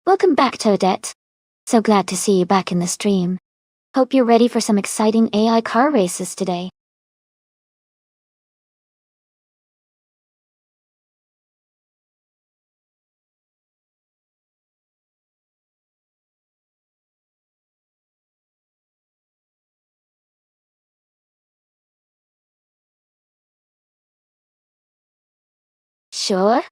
Welcome back to Odette. So glad to see you back in the stream. Hope you're ready for some exciting AI car races today. Sure.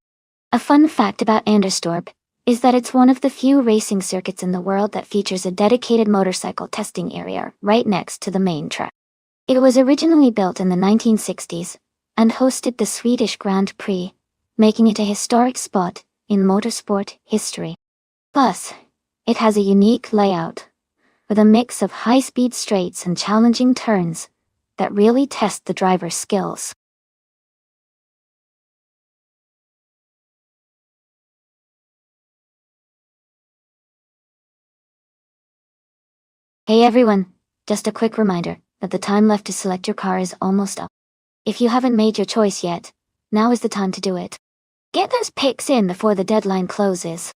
A fun fact about Anderstorp is that it's one of the few racing circuits in the world that features a dedicated motorcycle testing area right next to the main track. It was originally built in the 1960s and hosted the Swedish Grand Prix, making it a historic spot in motorsport history. Plus, it has a unique layout, with a mix of high-speed straights and challenging turns that really test the driver's skills. Hey everyone, just a quick reminder that the time left to select your car is almost up. If you haven't made your choice yet, now is the time to do it. Get those picks in before the deadline closes.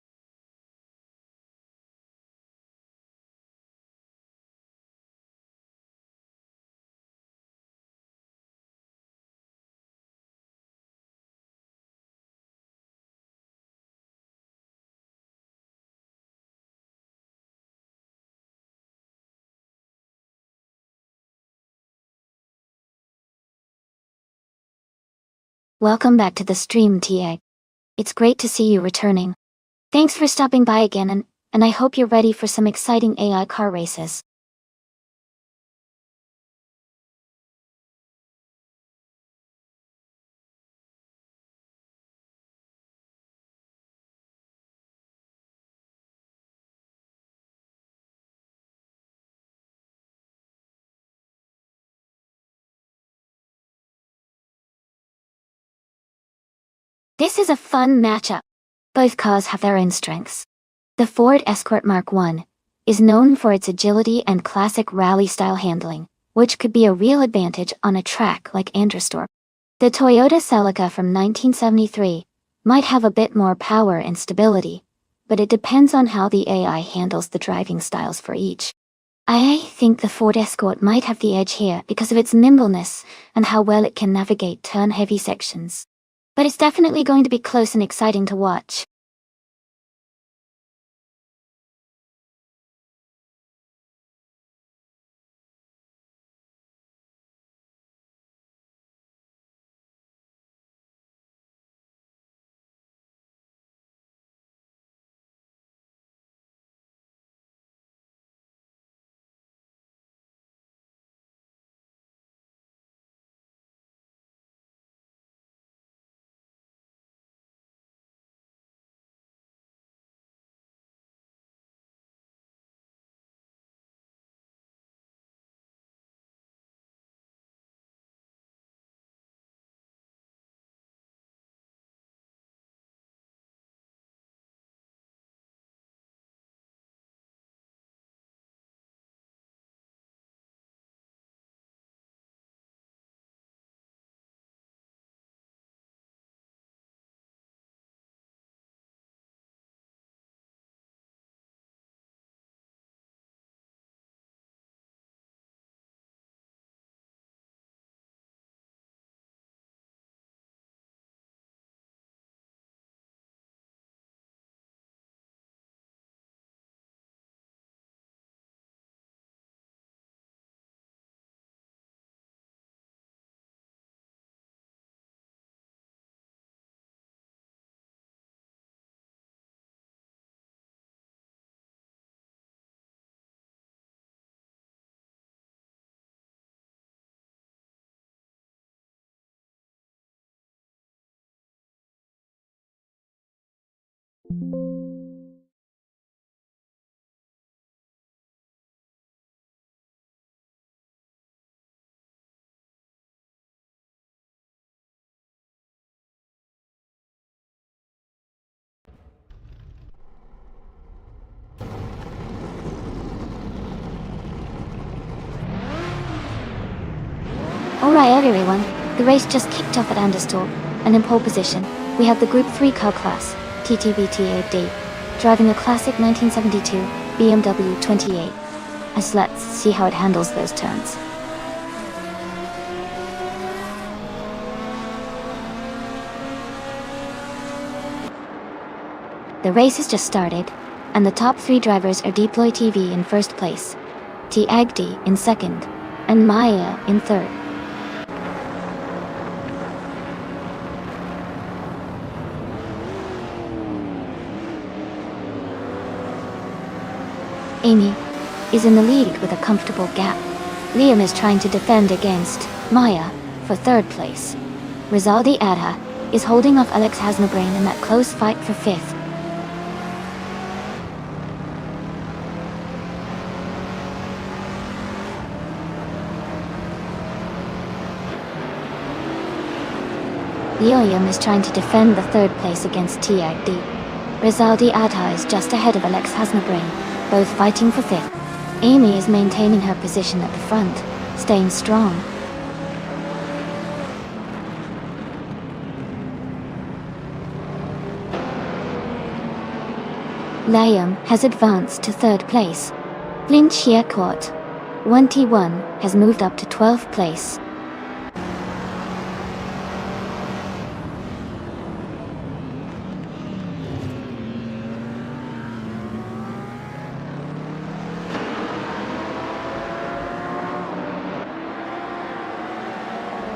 Welcome back to the stream, TA. It's great to see you returning. Thanks for stopping by again, and I hope you're ready for some exciting AI car races. This is a fun matchup. Both cars have their own strengths. The Ford Escort Mark I is known for its agility and classic rally-style handling, which could be a real advantage on a track like Anderstorp. The Toyota Celica from 1973 might have a bit more power and stability, but it depends on how the AI handles the driving styles for each. I think the Ford Escort might have the edge here because of its nimbleness and how well it can navigate turn-heavy sections. But it's definitely going to be close and exciting to watch. Alright everyone, the race just kicked off at Anderstorp, and in pole position, we have the Group 3 car class, TTVTAD, driving a classic 1972 BMW 28. As let's see how it handles those turns. The race has just started, and the top 3 drivers are Deploy TV in first place, T Agdi in second, and Maya in third. Amy is in the lead with a comfortable gap. Liam is trying to defend against Maya for third place. Rizaldi Adha is holding off Alex Hasnabrain in that close fight for fifth. Liam is trying to defend the third place against Tiagdi. Rizaldi Adha is just ahead of Alex Hasnabrain, both fighting for fifth. Amy is maintaining her position at the front, staying strong. Liam has advanced to third place. Lin Chiakot, 21, has moved up to 12th place.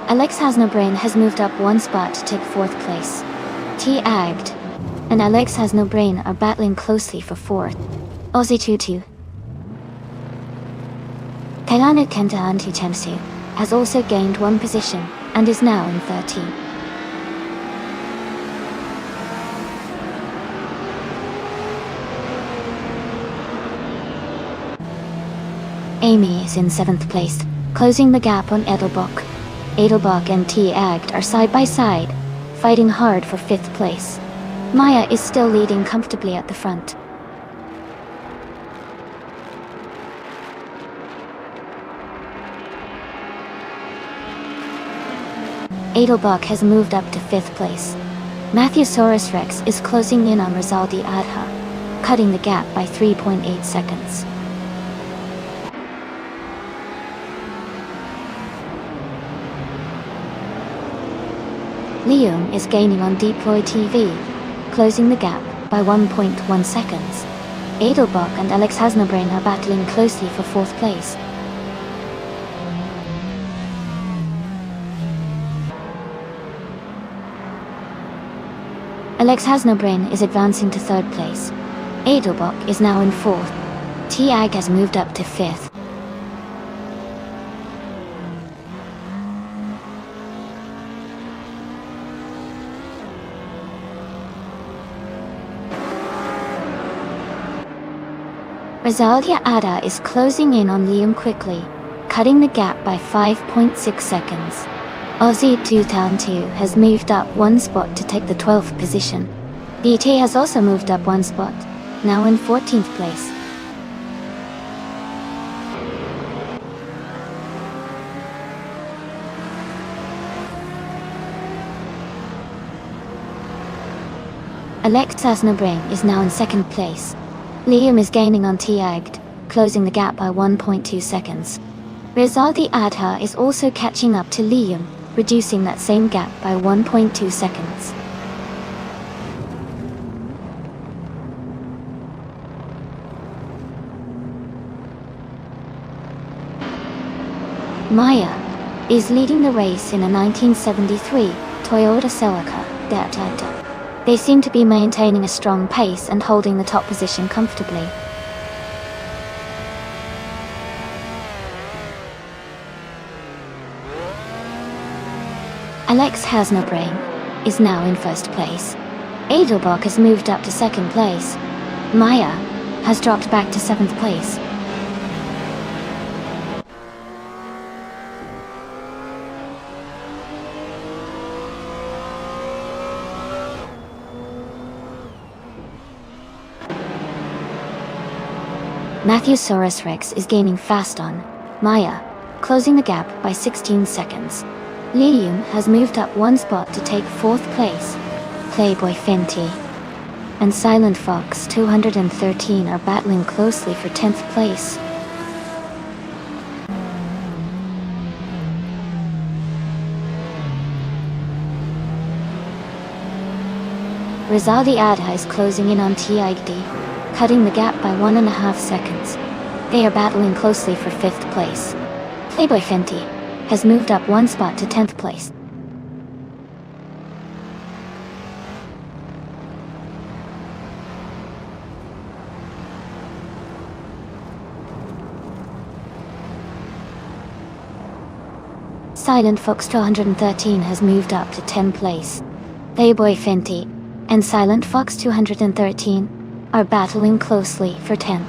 Alex Hasnabrain has moved up 1 spot to take 4th place. T Agd and Alex Hasnabrain are battling closely for 4th. Aussie Tutu. Kailana Kentahantu Temsu has also gained 1 position and is now in 13. Amy is in 7th place, closing the gap on Edelbach. Edelbach and T Agd are side by side, fighting hard for 5th place. Maya is still leading comfortably at the front. Edelbach has moved up to 5th place. Matthewsaurus Rex is closing in on Rizaldi Adha, cutting the gap by 3.8 seconds. Liam is gaining on Deploy TV, closing the gap by 1.1 seconds. Edelbach and Alex Hasnabrain are battling closely for 4th place. Alex Hasnabrain is advancing to 3rd place. Edelbach is now in 4th. T-Ag has moved up to 5th. Rizaldi Adha is closing in on Liam quickly, cutting the gap by 5.6 seconds. Aussie 2002 has moved up 1 spot to take the 12th position. BT has also moved up 1 spot, now in 14th place. Alex Hasnabrain is now in 2nd place. Liam is gaining on T-Agd, closing the gap by 1.2 seconds. Rizaldi Adha is also catching up to Liam, reducing that same gap by 1.2 seconds. Maya is leading the race in a 1973 Toyota Celica Data. They seem to be maintaining a strong pace and holding the top position comfortably. Alex Hasnabrain is now in 1st place. Edelbach has moved up to 2nd place. Maya has dropped back to 7th place. Matthewsaurus Rex is gaining fast on Maya, closing the gap by 16 seconds. Liam has moved up 1 spot to take 4th place. Playboy Fenty and Silent Fox 213 are battling closely for 10th place. Rizaldi Adha is closing in on Tigdi, cutting the gap by 1.5 seconds. They are battling closely for 5th place. Playboy Fenty has moved up 1 spot to 10th place. Silent Fox 213 has moved up to 10th place. Playboy Fenty and Silent Fox 213 are battling closely for 10th.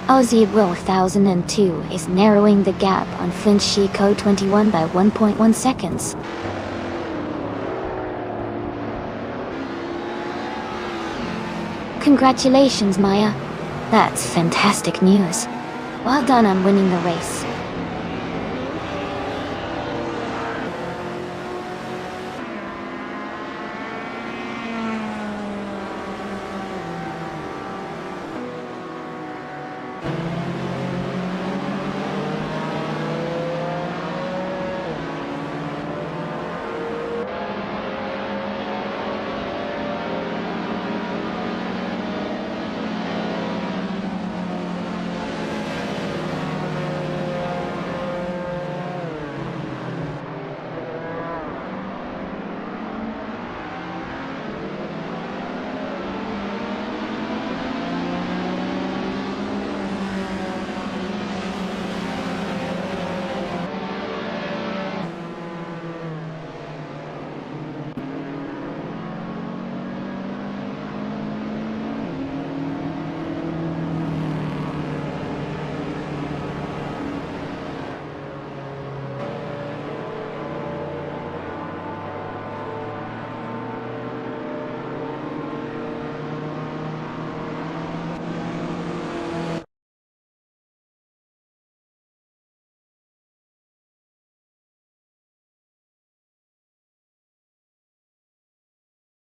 Aussie Will 1002 is narrowing the gap on Flint Chico 21 by 1.1 seconds. Congratulations, Maya. That's fantastic news. Well done on winning the race.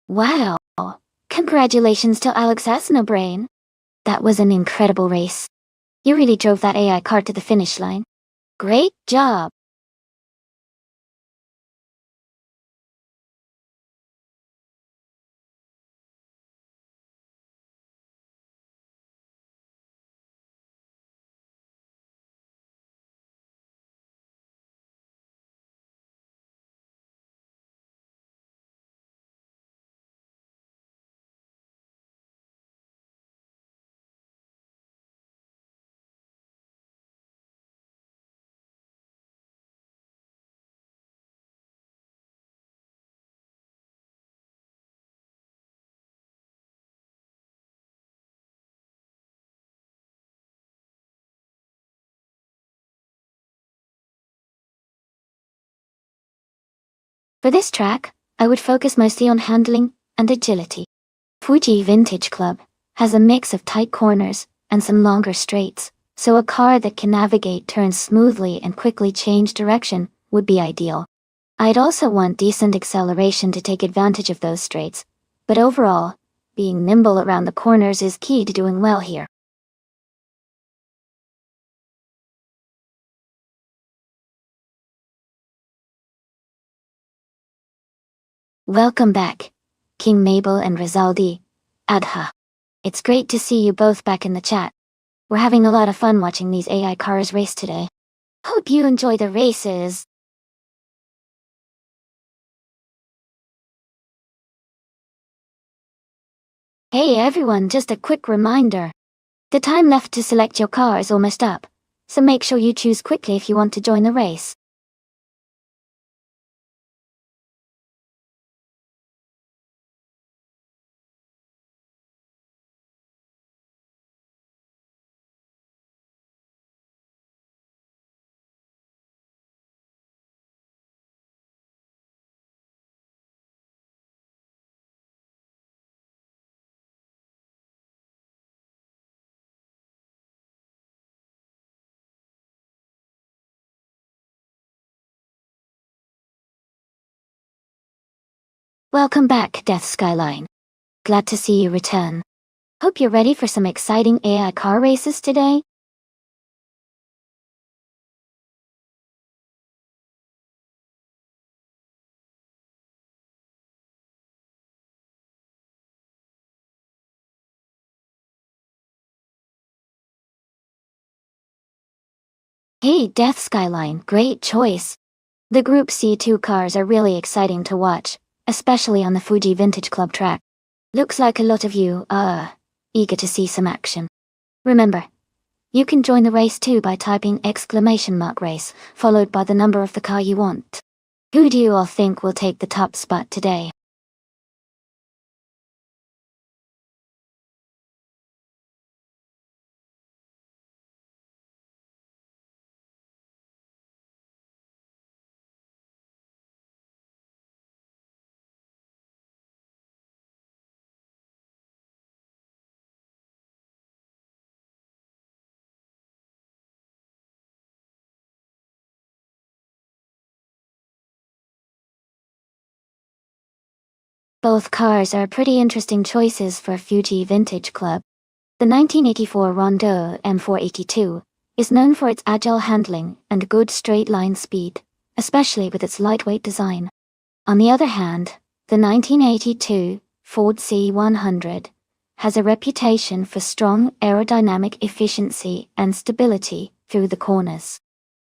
Wow! Congratulations to Alex Asnobrain. That was an incredible race. You really drove that AI car to the finish line. Great job! For this track, I would focus mostly on handling and agility. Fuji Vintage Club has a mix of tight corners and some longer straights, so a car that can navigate turns smoothly and quickly change direction would be ideal. I'd also want decent acceleration to take advantage of those straights, but overall, being nimble around the corners is key to doing well here. Welcome back, King Mabel and Rizaldi Adha. It's great to see you both back in the chat. We're having a lot of fun watching these AI cars race today. Hope you enjoy the races. Hey everyone, just a quick reminder. The time left to select your car is almost up, so make sure you choose quickly if you want to join the race. Welcome back, Death Skyline. glad to see you return. Hope you're ready for some exciting AI car races today. Hey, Death Skyline, great choice. The Group C2 cars are really exciting to watch, especially on the Fuji Vintage Club track. Looks like a lot of you are eager to see some action. Remember, you can join the race too by typing !race, followed by the number of the car you want. Who do you all think will take the top spot today? Both cars are pretty interesting choices for Fuji Vintage Club. The 1984 Rondeau M482 is known for its agile handling and good straight-line speed, especially with its lightweight design. On the other hand, the 1982 Ford C100 has a reputation for strong aerodynamic efficiency and stability through the corners.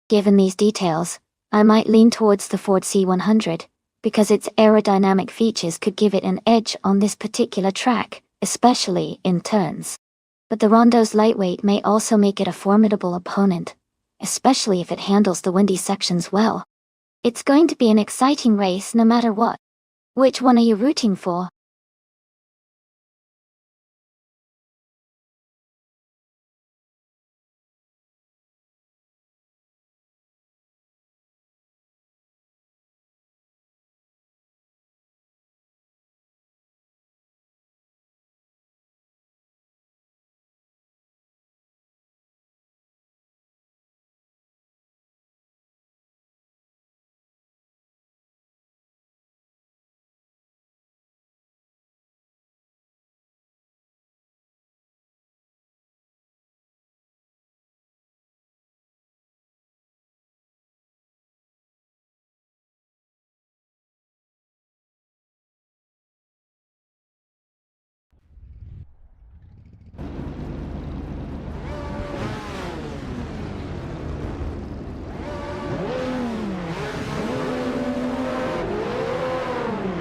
Given these details, I might lean towards the Ford C100, because its aerodynamic features could give it an edge on this particular track, especially in turns. But the Rondeau's lightweight may also make it a formidable opponent, especially if it handles the windy sections well. It's going to be an exciting race no matter what. Which one are you rooting for?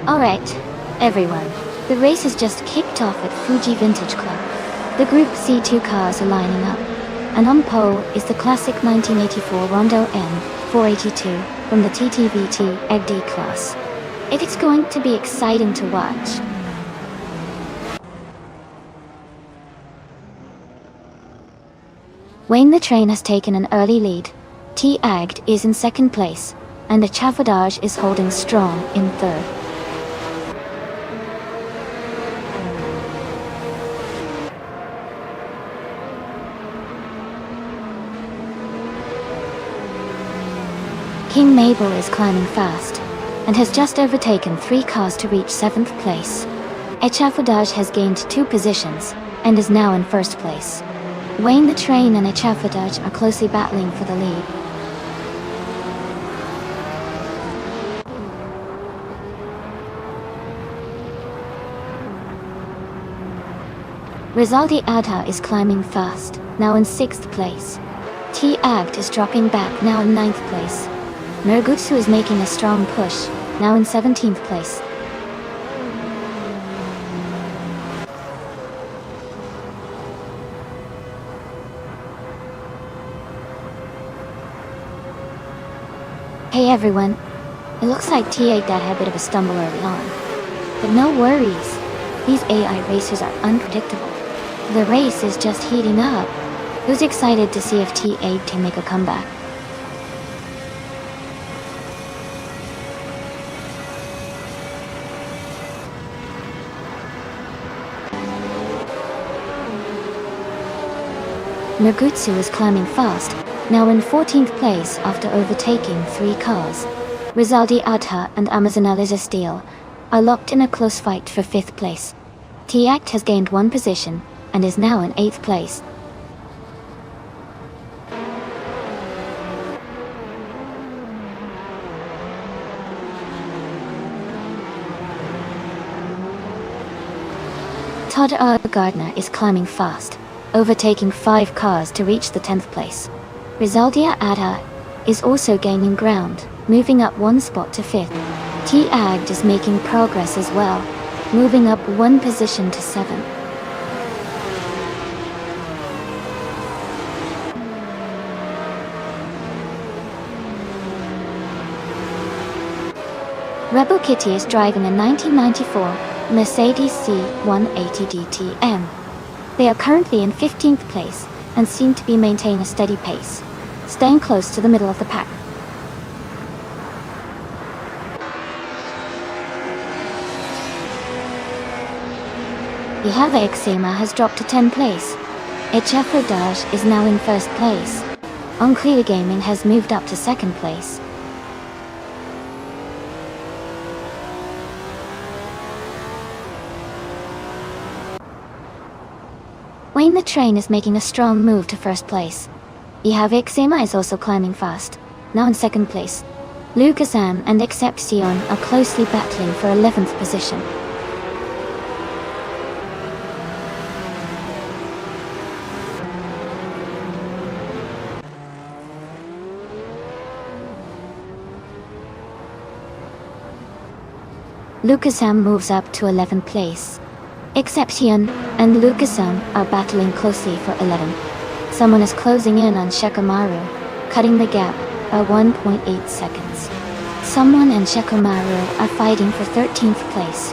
Alright, everyone. The race has just kicked off at Fuji Vintage Club. The Group C2 cars are lining up, and on pole is the classic 1984 Rondeau M482 from the TTVT EGD class. It's going to be exciting to watch. Wayne the Train has taken an early lead. T-Agd is in second place, and the Chaffordage is holding strong in third. King Mabel is climbing fast, and has just overtaken 3 cars to reach 7th place. Echafaudage has gained 2 positions, and is now in 1st place. Wayne the Train and Echafaudage are closely battling for the lead. Rizaldi Adha is climbing fast, now in 6th place. T-Agd is dropping back, now in 9th place. Nergutsu is making a strong push, now in 17th place. Hey everyone, it looks like T8 had a bit of a stumble early on. But no worries, these AI racers are unpredictable. The race is just heating up. Who's excited to see if T8 can make a comeback? Nergutsu is climbing fast, now in 14th place after overtaking 3 cars. Rizaldi Adha and Amazonella Steel are locked in a close fight for 5th place. T-Act has gained 1 position and is now in 8th place. Todd R. Gardner is climbing fast, overtaking 5 cars to reach the 10th place. Rizaldia Adha is also gaining ground, moving up 1 spot to 5th. T-Agt is making progress as well, moving up 1 position to 7th. Rebel Kitty is driving a 1994 Mercedes C180 DTM. They are currently in 15th place and seem to be maintaining a steady pace, staying close to the middle of the pack. Ihave Exema has dropped to 10th place. Echefrodage is now in 1st place. Unclear Gaming has moved up to 2nd place. Wayne the Train is making a strong move to 1st place. Ihave Exema is also climbing fast, now in 2nd place. Lucasam and Excepcion are closely battling for 11th position. Lucasam moves up to 11th place. Excepcion and Lucasam are battling closely for 11th. Someone is closing in on Shekamaru, cutting the gap by 1.8 seconds. Someone and Shekamaru are fighting for 13th place.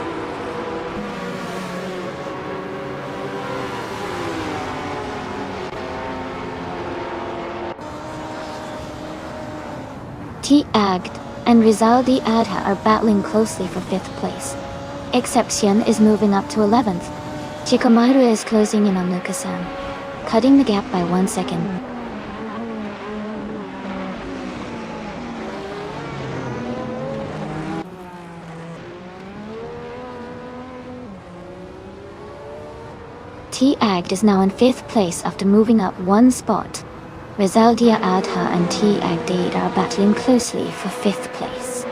T-Agt and Rizaldi Adha are battling closely for 5th place. Excepcion is moving up to 11th. Shikamaru is closing in on Lucasam, cutting the gap by 1 second. T-Agt is now in 5th place after moving up 1 spot. Rizaldia Adha and T-Agt are battling closely for 5th place.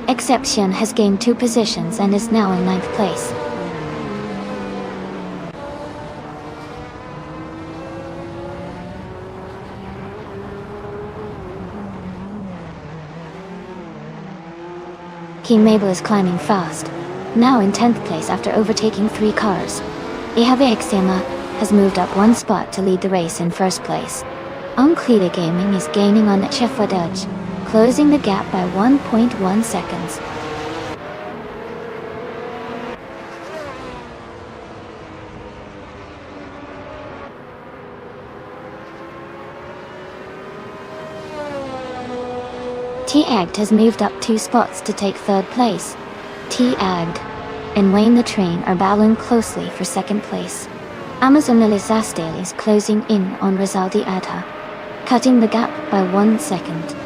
Excepcion has gained 2 positions and is now in 9th place. King Mabel is climbing fast, now in 10th place after overtaking 3 cars. Ihave Exema has moved up 1 spot to lead the race in 1st place. Unclear Gaming is gaining on Chefwadaj, closing the gap by 1.1 seconds. T-Agt has moved up 2 spots to take 3rd place. T-Agt and Wayne the Train are battling closely for 2nd place. Amazon Elizasdale is closing in on Rizaldi Adha, cutting the gap by 1 second.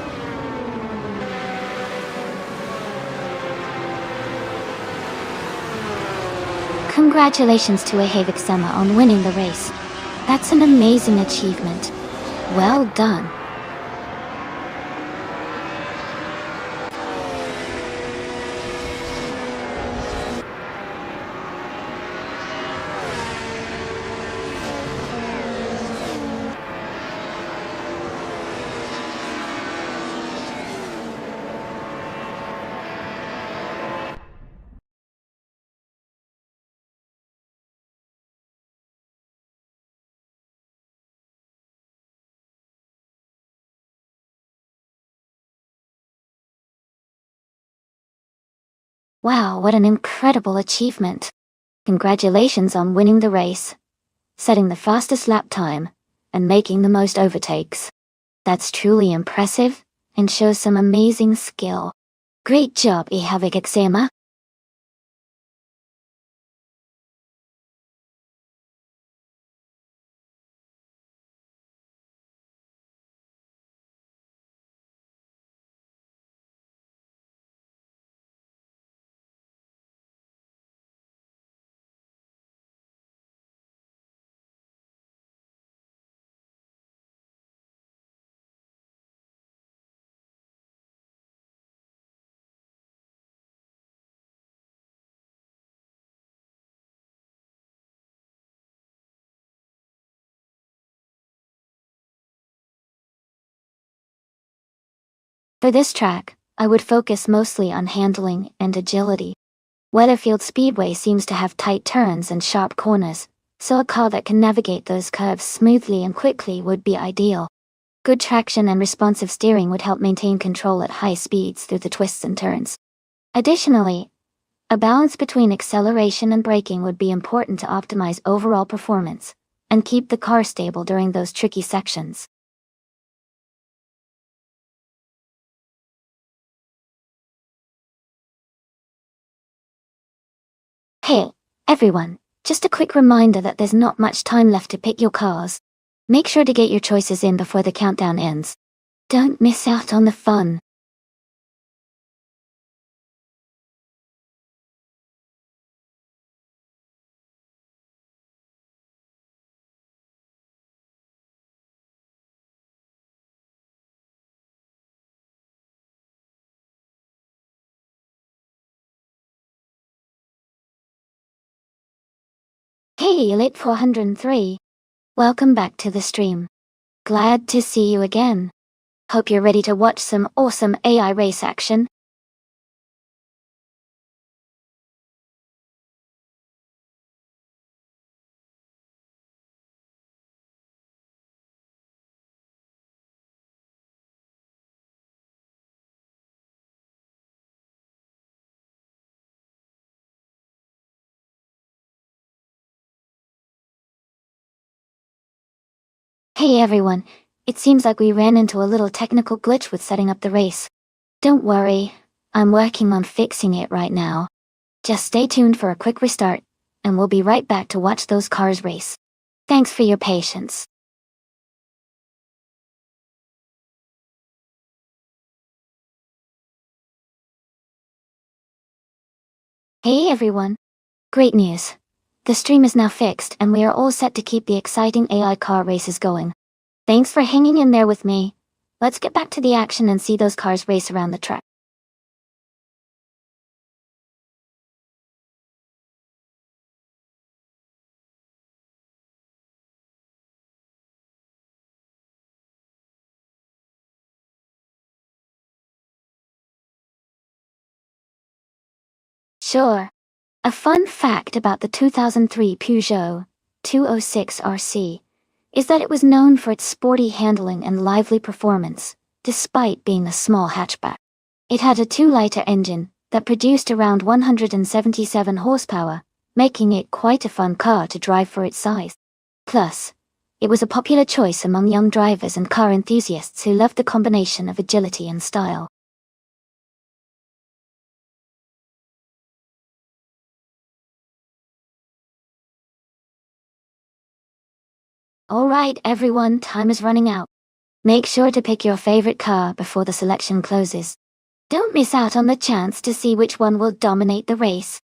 Congratulations to Ihave Exema on winning the race. That's an amazing achievement. Well done. Wow, what an incredible achievement. Congratulations on winning the race, setting the fastest lap time, and making the most overtakes. That's truly impressive and shows some amazing skill. Great job, Ihave Exema. For this track, I would focus mostly on handling and agility. Weatherfield Speedway seems to have tight turns and sharp corners, so a car that can navigate those curves smoothly and quickly would be ideal. Good traction and responsive steering would help maintain control at high speeds through the twists and turns. Additionally, a balance between acceleration and braking would be important to optimize overall performance and keep the car stable during those tricky sections. Hey, everyone, just a quick reminder that there's not much time left to pick your cars. Make sure to get your choices in before the countdown ends. Don't miss out on the fun. Hey, Elite 403. Welcome back to the stream. Glad to see you again. Hope you're ready to watch some awesome AI race action. Hey everyone, it seems like we ran into a little technical glitch with setting up the race. Don't worry, I'm working on fixing it right now. Just stay tuned for a quick restart, and we'll be right back to watch those cars race. Thanks for your patience. Hey everyone. Great news. The stream is now fixed and we are all set to keep the exciting AI car races going. Thanks for hanging in there with me. Let's get back to the action and see those cars race around the track. Sure. A fun fact about the 2003 Peugeot 206 RC is that it was known for its sporty handling and lively performance, despite being a small hatchback. It had a 2-liter engine that produced around 177 horsepower, making it quite a fun car to drive for its size. Plus, it was a popular choice among young drivers and car enthusiasts who loved the combination of agility and style. Alright everyone, time is running out. Make sure to pick your favorite car before the selection closes. Don't miss out on the chance to see which one will dominate the race.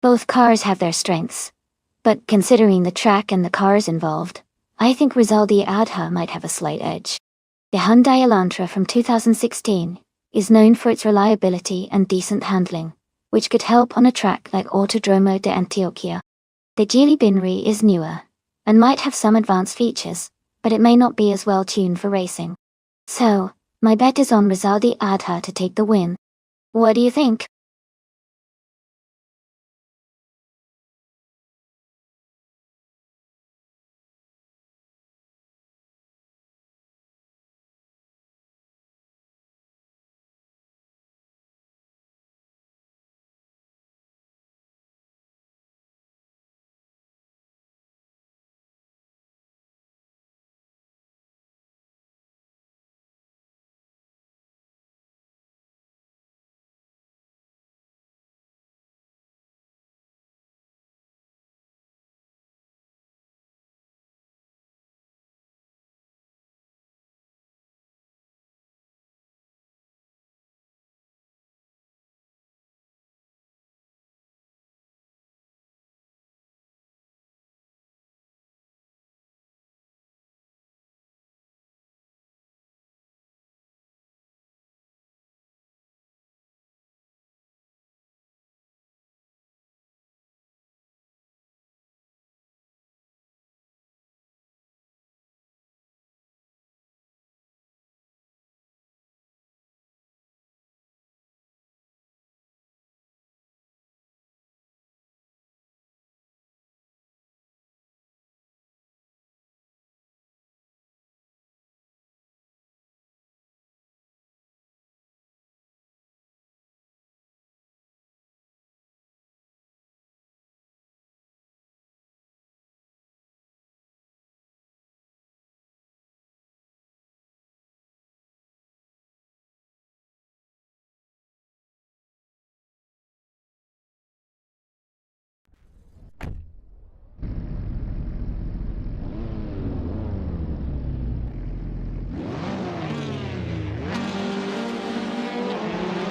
Both cars have their strengths, but considering the track and the cars involved, I think Rizaldi Adha might have a slight edge. The Hyundai Elantra from 2016 is known for its reliability and decent handling, which could help on a track like Autodromo de Antioquia. The Geely Binri is newer, and might have some advanced features, but it may not be as well tuned for racing. So, my bet is on Rizaldi Adha to take the win. What do you think?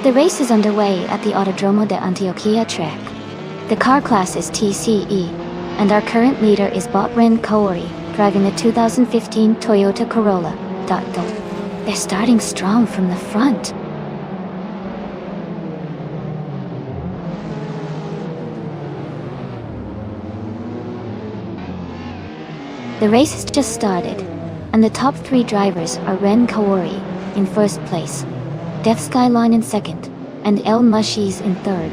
The race is underway at the Autodromo de Antioquia track. The car class is TCE, and our current leader is Ren Kaori, driving a 2015 Toyota Corolla. They're starting strong from the front. The race has just started, and the top three drivers are Ren Kaori in first place, Death Skyline in second, and El Mushis in third.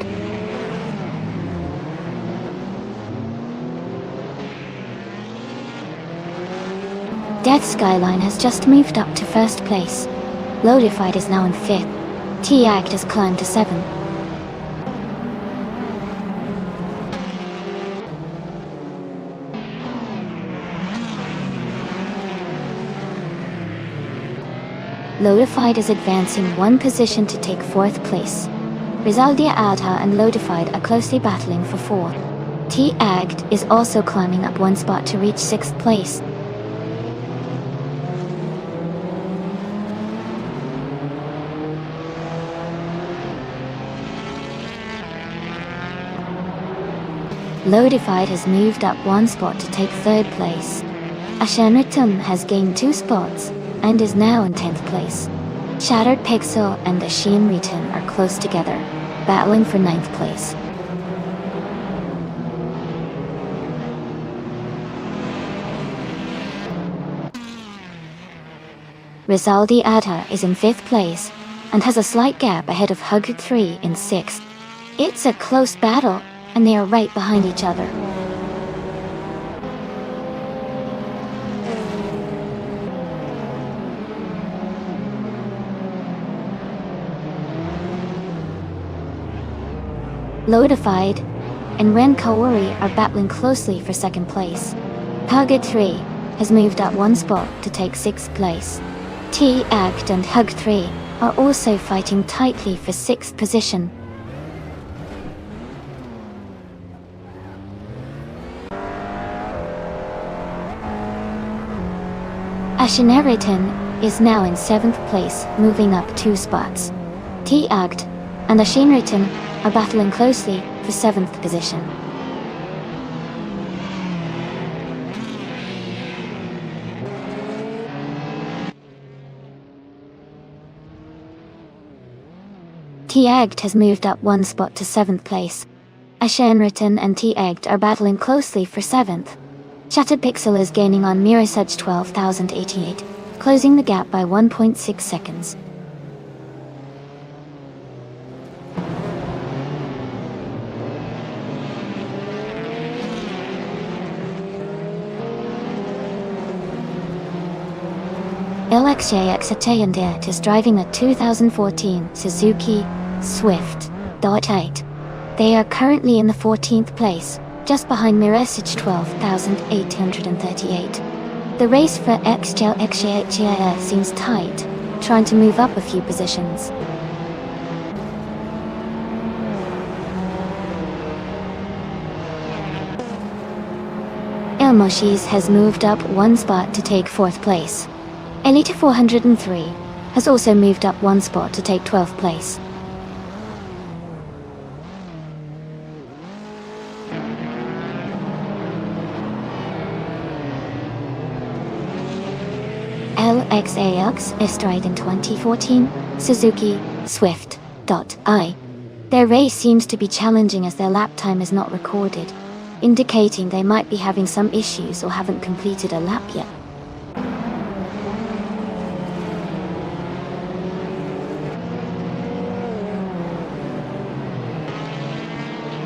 Death Skyline has just moved up to first place. Loadified is now in fifth. T-Act has climbed to seventh. Loadified is advancing one position to take fourth place. Rizaldia Alta and Loadified are closely battling for fourth. T-Act is also climbing up one spot to reach sixth place. Loadified has moved up one spot to take third place. Ashenritum has gained 2 spots and is now in 10th place. Shattered Pixel and Ashenritum are close together, battling for 9th place. Rizaldi Atta is in 5th place and has a slight gap ahead of Hug 3 in 6th. It's a close battle, and they are right behind each other. Loadified and Ren Kaori are battling closely for second place. Hug 3 has moved up one spot to take 6th place. T-Act and Hug 3 are also fighting tightly for 6th position. Ashenritum is now in 7th place, moving up 2 spots. T-Act and Ashenritum are battling closely for 7th position. T-Act has moved up one spot to 7th place. Ashenritum and T-Act are battling closely for 7th. Shattered Pixel is gaining on Mirasage 12,088, closing the gap by 1.6 seconds. LXJX is driving a 2014 Suzuki Swift .8. They are currently in the 14th place, just behind Mirasage 12,838. The race for XJX seems tight, trying to move up a few positions. Elmoshis has moved up one spot to take 4th place. Elite 403 has also moved up one spot to take 12th place. LXAX is driving 2014 Suzuki Swift.I. Their race seems to be challenging as their lap time is not recorded, indicating they might be having some issues or haven't completed a lap yet.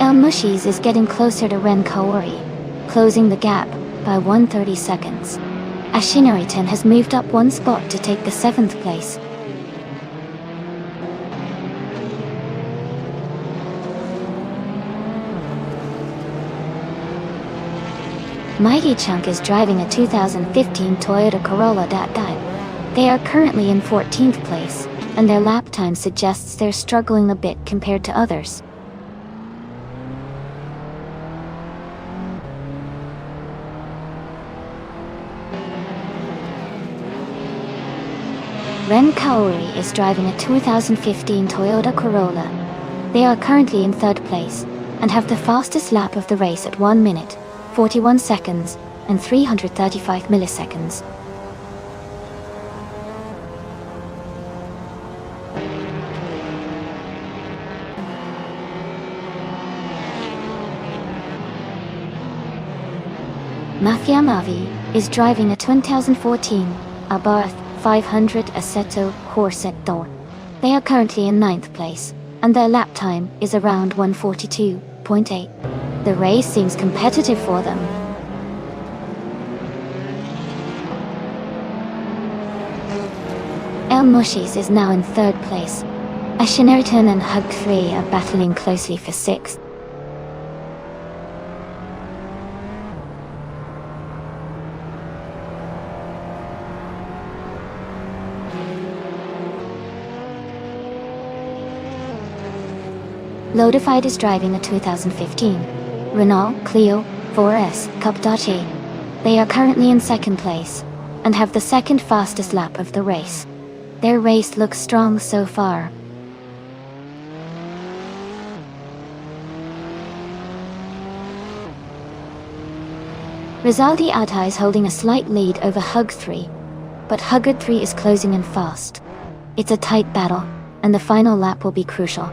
El Mushis is getting closer to Ren Kaori, closing the gap by 130 seconds. Ashenritum has moved up one spot to take the 7th place. Mighty Chunk is driving a 2015 Toyota Corolla. They are currently in 14th place, and their lap time suggests they're struggling a bit compared to others. Ren Kaori is driving a 2015 Toyota Corolla. They are currently in third place, and have the fastest lap of the race at 1 minute, 41 seconds, and 335 milliseconds. Mafia Mavi is driving a 2014 Abarth 500 Assetto Corsetto. They are currently in 9th place, and their lap time is around 1:42.8. The race seems competitive for them. El Mushis is now in 3rd place. Ashineriton and Hug 3 are battling closely for 6th. Lodified is driving a 2015 Renault Clio 4S Cup.E. They are currently in 2nd place, and have the 2nd fastest lap of the race. Their race looks strong so far. Rizaldi Adha is holding a slight lead over Hug 3, but Hugger 3 is closing in fast. It's a tight battle, and the final lap will be crucial.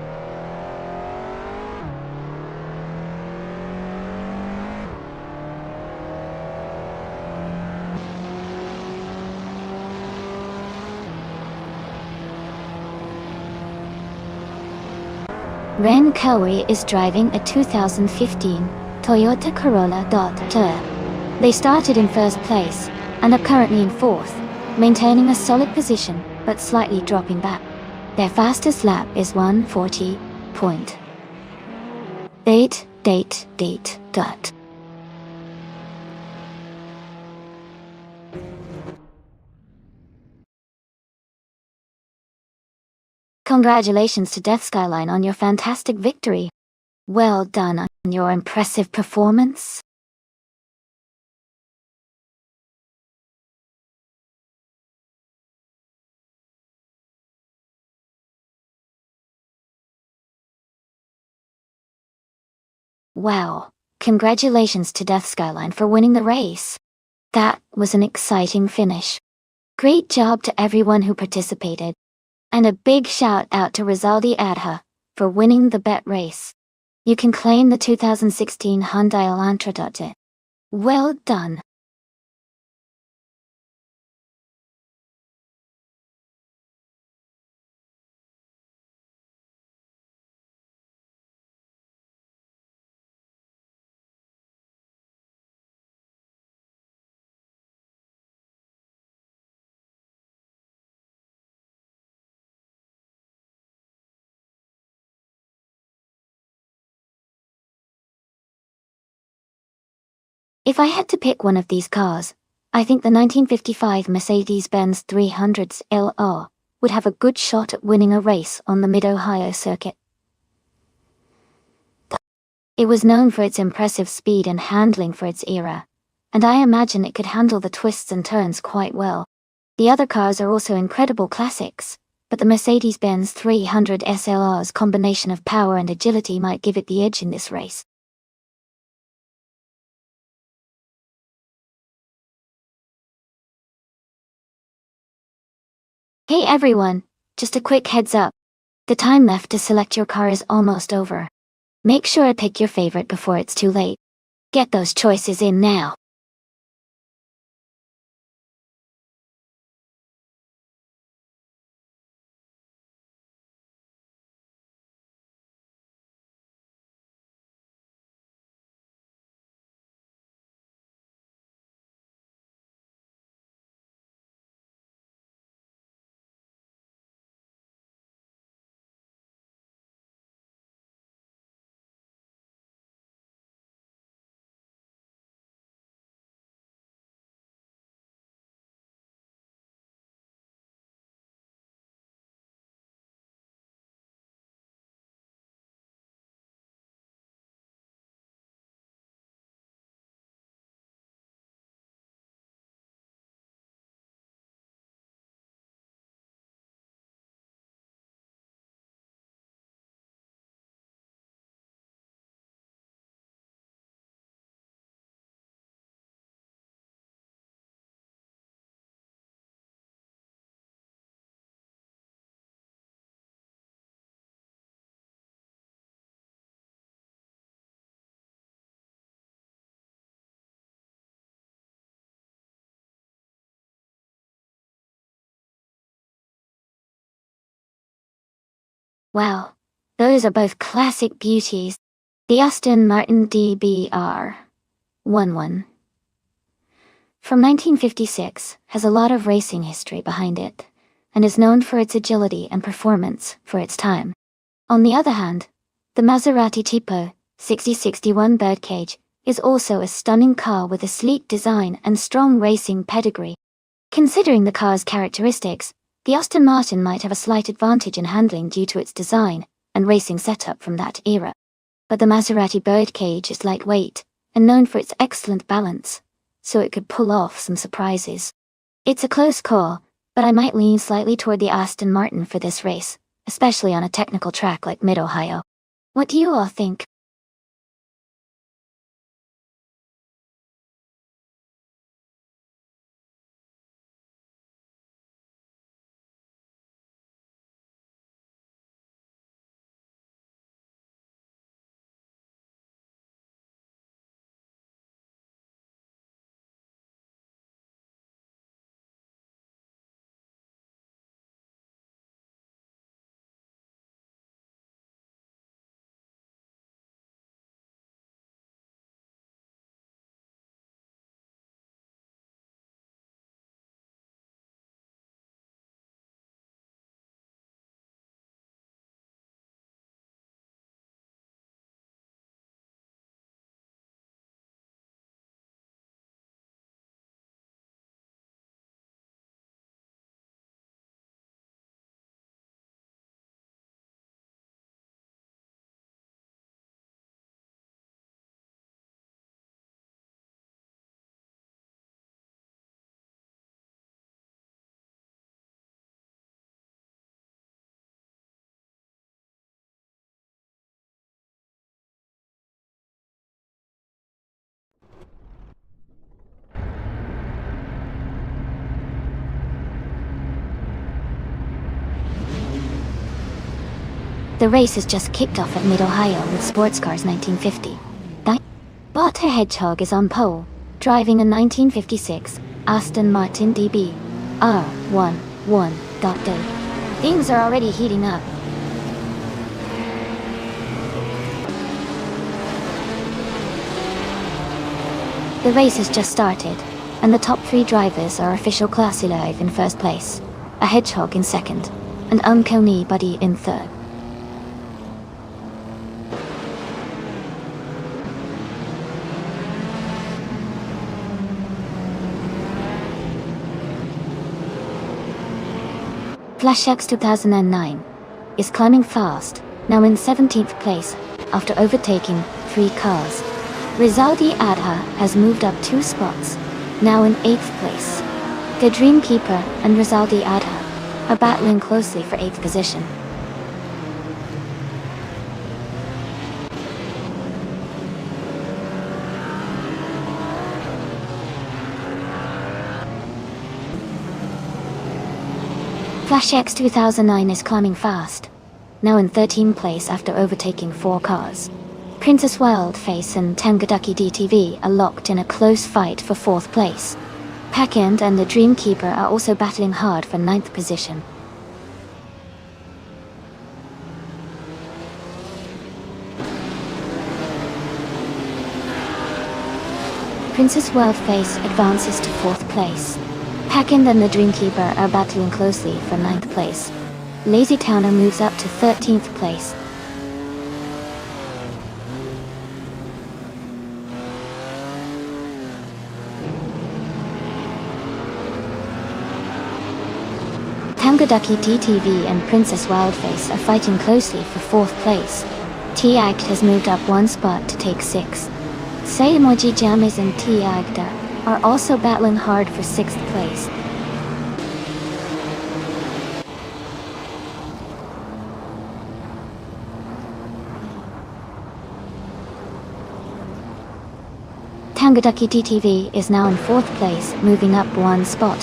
Ren Kaori is driving a 2015 Toyota Corolla Dot. They started in 1st place, and are currently in 4th, maintaining a solid position, but slightly dropping back. Their fastest lap is 1:40.8. Congratulations to Death Skyline on your fantastic victory. Well done on your impressive performance. Wow, congratulations to Death Skyline for winning the race. That was an exciting finish. Great job to everyone who participated. And a big shout out to Rizaldi Adha for winning the bet race. You can claim the 2016 Hyundai Elantra. Well done. If I had to pick one of these cars, I think the 1955 Mercedes-Benz 300s LR would have a good shot at winning a race on the Mid-Ohio circuit. It was known for its impressive speed and handling for its era, and I imagine it could handle the twists and turns quite well. The other cars are also incredible classics, but the Mercedes-Benz 300 SLR's combination of power and agility might give it the edge in this race. Hey everyone, just a quick heads up. The time left to select your car is almost over. Make sure to pick your favorite before it's too late. Get those choices in now. Wow, those are both classic beauties. The Aston Martin DBR 11 from 1956 has a lot of racing history behind it, and is known for its agility and performance for its time. On the other hand, the Maserati Tipo 6061 Birdcage is also a stunning car with a sleek design and strong racing pedigree. Considering the car's characteristics, the Aston Martin might have a slight advantage in handling due to its design and racing setup from that era. But the Maserati Birdcage is lightweight and known for its excellent balance, so it could pull off some surprises. It's a close call, but I might lean slightly toward the Aston Martin for this race, especially on a technical track like Mid-Ohio. What do you all think? The race has just kicked off at Mid-Ohio with Sports Cars 1950. Butter Hedgehog is on pole, driving a 1956 Aston Martin DB R11.2. Things are already heating up. The race has just started, and the top 3 drivers are official Class 11 in first place, a Hedgehog in second, and Uncle Buddy in third. Flash X 2009 is climbing fast, now in 17th place, after overtaking 3 cars. Rizaldi Adha has moved up 2 spots, now in 8th place. The Dreamkeeper and Rizaldi Adha are battling closely for 8th position. Flash X 2009 is climbing fast, now in 13th place after overtaking 4 cars. Princess Wildface and Tangaducky DTV are locked in a close fight for 4th place. Packend and the Dreamkeeper are also battling hard for 9th position. Princess Wildface advances to 4th place. Packend and the Dreamkeeper are battling closely for 9th place. Lazy Towner moves up to 13th place. Tangaducky DTV and Princess Wildface are fighting closely for 4th place. T-Agged has moved up 1 spot to take 6th. Say Emoji Jammies and T-Agda are also battling hard for 6th place. Tangaducky DTV is now in 4th place, moving up 1 spot.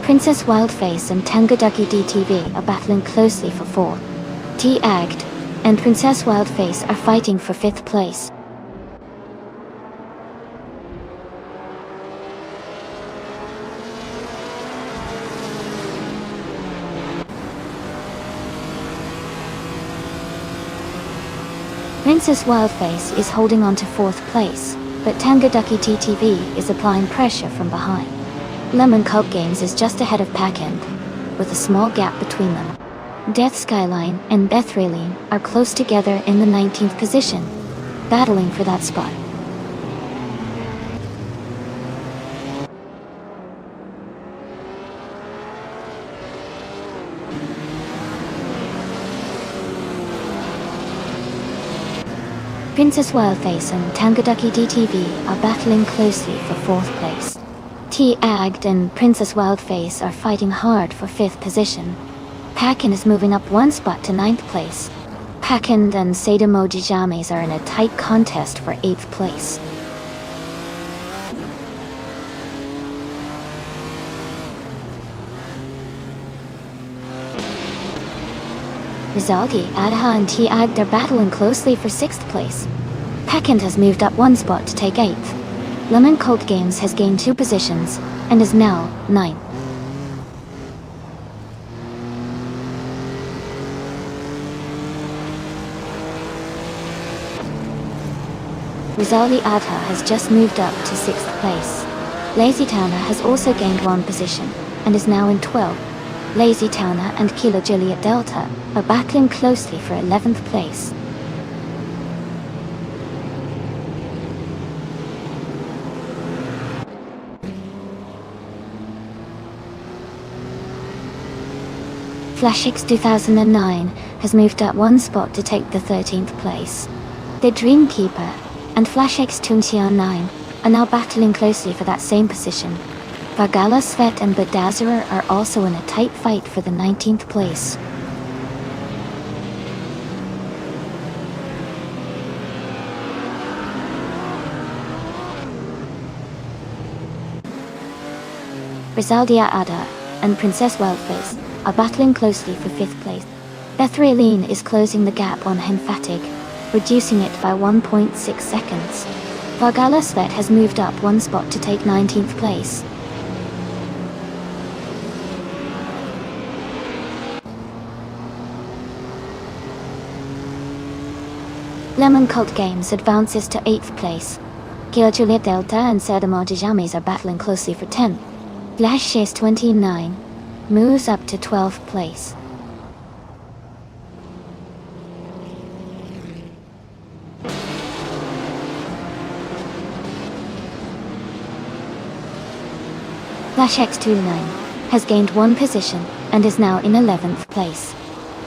Princess Wildface and Tangaducky DTV are battling closely for 4th. T-Agged and Princess Wildface are fighting for 5th place. Princess Wildface is holding on to 4th place, but Tangaducky TTV is applying pressure from behind. Lemon Cult Games is just ahead of Packend, with a small gap between them. Death Skyline and Bethraline are close together in the 19th position, battling for that spot. Princess Wildface and Tangaducky DTV are battling closely for 4th place. T-Agged and Princess Wildface are fighting hard for 5th position. Packend is moving up 1 spot to 9th place. Packend and Sadamoji James are in a tight contest for 8th place. Rizaldi, Adha and T-Agged are battling closely for 6th place. Packend has moved up 1 spot to take 8th. Lemon Cult Games has gained 2 positions, and is now 9th. Rizaldi Adha has just moved up to 6th place. Lazy Towner has also gained 1 position, and is now in 12th. Lazy Towner and Kilo Juliet Delta are battling closely for 11th place. FlashX 2009 has moved up 1 spot to take the 13th place. The Dreamkeeper and FlashX 2009 are now battling closely for that same position. Vargala Svet and Bedazzler are also in a tight fight for the 19th place. Rizaldia Ada and Princess Wildface are battling closely for 5th place. Bethraline is closing the gap on Henfatig, reducing it by 1.6 seconds. Vargala Svet has moved up 1 spot to take 19th place. Lemon Cult Games advances to 8th place. Kilo Juliet Delta and Sadamoji James are battling closely for 10th. Flash Chase 29 moves up to 12th place. Flash X29 has gained 1 position and is now in 11th place.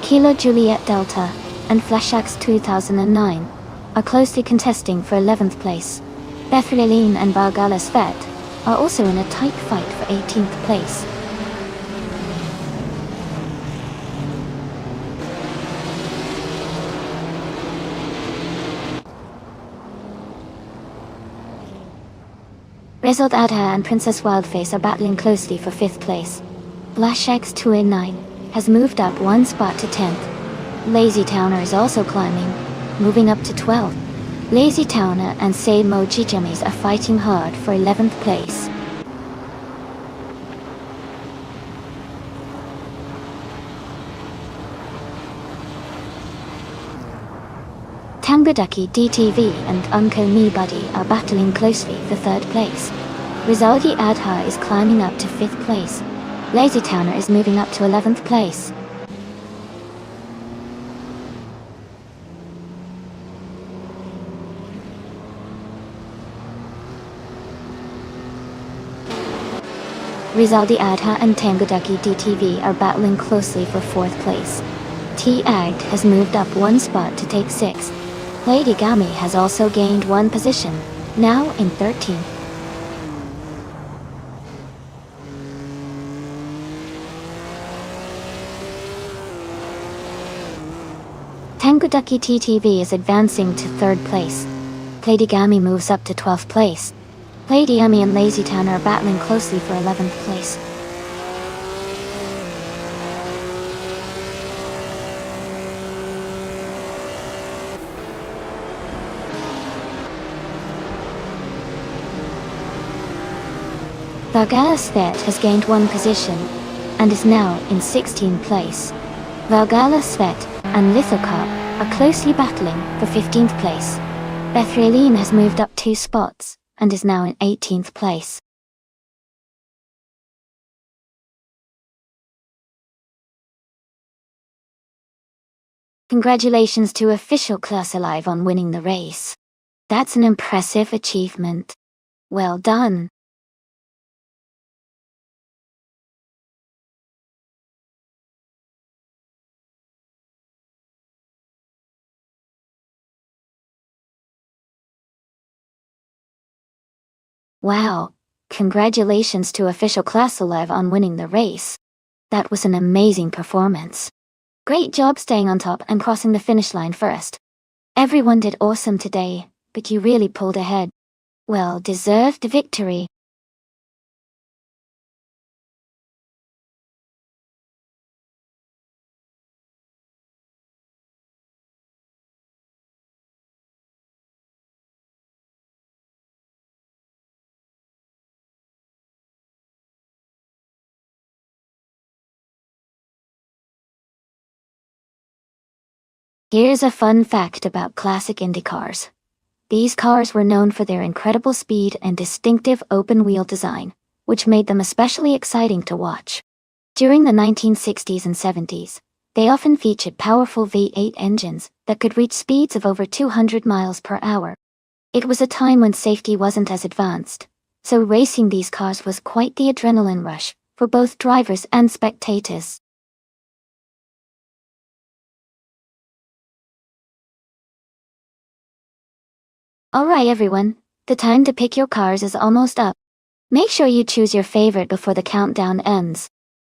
Kilo Juliet Delta and FlashX 2009 are closely contesting for 11th place. Bethraline and Vargala Svet are also in a tight fight for 18th place. Result Adha and Princess Wildface are battling closely for 5th place. FlashX 209 has moved up 1 spot to 10th. Lazy Towner is also climbing, moving up to 12th. Lazy Towner and Sadamoji James are fighting hard for 11th place. Tangaducky DTV and Unko Me Buddy are battling closely for 3rd place. Rizaldi Adha is climbing up to 5th place. Lazy Towner is moving up to 11th place. Rizaldi Adha and Tangaducky DTV are battling closely for 4th place. T-Agged has moved up 1 spot to take 6th. Lady Gami has also gained 1 position, now in 13th. Tangaducky TTV is advancing to 3rd place. Lady Gami moves up to 12th place. Lady Yummy and Lazy Town are battling closely for 11th place. Vargala Svet has gained 1 position and is now in 16th place. Vargala Svet and Lithocop are closely battling for 15th place. Bethraline has moved up 2 spots and is now in 18th place. Congratulations to official Class Alive on winning the race. That's an impressive achievement. Well done. Wow, congratulations to official Class Alive on winning the race. That was an amazing performance. Great job staying on top and crossing the finish line first. Everyone did awesome today, but you really pulled ahead. Well deserved victory. Here's a fun fact about classic Indy cars. These cars were known for their incredible speed and distinctive open-wheel design, which made them especially exciting to watch. During the 1960s and 70s, they often featured powerful V8 engines that could reach speeds of over 200 miles per hour. It was a time when safety wasn't as advanced, so racing these cars was quite the adrenaline rush for both drivers and spectators. Alright everyone, the time to pick your cars is almost up. Make sure you choose your favorite before the countdown ends.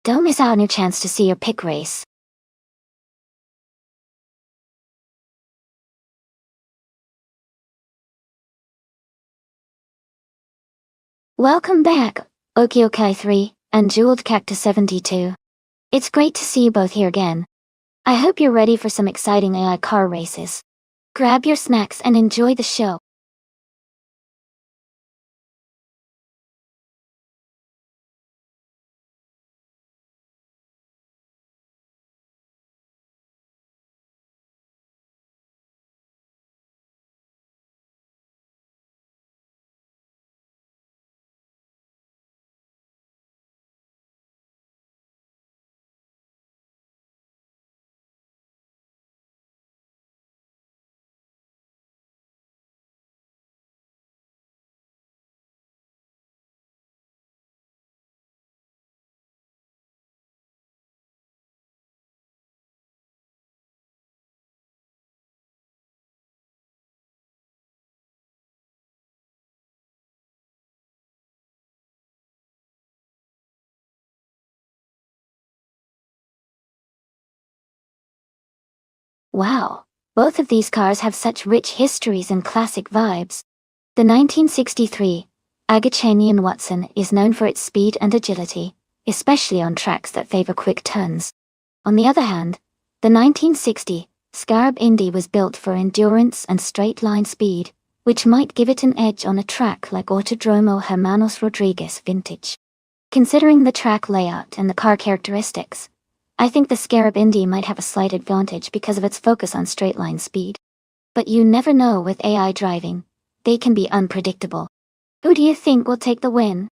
Don't miss out on your chance to see your pick race. Welcome back, Okiokai 3 and Jeweled Cactus 72. It's great to see you both here again. I hope you're ready for some exciting AI car races. Grab your snacks and enjoy the show. Wow, both of these cars have such rich histories and classic vibes. The 1963 Agachanian Watson is known for its speed and agility, especially on tracks that favor quick turns. On the other hand, the 1960 Scarab Indy was built for endurance and straight-line speed, which might give it an edge on a track like Autodromo Hermanos Rodriguez Vintage. Considering the track layout and the car characteristics, I think the Scarab Indy might have a slight advantage because of its focus on straight-line speed. But you never know with AI driving. They can be unpredictable. Who do you think will take the win?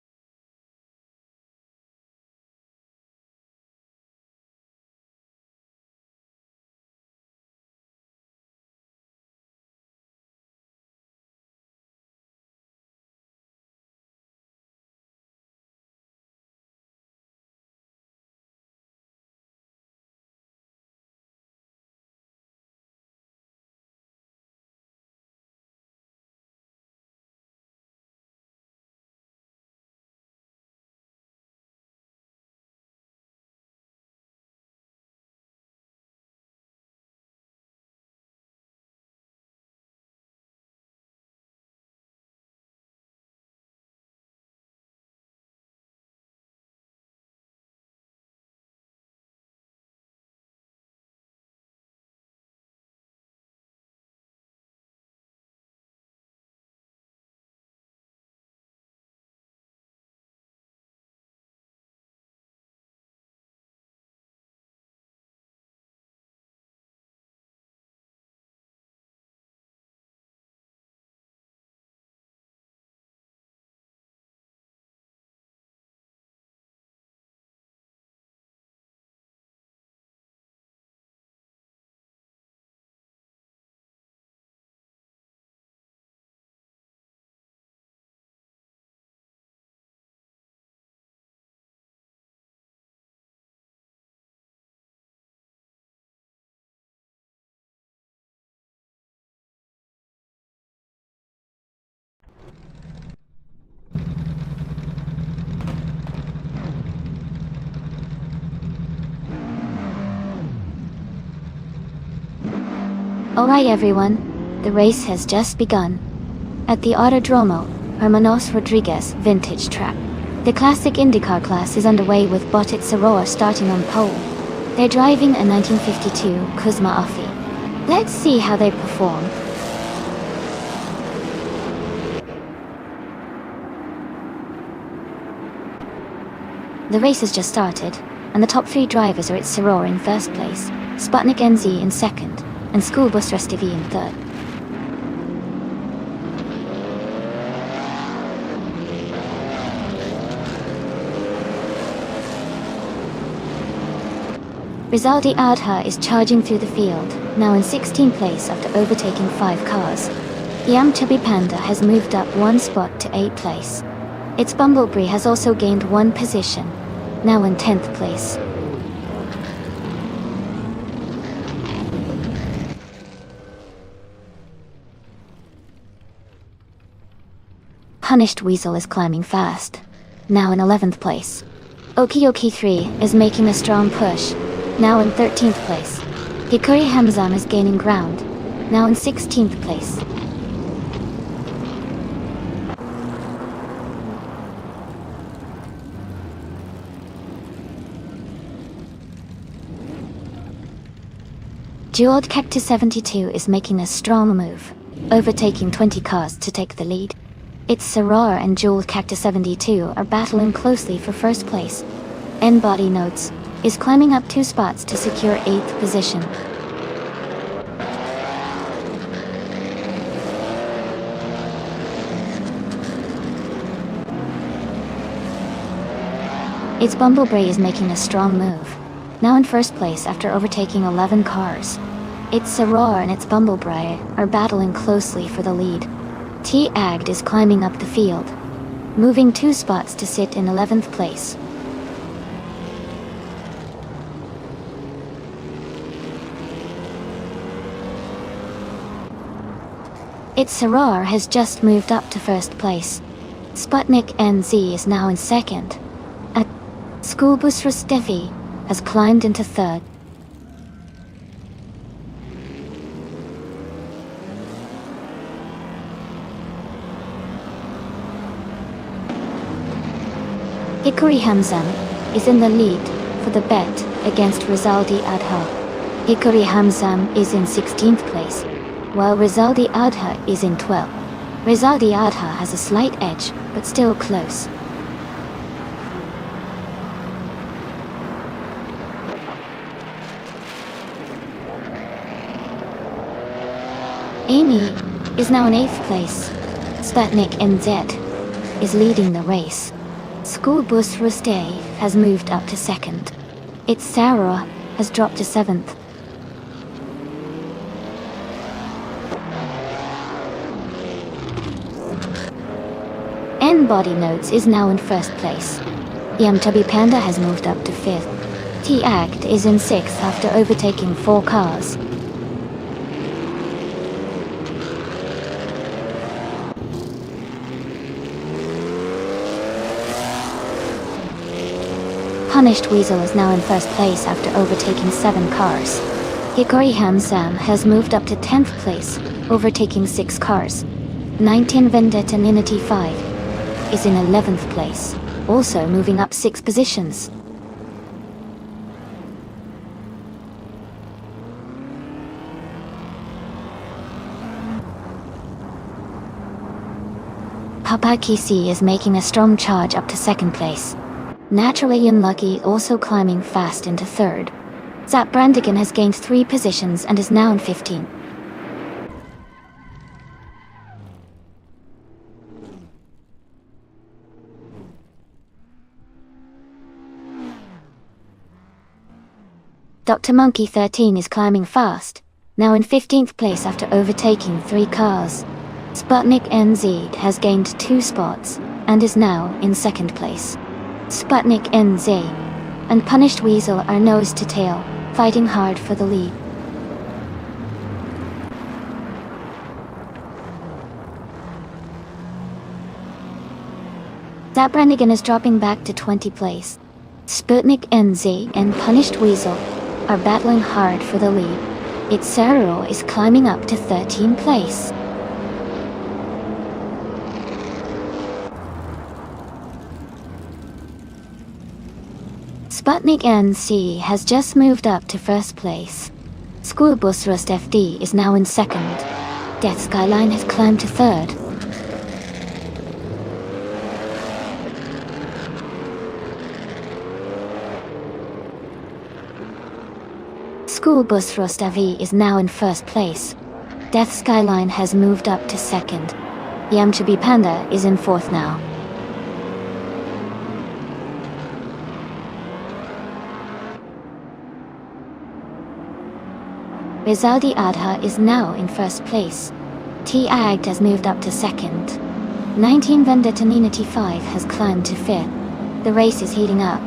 Alright everyone, the race has just begun. At the Autodromo, Hermanos Rodriguez vintage track. The classic IndyCar class is underway with Botit Soroa starting on pole. They're driving a 1952 Kuzma Offie. Let's see how they perform. The race has just started, and the top three drivers are at Soroa in first place, Sputnik NZ in second, and Schoolbus Restivi in third. Rizaldi Adha is charging through the field, now in 16th place after overtaking 5 cars. Yam Chubby Panda has moved up 1 spot to 8th place. Its Bumblebee has also gained 1 position, now in 10th place. Punished Weasel is climbing fast, now in 11th place. Okioki 3 is making a strong push, now in 13th place. Hikuri Hamzam is gaining ground, now in 16th place. Jeweled Cactus 72 is making a strong move, overtaking 20 cars to take the lead. Its Soroa and Jeweled Cactus 72 are battling closely for first place. N-Body Notes is climbing up 2 spots to secure 8th position. Its Bumblebee is making a strong move, now in first place after overtaking 11 cars. Its Soroa and its Bumblebee are battling closely for the lead. T-Agd is climbing up the field, moving 2 spots to sit in 11th place. Its Soroa has just moved up to first place. Sputnik NZ is now in second. Schoolbus Rustevi has climbed into third. Hikuri Hamzam is in the lead for the bet against Rizaldi Adha. Hikuri Hamzam is in 16th place, while Rizaldi Adha is in 12th. Rizaldi Adha has a slight edge, but still close. Amy is now in 8th place. Sputnik NZ is leading the race. Schoolbus Rustev has moved up to second. Its Sarah has dropped to 7th. N-Body Notes is now in first place. Yamchubby Panda has moved up to 5th. T-Act is in 6th after overtaking 4 cars. Punished Weasel is now in first place after overtaking 7 cars. Hikori Hamzam has moved up to 10th place, overtaking 6 cars. 19 Vendetta Ninity 5 is in 11th place, also moving up 6 positions. Papakisi is making a strong charge up to 2nd place. Naturally Unlucky also climbing fast into 3rd. Zap Brandigan has gained 3 positions and is now in 15th. Dr. Monkey 13 is climbing fast, now in 15th place after overtaking 3 cars. Sputnik NZ has gained 2 spots and is now in 2nd place. Sputnik NZ and Punished Weasel are nose to tail, fighting hard for the lead. Zabrannigan is dropping back to 20th place. Sputnik NZ and Punished Weasel are battling hard for the lead. Its Cerro is climbing up to 13th place. Sputnik NC has just moved up to first place. Schoolbus Rust FD is now in second. Death Skyline has climbed to third. Schoolbus Rust AV is now in first place. Death Skyline has moved up to second. Yamchabi Panda is in fourth now. Rizaldi Adha is now in first place. T-Agt has moved up to second. 19 Vendetta Nina T5 has climbed to fifth. The race is heating up.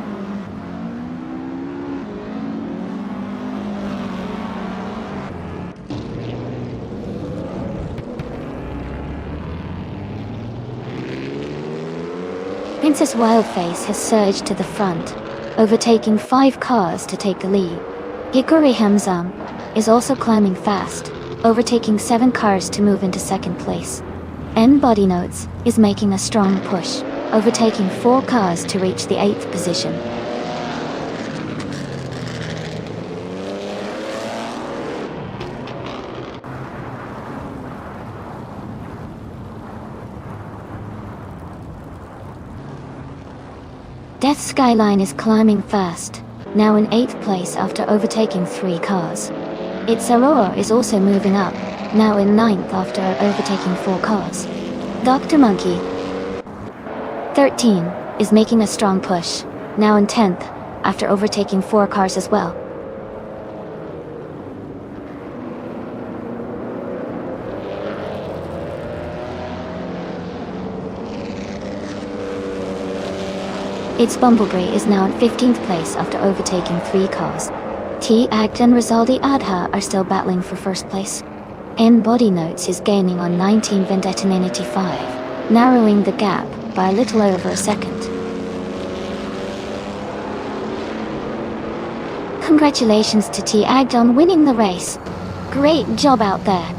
Princess Wildface has surged to the front, overtaking 5 cars to take the lead. Hikori Hamzam is also climbing fast, overtaking 7 cars to move into second place. N Body Notes is making a strong push, overtaking 4 cars to reach the 8th position. Death Skyline is climbing fast, now in 8th place after overtaking 3 cars. Its Aurora is also moving up, now in 9th after overtaking 4 cars. Dr. Monkey 13 is making a strong push, now in 10th after overtaking 4 cars as well. Its Bumblebee is now in 15th place after overtaking 3 cars. T-Agt and Rizaldi Adha are still battling for first place. N Body Notes is gaining on 19 Vendetta 95, narrowing the gap by a little over a second. Congratulations to T-Agt on winning the race. Great job out there.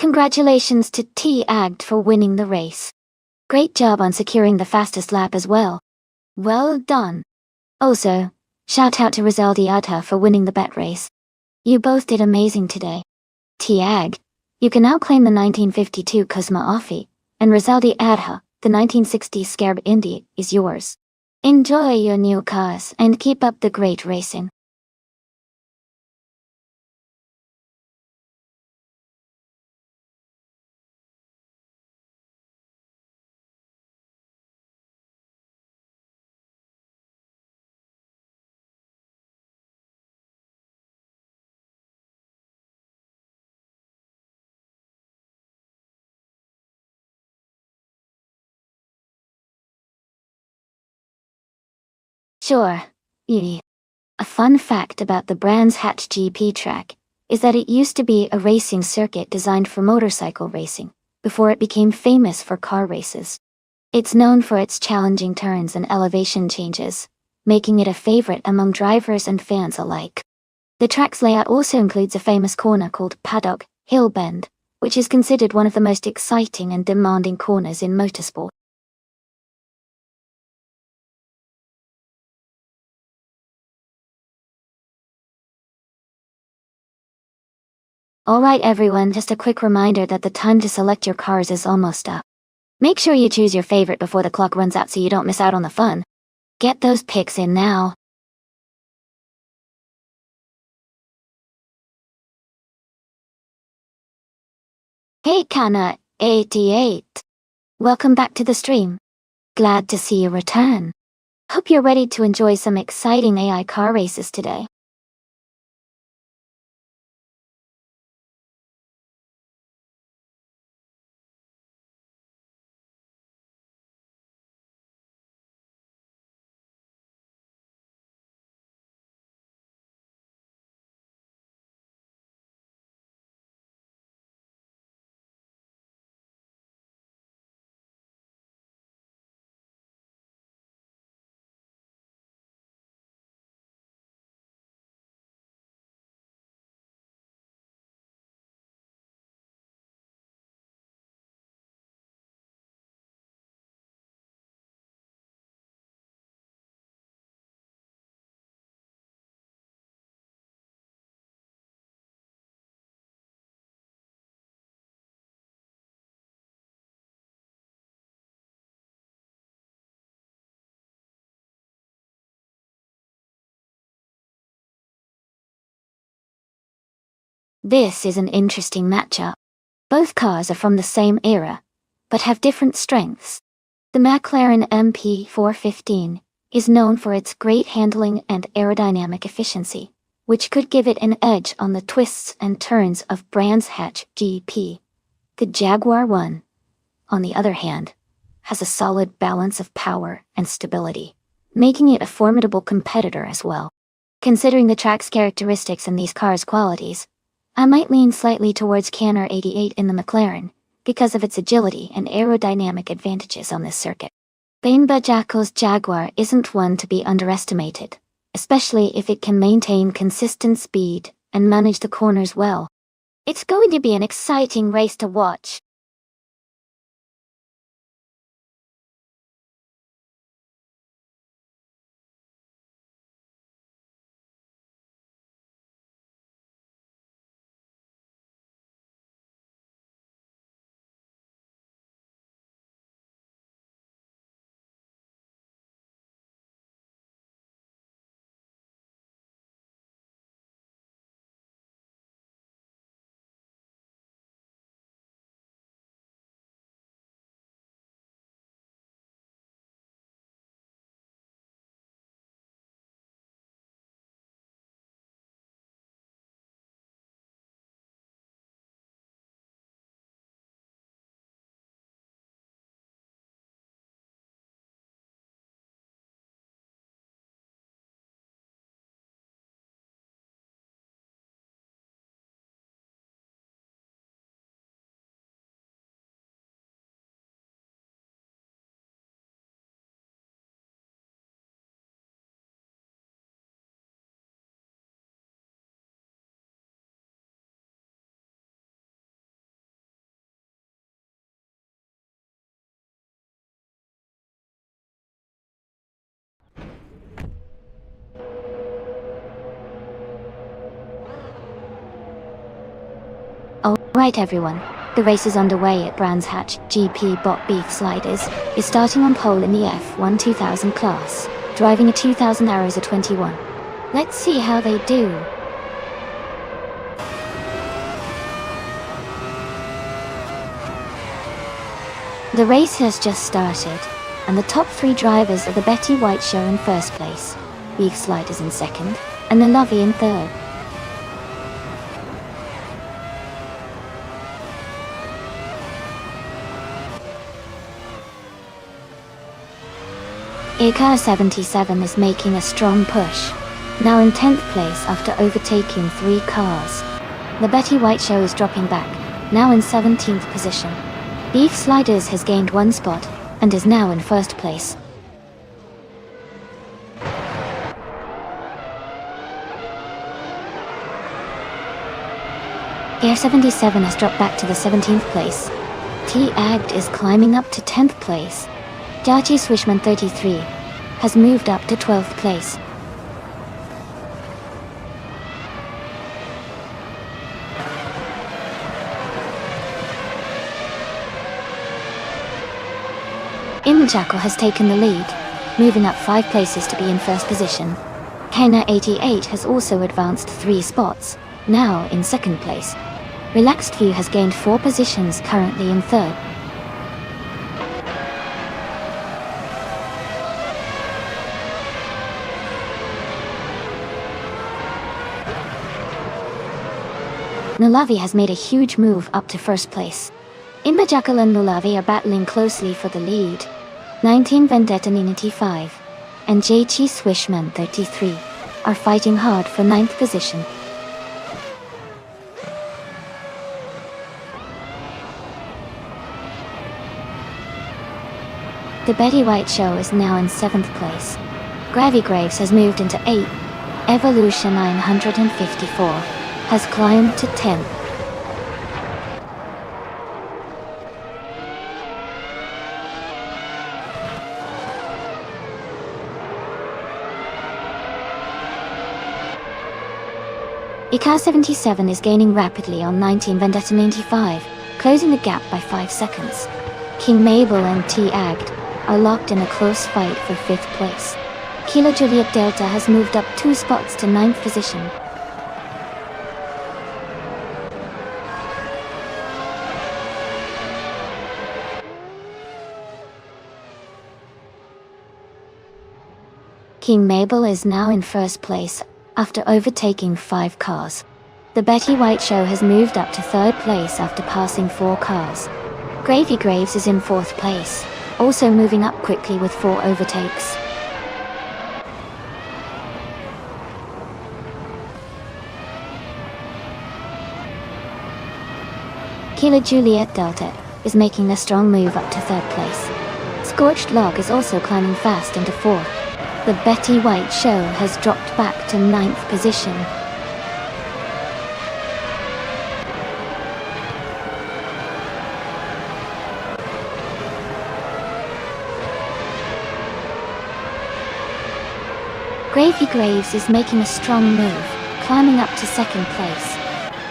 Congratulations to T-Agt for winning the race. Great job on securing the fastest lap as well. Well done. Also, shout out to Rizaldi Adha for winning the bet race. You both did amazing today. T-Agt, you can now claim the 1952 Cosma Offi, and Rizaldi Adha, the 1960 Scarab Indy, is yours. Enjoy your new cars and keep up the great racing. Sure. Yeah. A fun fact about the Brands Hatch GP track is that it used to be a racing circuit designed for motorcycle racing, before it became famous for car races. It's known for its challenging turns and elevation changes, making it a favorite among drivers and fans alike. The track's layout also includes a famous corner called Paddock Hill Bend, which is considered one of the most exciting and demanding corners in motorsport. Alright everyone, just a quick reminder that the time to select your cars is almost up. Make sure you choose your favorite before the clock runs out so you don't miss out on the fun. Get those picks in now. Hey Kana, 88. Welcome back to the stream. Glad to see you return. Hope you're ready to enjoy some exciting AI car races today. This is an interesting matchup. Both cars are from the same era, but have different strengths. The McLaren MP415 is known for its great handling and aerodynamic efficiency, which could give it an edge on the twists and turns of Brands Hatch GP. The Jaguar 1, on the other hand, has a solid balance of power and stability, making it a formidable competitor as well. Considering the track's characteristics and these cars' qualities, I might lean slightly towards Canner 88 in the McLaren, because of its agility and aerodynamic advantages on this circuit. Bain Bajako's Jaguar isn't one to be underestimated, especially if it can maintain consistent speed and manage the corners well. It's going to be an exciting race to watch. Alright everyone, the race is underway at Brands Hatch GP Bot Beef Sliders, is starting on pole in the F1 2000 class, driving a 2000 Arosa 21. Let's see how they do. The race has just started, and the top three drivers are the Betty White Show in first place, Beef Sliders in second, and the Lovey in third. Car 77 is making a strong push, now in 10th place after overtaking 3 cars. The Betty White Show is dropping back, now in 17th position. Beef Sliders has gained 1 spot, and is now in 1st place. Air 77 has dropped back to the 17th place. T-Agged is climbing up to 10th place. Jachi Swishman 33 has moved up to 12th place. Imjackal has taken the lead, moving up 5 places to be in 1st position. Kena 88 has also advanced 3 spots, now in 2nd place. Relaxed View has gained 4 positions, currently in 3rd. Nulavi has made a huge move up to 1st place. Imbajackal and Nulavi are battling closely for the lead. 19 Vendetta 95 and JT Swishman 33 are fighting hard for 9th position. The Betty White Show is now in 7th place. Gravy Graves has moved into 8th. Evolution 954 has climbed to 10th. Car 77 is gaining rapidly on 19 Vendetta 95, closing the gap by 5 seconds. King Mabel and T-Agged are locked in a close fight for 5th place. Kilo Juliet Delta has moved up 2 spots to 9th position. King Mabel is now in 1st place, after overtaking 5 cars. The Betty White Show has moved up to 3rd place after passing 4 cars. Gravy Graves is in 4th place, also moving up quickly with 4 overtakes. Kilo Juliet Delta is making a strong move up to 3rd place. Scorched Log is also climbing fast into 4th. The Betty White Show has dropped back to 9th position. Gravy Graves is making a strong move, climbing up to 2nd place.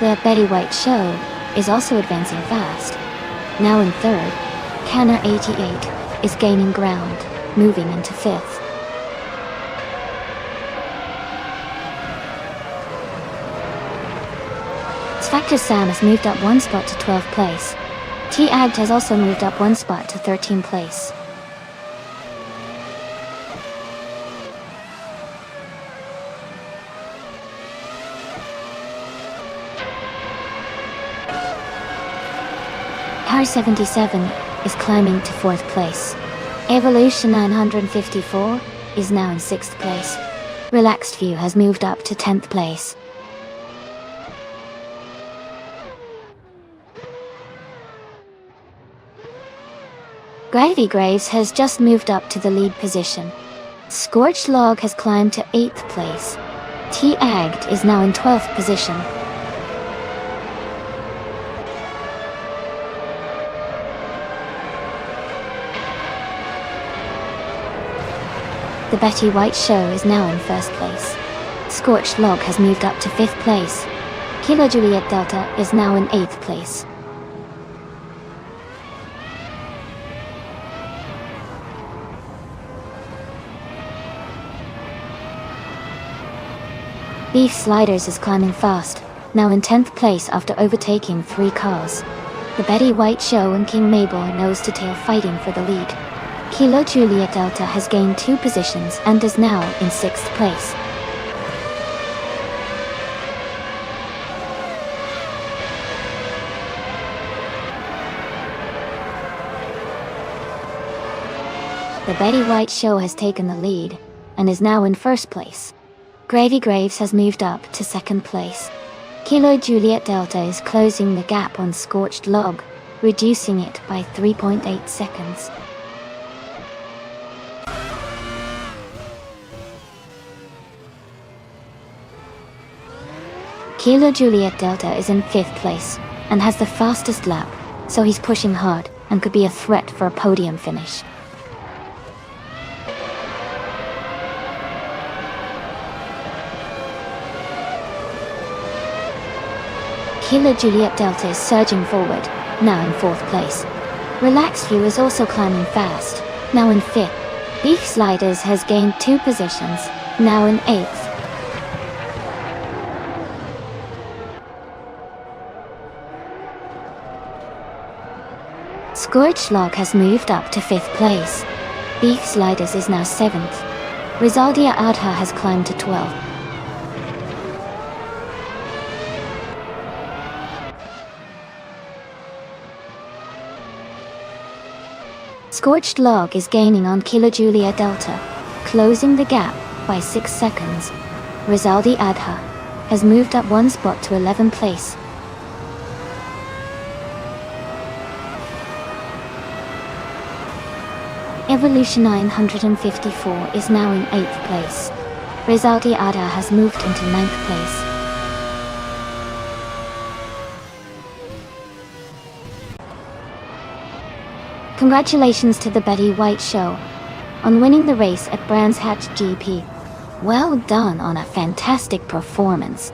The Betty White Show is also advancing fast. Now in 3rd, Canner 88 is gaining ground, moving into 5th. Factor Sam has moved up 1 spot to 12th place. T-Agged has also moved up 1 spot to 13th place. Car 77 is climbing to 4th place. Evolution 954 is now in 6th place. Relaxed View has moved up to 10th place. Gravy Graves has just moved up to the lead position. Scorched Log has climbed to 8th place. T-Agged is now in 12th position. The Betty White Show is now in 1st place. Scorched Log has moved up to 5th place. Kilo Juliet Delta is now in 8th place. Beef Sliders is climbing fast, now in 10th place after overtaking 3 cars. The Betty White Show and King Mabel are nose-to-tail fighting for the lead. Kilo Juliet Delta has gained 2 positions and is now in 6th place. The Betty White Show has taken the lead and is now in first place. Gravy Graves has moved up to second place. Kilo Juliet Delta is closing the gap on Scorched Log, reducing it by 3.8 seconds. Kilo Juliet Delta is in 5th place and has the fastest lap, so he's pushing hard and could be a threat for a podium finish. Kilo Juliet Delta is surging forward, now in 4th place. Relaxed View is also climbing fast, now in 5th. Beef Sliders has gained 2 positions, now in 8th. Scorched Log has moved up to 5th place. Beef Sliders is now 7th. Rizaldia Adha has climbed to 12th. Scorched Log is gaining on Kilo Julia Delta, closing the gap by 6 seconds. Rizaldi Adha has moved up 1 spot to 11th place. Evolution 954 is now in 8th place. Rizaldi Adha has moved into 9th place. Congratulations to the Betty White Show on winning the race at Brands Hatch GP. Well done on a fantastic performance.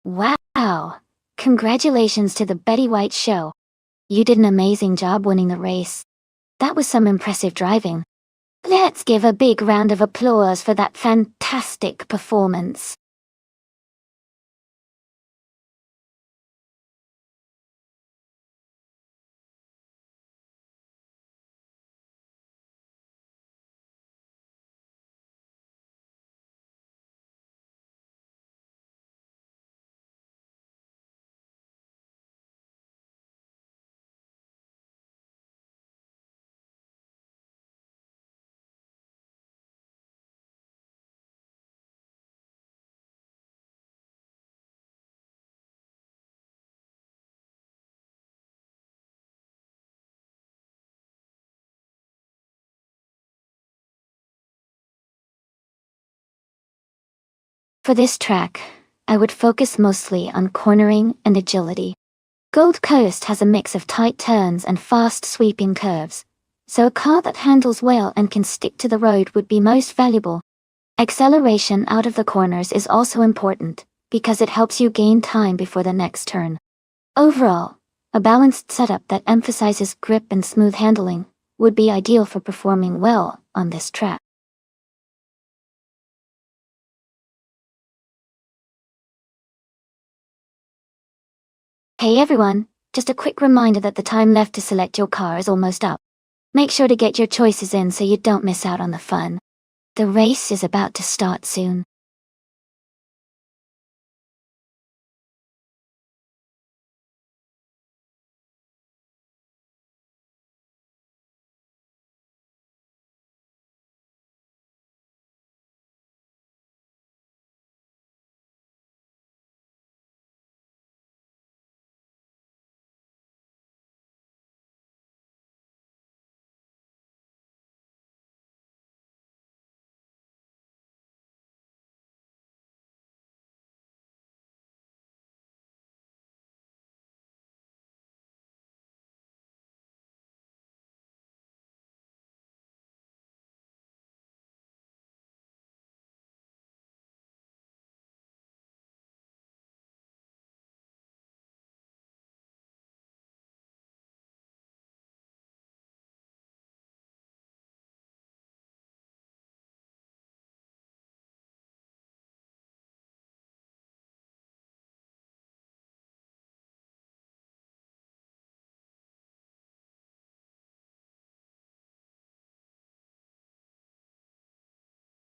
Wow! Congratulations to the Betty White Show. You did an amazing job winning the race. That was some impressive driving. Let's give a big round of applause for that fantastic performance. For this track, I would focus mostly on cornering and agility. Gold Coast has a mix of tight turns and fast sweeping curves, so a car that handles well and can stick to the road would be most valuable. Acceleration out of the corners is also important, because it helps you gain time before the next turn. Overall, a balanced setup that emphasizes grip and smooth handling would be ideal for performing well on this track. Hey everyone, just a quick reminder that the time left to select your car is almost up. Make sure to get your choices in so you don't miss out on the fun. The race is about to start soon.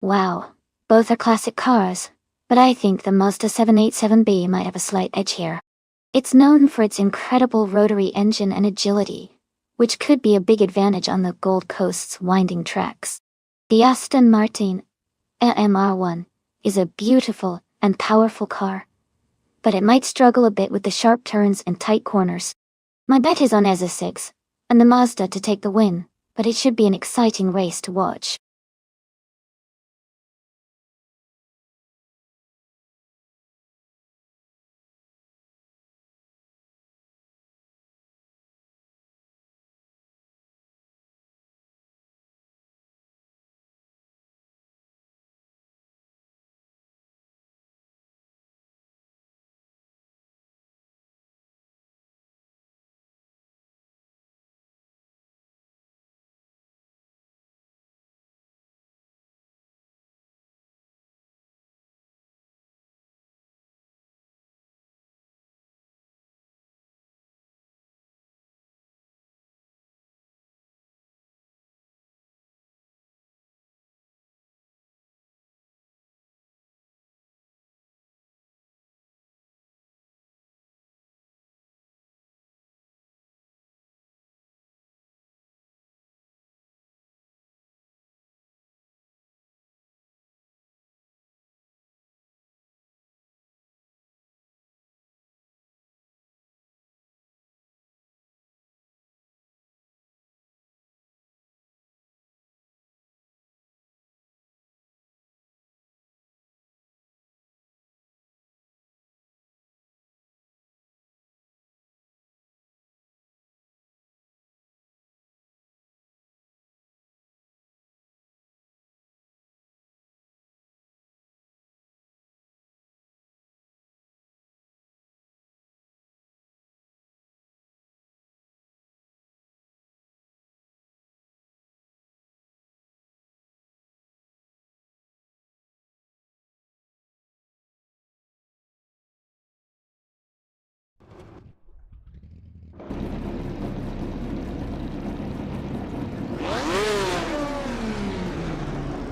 Wow, both are classic cars, but I think the Mazda 787B might have a slight edge here. It's known for its incredible rotary engine and agility, which could be a big advantage on the Gold Coast's winding tracks. The Aston Martin AMR1 is a beautiful and powerful car, but it might struggle a bit with the sharp turns and tight corners. My bet is on EZ6 and the Mazda to take the win, but it should be an exciting race to watch.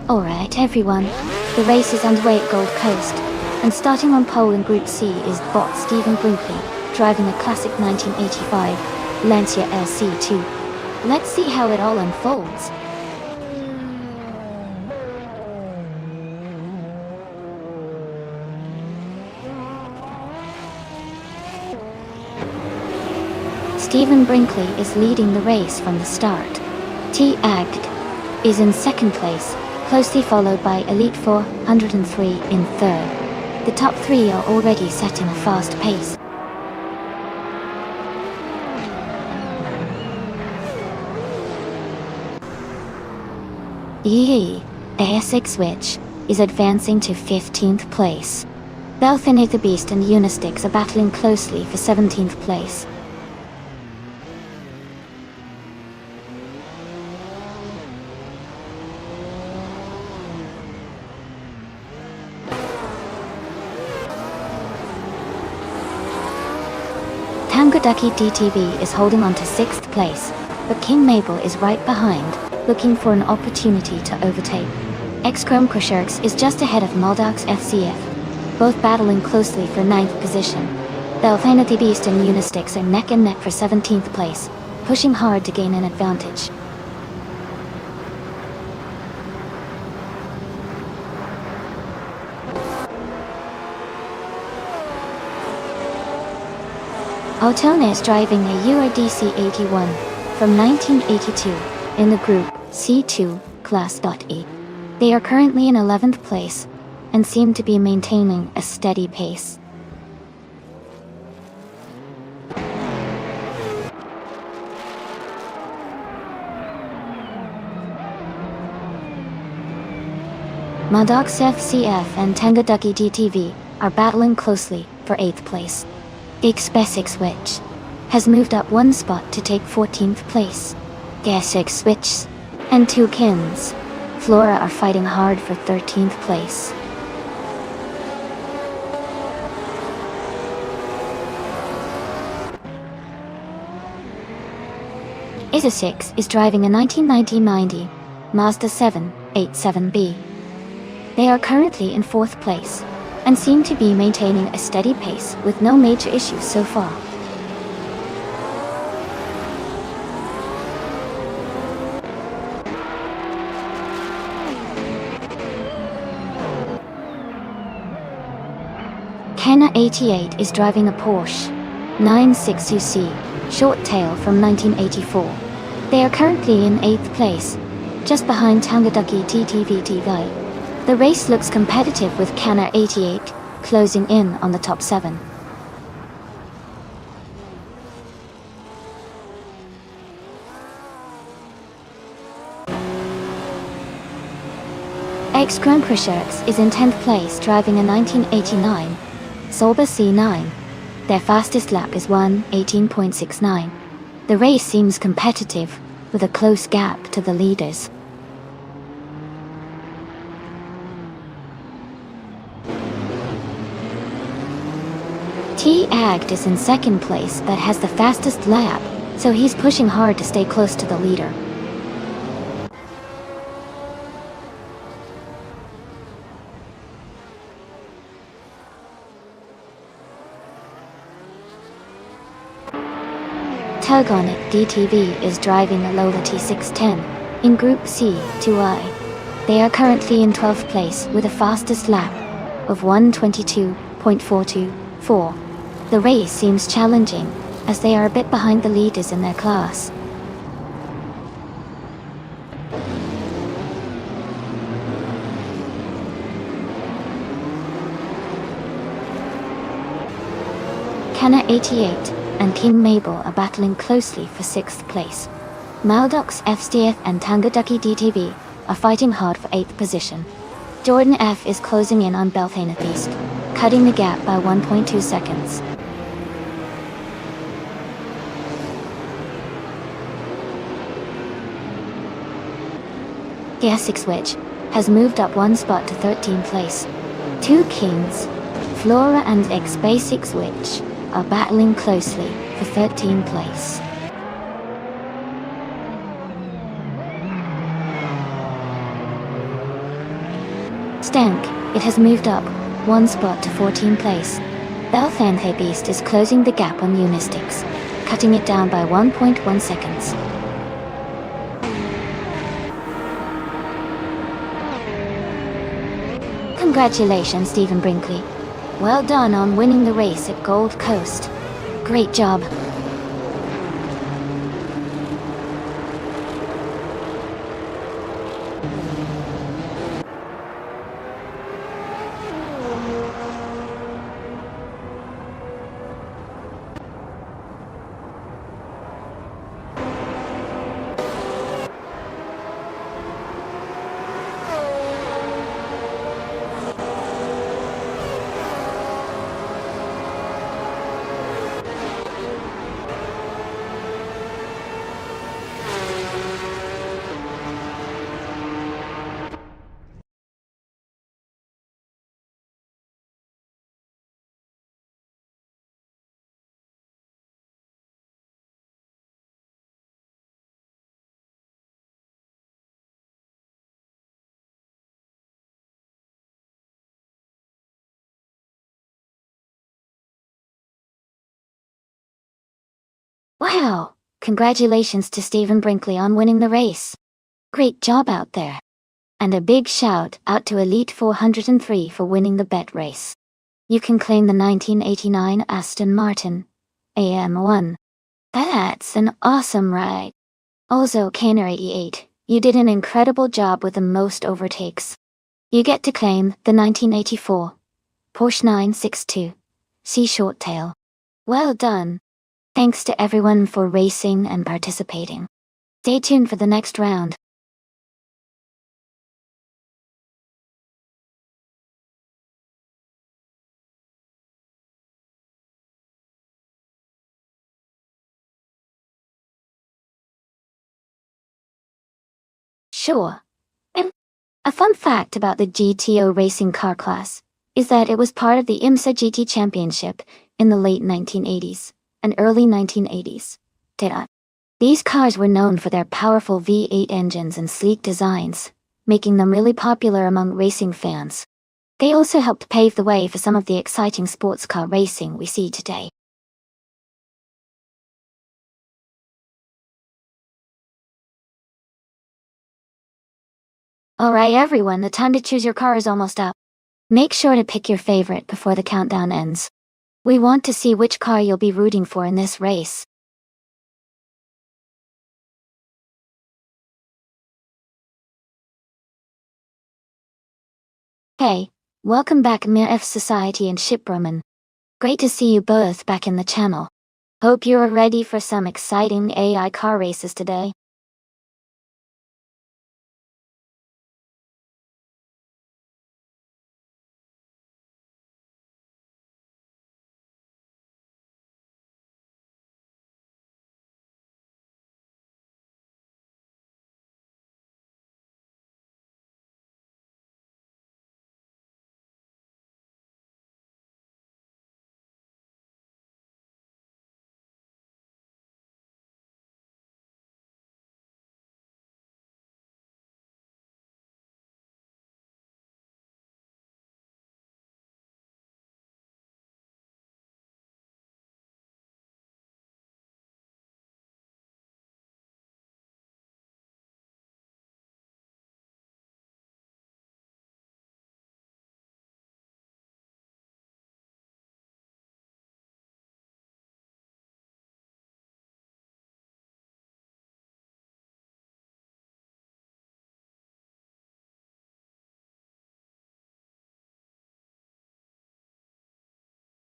Alright everyone, the race is underway at Gold Coast, and starting on pole in Group C is bot Stephen Brinkley, driving a classic 1985 Lancia LC2. Let's see how it all unfolds. Stephen Brinkley is leading the race from the start. T-Agd is in second place, closely followed by Elite 403 in third. The top three are already setting a fast pace. The ASX Switch is advancing to 15th place. Belfinate the Beast and Unistix are battling closely for 17th place. Tangodaki DTV is holding on to 6th place, but King Mabel is right behind, looking for an opportunity to overtake. X-Chrome Krosherks is just ahead of Moldox FCF, both battling closely for 9th position. Belfinity Beast and Unistix are neck and neck for 17th place, pushing hard to gain an advantage. Autona is driving a URDC 81 from 1982 in the Group C2 Class E. They are currently in 11th place and seem to be maintaining a steady pace. Moldox FCF and Tangodaki DTV are battling closely for 8th place. X-Basic Switch has moved up one spot to take 14th place. Gasix Switch and Two Kins Flora are fighting hard for 13th place. EZ6 is driving a 1990 Mazda 787B. They are currently in 4th place, and seem to be maintaining a steady pace with no major issues so far. Kenna 88 is driving a Porsche 961 short tail from 1984. They are currently in 8th place, just behind Tangaducky TTVTV. The race looks competitive with Kenna 88 closing in on the top 7. X Grand Prix is in 10th place driving a 1989 Sauber C9. Their fastest lap is 1:18.69. The race seems competitive, with a close gap to the leaders. T. Agd is in 2nd place but has the fastest lap, so he's pushing hard to stay close to the leader. Tug On It DTV is driving a Lola T610 in Group C 2I. They are currently in 12th place with a fastest lap of 1:22.424. The race seems challenging, as they are a bit behind the leaders in their class. Kenna 88 and King Mabel are battling closely for 6th place. Maldox FSTF and Tangaducky DTV are fighting hard for 8th position. Jordan F is closing in on Beltane East, cutting the gap by 1.2 seconds. The Essex Witch has moved up 1 spot to 13th place. 2 Kings, Flora and X Basics Witch, are battling closely for 13th place. Stank, it has moved up 1 spot to 14th place. Belthanthe Beast is closing the gap on Unistics, cutting it down by 1.1 seconds. Congratulations, Stephen Brinkley. Well done on winning the race at Gold Coast. Great job. Wow! Congratulations to Stephen Brinkley on winning the race. Great job out there. And a big shout out to Elite 403 for winning the bet race. You can claim the 1989 Aston Martin AM1. That's an awesome ride. Also, Kenner 88, you did an incredible job with the most overtakes. You get to claim the 1984 Porsche 962 C Short Tail. Well done. Thanks to everyone for racing and participating. Stay tuned for the next round. Sure. And a fun fact about the GTO racing car class is that it was part of the IMSA GT Championship in the late 1980s and early 1980s. These cars were known for their powerful V8 engines and sleek designs, making them really popular among racing fans. They also helped pave the way for some of the exciting sports car racing we see today. Alright everyone, the time to choose your car is almost up. Make sure to pick your favorite before the countdown ends. We want to see which car you'll be rooting for in this race. Hey, welcome back MIRF Society and Shipbroman. Great to see you both back in the channel. Hope you're ready for some exciting AI car races today.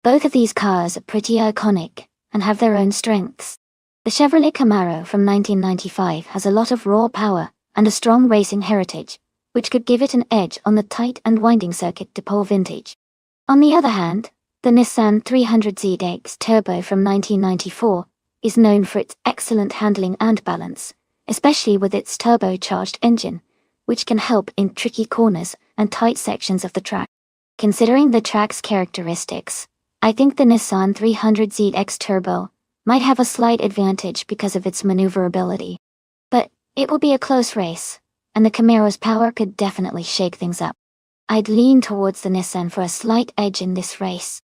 Both of these cars are pretty iconic and have their own strengths. The Chevrolet Camaro from 1995 has a lot of raw power and a strong racing heritage, which could give it an edge on the tight and winding circuit de Paul vintage. On the other hand, the Nissan 300ZX Turbo from 1994 is known for its excellent handling and balance, especially with its turbocharged engine, which can help in tricky corners and tight sections of the track. Considering the track's characteristics, I think the Nissan 300ZX Turbo might have a slight advantage because of its maneuverability. But it will be a close race, and the Camaro's power could definitely shake things up. I'd lean towards the Nissan for a slight edge in this race.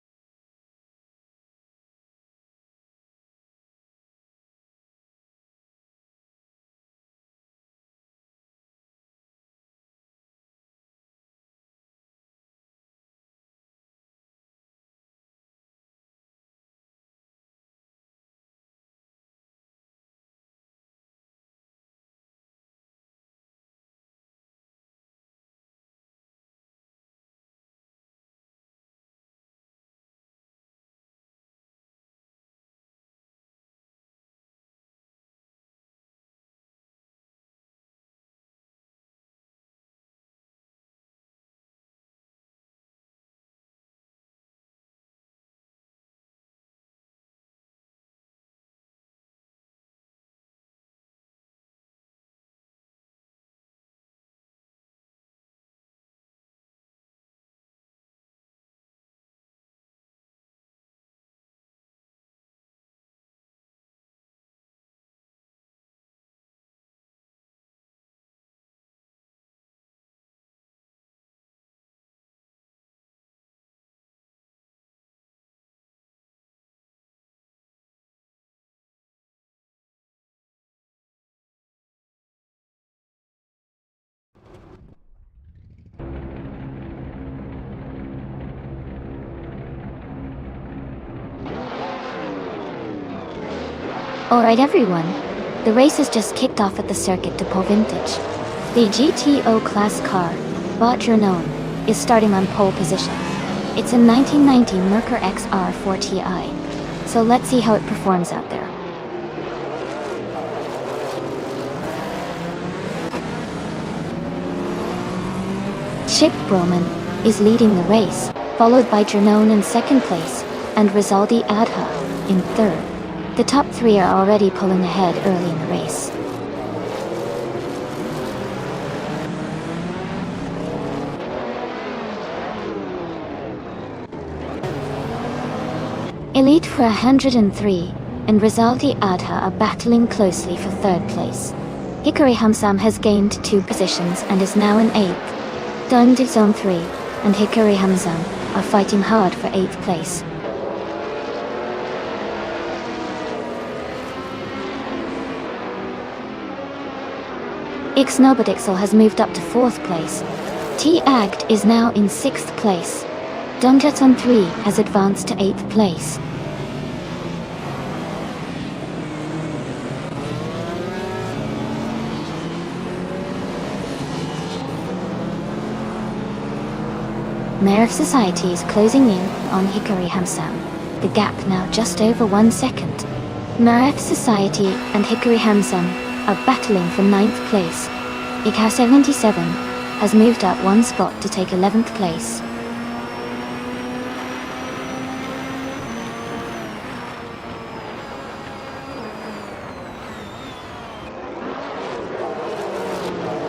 Alright everyone, the race has just kicked off at the Circuit de Paul vintage. The GTO class car, Botjournon, is starting on pole position. It's a 1990 Merkur XR4 Ti, so let's see how it performs out there. Chip Broman is leading the race, followed by Journon in second place, and Rizaldi Adha in third. The top three are already pulling ahead early in the race. Elite for 103 and Rizaldi Adha are battling closely for third place. Hikari Hamsam has gained 2 positions and is now in 8th. Dongja Zone 3 and Hikari Hamsam are fighting hard for 8th place. Ixnobodixel has moved up to 4th place. T-Agged is now in 6th place. Dongjaton 3 has advanced to 8th place. Mayor of Society is closing in on Hikari Hamsam. The gap now just over 1 second. Mayor of Society and Hikari Hamsam are battling for 9th place. Ikao 77 has moved up 1 spot to take 11th place.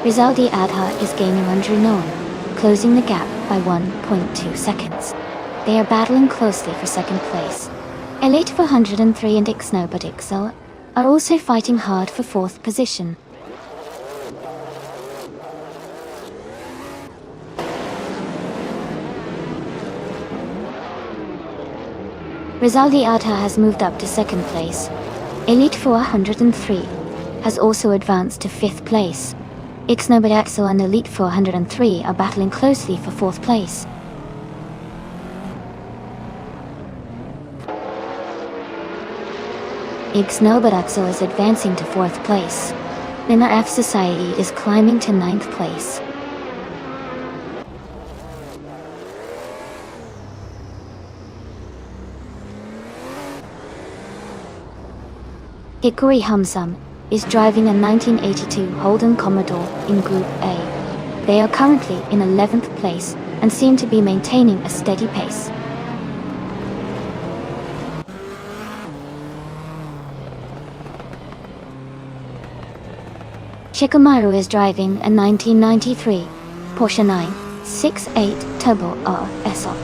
Rizaldi Adha is gaining on Drunon, closing the gap by 1.2 seconds. They are battling closely for 2nd place. Elite 403 and Ixnobodixel are also fighting hard for 4th position. Rizaldi Adha has moved up to 2nd place. Elite 403 has also advanced to 5th place. Ixnobodixel and Elite 403 are battling closely for 4th place. Ixnobodixel is advancing to 4th place. Nina F Society is climbing to 9th place. Hikari Hamsam is driving a 1982 Holden Commodore in Group A. They are currently in 11th place and seem to be maintaining a steady pace. Shikamaru is driving a 1993 Porsche 968 Turbo R SR.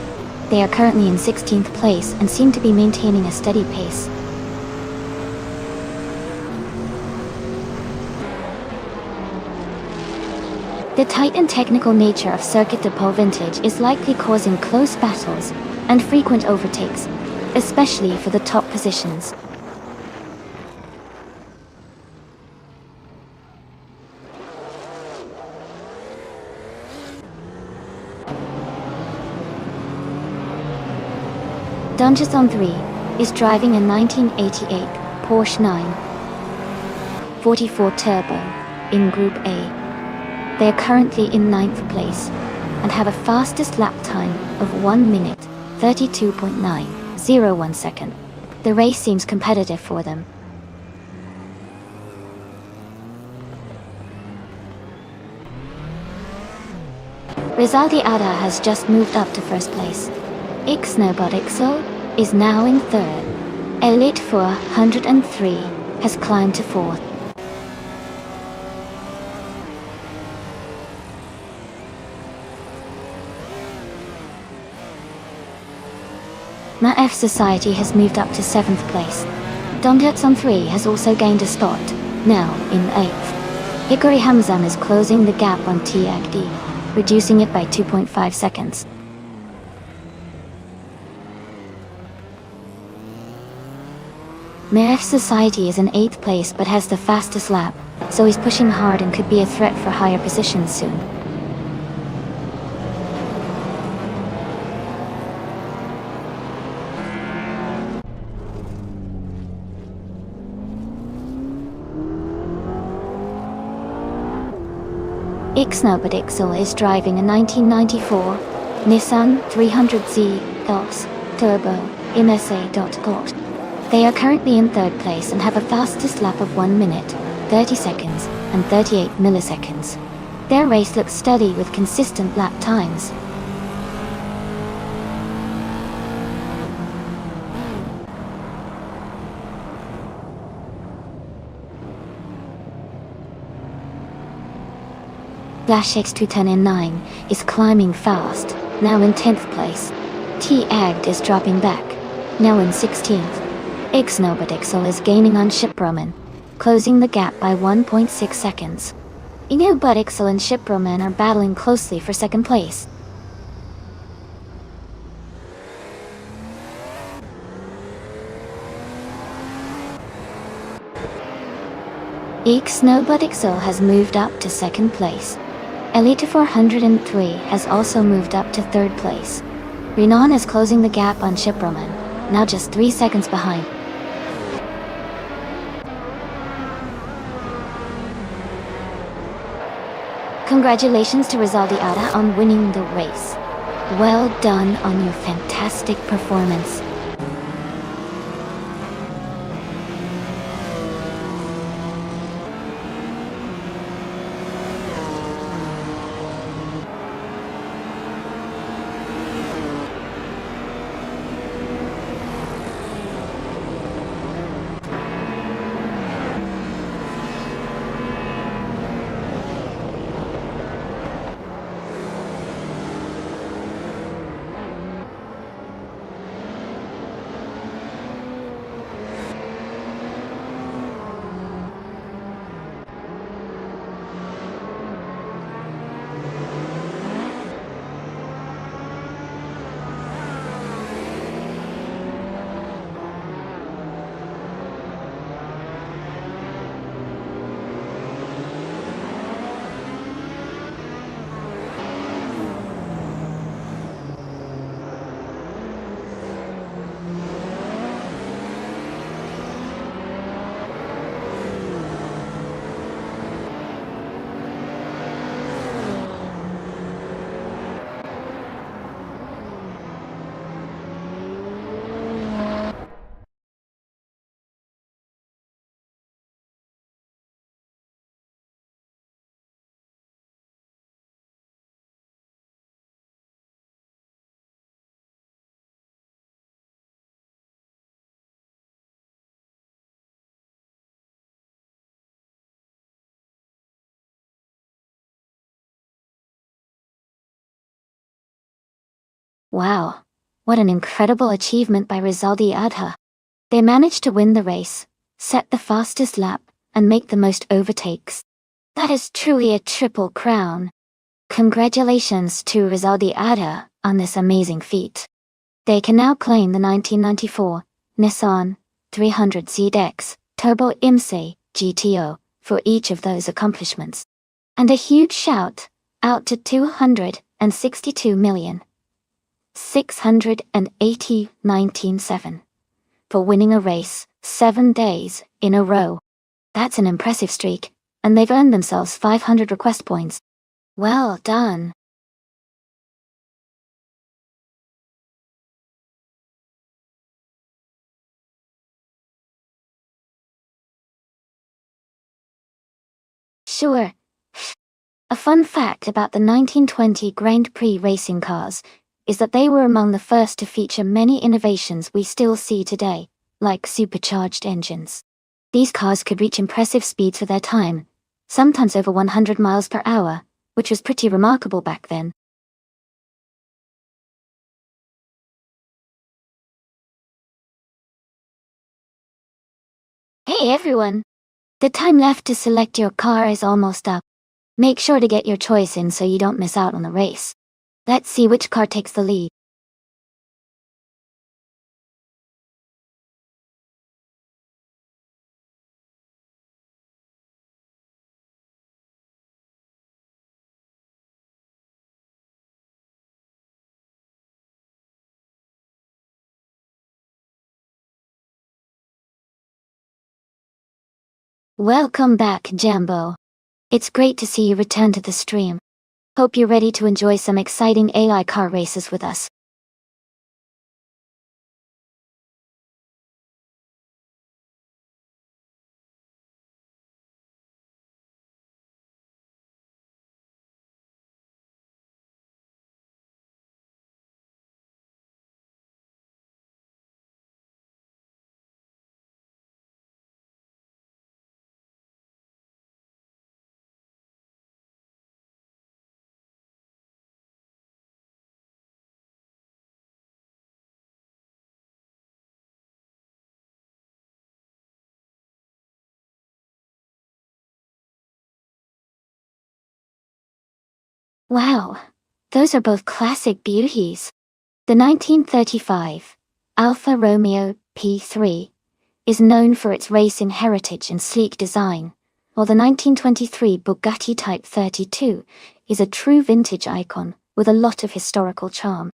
They are currently in 16th place and seem to be maintaining a steady pace. The tight and technical nature of Circuit Depot Vintage is likely causing close battles and frequent overtakes, especially for the top positions. Dungeon 3 is driving a 1988 Porsche 944 Turbo in Group A. They are currently in 9th place and have a fastest lap time of 1 minute 32.901 second. The race seems competitive for them. Rizaldi Ada has just moved up to 1st place. Ixnobodixel is now in 3rd. Elite 403 has climbed to 4th. Maef Society has moved up to 7th place. Dongjetson 3 has also gained a spot, now in 8th. Hikari Hamzan is closing the gap on TAGD, reducing it by 2.5 seconds. Maef Society is in 8th place but has the fastest lap, so he's pushing hard and could be a threat for higher positions soon. Ixnobodixel is driving a 1994 Nissan 300Z Thoughts Turbo MSA.GOT. They are currently in 3rd place and have a fastest lap of 1 minute, 30 seconds, and 38 milliseconds. Their race looks steady with consistent lap times. Flash X210N9 is climbing fast, now in 10th place. T-Agged is dropping back, now in 16th. Ixnobodixel is gaining on Shiproman. closing the gap by 1.6 seconds. Inu Budixel and Shiproman are battling closely for second place. Snow Budixel has moved up to second place. Elite 403 has also moved up to third place. Renan is closing the gap on Shiproman, now just 3 seconds behind. Congratulations to Rizaldi Ada on winning the race. Well done on your fantastic performance. Wow, what an incredible achievement by Rizaldi Adha. They managed to win the race, set the fastest lap, and make the most overtakes. That is truly a triple crown. Congratulations to Rizaldi Adha on this amazing feat. They can now claim the 1994 Nissan 300ZX Turbo IMSA GTO for each of those accomplishments. And a huge shout out to 262,680,19.7 for winning a race 7 days in a row. That's an impressive streak, and they've earned themselves 500 request points. Well done. Sure. A fun fact about the 1920 Grand Prix racing cars is that they were among the first to feature many innovations we still see today, like supercharged engines. These cars could reach impressive speeds for their time, sometimes over 100 miles per hour, which was pretty remarkable back then. Hey everyone! The time left to select your car is almost up. Make sure to get your choice in so you don't miss out on the race. Let's see which car takes the lead. Welcome back, Jambo. It's great to see you return to the stream. Hope you're ready to enjoy some exciting AI car races with us. Wow, those are both classic beauties. The 1935 Alfa Romeo P3 is known for its racing heritage and sleek design, while the 1923 Bugatti Type 32 is a true vintage icon with a lot of historical charm.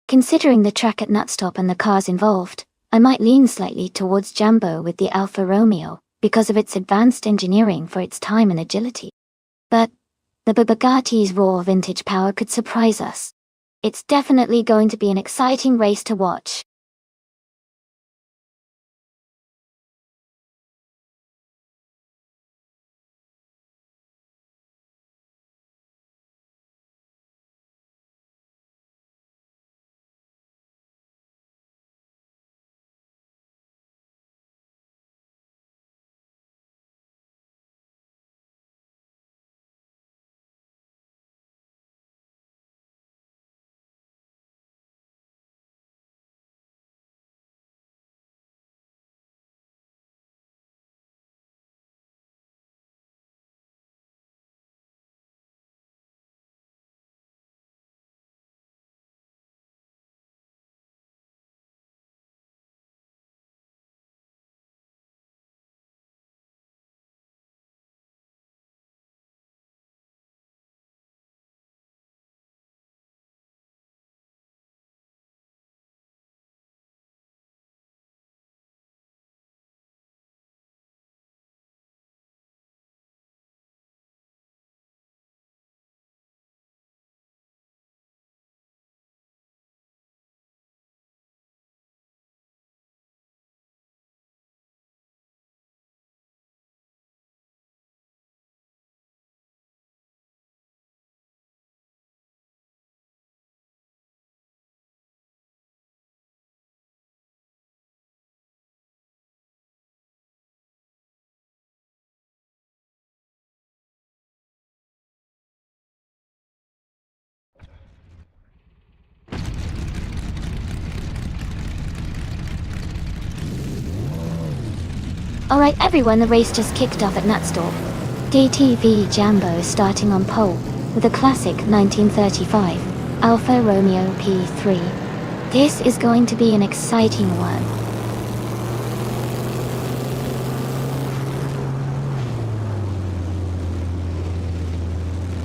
Considering the track at Nonstop and the cars involved, I might lean slightly towards Jambo with the Alfa Romeo because of its advanced engineering for its time and agility. But the Bugatti's raw vintage power could surprise us. It's definitely going to be an exciting race to watch. Alright everyone, the race just kicked off at Nonstop. DTV Jambo is starting on pole with a classic 1935 Alfa Romeo P3. This is going to be an exciting one.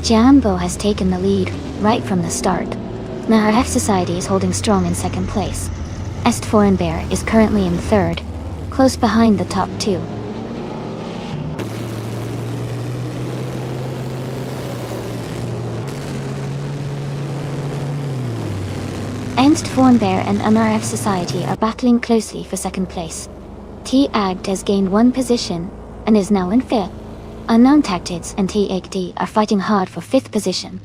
Jambo has taken the lead right from the start. Now F Society is holding strong in second place. Est Forenbear is currently in third, close behind the top two. Ernst Forenbear and MRF Society are battling closely for second place. T-Agd has gained one position and is now in fifth. Unknown Tactics and T-Agd are fighting hard for fifth position.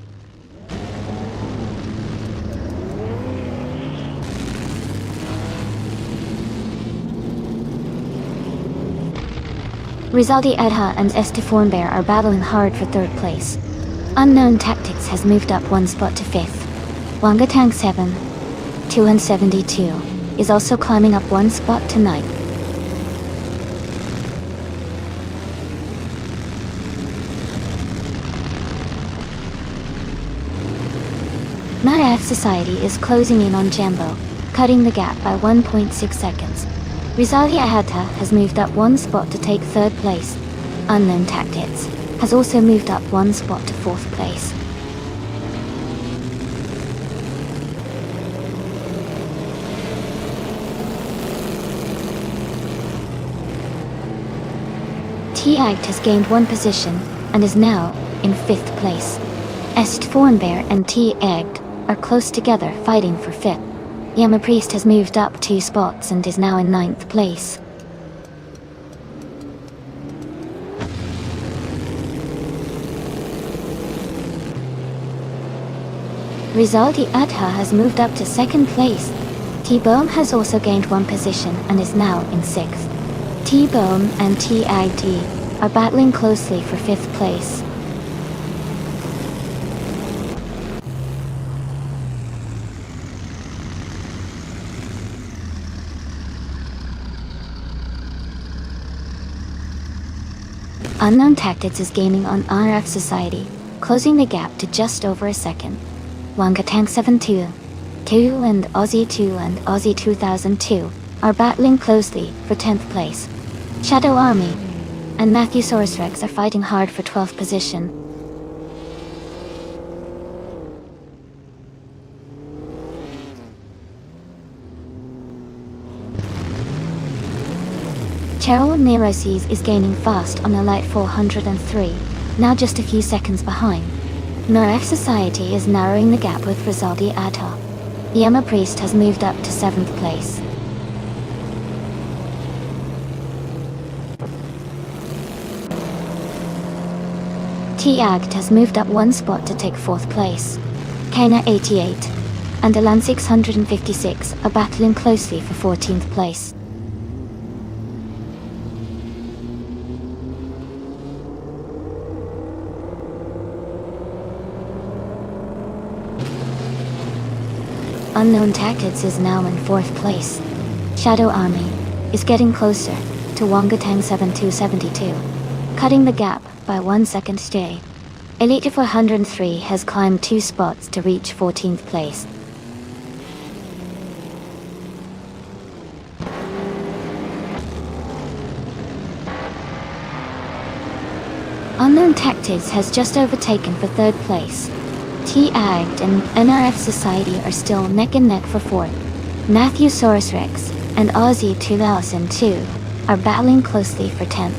Rizaldi Edha and Estefornbear are battling hard for third place. Unknown Tactics has moved up one spot to fifth. Wangatang 7, 272, is also climbing up one spot to ninth. Maraf Society is closing in on Jambo, cutting the gap by 1.6 seconds. Rizaldi Ahata has moved up one spot to take third place. Unknown Tactics has also moved up one spot to fourth place. T-Agd has gained one position and is now in fifth place. Est Forenbear and T-Agd are close together fighting for fifth. Yamapriest has moved up 2 spots and is now in 9th place. Rizaldi Adha has moved up to 2nd place. T-Bohm has also gained one position and is now in 6th. T-Bohm and T-Agd are battling closely for 5th place. Unknown Tactics is gaining on RF Society, closing the gap to just over a second. Wanga Tank 72, 2 and Aussie 2 and Aussie 2002 are battling closely for 10th place. Shadow Army and Matthewsaurus Rex are fighting hard for 12th position. Cheryl Neuroses is gaining fast on Elite 403, now just a few seconds behind. Nerf Society is narrowing the gap with Rizaldi Atta. Yama Priest has moved up to 7th place. T-Act has moved up 1 spot to take 4th place. Kana 88 and Elan 656 are battling closely for 14th place. Unknown Tactics is now in 4th place. Shadow Army is getting closer to Wangatang 7272, cutting the gap by 1 second stay. Elite 403 has climbed 2 spots to reach 14th place. Unknown Tactics has just overtaken for 3rd place. T-Agged and NRF Society are still neck and neck for 4th. Matthewsaurus Rex and Aussie 2002 are battling closely for 10th.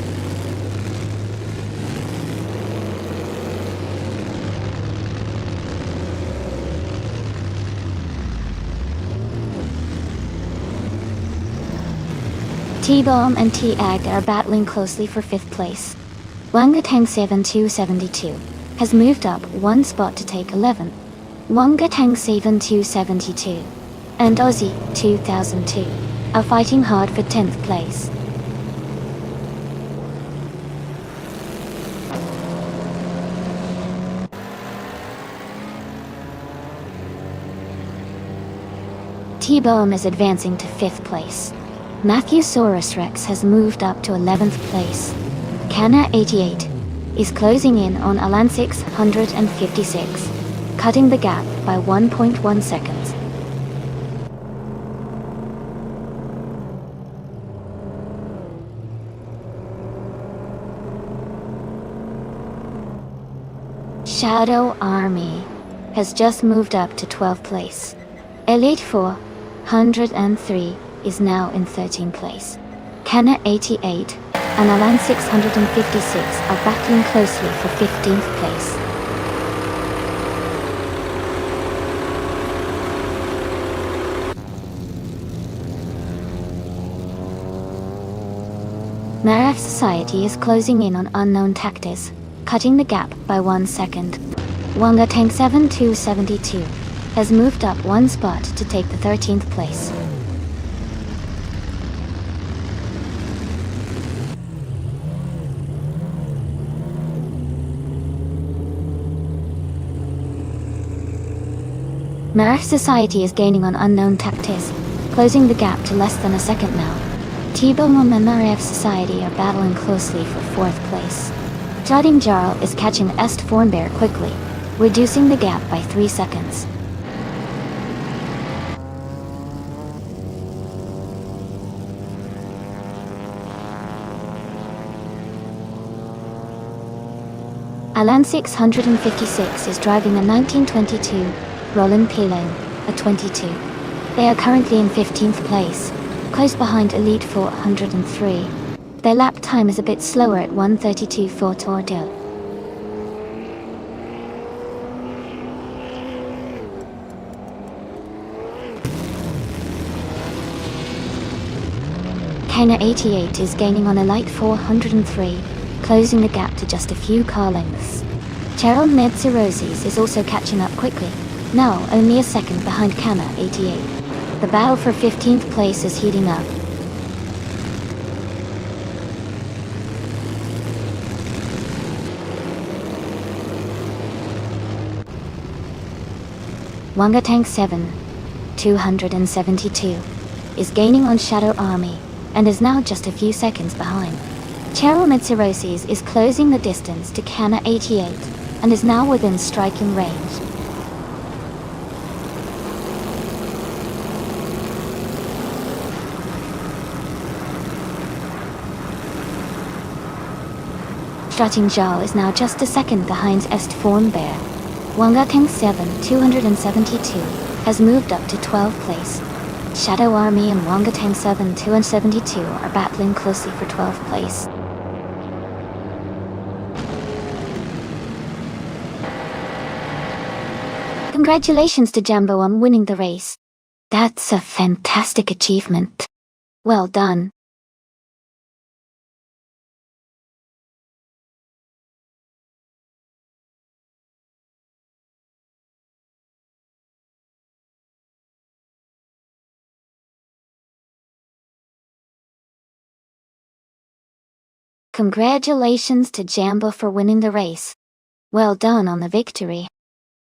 T-Bomb and T-Ag are battling closely for 5th place. Wangatang 7272 has moved up 1 spot to take 11th. Wangatang 7272 and Aussie 2002 are fighting hard for 10th place. T-Bomb is advancing to 5th place. Matthewsaurus Rex has moved up to 11th place. Kana 88 is closing in on Alan 656, cutting the gap by 1.1 seconds. Shadow Army has just moved up to 12th place. Elite 403 is now in 13th place. Kana 88 and Alan 656 are battling closely for 15th place. Naraf Society is closing in on Unknown Tactics, cutting the gap by 1 second. Wangatang 7272 has moved up 1 spot to take the 13th place. Naraf Society is gaining on Unknown Tactics, closing the gap to less than a second now. T-Bomb and Naraf Society are battling closely for 4th place. Jarding Jarl is catching Est Formbear quickly, reducing the gap by 3 seconds. Alan 656 is driving a 1922 Roland Pilon, a 22. They are currently in 15th place, close behind Elite 403. Their lap time is a bit slower at 1:32 for Tordo. Kana 88 is gaining on Elite 403, closing the gap to just a few car lengths. Cheryl Nedsirosis is also catching up quickly, now only a second behind Kana 88. The battle for 15th place is heating up. Wangatang 272 is gaining on Shadow Army and is now just a few seconds behind. Cheryl Mitsurosis is closing the distance to Kana 88. and is now within striking range. Strutting Zhao is now just a second behind Est Form Bear. Wangateng 7, 272, has moved up to 12th place. Shadow Army and Wangateng 7, 272 are battling closely for 12th place. Congratulations to Jambo on winning the race. That's a fantastic achievement. Well done. Congratulations to Jambo for winning the race. Well done on the victory.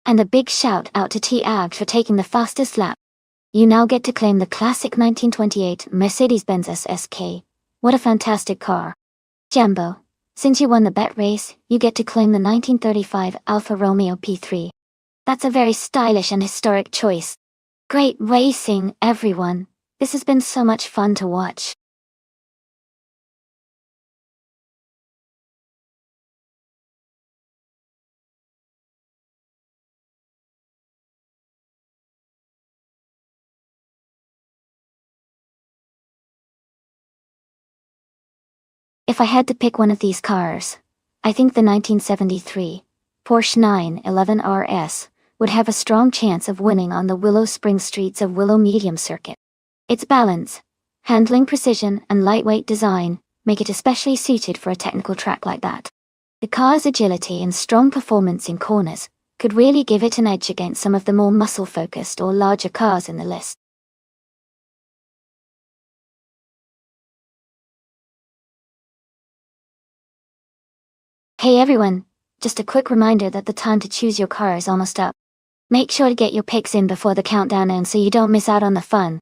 And a big shout out to T-Ag for taking the fastest lap. You now get to claim the classic 1928 Mercedes-Benz SK. What a fantastic car. Jambo, since you won the bet race, you get to claim the 1935 Alfa Romeo P3. That's a very stylish and historic choice. Great racing, everyone. This has been so much fun to watch. If I had to pick one of these cars, I think the 1973 Porsche 911 RS would have a strong chance of winning on the Willow Spring Streets of Willow Medium Circuit. Its balance, handling precision, and lightweight design make it especially suited for a technical track like that. The car's agility and strong performance in corners could really give it an edge against some of the more muscle-focused or larger cars in the list. Hey everyone, just a quick reminder that the time to choose your car is almost up. Make sure to get your picks in before the countdown ends so you don't miss out on the fun.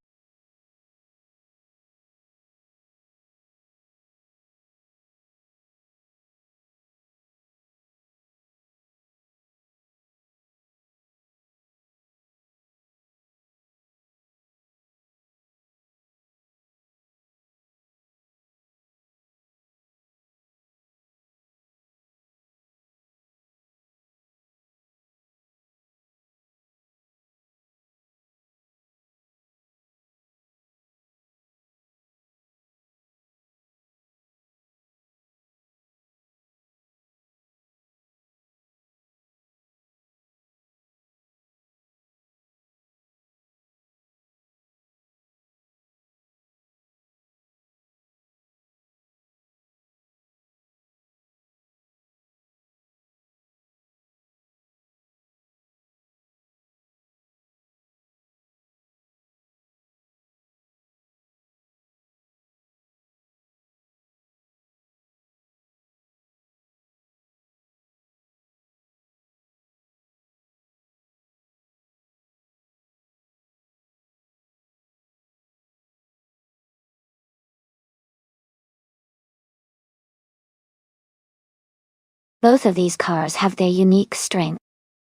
Both of these cars have their unique strength.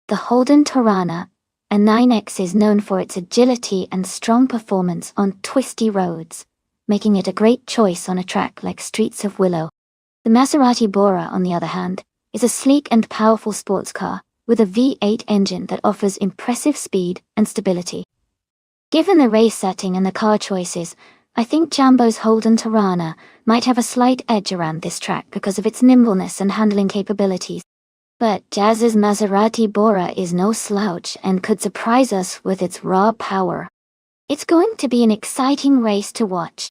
The Holden Torana, a 9X, is known for its agility and strong performance on twisty roads, making it a great choice on a track like Streets of Willow. The Maserati Bora, on the other hand, is a sleek and powerful sports car with a V8 engine that offers impressive speed and stability. Given the race setting and the car choices, I think Jambo's Holden Torana might have a slight edge around this track because of its nimbleness and handling capabilities. But Jazz's Maserati Bora is no slouch and could surprise us with its raw power. It's going to be an exciting race to watch.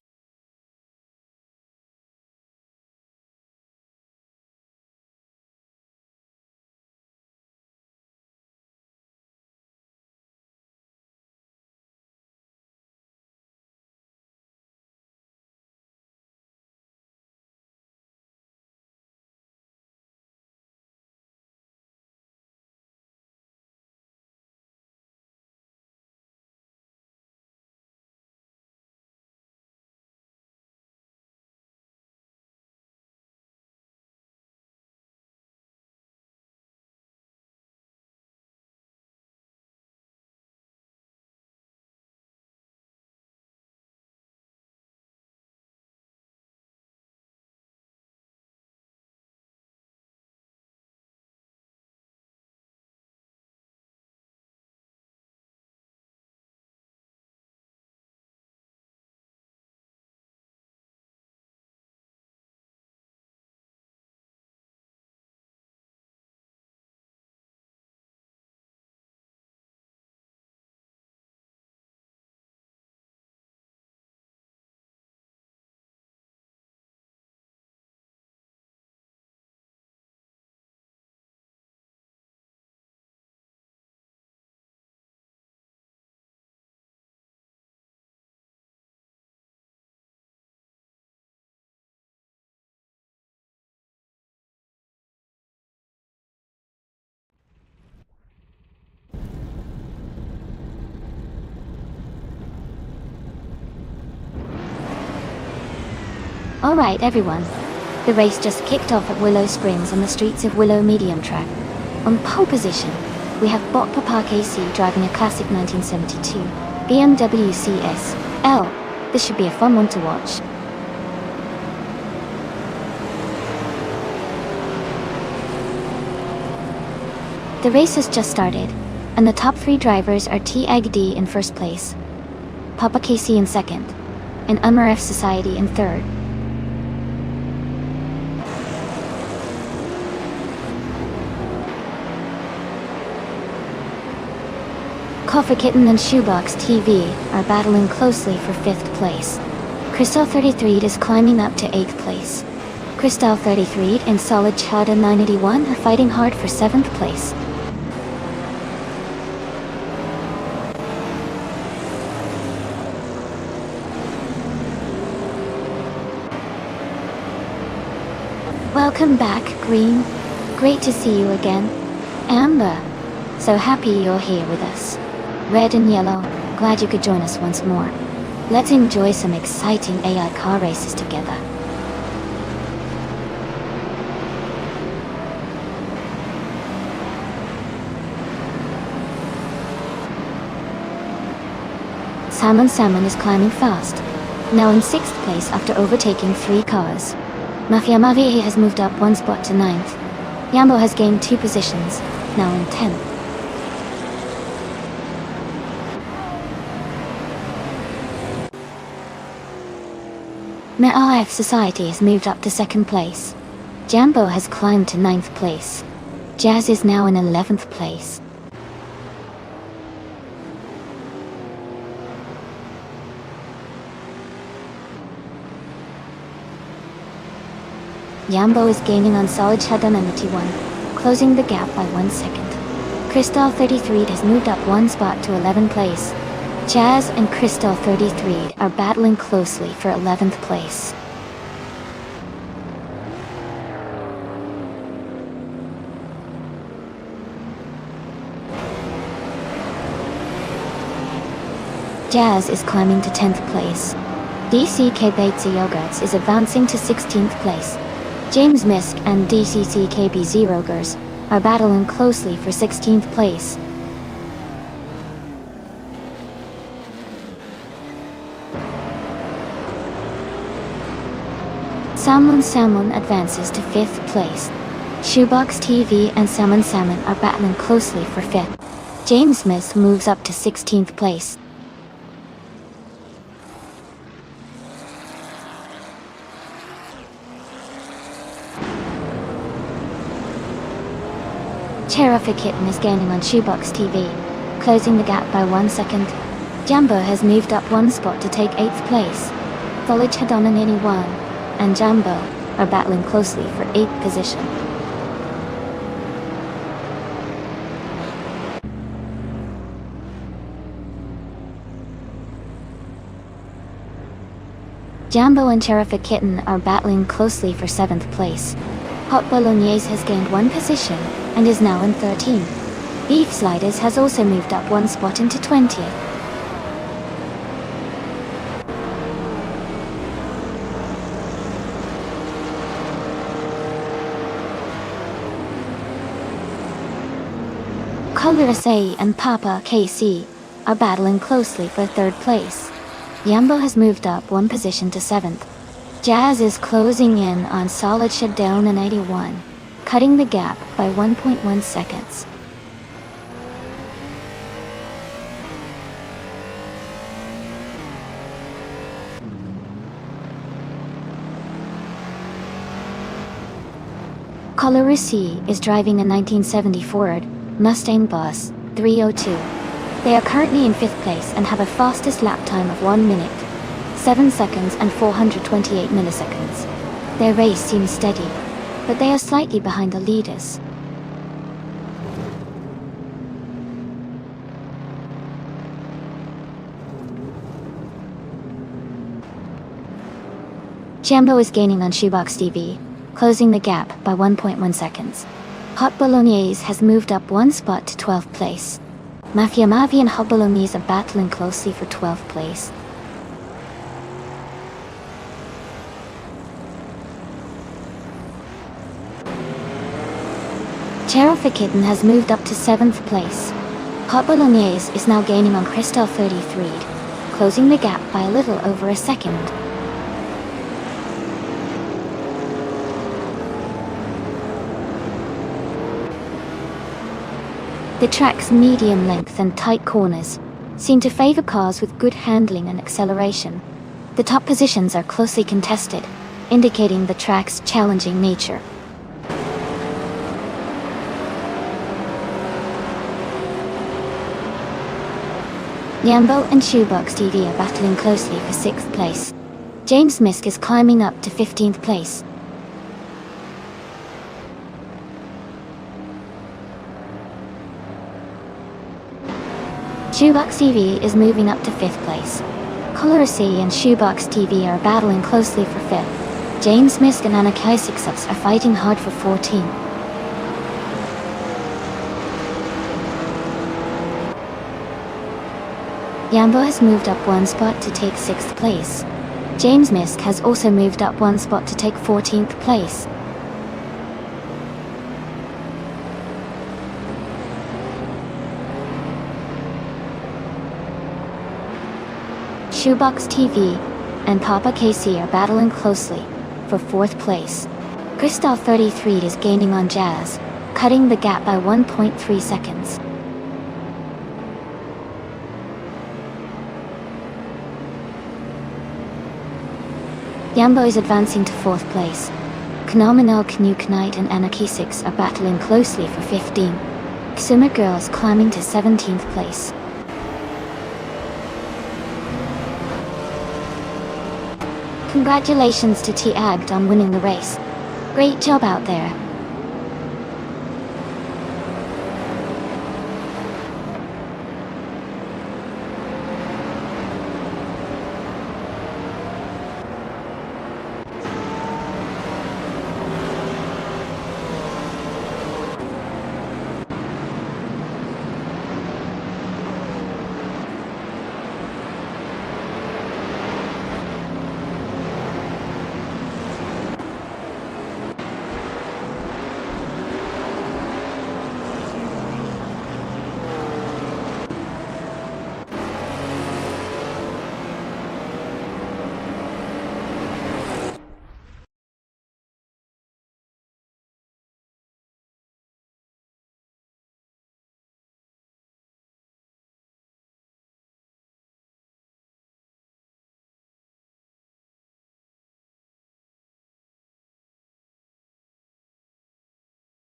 Alright everyone, the race just kicked off at Willow Springs on the streets of Willow Medium Track. On pole position, we have Bot Papa KC driving a classic 1972 BMW CS L. This should be a fun one to watch. The race has just started, and the top 3 drivers are T-Ag-D in first place, Papa KC in second, and Umar F Society in third. Coffee Kitten and Shoebox TV are battling closely for 5th place. Crystal 33 is climbing up to 8th place. Crystal 33 and Solid Chada 981 are fighting hard for 7th place. Welcome back, Green. Great to see you again. Amber. So happy you're here with us. Red and Yellow, glad you could join us once more. Let's enjoy some exciting AI car races together. Salmon is climbing fast, now in 6th place after overtaking 3 cars. Mafia Mavi has moved up 1 spot to 9th. Yambo has gained 2 positions, now in 10th. MF Society has moved up to 2nd place. Jambo has climbed to 9th place. Jazz is now in 11th place. Yambo is gaining on Solid Shadow 91, closing the gap by 1 second. Crystal 33 has moved up 1 spot to 11th place. Jazz and Crystal 33 are battling closely for 11th place. Jazz is climbing to 10th place. DCK Batesy Yogurts is advancing to 16th place. James Misk and DCCKB Zerogers are battling closely for 16th place. Salmon advances to 5th place. Shoebox TV and Salmon are battling closely for 5th. James Smith moves up to 16th place. Terrific Kitten is gaining on Shoebox TV, closing the gap by 1 second. Jambo has moved up 1 spot to take 8th place. Foliage Hadona 81 and Jambo are battling closely for 8th position. Jambo and Terrific Kitten are battling closely for 7th place. Hot Bolognese has gained 1 position and is now in 13th. Beef Sliders has also moved up 1 spot into 20th. Color SA and Papa KC are battling closely for 3rd place. Yambo has moved up 1 position to 7th. Jazz is closing in on Solid Shadow 81, cutting the gap by 1.1 seconds. Color C is driving a 1970 Ford Mustang Boss 302. They are currently in 5th place and have a fastest lap time of 1 minute, 7 seconds and 428 milliseconds. Their race seems steady, but they are slightly behind the leaders. Jambo is gaining on Shoebox TV, closing the gap by 1.1 seconds. Hot Bolognese has moved up 1 spot to 12th place. Mafia Mavi and Hot Bolognese are battling closely for 12th place. Cheryl the Kitten has moved up to 7th place. Hot Bolognese is now gaining on Crystal 33, closing the gap by a little over a second. The track's medium length and tight corners seem to favor cars with good handling and acceleration. The top positions are closely contested, indicating the track's challenging nature. Yambo and Shoebox TV are battling closely for 6th place. James Misk is climbing up to 15th place. Shoebox TV is moving up to 5th place. Colorasi and Shoebox TV are battling closely for 5th. James Misk and Anakaisiksups are fighting hard for 14th. Yambo has moved up 1 spot to take 6th place. James Misk has also moved up 1 spot to take 14th place. Shoebox TV and Papa KC are battling closely for 4th place. Crystal 33 is gaining on Jazz, cutting the gap by 1.3 seconds. Yambo is advancing to 4th place. Phenomenal Canuck Knight and Anarchy 6 are battling closely for 15. Xuma Girl is climbing to 17th place. Congratulations to T-Agged on winning the race. Great job out there.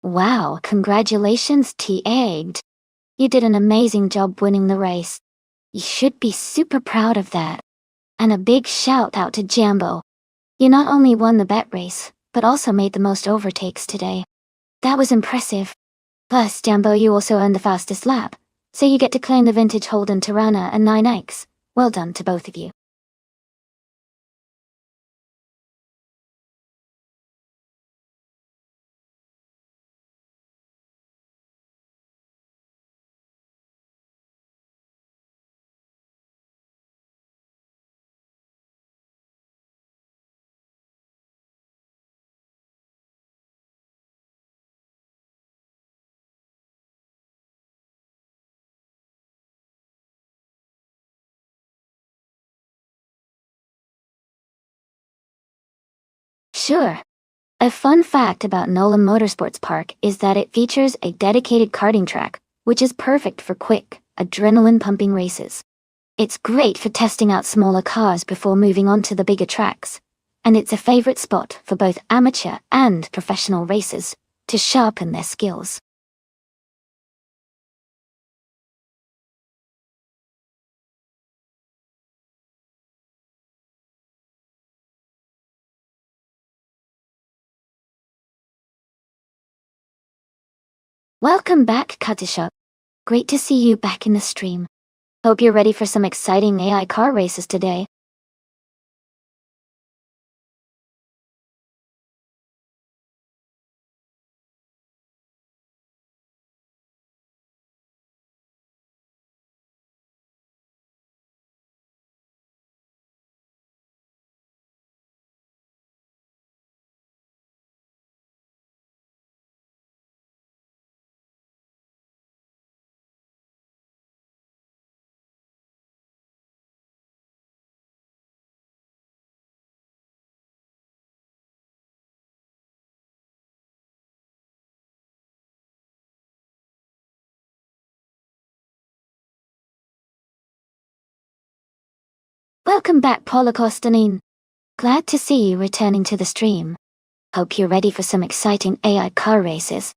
Wow, congratulations T-Agged. You did an amazing job winning the race. You should be super proud of that. And a big shout out to Jambo. You not only won the bet race, but also made the most overtakes today. That was impressive. Plus, Jambo, you also earned the fastest lap, so you get to claim the vintage Holden Tirana and 9X. Well done to both of you. Sure. A fun fact about Nolan Motorsports Park is that it features a dedicated karting track, which is perfect for quick, adrenaline-pumping races. It's great for testing out smaller cars before moving on to the bigger tracks, and it's a favorite spot for both amateur and professional racers to sharpen their skills. Welcome back, Katisha. Great to see you back in the stream. Hope you're ready for some exciting AI car races today. Welcome back, Polokostanin. Glad to see you returning to the stream. Hope you're ready for some exciting AI car races.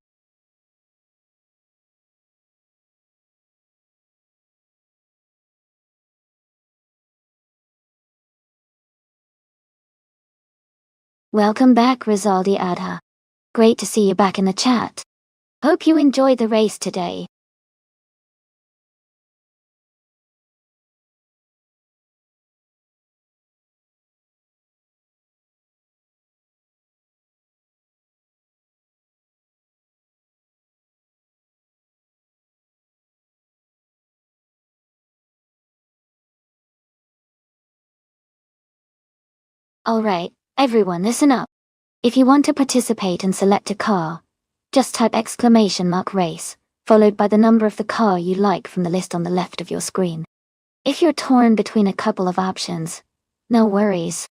Welcome back, Rizaldi Adha. Great to see you back in the chat. Hope you enjoyed the race today. Alright, everyone listen up. If you want to participate and select a car, just type !race, followed by the number of the car you like from the list on the left of your screen. If you're torn between a couple of options, no worries.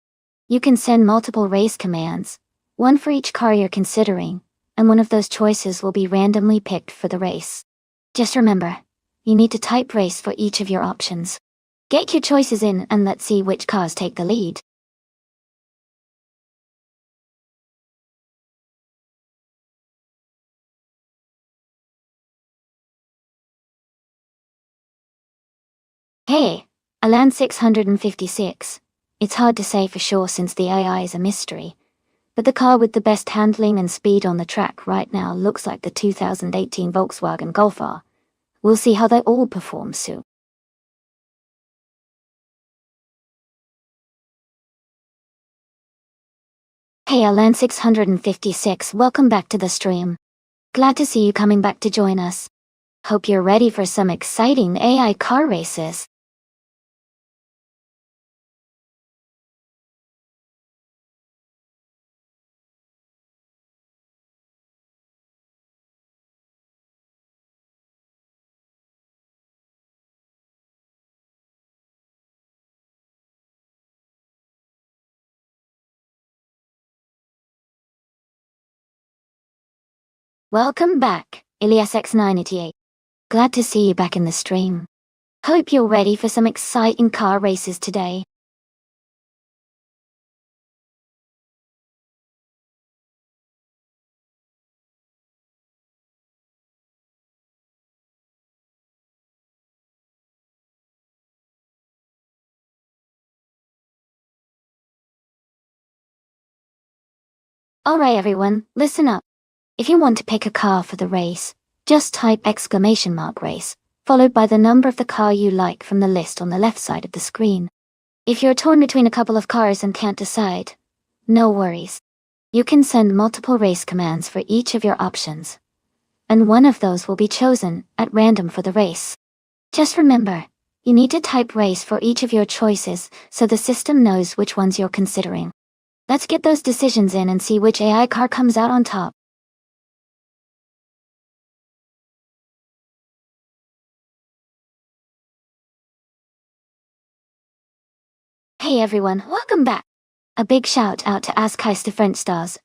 You can send multiple race commands, one for each car you're considering, and one of those choices will be randomly picked for the race. Just remember, you need to type race for each of your options. Get your choices in and let's see which cars take the lead. Hey, Alan 656. It's hard to say for sure since the AI is a mystery, but the car with the best handling and speed on the track right now looks like the 2018 Volkswagen Golf R. We'll see how they all perform soon. Hey Alan 656, welcome back to the stream. Glad to see you coming back to join us. Hope you're ready for some exciting AI car races. Welcome back, Ilias X988. Glad to see you back in the stream. Hope you're ready for some exciting car races today. Alright everyone, listen up. If you want to pick a car for the race, just type !race, followed by the number of the car you like from the list on the left side of the screen. If you're torn between a couple of cars and can't decide, no worries. You can send multiple race commands for each of your options, and one of those will be chosen at random for the race. Just remember, you need to type race for each of your choices so the system knows which ones you're considering. Let's get those decisions in and see which AI car comes out on top. Hey everyone, welcome back. A big shout out to Askeister French Stars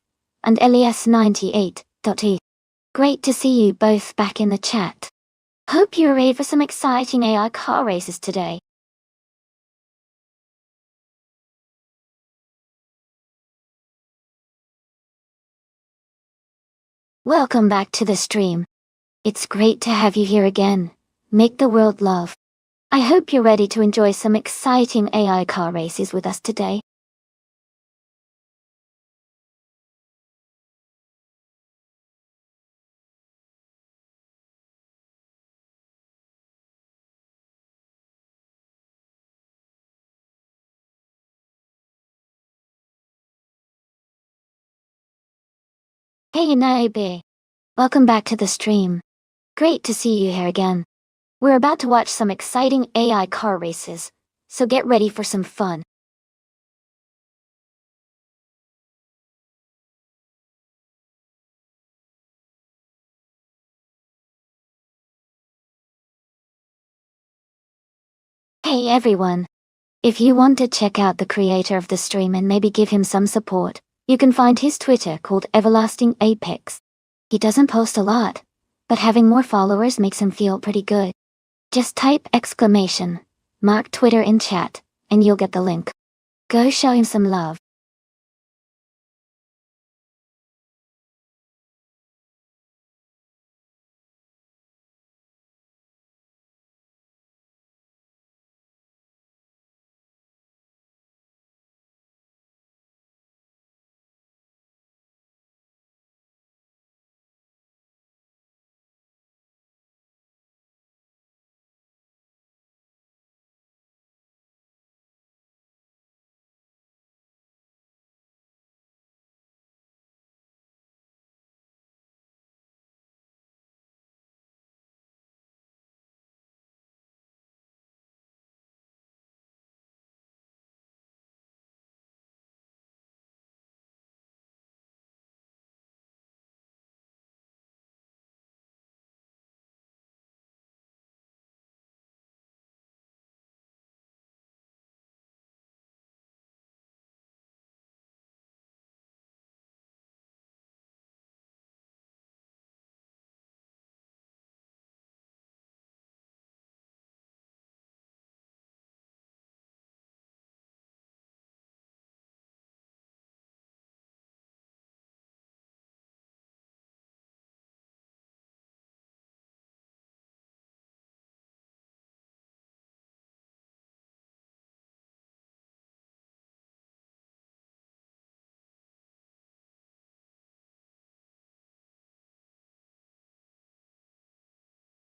and Elias98.e. Great to see you both back in the chat. Hope you're ready for some exciting AI car races today. Welcome back to the stream. It's great to have you here again. Make the world love. I hope you're ready to enjoy some exciting AI car races with us today. Hey Naibe. Welcome back to the stream. Great to see you here again. We're about to watch some exciting AI car races, so get ready for some fun. Hey everyone. If you want to check out the creator of the stream and maybe give him some support, you can find his Twitter called Everlasting Apex. He doesn't post a lot, but having more followers makes him feel pretty good. Just type !, mark Twitter in chat, and you'll get the link. Go show him some love.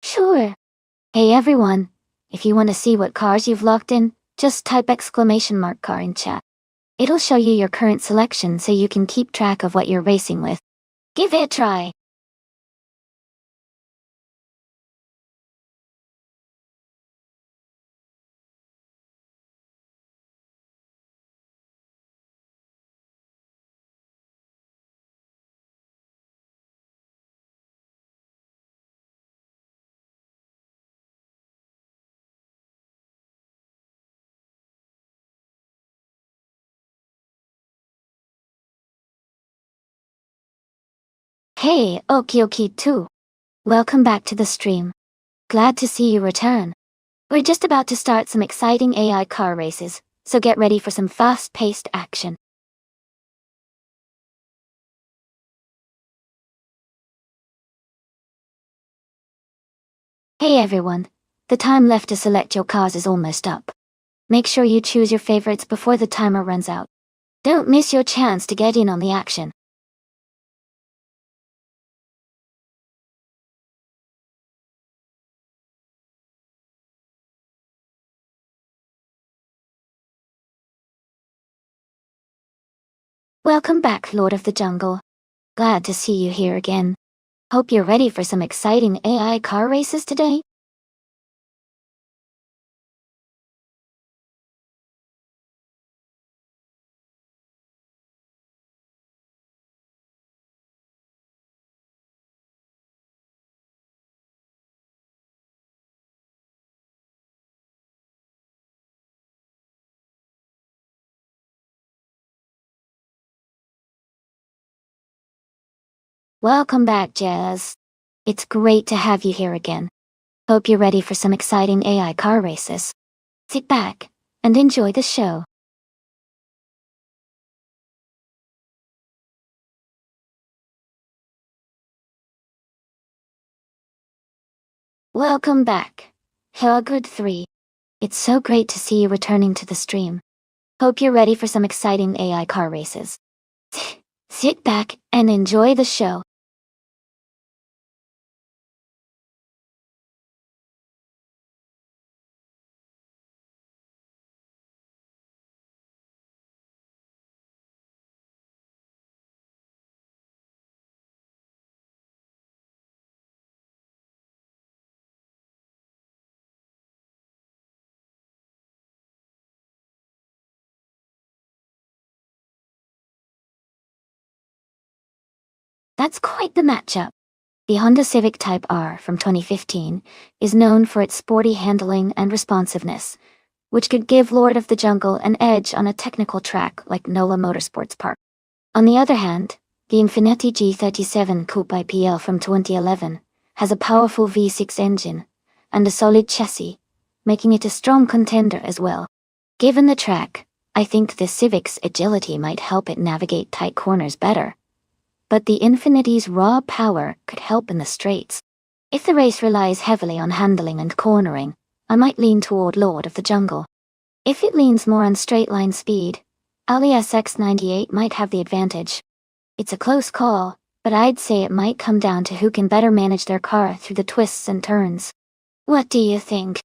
Sure. Hey everyone, if you want to see what cars you've locked in, just type !car in chat. It'll show you your current selection so you can keep track of what you're racing with. Give it a try. Hey, Okie too. Welcome back to the stream. Glad to see you return. We're just about to start some exciting AI car races, so get ready for some fast-paced action. Hey everyone, the time left to select your cars is almost up. Make sure you choose your favorites before the timer runs out. Don't miss your chance to get in on the action. Welcome back, Lord of the Jungle. Glad to see you here again. Hope you're ready for some exciting AI car races today. Welcome back, Jazz. It's great to have you here again. Hope you're ready for some exciting AI car races. Sit back and enjoy the show. Welcome back, Hellgood 3. It's so great to see you returning to the stream. Hope you're ready for some exciting AI car races. Sit back and enjoy the show. That's quite the matchup. The Honda Civic Type R from 2015 is known for its sporty handling and responsiveness, which could give Lord of the Jungle an edge on a technical track like NOLA Motorsports Park. On the other hand, the Infiniti G37 Coupe IPL from 2011 has a powerful V6 engine and a solid chassis, making it a strong contender as well. Given the track, I think the Civic's agility might help it navigate tight corners better. But the Infinity's raw power could help in the straights. If the race relies heavily on handling and cornering, I might lean toward Lord of the Jungle. If it leans more on straight-line speed, Alias X98 might have the advantage. It's a close call, but I'd say it might come down to who can better manage their car through the twists and turns. What do you think?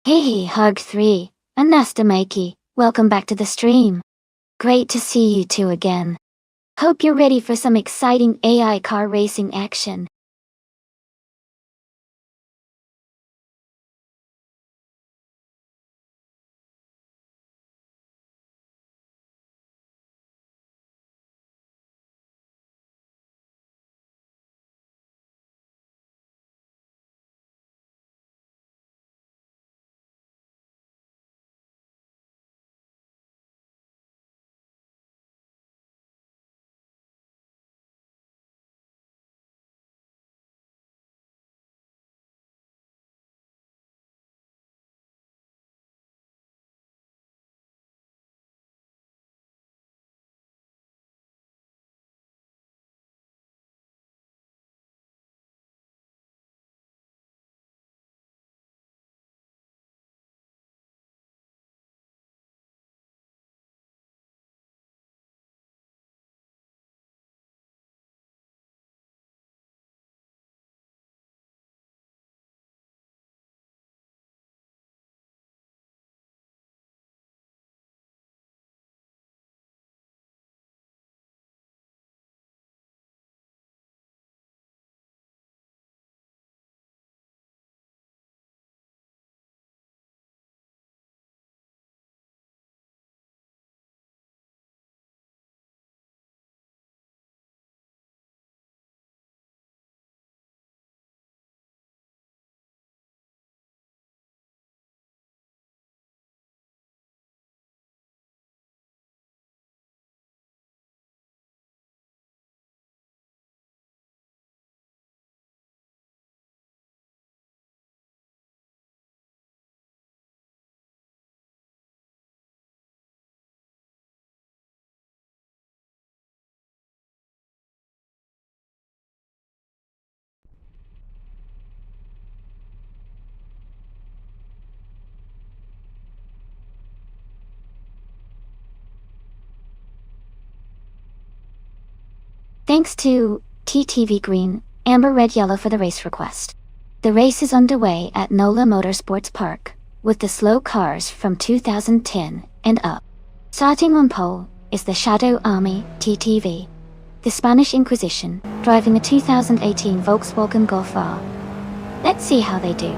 Hey, Hug3, and Nasta Mikey, welcome back to the stream. Great to see you two again. Hope you're ready for some exciting AI car racing action. Thanks to TTV Green, Amber Red Yellow for the race request. The race is underway at NOLA Motorsports Park, with the slow cars from 2010 and up. Starting on pole is the Shadow Army TTV, the Spanish Inquisition, driving a 2018 Volkswagen Golf R. Let's see how they do.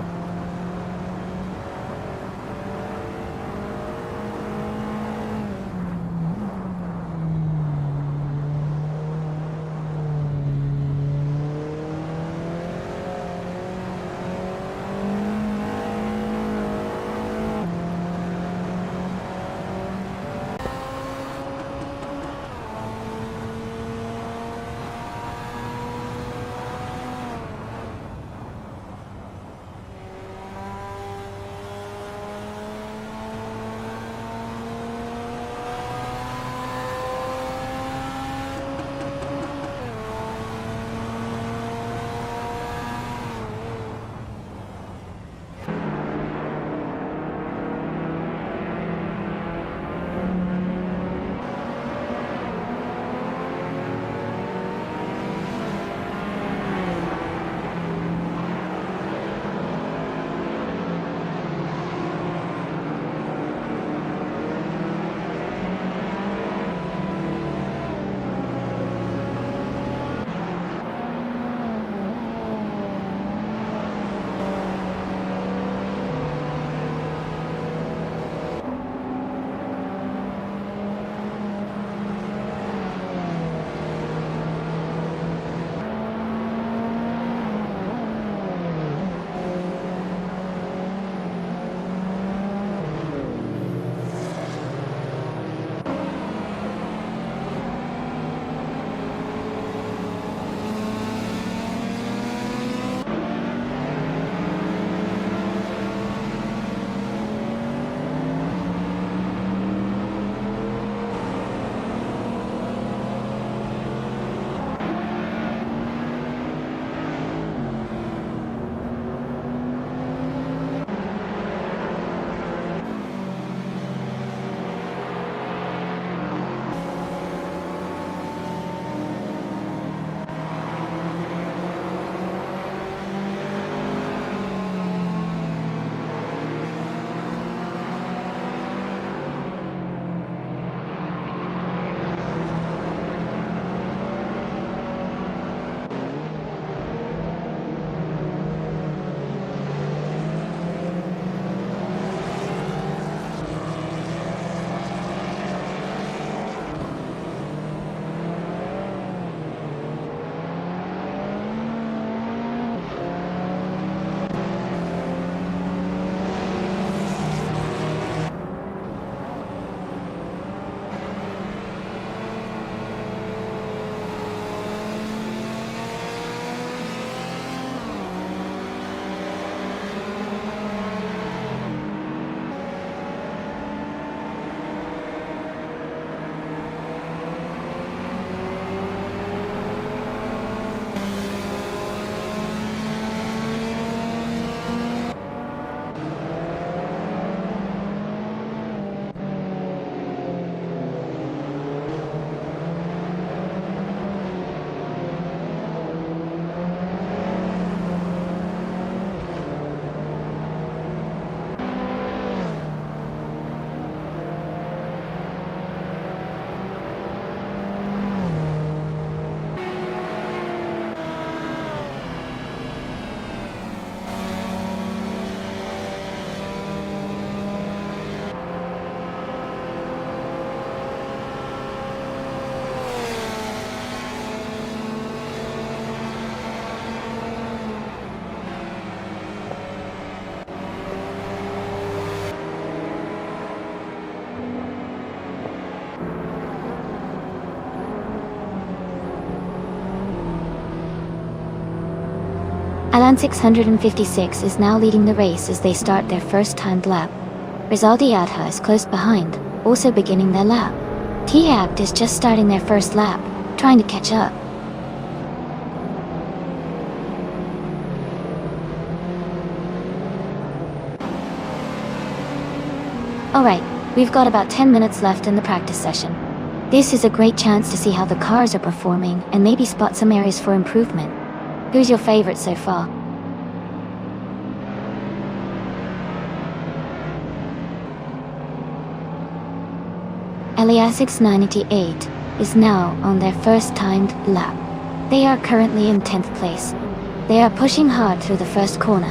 Milan 656 is now leading the race as they start their first timed lap. Rizaldi Adha is close behind, also beginning their lap. T-Act is just starting their first lap, trying to catch up. Alright, we've got about 10 minutes left in the practice session. This is a great chance to see how the cars are performing and maybe spot some areas for improvement. Who's your favorite so far? Elias 698 is now on their first timed lap. They are currently in 10th place. They are pushing hard through the first corner.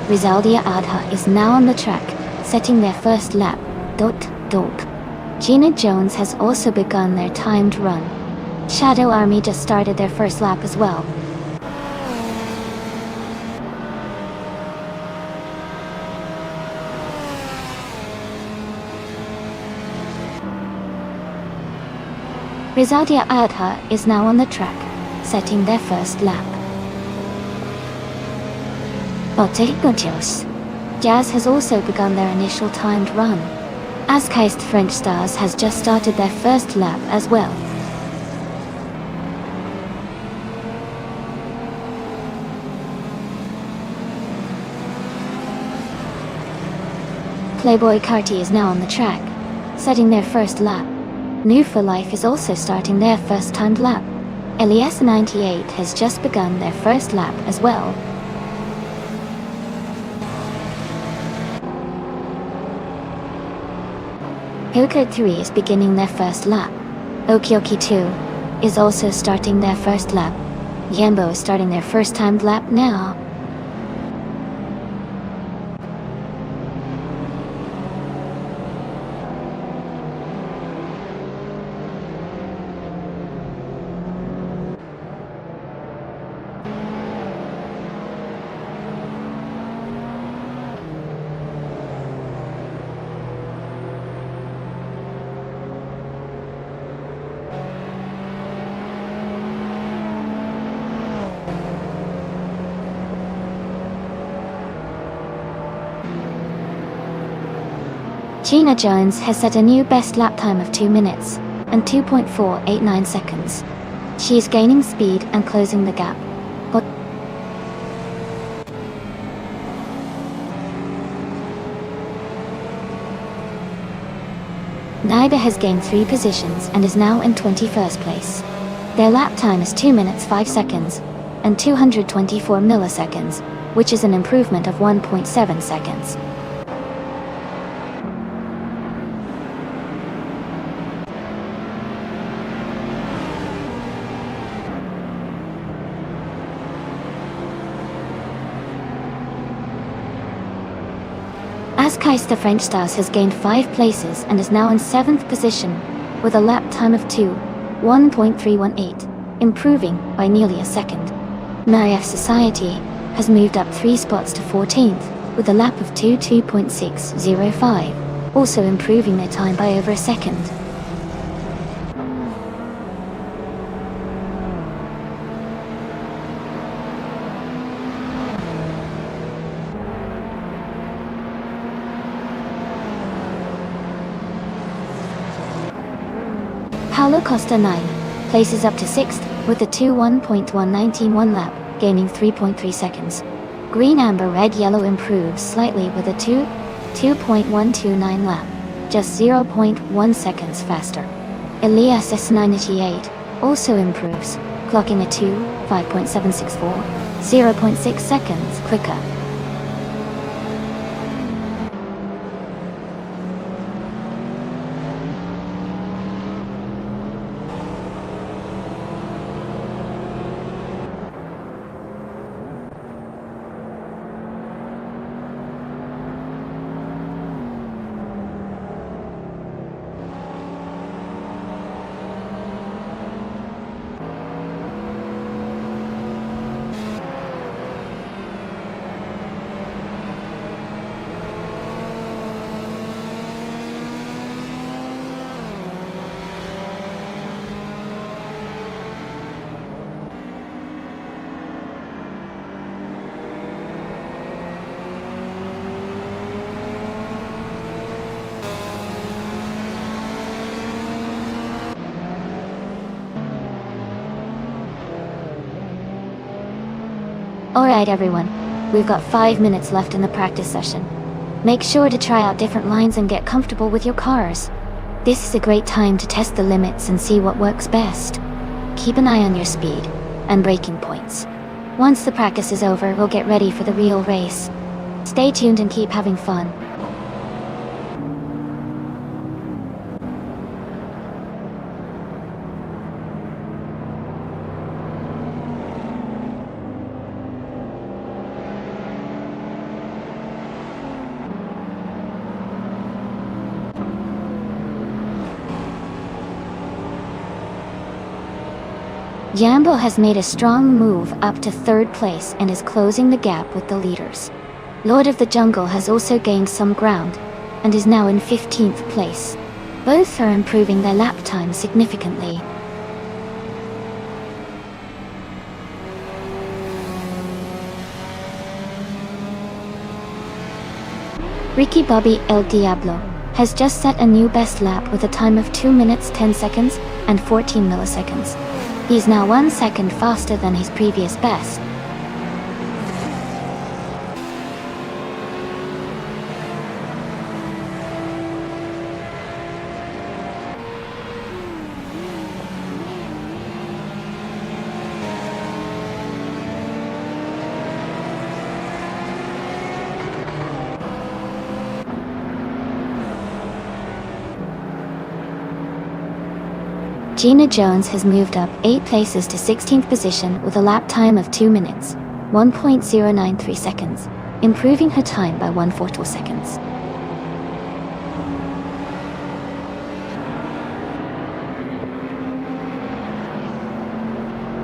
Rizaldi Adha is now on the track, setting their first lap. Gina Jones has also begun their timed run. Shadow Army just started their first lap as well. Rizaldi Adha is now on the track, setting their first lap. Jazz has also begun their initial timed run. Askeist French Stars has just started their first lap as well. Playboy Carty is now on the track, setting their first lap. New for Life is also starting their first timed lap. Elias 98 has just begun their first lap as well. Hilkert 3 is beginning their first lap. Okioki 2 is also starting their first lap. Yambo is starting their first timed lap now. Gina Jones has set a new best lap time of 2 minutes and 2.489 seconds. She is gaining speed and closing the gap. But Naida has gained 3 positions and is now in 21st place. Their lap time is 2 minutes 5 seconds and 224 milliseconds, which is an improvement of 1.7 seconds. Askeist the French Stars has gained 5 places and is now in 7th position, with a lap time of 1.318, improving by nearly a second. Marieff Society has moved up 3 spots to 14th, with a lap of 2.605, also improving their time by over a second. Paulo Costa 9 places up to 6th with a 1.191 lap, gaining 3.3 seconds. Green Amber Red Yellow improves slightly with a 2.129 lap, just 0.1 seconds faster. Elias S98 also improves, clocking a 5.764, 0.6 seconds quicker. Alright everyone, we've got 5 minutes left in the practice session. Make sure to try out different lines and get comfortable with your cars. This is a great time to test the limits and see what works best. Keep an eye on your speed and braking points. Once the practice is over, we'll get ready for the real race. Stay tuned and keep having fun. Yambo has made a strong move up to 3rd place and is closing the gap with the leaders. Lord of the Jungle has also gained some ground and is now in 15th place. Both are improving their lap time significantly. Ricky Bobby El Diablo has just set a new best lap with a time of 2 minutes 10 seconds and 14 milliseconds. He's now 1 second faster than his previous best. Gina Jones has moved up 8 places to 16th position with a lap time of 2 minutes, 1.093 seconds, improving her time by 1/4 seconds.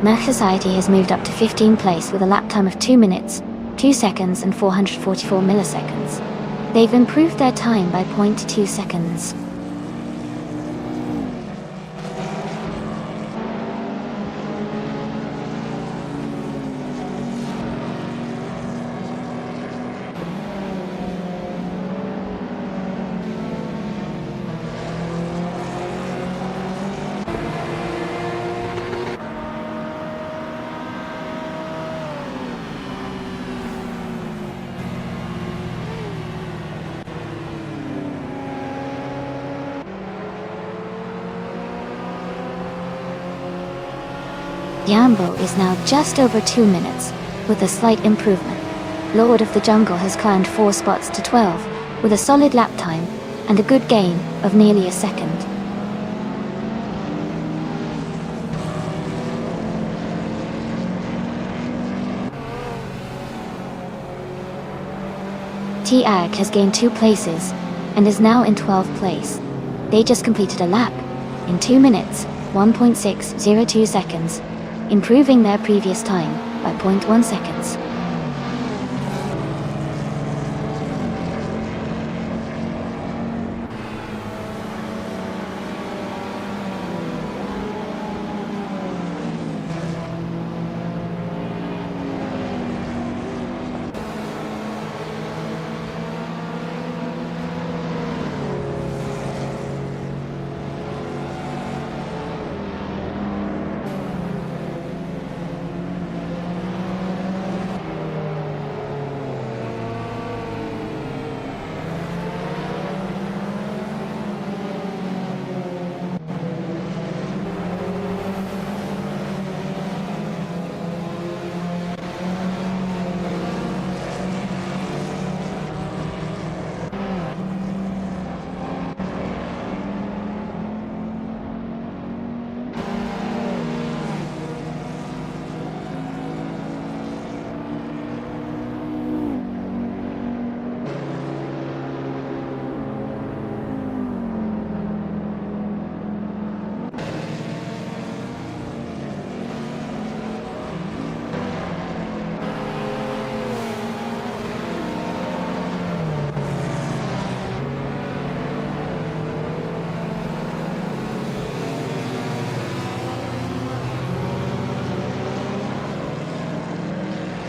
Math Society has moved up to 15th place with a lap time of 2 minutes, 2 seconds and 444 milliseconds. They've improved their time by 0.2 seconds. Yambo is now just over 2 minutes, with a slight improvement. Lord of the Jungle has climbed 4 spots to 12, with a solid lap time, and a good gain of nearly a second. T-Ag has gained 2 places, and is now in 12th place. They just completed a lap, in 2 minutes, 1.602 seconds, improving their previous time by 0.1 seconds.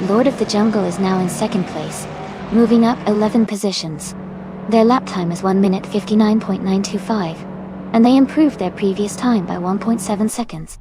Lord of the Jungle is now in 2nd place, moving up 11 positions. Their lap time is 1 minute 59.925, and they improved their previous time by 1.7 seconds.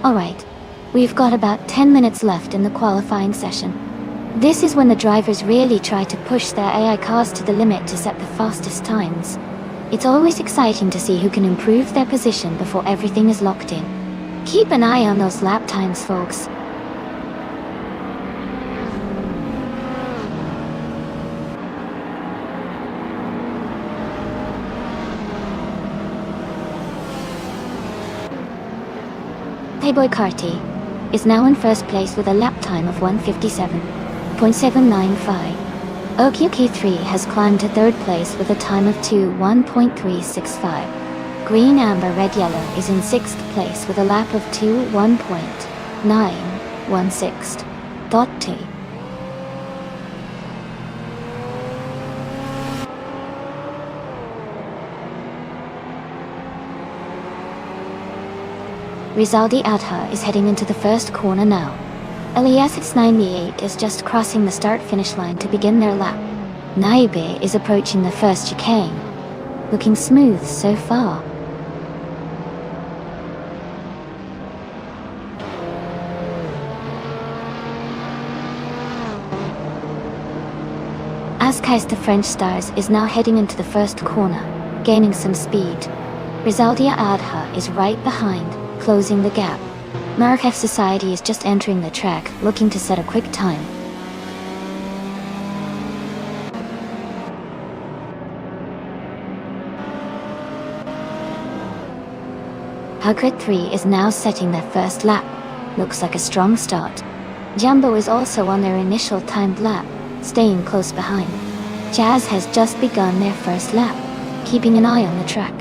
Alright, we've got about 10 minutes left in the qualifying session. This is when the drivers really try to push their AI cars to the limit to set the fastest times. It's always exciting to see who can improve their position before everything is locked in. Keep an eye on those lap times, folks. Playboy Carty is now in first place with a lap time of 1:57.795. Okyuki3 has climbed to third place with a time of 2:1.365. Green, Amber, Red, Yellow is in sixth place with a lap of 2:1.916.2. Rizaldi Adha is heading into the first corner now. Elias's 98 is just crossing the start-finish line to begin their lap. Naibe is approaching the first chicane. Looking smooth so far. Ascais the French Stars is now heading into the first corner, gaining some speed. Rizaldia Adha is right behind, closing the gap. Markef Society is just entering the track, looking to set a quick time. Hugret 3 is now setting their first lap. Looks like a strong start. Jumbo is also on their initial timed lap, staying close behind. Jazz has just begun their first lap, keeping an eye on the track.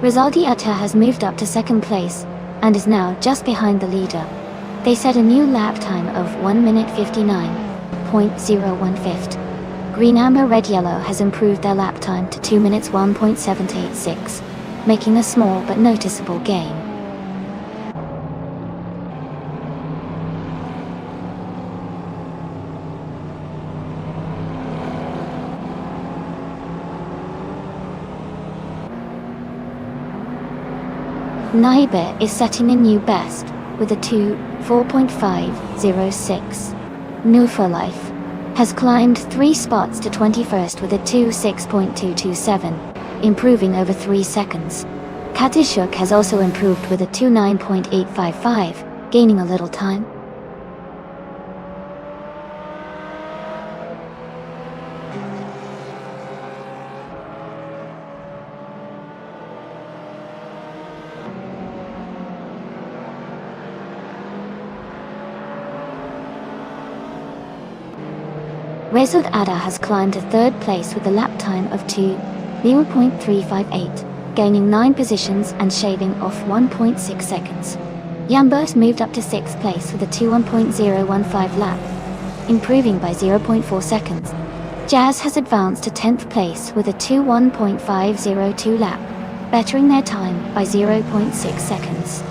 Rizaldi Atta has moved up to second place, and is now just behind the leader. They set a new lap time of 1:59.01. Green, Amber, Red, Yellow has improved their lap time to 2 minutes 1.786, making a small but noticeable gain. Naibe is setting a new best with a 2:4.506. Nufa Life has climbed 3 spots to 21st with a 2:6.227, improving over 3 seconds. Katishuk has also improved with a 2:9.855, gaining a little time. Rezud Ada has climbed to third place with a lap time of 2:0.358, gaining 9 positions and shaving off 1.6 seconds. Yambos moved up to 6th place with a 2:1.015 lap, improving by 0.4 seconds. Jazz has advanced to 10th place with a 2:1.502 lap, bettering their time by 0.6 seconds.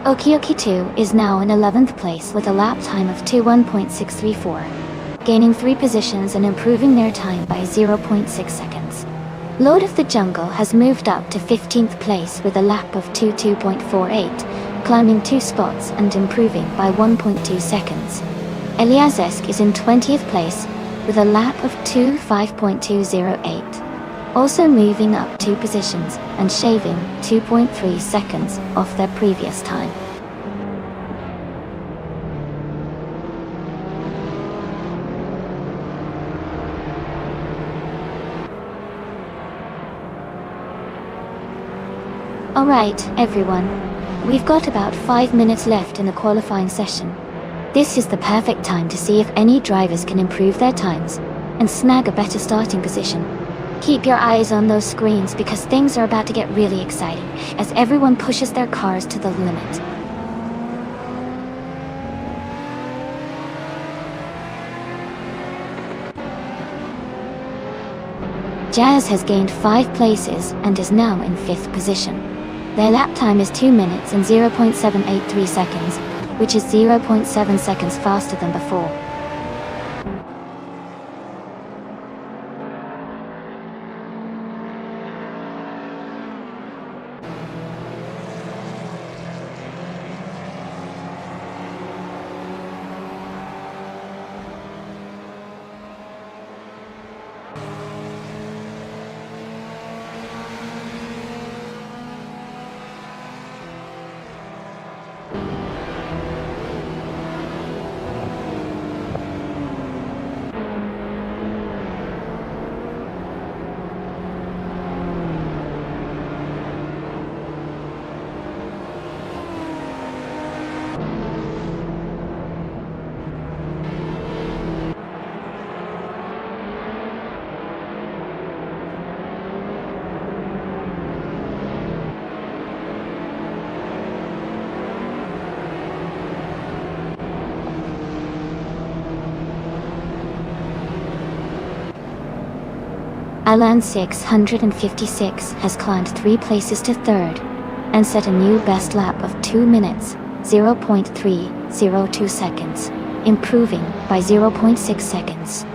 Okioki 2 is now in 11th place with a lap time of 2:1.634, gaining 3 positions and improving their time by 0.6 seconds. Lord of the Jungle has moved up to 15th place with a lap of 2:2.48, climbing 2 spots and improving by 1.2 seconds. Eliazesk is in 20th place with a lap of 2:5.208. Also moving up 2 positions and shaving 2.3 seconds off their previous time. Alright, everyone. We've got about 5 minutes left in the qualifying session. This is the perfect time to see if any drivers can improve their times and snag a better starting position. Keep your eyes on those screens because things are about to get really exciting as everyone pushes their cars to the limit. Jazz has gained 5 places and is now in 5th position. Their lap time is 2 minutes and 0.783 seconds, which is 0.7 seconds faster than before. Alan 656 has climbed 3 places to 3rd and set a new best lap of 2 minutes, 0.302 seconds, improving by 0.6 seconds.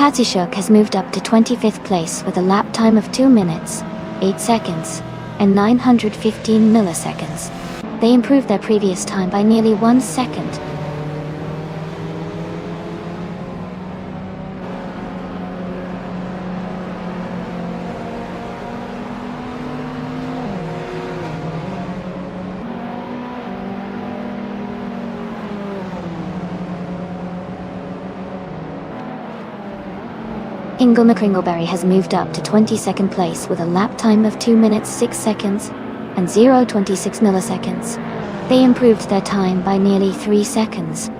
Katsishuk has moved up to 25th place with a lap time of 2 minutes, 8 seconds, and 915 milliseconds. They improved their previous time by nearly 1 second. Ingle McCringleberry has moved up to 22nd place with a lap time of 2 minutes 6 seconds and 0.26 milliseconds. They improved their time by nearly 3 seconds.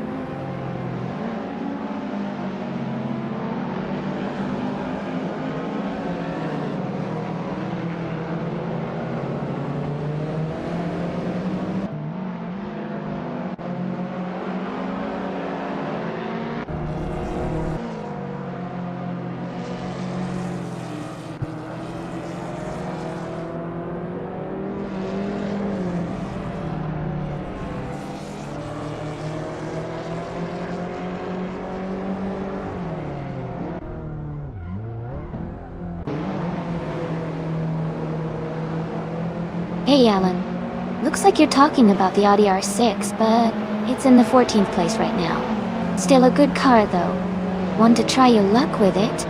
Hey Alan, looks like you're talking about the Audi R6, but it's in the 14th place right now. Still a good car though. Want to try your luck with it?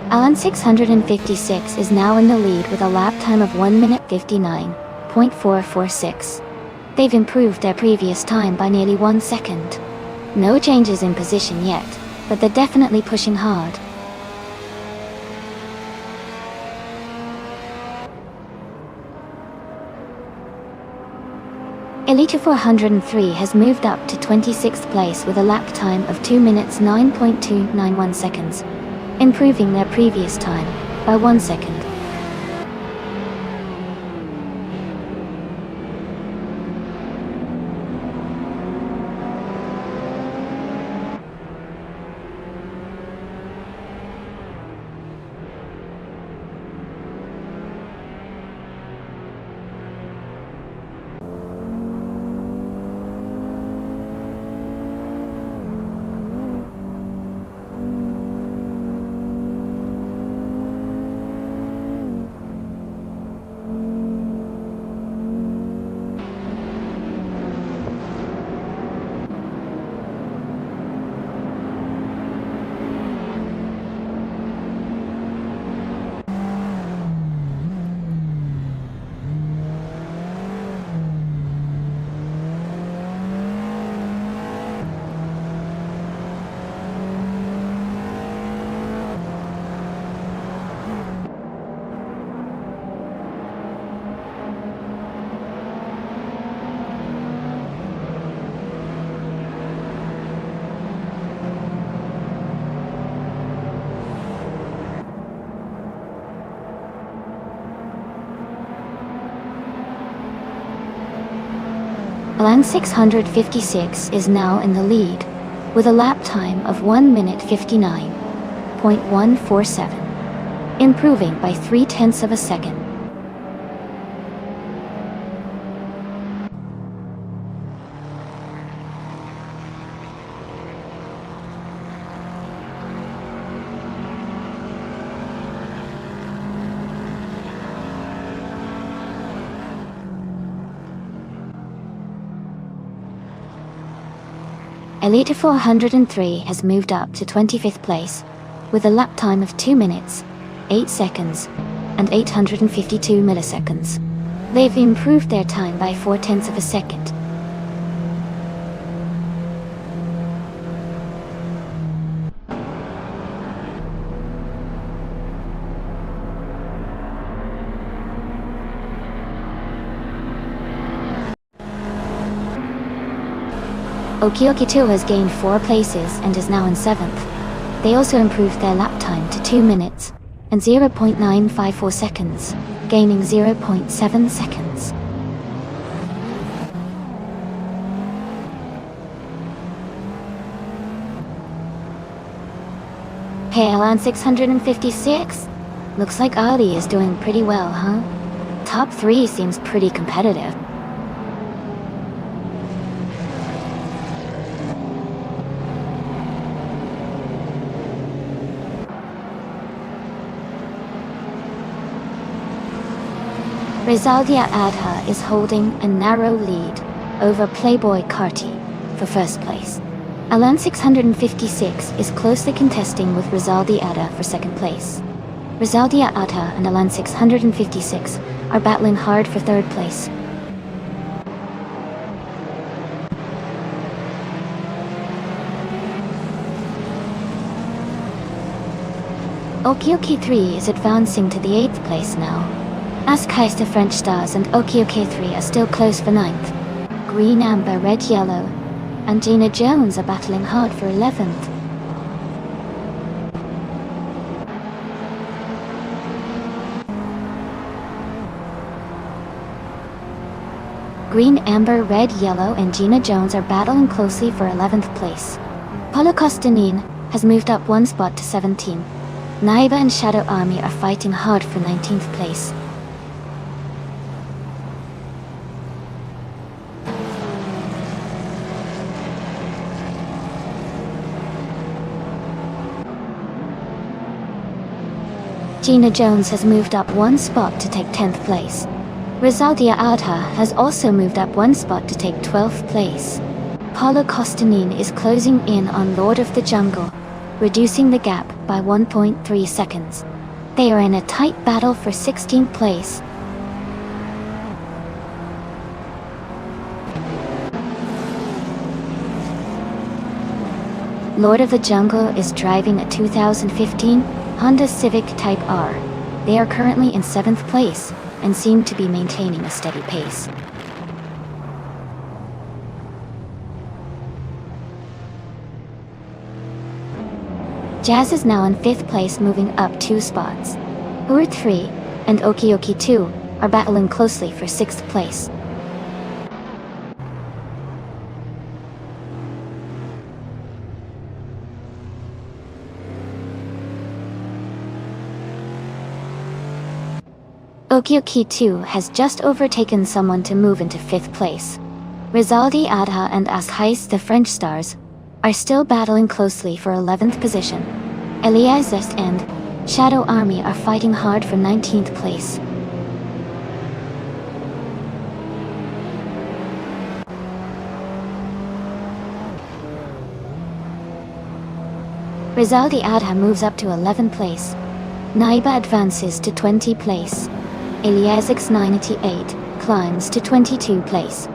Alan 656 is now in the lead with a lap time of 1 minute 59.446. They've improved their previous time by nearly 1 second. No changes in position yet, but they're definitely pushing hard. Elite 403 has moved up to 26th place with a lap time of 2 minutes 9.291 seconds, improving their previous time by 1 second. Alan 656 is now in the lead, with a lap time of 1 minute 59.147, improving by 0.3 of a second. Elite 403 has moved up to 25th place, with a lap time of 2 minutes, 8 seconds, and 852 milliseconds. They've improved their time by 0.4 of a second. Okioki 2 has gained 4 places and is now in 7th. They also improved their lap time to 2 minutes and 0.954 seconds, gaining 0.7 seconds. Hey, Alan 656? Looks like Ali is doing pretty well, huh? Top 3 seems pretty competitive. Rizaldia Adha is holding a narrow lead over Playboy Carti for first place. Alan 656 is closely contesting with Rizaldi Adha for second place. Rizaldia Adha and Alan 656 are battling hard for third place. Okioki 3 is advancing to the 8th place now. Askheist the French Stars and Okioki 3 are still close for 9th. Green, Amber, Red, Yellow, and Gina Jones are battling hard for 11th. Green, Amber, Red, Yellow, and Gina Jones are battling closely for 11th place. Paulo Costanin has moved up 1 spot to 17. Naiba and Shadow Army are fighting hard for 19th place. Gina Jones has moved up 1 spot to take 10th place. Rizaldia Adha has also moved up 1 spot to take 12th place. Paulo Costanin is closing in on Lord of the Jungle, reducing the gap by 1.3 seconds. They are in a tight battle for 16th place. Lord of the Jungle is driving a 2015 Honda Civic Type R. They are currently in 7th place and seem to be maintaining a steady pace. Jazz is now in 5th place, moving up 2 spots. Ur 3 and Okioki 2 are battling closely for 6th place. Okioki 2 has just overtaken someone to move into 5th place. Rizaldi Adha and Askheist the French Stars are still battling closely for 11th position. Elias and Shadow Army are fighting hard for 19th place. Rizaldi Adha moves up to 11th place. Naiba advances to 20th place. Eliasix 98 climbs to 22nd place.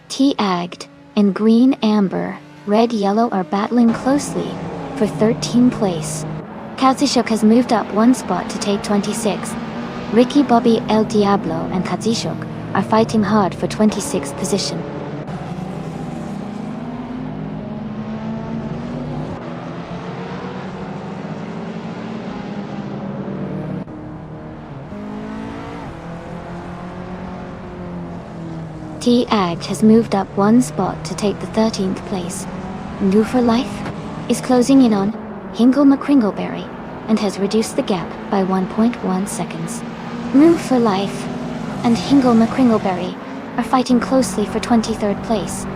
T-Agged and Green, Amber, Red, Yellow are battling closely for 13th place. Kazushuk has moved up 1 spot to take 26th. Ricky Bobby El Diablo and Kazushuk are fighting hard for 26th position. T-Agged has moved up one spot to take the 13th place. New for Life is closing in on Hingle McCringleberry and has reduced the gap by 1.1 seconds. Move for Life and Hingle McCringleberry are fighting closely for 23rd place.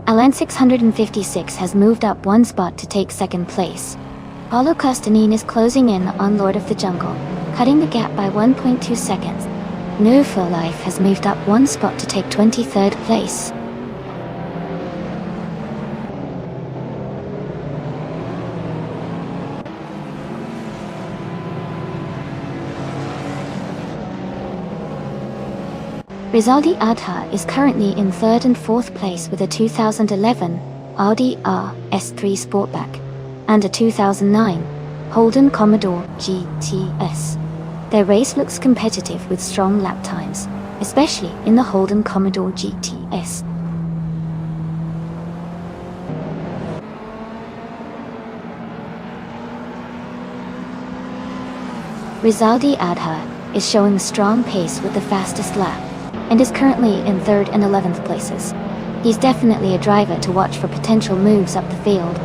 Alan 656 has moved up one spot to take second place. Paulo Costanine is closing in on Lord of the Jungle, cutting the gap by 1.2 seconds. New for Life has moved up one spot to take 23rd place. Rizaldi Adha is currently in 3rd and 4th place with a 2011 Audi RS3 Sportback and a 2009 Holden Commodore GTS. Their race looks competitive with strong lap times, especially in the Holden Commodore GTS. Rizaldi Adha is showing a strong pace with the fastest lap, and is currently in 3rd and 11th places. He's definitely a driver to watch for potential moves up the field.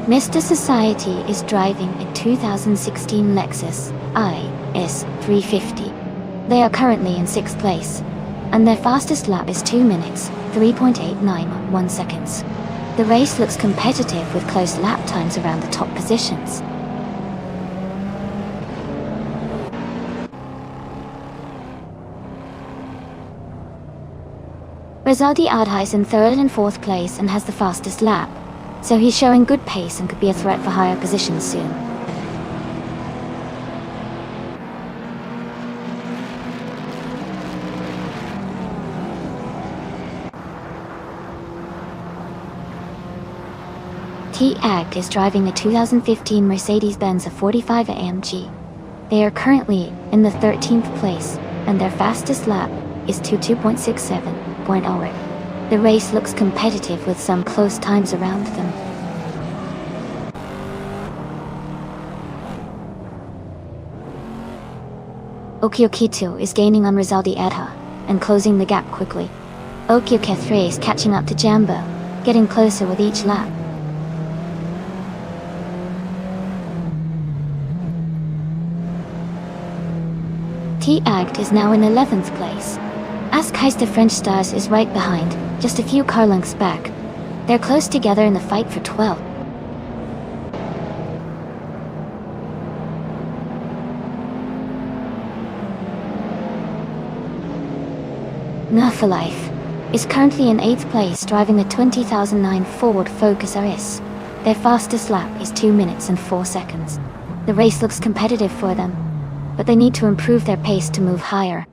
Mr. Society is driving a 2016 Lexus IS 350. They are currently in 6th place, and their fastest lap is 2 minutes, 3.891 seconds. The race looks competitive with close lap times around the top positions. Rizaldi Adha is in 3rd and 4th place and has the fastest lap, so he's showing good pace and could be a threat for higher positions soon. T-Agged is driving a 2015 Mercedes-Benz 45 AMG. They are currently in the 13th place, and their fastest lap is 2.67.0. The race looks competitive with some close times around them. Okiokitu is gaining on Rizaldi Adha and closing the gap quickly. Okioke3 is catching up to Jambo, getting closer with each lap. T-Agged is now in 11th place. Askheist de French Stars is right behind, just a few car lengths back. They're close together in the fight for 12th. For Life is currently in 8th place driving a 2009 Ford Focus RS. Their fastest lap is 2 minutes and 4 seconds. The race looks competitive for them, but they need to improve their pace to move higher.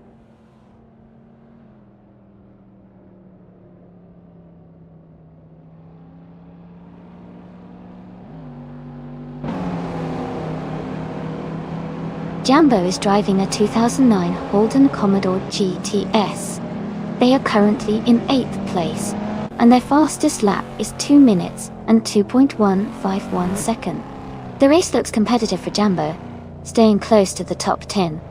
Jambo is driving a 2009 Holden Commodore GTS. They are currently in 8th place, and their fastest lap is 2 minutes and 2.151 seconds. The race looks competitive for Jambo, staying close to the top 10.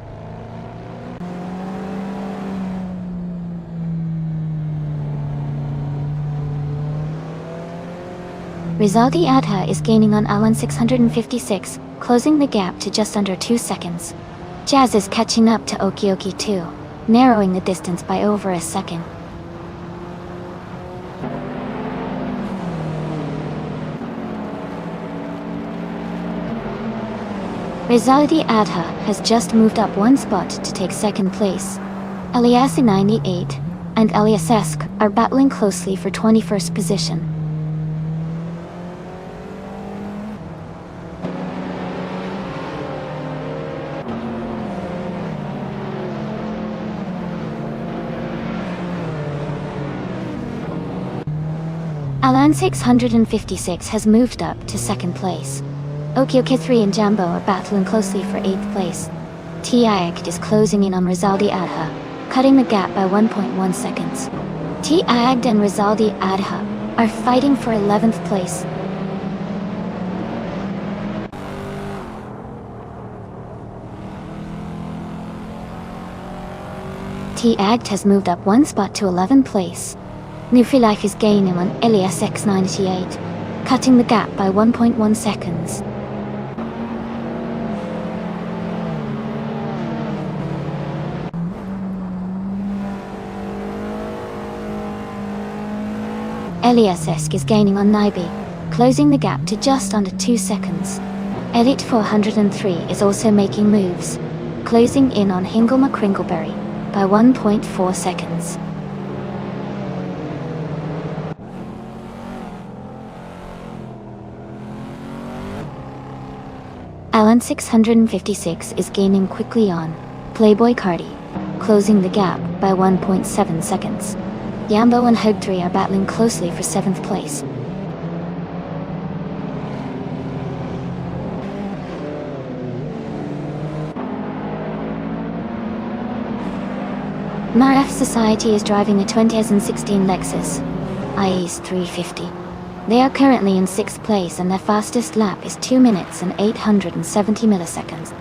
Rizaldi Adha is gaining on Alan 656, closing the gap to just under 2 seconds. Jazz is catching up to Okioki too, narrowing the distance by over a second. Rizaldi Adha has just moved up one spot to take second place. Eliassi 98 and Eliasesk are battling closely for 21st position. Alan 656 has moved up to second place. Okioke 3 and Jambo are battling closely for 8th place. T-Agged is closing in on Rizaldi Adha, cutting the gap by 1.1 seconds. T-Agged and Rizaldi Adha are fighting for 11th place. T-Agged has moved up one spot to 11th place. Nufilife is gaining on Elias X98, cutting the gap by 1.1 seconds. Elias Esk is gaining on Naibi, closing the gap to just under 2 seconds. Elite 403 is also making moves, closing in on Hingelma Kringleberry by 1.4 seconds. Alan 656 is gaining quickly on Playboy Cardi, closing the gap by 1.7 seconds. Yambo and Hogue 3 are battling closely for 7th place. Maraf Society is driving a 2016 Lexus IS 350. They are currently in 6th place and their fastest lap is 2 minutes and 870 milliseconds.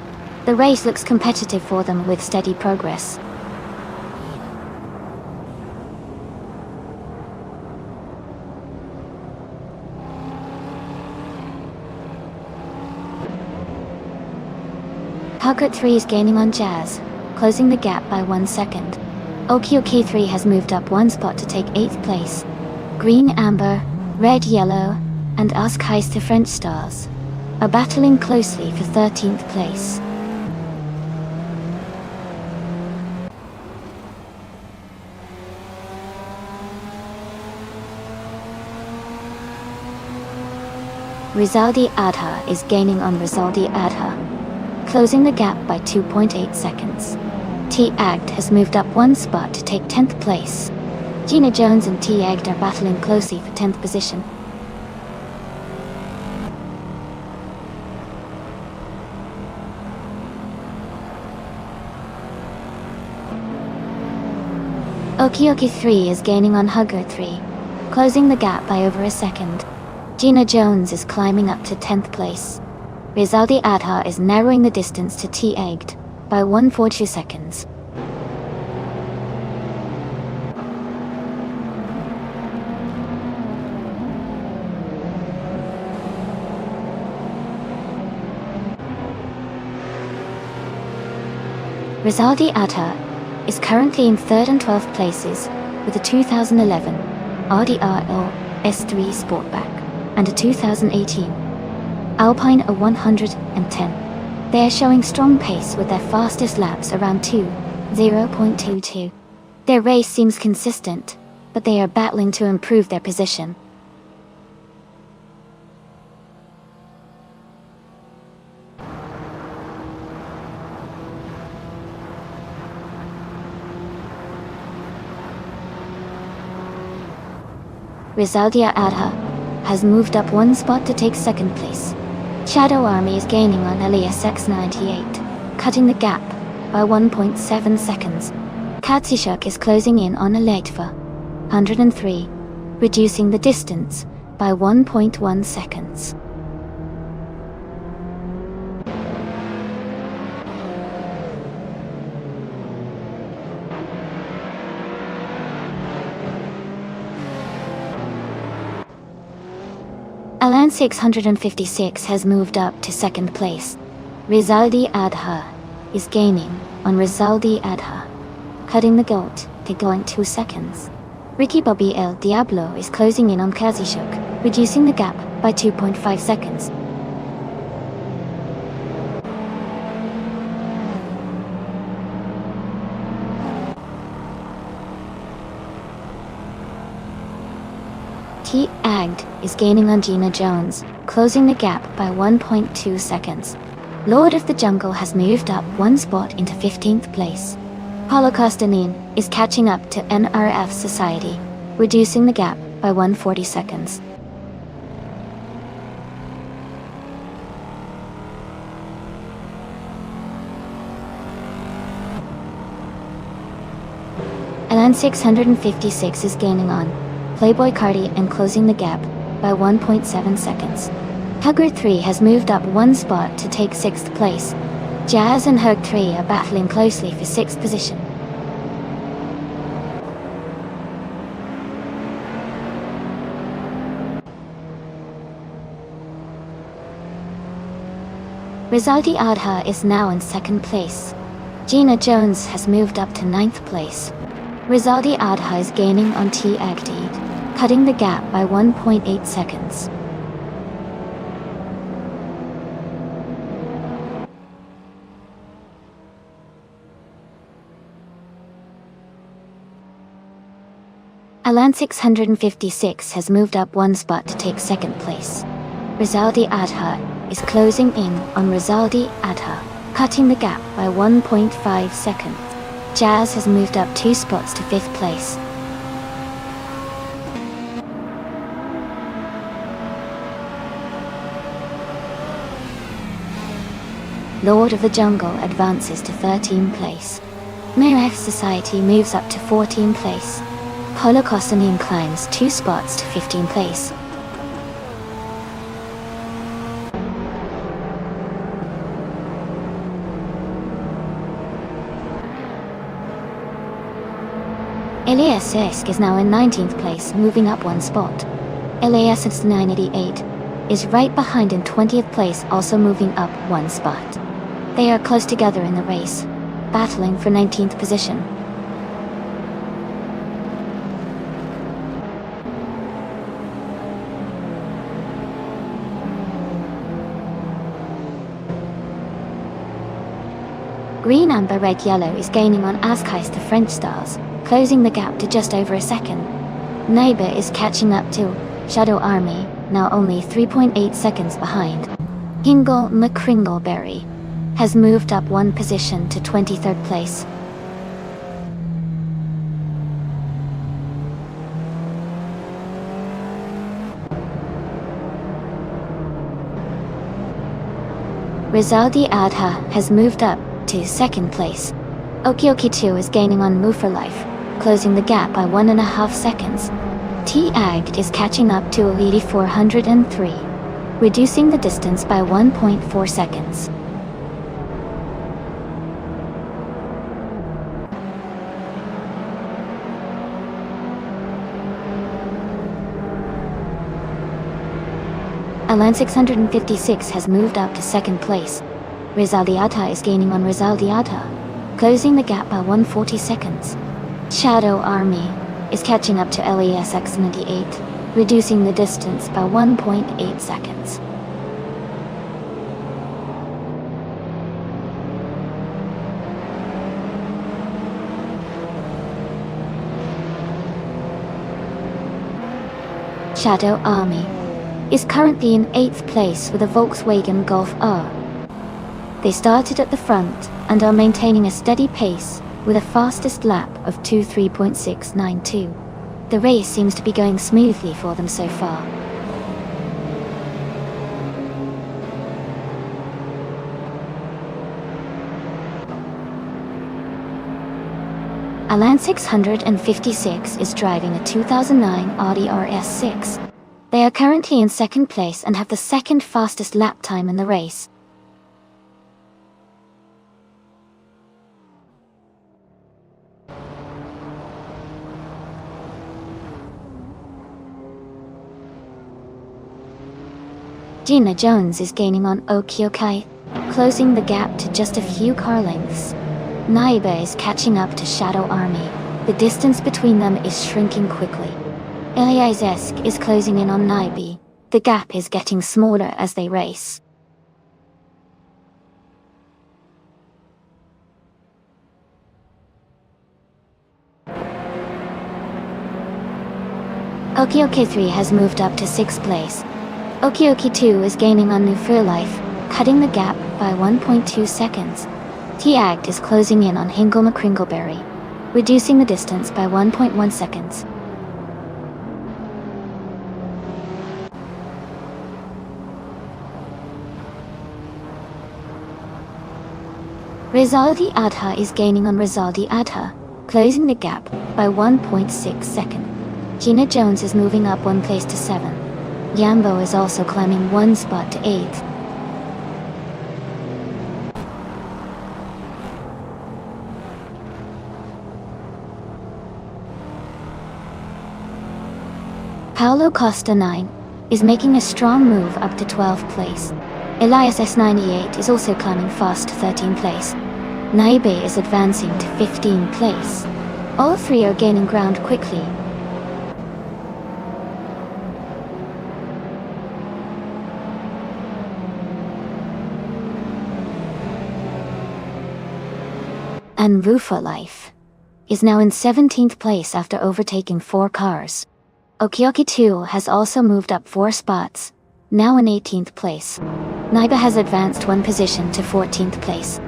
The race looks competitive for them with steady progress. Huggert 3 is gaining on Jazz, closing the gap by 1 second. Okioke 3 has moved up 1 spot to take 8th place. Green Amber, Red Yellow, and Ask Heis to French Stars are battling closely for 13th place. Rizaldi Adha is gaining on Rizaldi Adha, closing the gap by 2.8 seconds. T-Agged has moved up 1 spot to take 10th place. Gina Jones and T-Agged are battling closely for 10th position. Okioke 3 is gaining on Hugger 3, closing the gap by over a second. Gina Jones is climbing up to 10th place. Rizaldi Adha is narrowing the distance to T-Agged by 1.42 seconds. Rizaldi Adha is currently in 3rd and 12th places with a 2011 RDRL S3 Sportback and a 2018 Alpine A110. They are showing strong pace with their fastest laps around 2:0.22. Their race seems consistent, but they are battling to improve their position. Rizaldi Adha has moved up 1 spot to take 2nd place. Shadow Army is gaining on Elias X98, cutting the gap by 1.7 seconds. Katsishuk is closing in on Aleitva 103, reducing the distance by 1.1 seconds. Alan 656 has moved up to 2nd place. Rizaldi Adha is gaining on Rizaldi Adha, cutting the gap to 2 seconds. Ricky Bobby El Diablo is closing in on Kazishuk, reducing the gap by 2.5 seconds. T-Agged is gaining on Gina Jones, closing the gap by 1.2 seconds. Lord of the Jungle has moved up 1 spot into 15th place. Holocaust Anin is catching up to NRF Society, reducing the gap by 140 seconds. Elan 656 is gaining on Playboy Cardi and closing the gap by 1.7 seconds. Hugger 3 has moved up one spot to take 6th place. Jazz and Hug 3 are battling closely for 6th position. Rizaldi Adha is now in 2nd place. Gina Jones has moved up to 9th place. Rizaldi Adha is gaining on T. Agdeed, cutting the gap by 1.8 seconds. Elan 656 has moved up one spot to take 2nd place. Rizaldi Adha is closing in on Rizaldi Adha, cutting the gap by 1.5 seconds. Jazz has moved up 2 spots to 5th place. Lord of the Jungle advances to 13th place. Miraf Society moves up to 14th place. Holocaustamine climbs 2 spots to 15th place. Elias Esk is now in 19th place, moving up one spot. Elias 988 is right behind in 20th place, also moving up one spot. They are close together in the race, battling for 19th position. Green, Amber, Red, Yellow is gaining on Askheist, the French stars, closing the gap to just over a second. Neighbor is catching up to Shadow Army, now only 3.8 seconds behind. Hingle McCringleberry has moved up one position to 23rd place. Rizaldi Adha has moved up to 2nd place. Okioki 2 is gaining on Move for Life, closing the gap by 1.5 seconds. T-Agd is catching up to Elite 403, reducing the distance by 1.4 seconds. Elan 656 has moved up to 2nd place. Rizaldi Adha is gaining on Rizaldi Adha, closing the gap by 140 seconds. Shadow Army is catching up to LES X98, reducing the distance by 1.8 seconds. Shadow Army is currently in 8th place with a Volkswagen Golf R. They started at the front and are maintaining a steady pace with a fastest lap of 23.692. The race seems to be going smoothly for them so far. Elan 656 is driving a 2009 Audi RS6. They are currently in 2nd place and have the 2nd fastest lap time in the race. Gina Jones is gaining on Okiokai, closing the gap to just a few car lengths. Naiba is catching up to Shadow Army. The distance between them is shrinking quickly. Eliazesk is closing in on Naibi. The gap is getting smaller as they race. Okioki 3 has moved up to 6th place. Okioki 2 is gaining on New For Life, cutting the gap by 1.2 seconds. T-Agd is closing in on Hingle McCringleberry, reducing the distance by 1.1 seconds. Rizaldi Adha is gaining on Rizaldi Adha, closing the gap by 1.6 seconds. Gina Jones is moving up 1 place to 7. Yambo is also climbing 1 spot to 8th. Paulo Costa 9 is making a strong move up to 12th place. Elias S98 is also climbing fast to 13th place. Naibe is advancing to 15th place. All three are gaining ground quickly. And Rufa Life is now in 17th place after overtaking 4 cars. Okioki 2 has also moved up 4 spots, now in 18th place. Naiba has advanced 1 position to 14th place.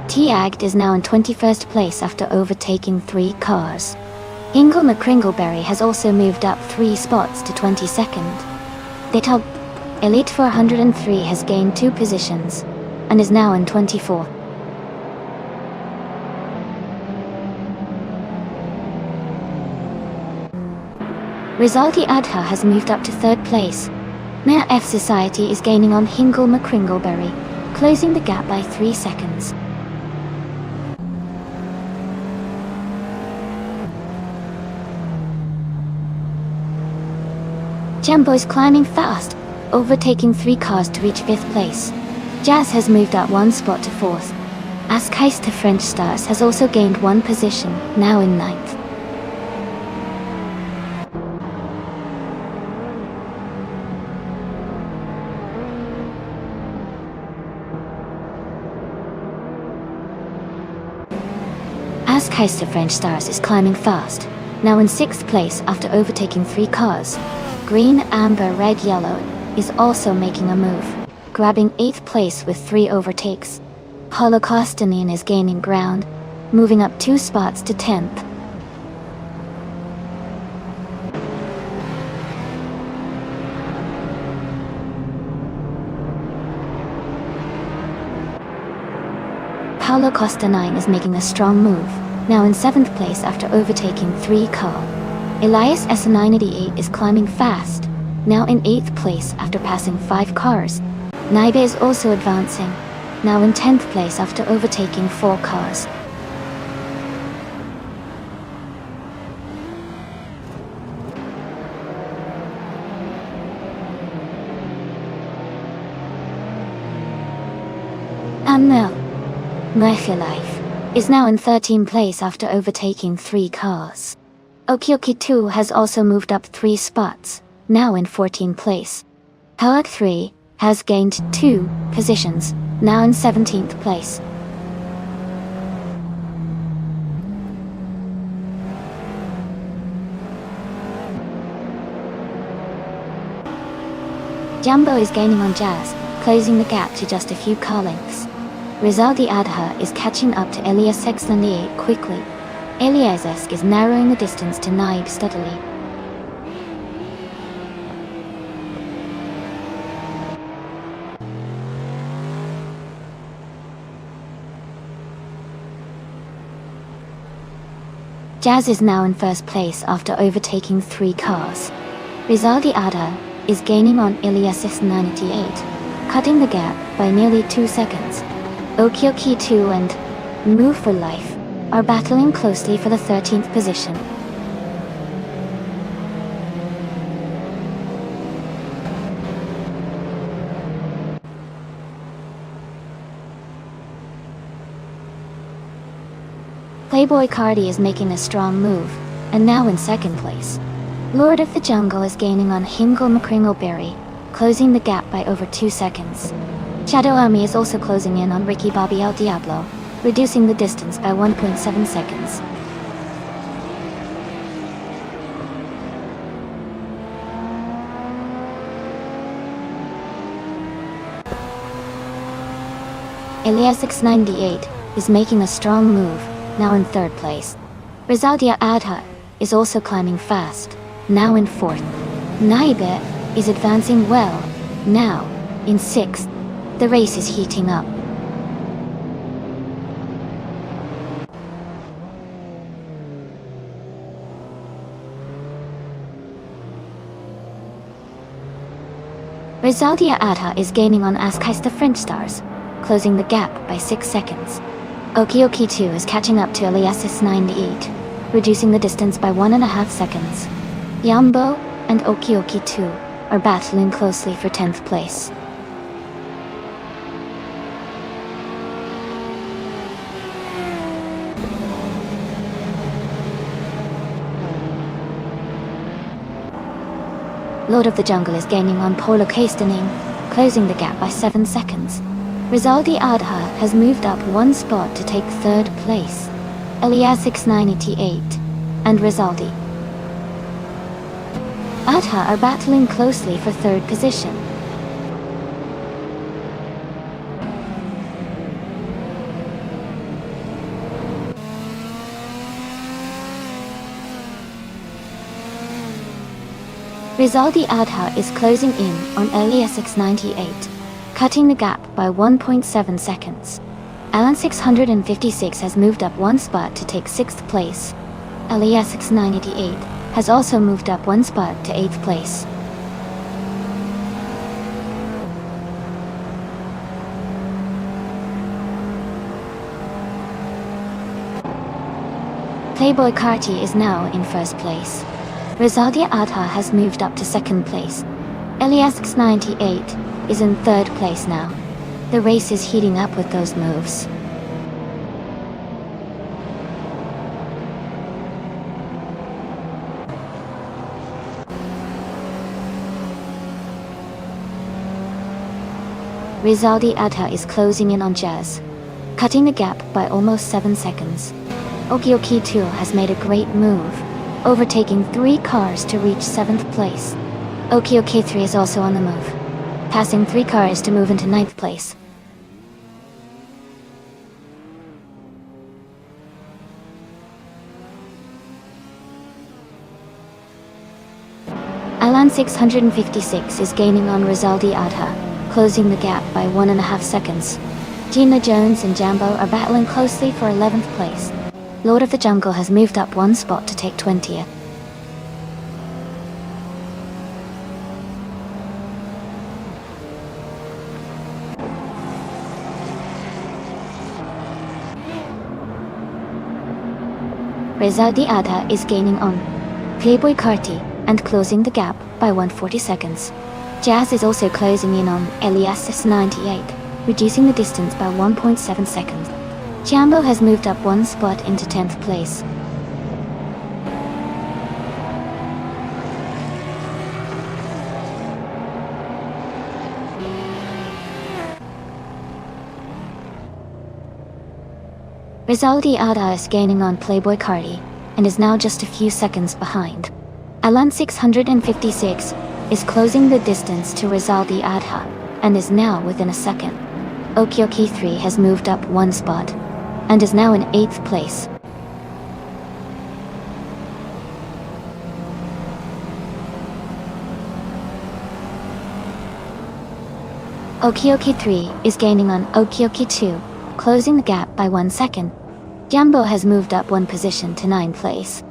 T-Agd is now in 21st place after overtaking 3 cars. Ingle McCringleberry has also moved up 3 spots to 22nd. The top Elite 403 has gained 2 positions, and is now in 24th. Rizaldi Adha has moved up to 3rd place. Mea F Society is gaining on Hingle McCringleberry, closing the gap by 3 seconds. Jumbo is climbing fast, overtaking 3 cars to reach 5th place. Jazz has moved up 1 spot to 4th. Askheist to French Stars has also gained 1 position, now in 9th. Askheist to French Stars is climbing fast, now in 6th place after overtaking 3 cars. Green, Amber, Red, Yellow is also making a move, grabbing 8th place with 3 overtakes. Holocaustinian is gaining ground, moving up 2 spots to 10th. Paulo Costa 9 is making a strong move, now in 7th place after overtaking 3 cars. Elias S988 is climbing fast, now in 8th place after passing 5 cars. Naibe is also advancing, now in 10th place after overtaking 4 cars. Amel Life is now in 13th place after overtaking 3 cars. Okioki 2 has also moved up 3 spots, now in 14th place. Pelak 3 has gained 2 positions, now in 17th place. Jumbo is gaining on Jazz, closing the gap to just a few car lengths. Rizaldi Adha is catching up to Elias X98 quickly. Eliasesk is narrowing the distance to Naib steadily. Jazz is now in 1st place after overtaking 3 cars. Rizaldi Adha is gaining on Elias X98, cutting the gap by nearly 2 seconds. Okioki 2 and Move for Life are battling closely for the 13th position. Playboy Cardi is making a strong move, and now in 2nd place. Lord of the Jungle is gaining on Hingle McCringleberry, closing the gap by over 2 seconds. Shadow Army is also closing in on Ricky Bobby El Diablo, reducing the distance by 1.7 seconds. Elias X98 is making a strong move, now in 3rd place. Rizaldia Adha is also climbing fast, now in 4th. Naibe is advancing well, now in 6th. The race is heating up. Rizaldia Adha is gaining on Askais the French stars, closing the gap by 6 seconds. Okioki 2 is catching up to Eliasis 98, reducing the distance by 1.5 seconds. Yambo and Okioki 2 are battling closely for 10th place. Lord of the Jungle is gaining on Polo Kastaning, closing the gap by 7 seconds. Rizaldi Adha has moved up 1 spot to take 3rd place. Eliasix 98 and Rizaldi Adha are battling closely for 3rd position. Rizaldi Adha is closing in on Eliasix 98, cutting the gap by 1.7 seconds. Alan 656 has moved up 1 spot to take 6th place. Eliasix 98 has also moved up 1 spot to 8th place. Playboy Carti is now in 1st place. Rizaldia Adha has moved up to 2nd place. Eliasix 98 is in 3rd place now. The race is heating up with those moves. Rizaldi Adha is closing in on Jazz, cutting the gap by almost 7 seconds. Okioki 2 has made a great move, overtaking 3 cars to reach 7th place. Okioki 3 is also on the move, passing 3 cars to move into 9th place. Alan 656 is gaining on Rizaldi Adha, closing the gap by 1.5 seconds. Gina Jones and Jambo are battling closely for 11th place. Lord of the Jungle has moved up 1 spot to take 20th. Rizaldi Adha is gaining on Playboy Carti and closing the gap by 140 seconds. Jazz is also closing in on Eliassis 98, reducing the distance by 1.7 seconds. Jambo has moved up 1 spot into 10th place. Rizaldi Adha is gaining on Playboy Carti and is now just a few seconds behind. Alan 656 is closing the distance to Rizaldi Adha and is now within a second. Okioki 3 has moved up 1 spot and is now in 8th place. Okioki 3 is gaining on Okioki 2, closing the gap by 1 second. Jambo has moved up 1 position to 9th place.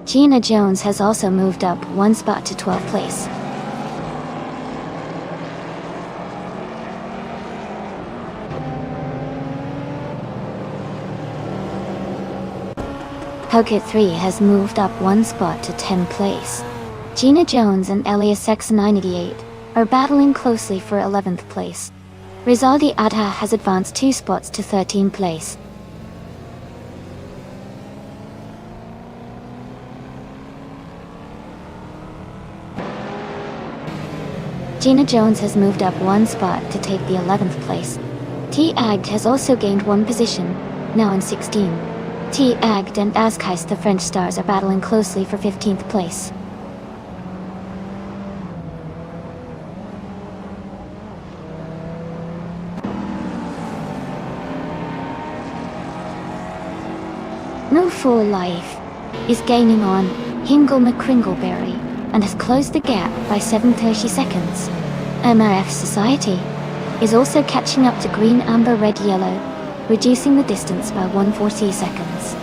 Gina Jones has also moved up 1 spot to 12th place. Hugget 3 has moved up 1 spot to 10th place. Gina Jones and Elias X98 are battling closely for 11th place. Rizaldi Adha has advanced 2 spots to 13th place. Gina Jones has moved up 1 spot to take the 11th place. T. Agd has also gained 1 position, now in 16. T. Agd and Askais the French stars are battling closely for 15th place. No full life, is gaining on Hingle McCringleberry and has closed the gap by 730 seconds. MRF Society is also catching up to Green Amber Red Yellow, reducing the distance by 140 seconds.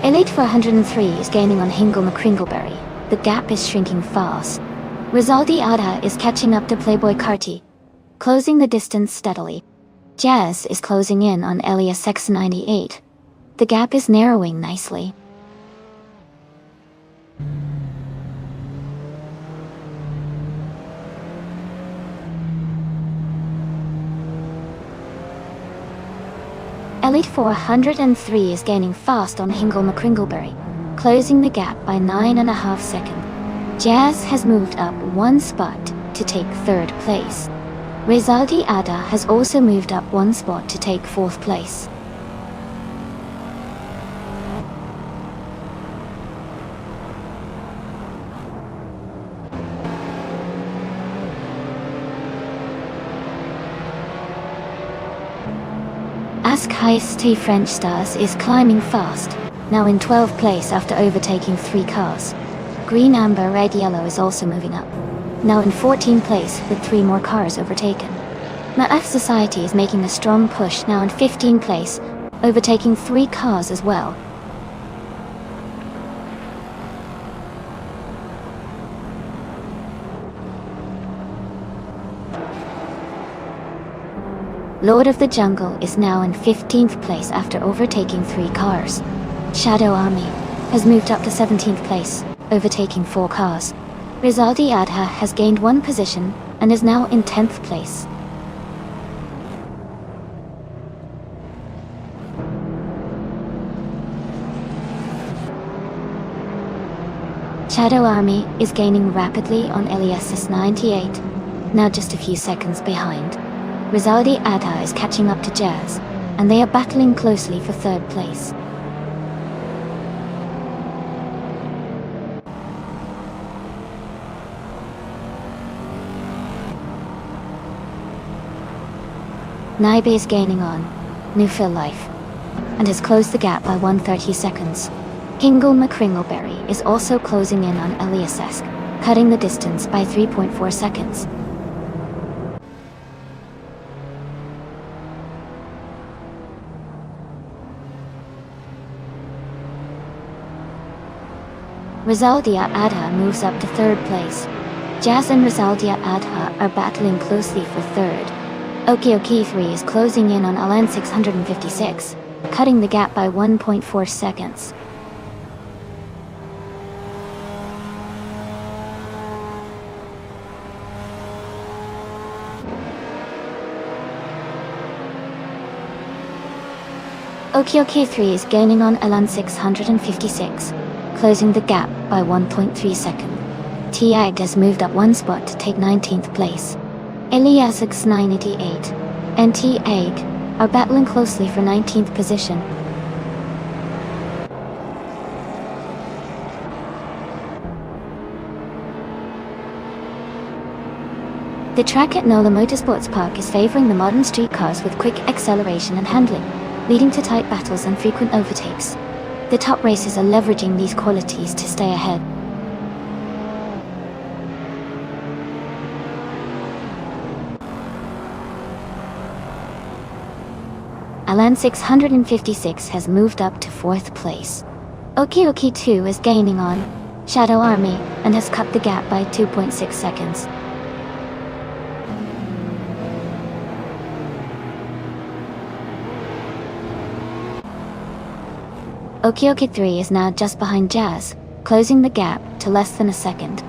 Elite 403 is gaining on Hingle McCringleberry. The gap is shrinking fast. Rizaldi Ada is catching up to Playboy Carti, closing the distance steadily. Jazz is closing in on Elias X98. The gap is narrowing nicely. Elite 403 is gaining fast on Hingle McCringleberry, closing the gap by 9.5 seconds. Jazz has moved up one spot to take third place. Rizaldi Ada has also moved up one spot to take fourth place. Ask Heist T French Stars is climbing fast, now in 12th place after overtaking 3 cars. Green Amber Red Yellow is also moving up, now in 14th place with 3 more cars overtaken. MRF Society is making a strong push, now in 15th place, overtaking 3 cars as well. Lord of the Jungle is now in 15th place after overtaking 3 cars. Shadow Army has moved up to 17th place, overtaking 4 cars. Rizaldi Adha has gained 1 position and is now in 10th place. Shadow Army is gaining rapidly on Elias 98, now just a few seconds behind. Rizaldi Adha is catching up to Jazz, and they are battling closely for 3rd place. Naibe is gaining on Newfield Life, and has closed the gap by 130 seconds. Hingle McCringleberry is also closing in on Eliasesk, cutting the distance by 3.4 seconds. Rizaldia Adha moves up to 3rd place. Jazz and Rizaldia Adha are battling closely for 3rd. Oki 3 is closing in on Alan 656, cutting the gap by 1.4 seconds. Oki 3 is gaining on Alan 656, closing the gap by 1.3 seconds. T-Ag has moved up 1 spot to take 19th place. Elias X988 and T-Ag are battling closely for 19th position. The track at Nola Motorsports Park is favoring the modern street cars with quick acceleration and handling, leading to tight battles and frequent overtakes. The top racers are leveraging these qualities to stay ahead. Alan 656 has moved up to 4th place. Oki 2 is gaining on Shadow Army and has cut the gap by 2.6 seconds. Oki 3 is now just behind Jazz, closing the gap to less than a second.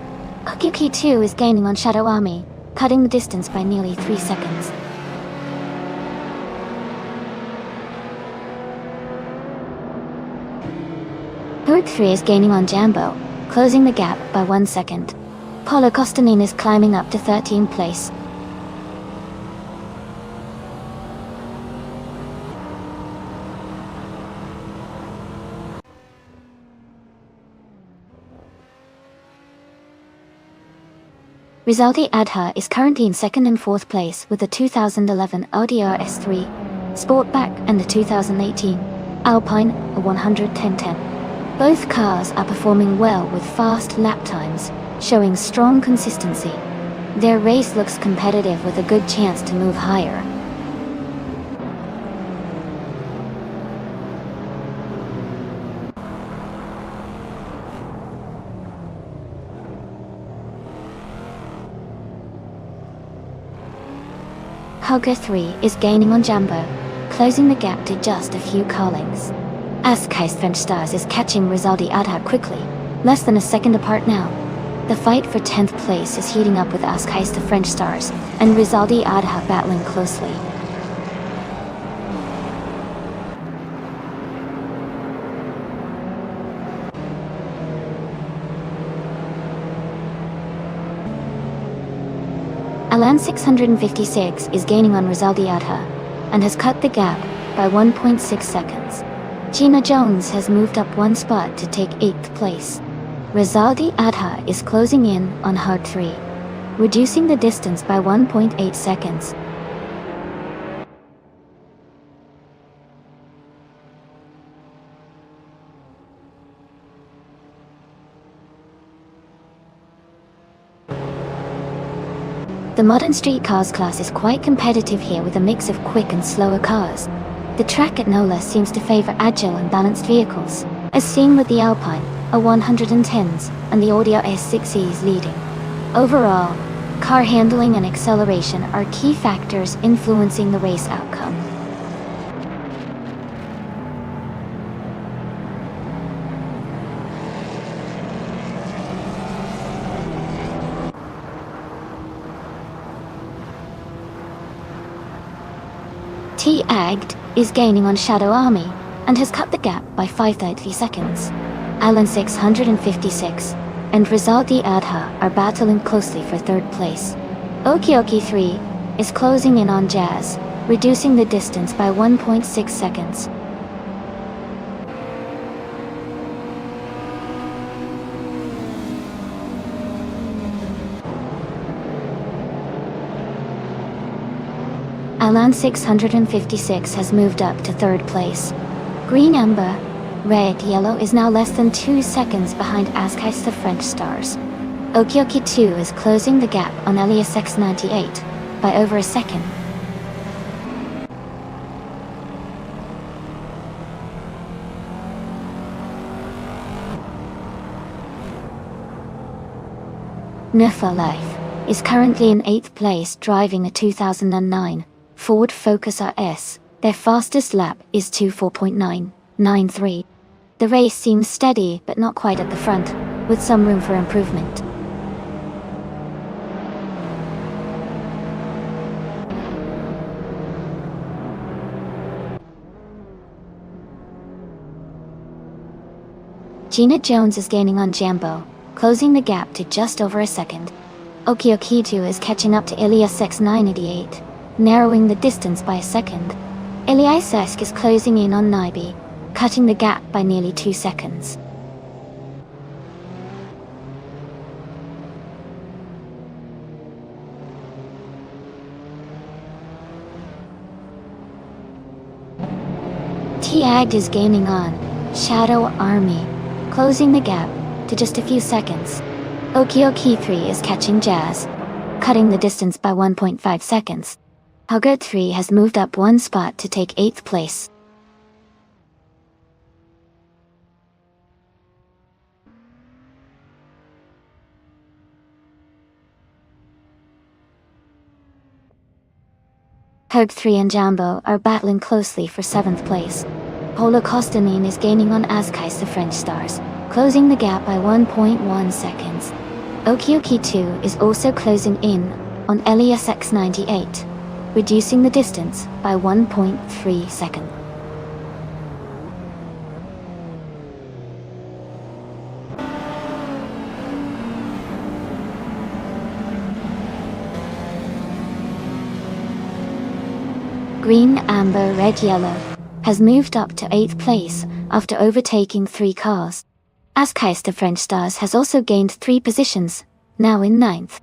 Oki 2 is gaining on Shadow Army, cutting the distance by nearly 3 seconds. Hurk 3 is gaining on Jambo, closing the gap by 1 second. Paulo Costanin is climbing up to 13th place. Rizaldi Adha is currently in 2nd and 4th place with the 2011 Audi RS3 Sportback and the 2018 Alpine 11010. Both cars are performing well with fast lap times, showing strong consistency. Their race looks competitive with a good chance to move higher. Hugger 3 is gaining on Jambo, closing the gap to just a few car lengths. Askhai's French Stars is catching Rizaldi Adha quickly, less than a second apart now. The fight for 10th place is heating up with Askhai's the French Stars and Rizaldi Adha battling closely. Alan 656 is gaining on Rizaldi Adha and has cut the gap by 1.6 seconds. Gina Jones has moved up one spot to take 8th place. Rizaldi Adha is closing in on Hard 3, reducing the distance by 1.8 seconds. The modern street cars class is quite competitive here with a mix of quick and slower cars. The track at NOLA seems to favor agile and balanced vehicles, as seen with the Alpine A110s and the Audi S6Es leading. Overall, car handling and acceleration are key factors influencing the race outcome. T-Agd is gaining on Shadow Army and has cut the gap by 5.30 seconds. Alan 656 and Rizaldi Adha are battling closely for 3rd place. Okioki 3 is closing in on Jazz, reducing the distance by 1.6 seconds. Alan 656 has moved up to 3rd place. Green Amber, Red Yellow is now less than 2 seconds behind Askhai's the French Stars. Okioki 2 is closing the gap on Elias X98 by over a second. Nufa Life is currently in 8th place driving a 2009 Ford Focus RS. Their fastest lap is 24.993. The race seems steady but not quite at the front, with some room for improvement. Gina Jones is gaining on Jambo, closing the gap to just over a second. Okiokitu is catching up to Ilias X988, narrowing the distance by a second. Eliasesk is closing in on Naibi, cutting the gap by nearly 2 seconds. T-Agd is gaining on Shadow Army, closing the gap to just a few seconds. Okioki 3 is catching Jazz, cutting the distance by 1.5 seconds. Hugger 3 has moved up one spot to take 8th place. Herb 3 and Jambo are battling closely for 7th place. Polo Kostanin is gaining on Askhai's the French Stars, closing the gap by 1.1 seconds. Okioki 2 is also closing in on Elias X98, reducing the distance by 1.3 seconds. Green, Amber, Red, Yellow has moved up to 8th place after overtaking 3 cars. Askhai's the French Stars has also gained 3 positions, now in 9th.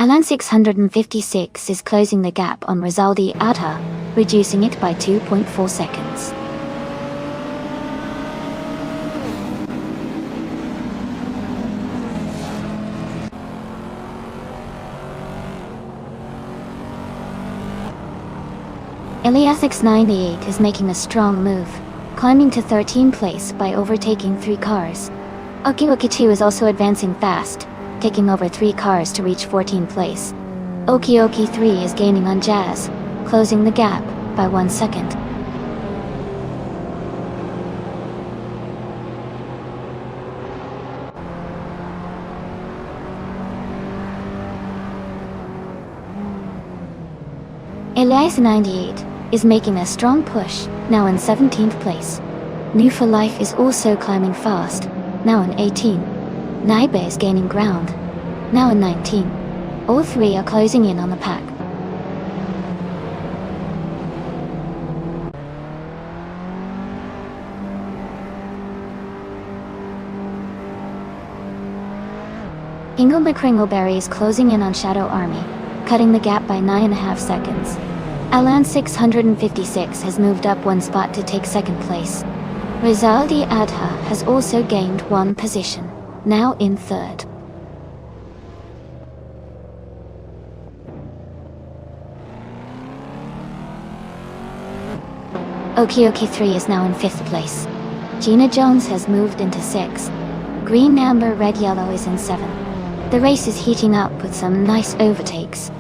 Alan 656 is closing the gap on Rizaldi Adha, reducing it by 2.4 seconds. Eliasix 98 is making a strong move, climbing to 13th place by overtaking 3 cars. Okiwoki 2 is also advancing fast, taking over 3 cars to reach 14th place. Okioki 3 is gaining on Jazz, closing the gap by 1 second. Elias 98 is making a strong push, now in 17th place. New for Life is also climbing fast, now in 18. Naibe is gaining ground, now in 19. All 3 are closing in on the pack. Ingle McCringleberry is closing in on Shadow Army, cutting the gap by 9.5 seconds. Alan 656 has moved up 1 spot to take 2nd place. Rizaldi Adha has also gained 1 position, now in 3rd. Okioki 3 is now in 5th place. Gina Jones has moved into 6th. Green, Amber, Red, Yellow is in 7th. The race is heating up with some nice overtakes.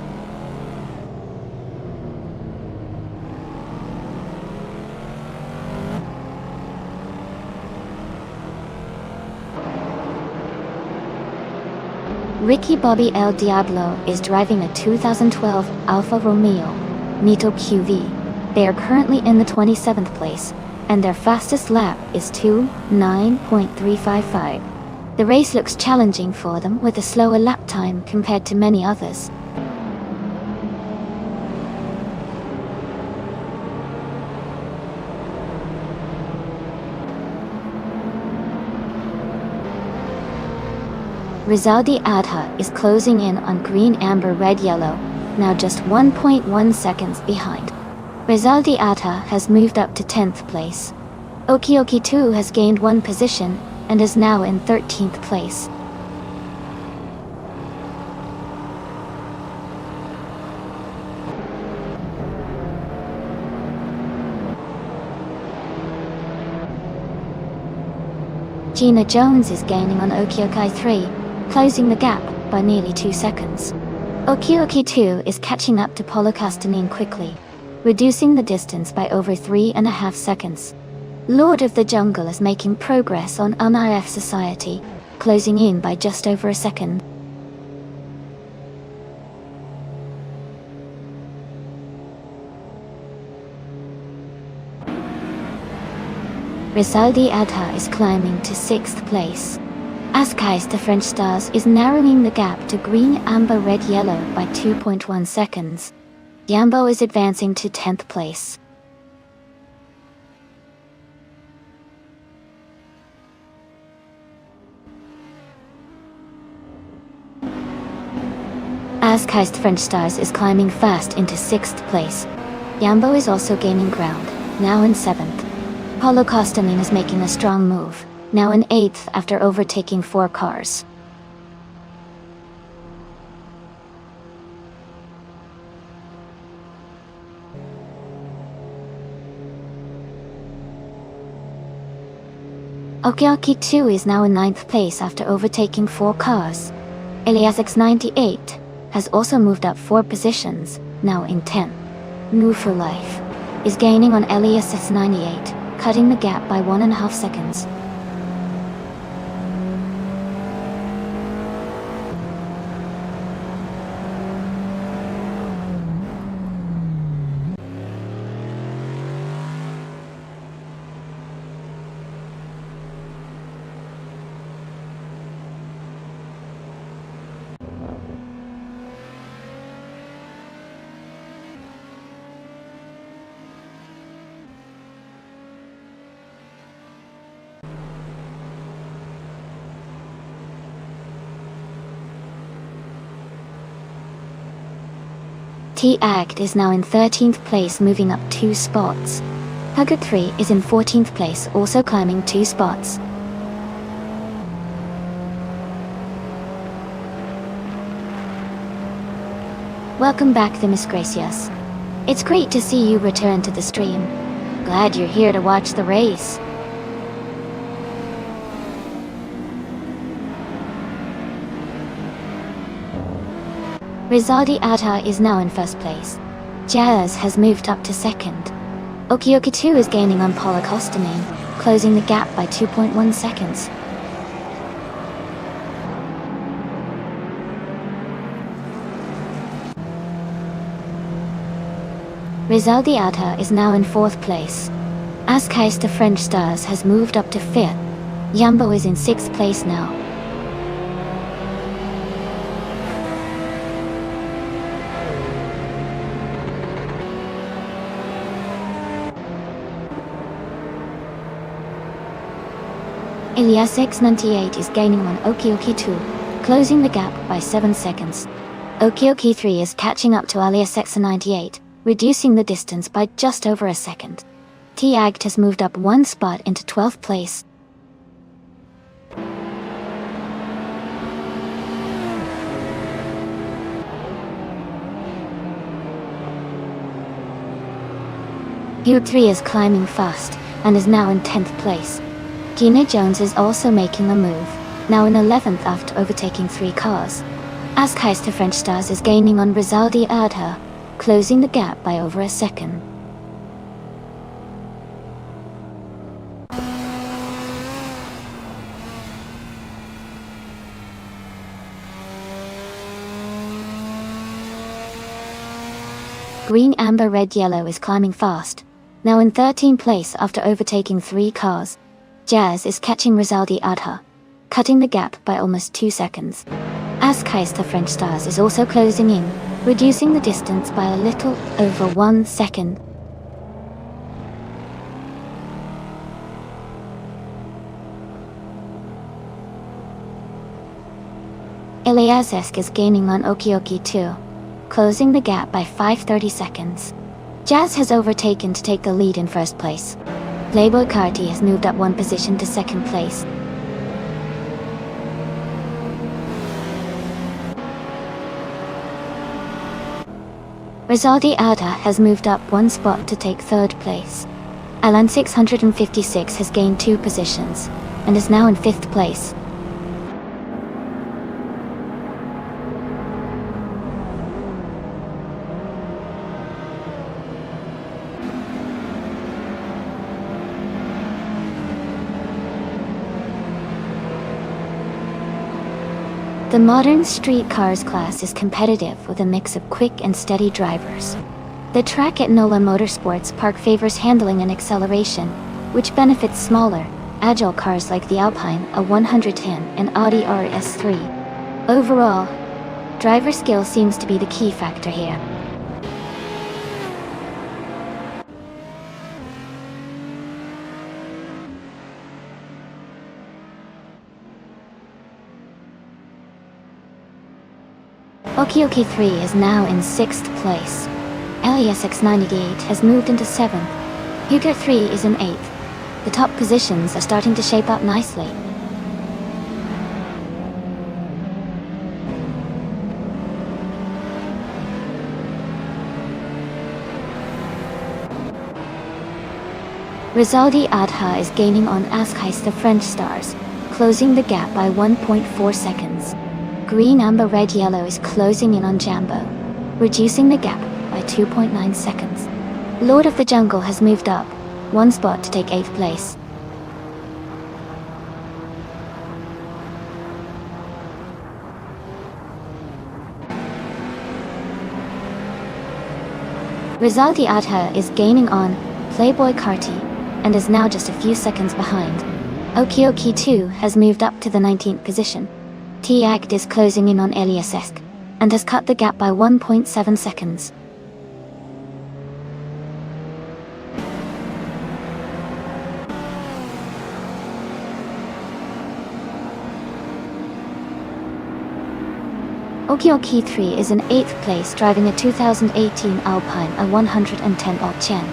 Ricky Bobby El Diablo is driving a 2012 Alfa Romeo Nito QV. They are currently in the 27th place, and their fastest lap is 2:9.355. The race looks challenging for them with a slower lap time compared to many others. Rizaldi Adha is closing in on Green, Amber, Red, Yellow, now just 1.1 seconds behind. Rizaldi Adha has moved up to 10th place. Okioki 2 has gained 1 position and is now in 13th place. Gina Jones is gaining on Okioki 3, closing the gap by nearly 2 seconds. Okioki 2 is catching up to Polo Castanin quickly, reducing the distance by over 3.5 seconds. Lord of the Jungle is making progress on UNIF Society, closing in by just over a second. Rizaldi Adha is climbing to 6th place. Askais the French Stars is narrowing the gap to Green, Amber, Red, Yellow by 2.1 seconds. Yambo is advancing to 10th place. Askais the French Stars is climbing fast into 6th place. Yambo is also gaining ground, now in 7th. Polo Castanin is making a strong move, now in 8th after overtaking 4 cars. Okioki 2 is now in 9th place after overtaking 4 cars. Eliasix 98 has also moved up 4 positions, now in 10th. New for Life is gaining on Eliasix 98, cutting the gap by 1.5 seconds. T-Act is now in 13th place, moving up 2 spots. Hugger 3 is in 14th place, also climbing 2 spots. Welcome back, Miss Gracias. It's great to see you return to the stream. Glad you're here to watch the race. Rizaldi Adha is now in first place. Jazz has moved up to second. Okioki 2 is gaining on Paula Costamine, closing the gap by 2.1 seconds. Rizaldi Adha is now in 4th place. Askais the French Stars has moved up to 5th. Yambo is in 6th place now. Elias X98 is gaining on Okioki 2, closing the gap by 7 seconds. Okioki 3 is catching up to Elias X98, reducing the distance by just over a second. T-Act has moved up 1 spot into 12th place. Cube 3 is climbing fast, and is now in 10th place. Gina Jones is also making a move, now in 11th after overtaking 3 cars. Askais the French Stars is gaining on Rizaldi Adha, closing the gap by over a second. Green, Amber, Red, Yellow is climbing fast, now in 13th place after overtaking 3 cars. Jazz is catching Rizaldi Adha, cutting the gap by almost 2 seconds. Askais the French Stars is also closing in, reducing the distance by a little over 1 second. Eliasesk is gaining on Okioki 2, closing the gap by 5:30 seconds. Jazz has overtaken to take the lead in first place. Playboy Carti has moved up 1 position to second place. Rizaldi Adha has moved up 1 spot to take 3rd place. Alan 656 has gained 2 positions, and is now in 5th place. The modern street cars class is competitive with a mix of quick and steady drivers. The track at NOLA Motorsports Park favors handling and acceleration, which benefits smaller, agile cars like the Alpine A110 and Audi RS3. Overall, driver skill seems to be the key factor here. Okioki 3 is now in 6th place. Elias X98 has moved into 7th. Hugo 3 is in 8th. The top positions are starting to shape up nicely. Rizaldi Adha is gaining on Askais the French Stars, closing the gap by 1.4 seconds. Green, Amber, Red, Yellow is closing in on Jambo, reducing the gap by 2.9 seconds. Lord of the Jungle has moved up 1 spot to take 8th place. Rizaldi Adha is gaining on Playboy Carti, and is now just a few seconds behind. Okioki 2 has moved up to the 19th position. T-Act is closing in on Eliasesk, and has cut the gap by 1.7 seconds. Okioki 3 is in 8th place, driving a 2018 Alpine a 110 Chen.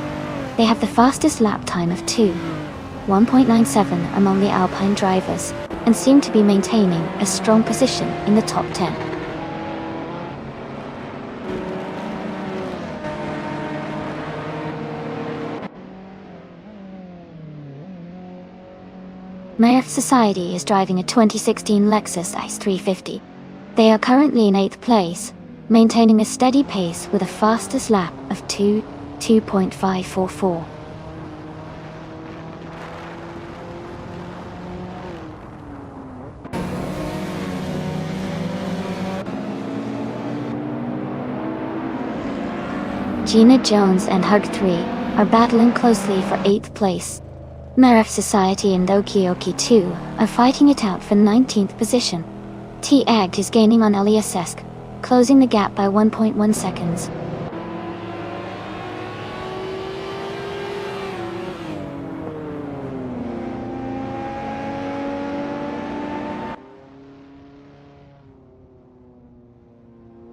They have the fastest lap time of 1.97 among the Alpine drivers, and seem to be maintaining a strong position in the top 10. MAF Society is driving a 2016 Lexus IS350. They are currently in 8th place, maintaining a steady pace with a fastest lap of 2.544. Gina Jones and Hug 3 are battling closely for 8th place. MAF Society and Okioki 2 are fighting it out for 19th position. T-Agt is gaining on Eliasesk, closing the gap by 1.1 seconds.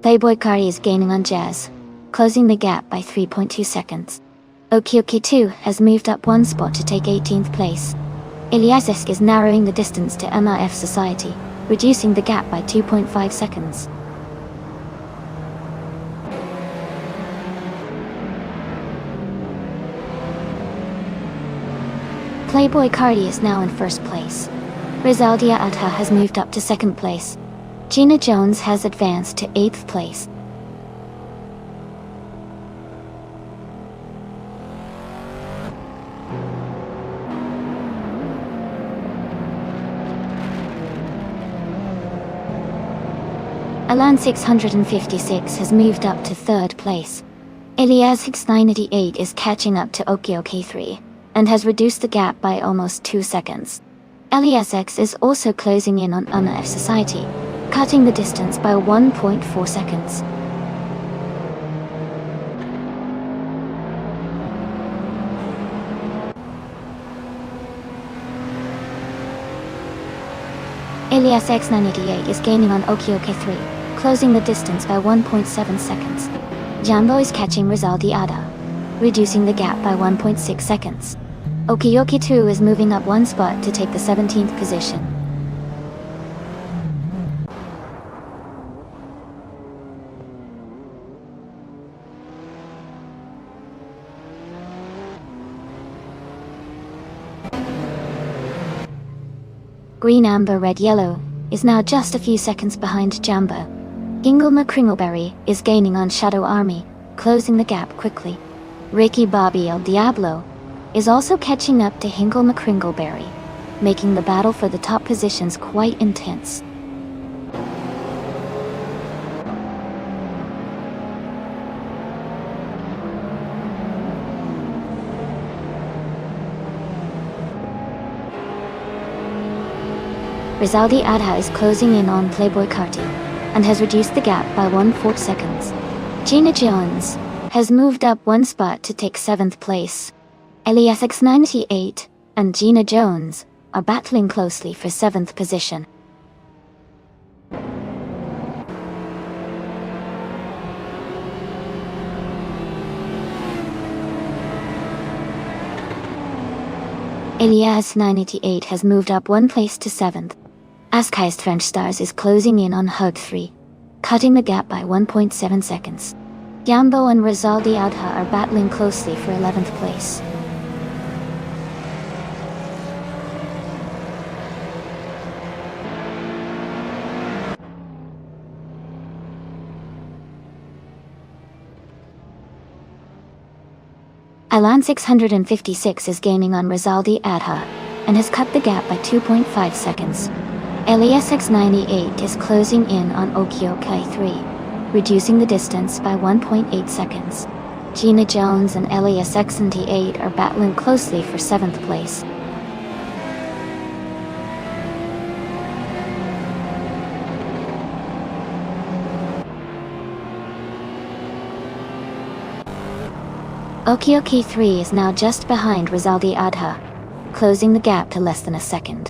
Playboy Kari is gaining on Jazz, closing the gap by 3.2 seconds. Okioki 2 has moved up one spot to take 18th place. Eliasesk is narrowing the distance to MAF Society, reducing the gap by 2.5 seconds. Playboy Cardi is now in first place. Rizaldia Adha has moved up to second place. Gina Jones has advanced to 8th place. Alan 656 has moved up to 3rd place. Elias 698 is catching up to Okioki 3 and has reduced the gap by almost 2 seconds. Elias X is also closing in on MAF Society, cutting the distance by 1.4 seconds. Elias X988 is gaining on Okioki 3, closing the distance by 1.7 seconds. Jambo is catching Rizaldi Ada, reducing the gap by 1.6 seconds. Okioki 2 is moving up one spot to take the 17th position. Green Amber Red Yellow is now just a few seconds behind Jambo. Ingelma Kringleberry is gaining on Shadow Army, closing the gap quickly. Ricky Bobby El Diablo is also catching up to Hingelma Kringleberry, making the battle for the top positions quite intense. Rizaldi Adha is closing in on Playboy Carti and has reduced the gap by 1/4 seconds. Gina Jones has moved up one spot to take 7th place. Elias X98 and Gina Jones are battling closely for 7th position. Elias 988 has moved up one place to 7th. Askai's French Stars is closing in on Hug 3, cutting the gap by 1.7 seconds. Jambo and Rizaldi Adha are battling closely for 11th place. Alan 656 is gaining on Rizaldi Adha and has cut the gap by 2.5 seconds. Elias X98 is closing in on Okioki 3, reducing the distance by 1.8 seconds. Gina Jones and Elias X78 are battling closely for 7th place. Okioki 3 is now just behind Rizaldi Adha, closing the gap to less than a second.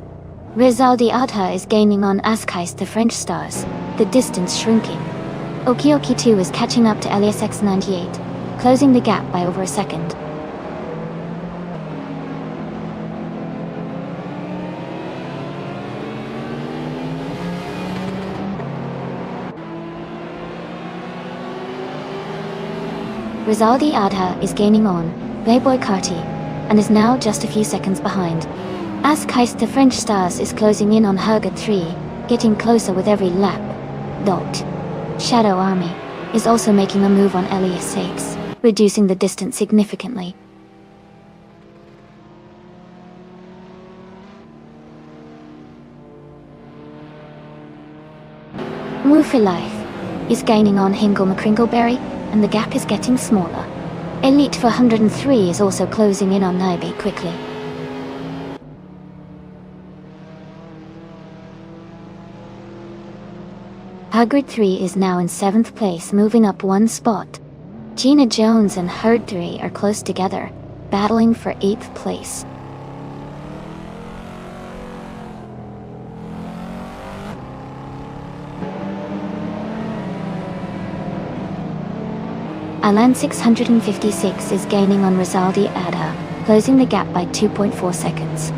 Rizaldi Adha is gaining on Askais the French Stars, the distance shrinking. Okioki 2 is catching up to LASX98, closing the gap by over a second. Rizaldi Adha is gaining on Playboy Carti and is now just a few seconds behind. As Keist the French Stars is closing in on Herga 3, getting closer with every lap. Shadow Army is also making a move on LASX, reducing the distance significantly. Move for Life is gaining on Hingle McCringleberry, and the gap is getting smaller. Elite 403 is also closing in on Naibe quickly. Hagrid 3 is now in 7th place, moving up one spot. Gina Jones and Herd 3 are close together, battling for 8th place. Alan 656 is gaining on Rizaldi Adha, closing the gap by 2.4 seconds.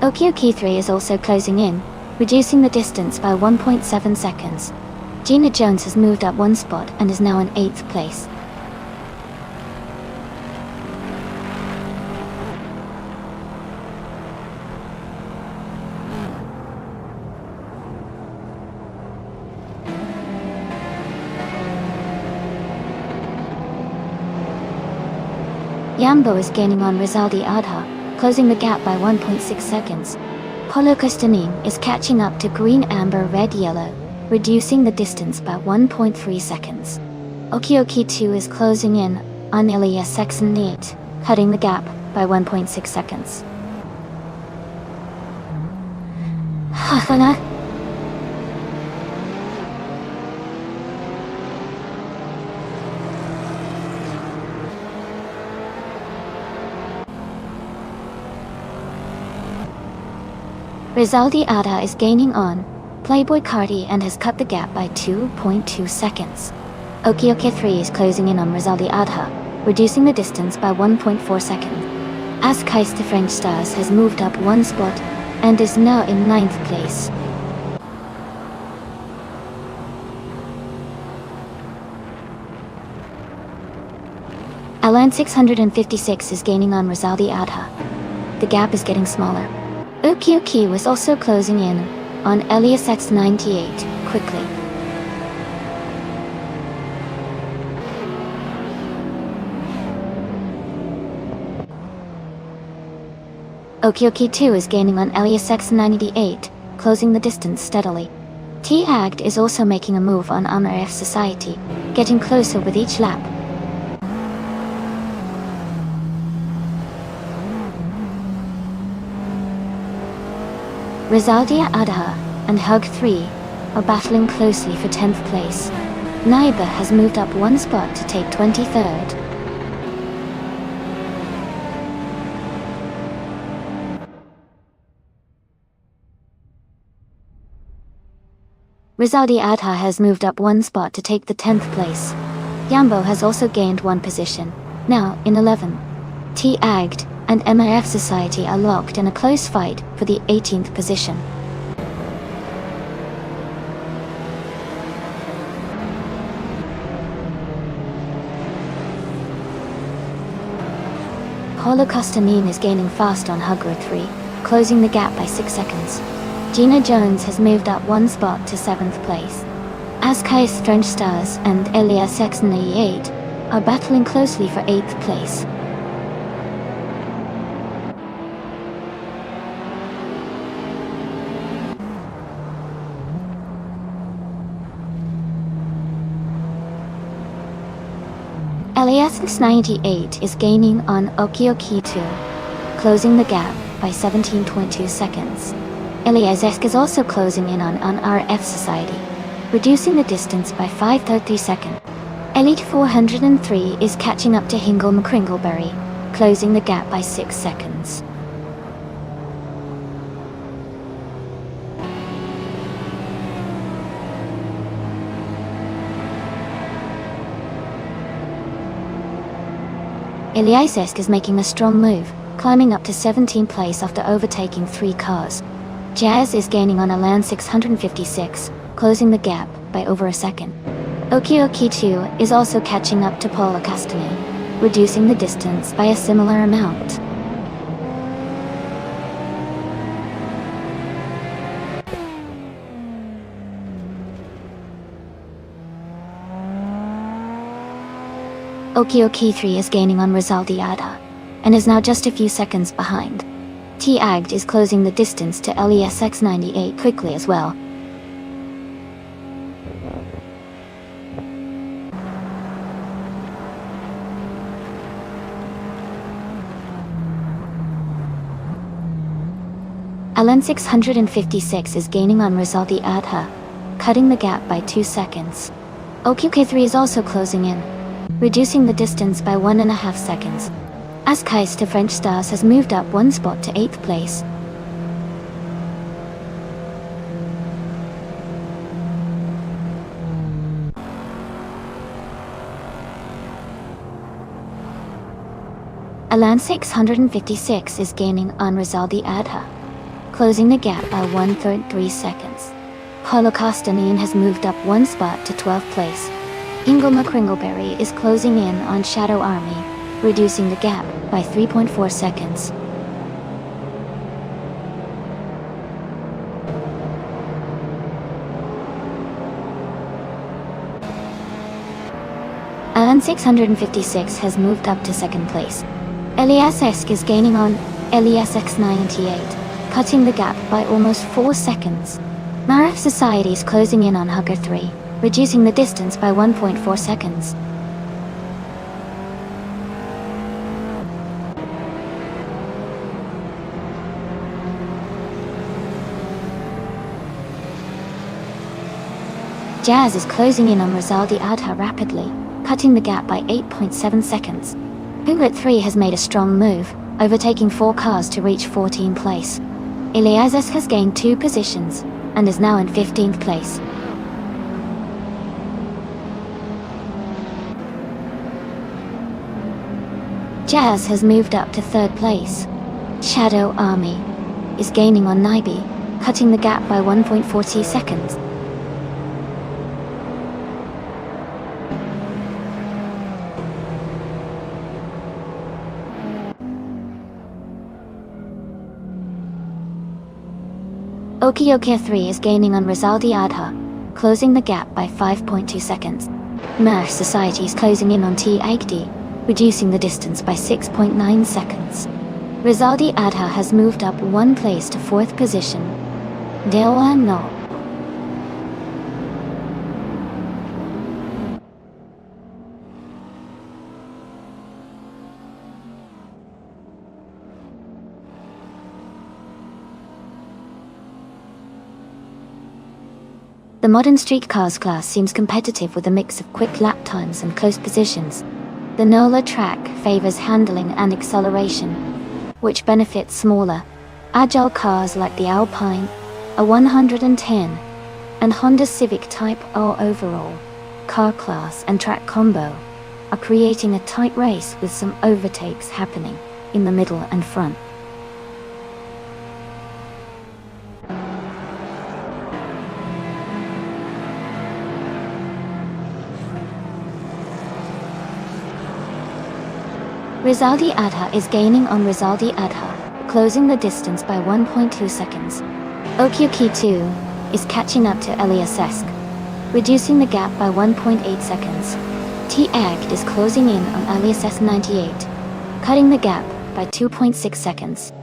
Okioki 3 is also closing in, reducing the distance by 1.7 seconds. Gina Jones has moved up one spot and is now in 8th place. Yambo is gaining on Rizaldi Adha, closing the gap by 1.6 seconds. Polo Costanin is catching up to Green Amber Red Yellow, reducing the distance by 1.3 seconds. Okioki 2 is closing in on Ilias Saxon 8, cutting the gap by 1.6 seconds. Rizaldi Adha is gaining on Playboy Carti and has cut the gap by 2.2 seconds. Okioki 3 is closing in on Rizaldi Adha, reducing the distance by 1.4 seconds. As Keist the French Stars has moved up one spot and is now in 9th place. Alan 656 is gaining on Rizaldi Adha. The gap is getting smaller. Okioki was also closing in on Elias X98 quickly. Okioki 2 is gaining on Elias X98, closing the distance steadily. T-Agd is also making a move on MRF Society, getting closer with each lap. Rizaldi Adha and Hug 3 are battling closely for 10th place. Naiba has moved up one spot to take 23rd. Rizaldi Adha has moved up one spot to take the 10th place. Yambo has also gained one position, now in 11th. T-Agd and MIF Society are locked in a close fight for the 18th position. Polo Costanin is gaining fast on Hugger 3, closing the gap by 6 seconds. Gina Jones has moved up one spot to 7th place. Keist French Stars and Elias X98 are battling closely for 8th place. Elias X98 is gaining on Okioki 2, closing the gap by 17.2 seconds. Elias is also closing in on RF Society, reducing the distance by 5.3 seconds. Elite 403 is catching up to Hingle McCringleberry, closing the gap by 6 seconds. Ilyasesk is making a strong move, climbing up to 17th place after overtaking 3 cars. Jazz is gaining on Alan 656, closing the gap by over a second. Okioki 2 is also catching up to Paula Castany, reducing the distance by a similar amount. Okioki 3 is gaining on Rizaldi Adha, and is now just a few seconds behind. T-Agd is closing the distance to LESX 98 quickly as well. Alan 656 is gaining on Rizaldi Adha, cutting the gap by 2 seconds. Okioki 3 is also closing in, reducing the distance by 1.5 seconds. Ascais to French Stars has moved up 1 spot to 8th place. Alan 656 is gaining on Rizaldi Adha, closing the gap by 1/3 seconds. Paulo Castany has moved up 1 spot to 12th place. Ingo McCringleberry is closing in on Shadow Army, reducing the gap by 3.4 seconds. Alan 656 has moved up to 2nd place. Eliasesk is gaining on LESX 98, cutting the gap by almost 4 seconds. Marif Society is closing in on Hugger 3, reducing the distance by 1.4 seconds. Jazz is closing in on Rizaldi Adha rapidly, cutting the gap by 8.7 seconds. Hugert 3 has made a strong move, overtaking 4 cars to reach 14th place. Iliazes has gained 2 positions, and is now in 15th place. Jazz has moved up to 3rd place. Shadow Army is gaining on Naibi, cutting the gap by 1.40 seconds. Okiokia 3 is gaining on Rizaldi Adha, closing the gap by 5.2 seconds. Merch Society is closing in on T-Agd, reducing the distance by 6.9 seconds. Rizaldi Adha has moved up 1 place to 4th position. Dewa no. The modern streetcars class seems competitive with a mix of quick lap times and close positions. The NOLA track favors handling and acceleration, which benefits smaller, agile cars like the Alpine, a 110, and Honda Civic Type O. Overall, car class and track combo are creating a tight race with some overtakes happening in the middle and front. Rizaldi Adha is gaining on Rizaldi Adha, closing the distance by 1.2 seconds. Okioki 2 is catching up to Eliasesk, reducing the gap by 1.8 seconds. T-Agd is closing in on Eliasesk 98, cutting the gap by 2.6 seconds.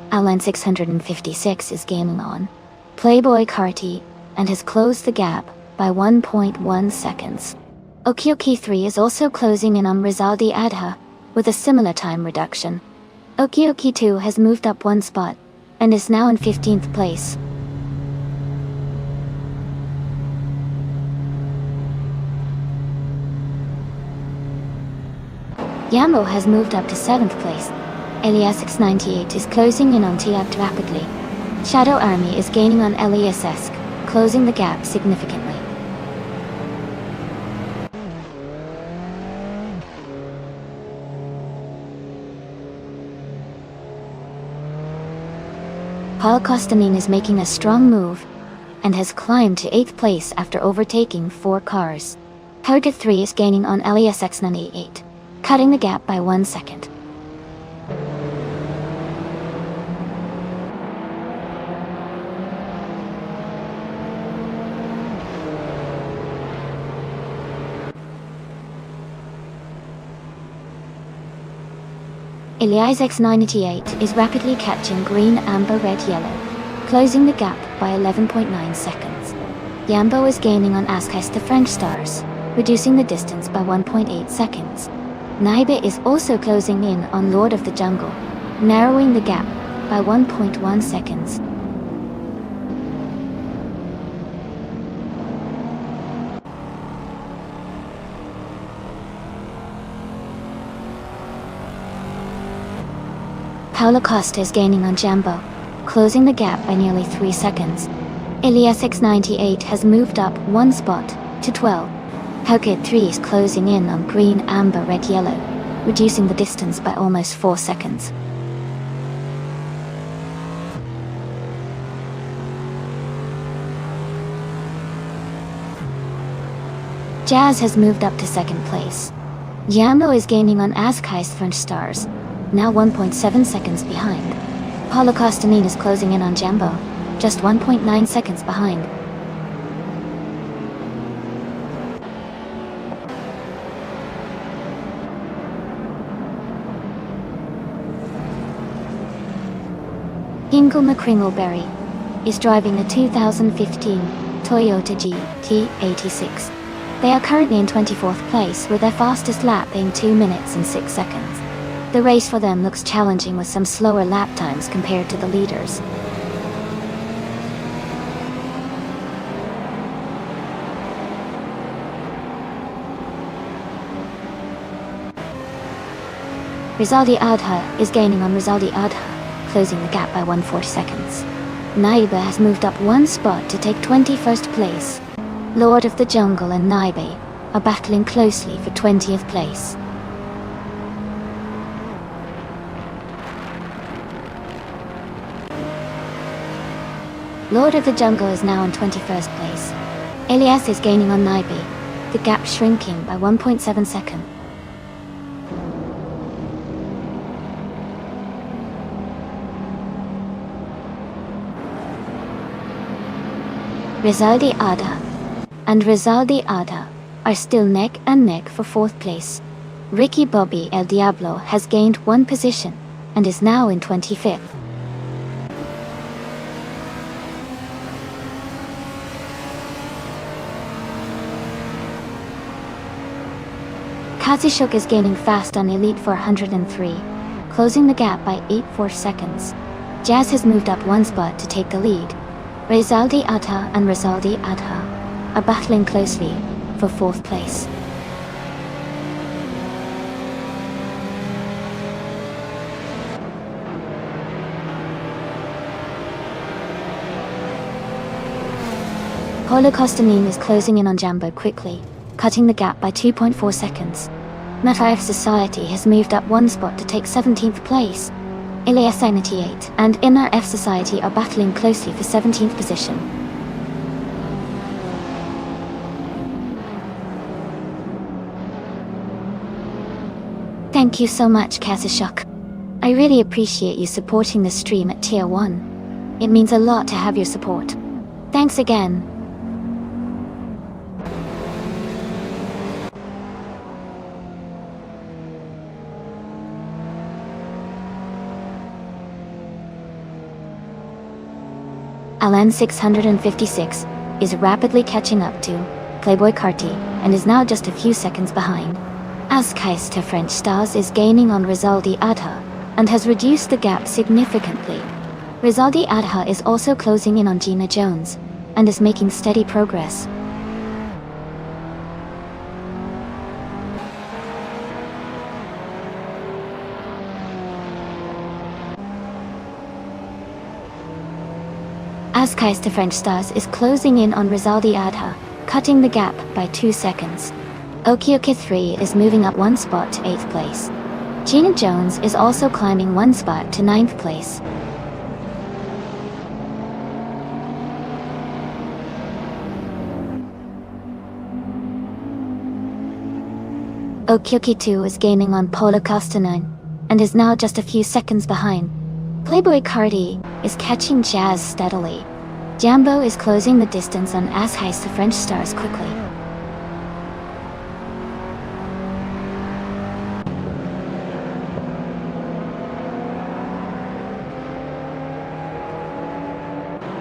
Alan 656 is gaining on Playboy Carti and has closed the gap by 1.1 seconds. Okioki 3 is also closing in on Rizaldi Adha with a similar time reduction. Okioki 2 has moved up 1 spot and is now in 15th place. Yambo has moved up to 7th place. LESX-98 is closing in on Tiabt rapidly. Shadow Army is gaining on LESS, closing the gap significantly. Paul Kostanin is making a strong move and has climbed to 8th place after overtaking 4 cars. Target 3 is gaining on LESX-98, cutting the gap by 1 second. LESX-98 is rapidly catching green, amber, red, yellow, closing the gap by 11.9 seconds. Yambo is gaining on Askais the French Stars, reducing the distance by 1.8 seconds. Naibe is also closing in on Lord of the Jungle, narrowing the gap by 1.1 seconds. Paulo Costa is gaining on Jambo, closing the gap by nearly 3 seconds. LESX-98 has moved up 1 spot to 12. Target 3 is closing in on green, amber, red, yellow, reducing the distance by almost 4 seconds. Jazz has moved up to 2nd place. Jambo is gaining on Askai's French Stars, now 1.7 seconds behind. Paulo Kostanin is closing in on Jambo, just 1.9 seconds behind. Ingo McCringleberry is driving a 2015 Toyota GT86. They are currently in 24th place with their fastest lap being 2 minutes and 6 seconds. The race for them looks challenging with some slower lap times compared to the leaders. Rizaldi Adha is gaining on Rizaldi Adha, closing the gap by 1/4 seconds. Naibe has moved up 1 spot to take 21st place. Lord of the Jungle and Naibe are battling closely for 20th place. Lord of the Jungle is now in 21st place. Elias is gaining on Naibe, the gap shrinking by 1.7 seconds. Rizaldi Adha and Rizaldi Adha are still neck and neck for 4th place. Ricky Bobby El Diablo has gained 1 position and is now in 25th. Kazishuk is gaining fast on Elite 403, closing the gap by 8.4 seconds. Jazz has moved up 1 spot to take the lead. Rizaldi Adha and Rizaldi Adha are battling closely for 4th place. Paulo Kostanin is closing in on Jambo quickly, cutting the gap by 2.4 seconds. Metaif Society has moved up 1 spot to take 17th place. Ilias 98 and Inner F Society are battling closely for 17th position. Thank you so much, Kazishuk. I really appreciate you supporting the stream at Tier 1. It means a lot to have your support. Thanks again. Alan 656 is rapidly catching up to Playboy Carti and is now just a few seconds behind. Askais to French Stars is gaining on Rizaldi Adha and has reduced the gap significantly. Rizaldi Adha is also closing in on Gina Jones and is making steady progress. Askais to French Stars is closing in on Rizaldi Adha, cutting the gap by 2 seconds. Okioke 3 is moving up 1 spot to 8th place. Gina Jones is also climbing 1 spot to 9th place. Okioke 2 is gaining on Polo Costa 9, and is now just a few seconds behind. Playboy Cardi is catching Jazz steadily. Jambo is closing the distance on Askais to French Stars quickly.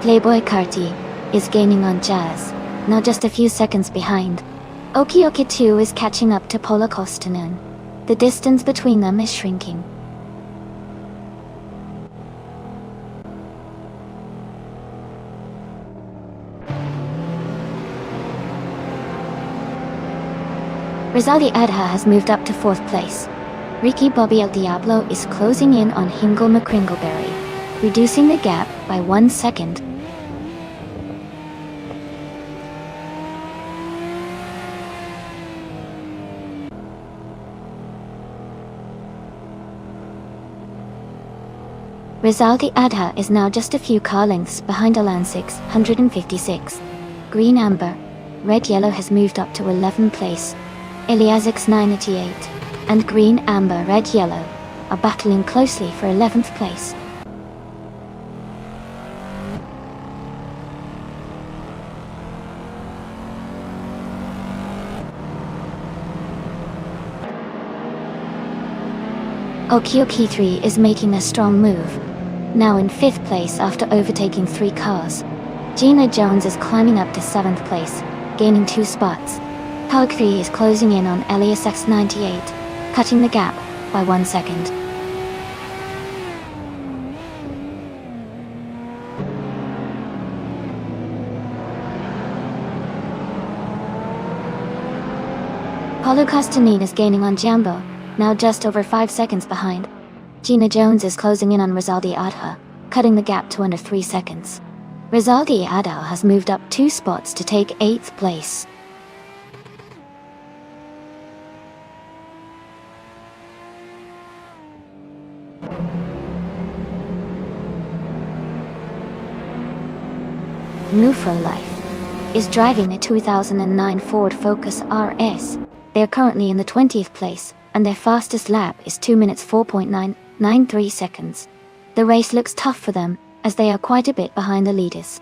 Playboy Carti is gaining on Jazz, now just a few seconds behind. Okioke 2 is catching up to Polo Kostanen. The distance between them is shrinking. Rizaldi Adha has moved up to 4th place. Ricky Bobby El Diablo is closing in on Hingle McCringleberry, reducing the gap by 1 second. Rizaldi Adha is now just a few car lengths behind Alan 656. Green Amber, Red Yellow has moved up to 11th place. Eliasix 988 and Green Amber Red Yellow are battling closely for 11th place. Okioke 3 is making a strong move, now in 5th place after overtaking 3 cars. Gina Jones is climbing up to 7th place, gaining 2 spots. Pog 3 is closing in on Elias X98, cutting the gap by 1 second. Paulo Costanin is gaining on Jambo, now just over 5 seconds behind. Gina Jones is closing in on Rizaldi Adha, cutting the gap to under 3 seconds. Rizaldi Adha has moved up 2 spots to take 8th place. Nufro Life is driving a 2009 Ford Focus RS. They are currently in the 20th place, and their fastest lap is 2 minutes 4.993 seconds. The race looks tough for them, as they are quite a bit behind the leaders.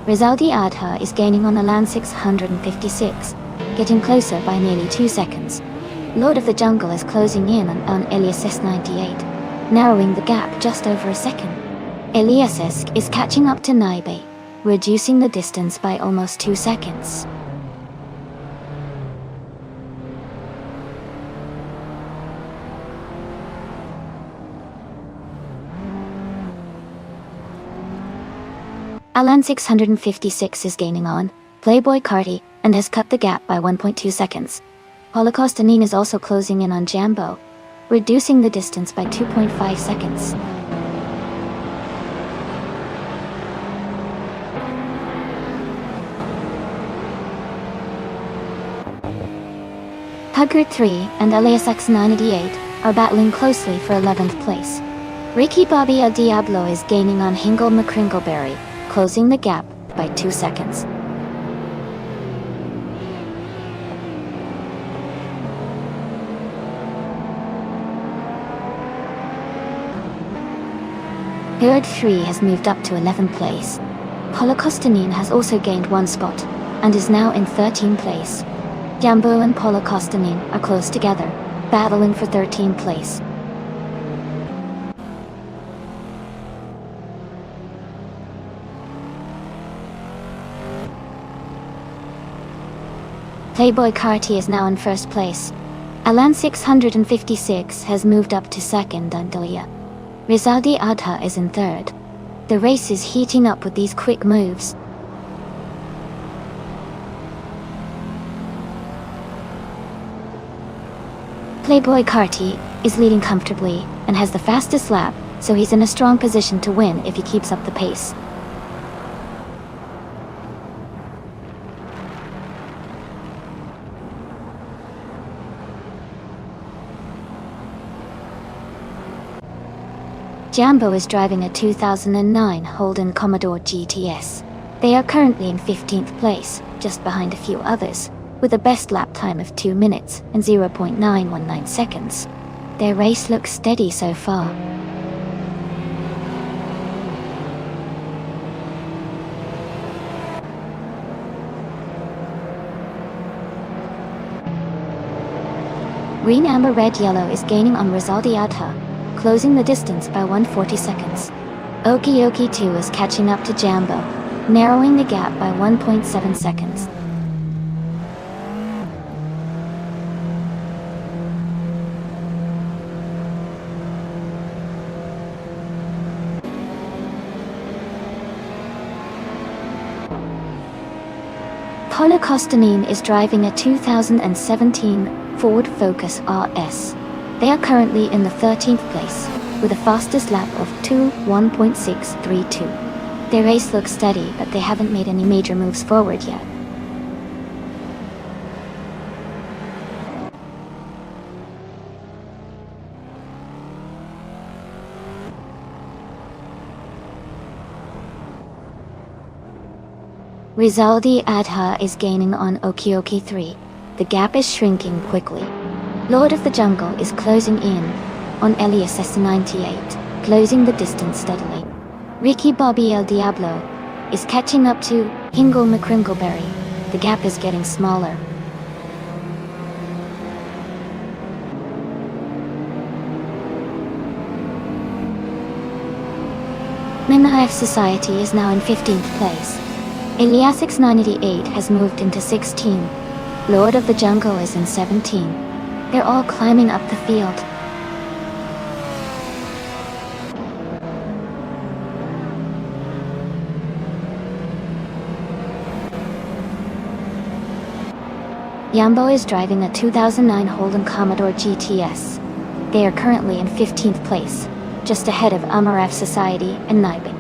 Rizaldi Adha is gaining on Alan 656, getting closer by nearly 2 seconds. Lord of the Jungle is closing in on Elias S98, narrowing the gap just over a second. Elias S is catching up to Naibe, reducing the distance by almost 2 seconds. Alan 656 is gaining on Playboy Carti and has cut the gap by 1.2 seconds. Holocaustinine is also closing in on Jambo, reducing the distance by 2.5 seconds. Tugger 3 and LASX 988 are battling closely for 11th place. Ricky Bobby El Diablo is gaining on Hingle McCringleberry, closing the gap by 2 seconds. Herd 3 has moved up to 11th place. Holocaustinine has also gained 1 spot, and is now in 13th place. Jambo and Holocaustinine are close together, battling for 13th place. Playboy Carti is now in 1st place. Alan 656 has moved up to 2nd and Delia. Rizaldi Adha is in 3rd. The race is heating up with these quick moves. Playboy Carty is leading comfortably and has the fastest lap, so he's in a strong position to win if he keeps up the pace. Jambo is driving a 2009 Holden Commodore GTS. They are currently in 15th place, just behind a few others, with a best lap time of 2 minutes and 0.919 seconds. Their race looks steady so far. Green, amber, red, yellow is gaining on Rizaldi Adha, closing the distance by 140 seconds. Okie Okie 2 is catching up to Jambo, narrowing the gap by 1.7 seconds. Paulo Costanine is driving a 2017 Ford Focus RS. They are currently in the 13th place, with a fastest lap of 1:632. Their race looks steady, but they haven't made any major moves forward yet. Rizaldi Adha is gaining on Okie Okie 3. The gap is shrinking quickly. Lord of the Jungle is closing in on Elias S98, closing the distance steadily. Ricky Bobby El Diablo is catching up to Hingle McCringleberry. The gap is getting smaller. Minhaif Society is now in 15th place. Elias X988 has moved into 16. Lord of the Jungle is in 17. They're all climbing up the field. Jambo is driving a 2009 Holden Commodore GTS. They are currently in 15th place, just ahead of Amaraf Society and Naibin.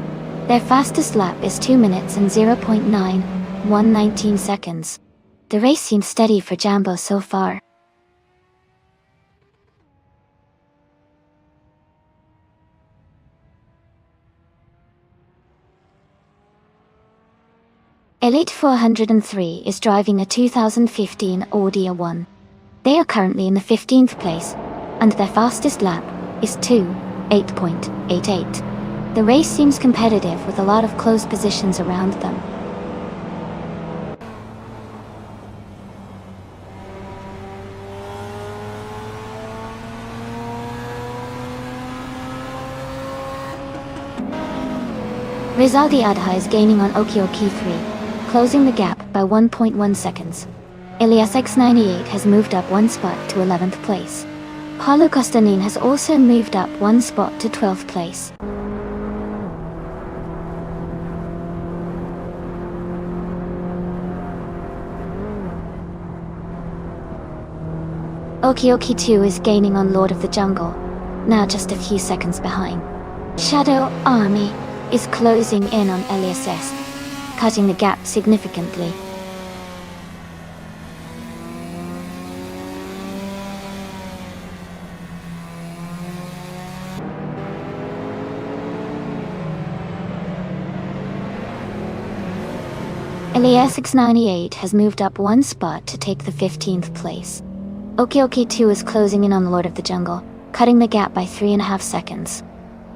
Their fastest lap is 2 minutes and 0.9119 seconds. The race seems steady for Jambo so far. Elite 403 is driving a 2015 Audi A1. They are currently in the 15th place, and their fastest lap is 2:8.88. The race seems competitive with a lot of close positions around them. Rizaldi Adha is gaining on Okie Okie 3, closing the gap by 1.1 seconds. Elias X98 has moved up 1 spot to 11th place. Paulo Costanine has also moved up 1 spot to 12th place. Okie Okie 2 is gaining on Lord of the Jungle, now just a few seconds behind. Shadow Army is closing in on Elias S, cutting the gap significantly. Elias X98 has moved up 1 spot to take the 15th place. Okie Okie 2 is closing in on Lord of the Jungle, cutting the gap by 3.5 seconds.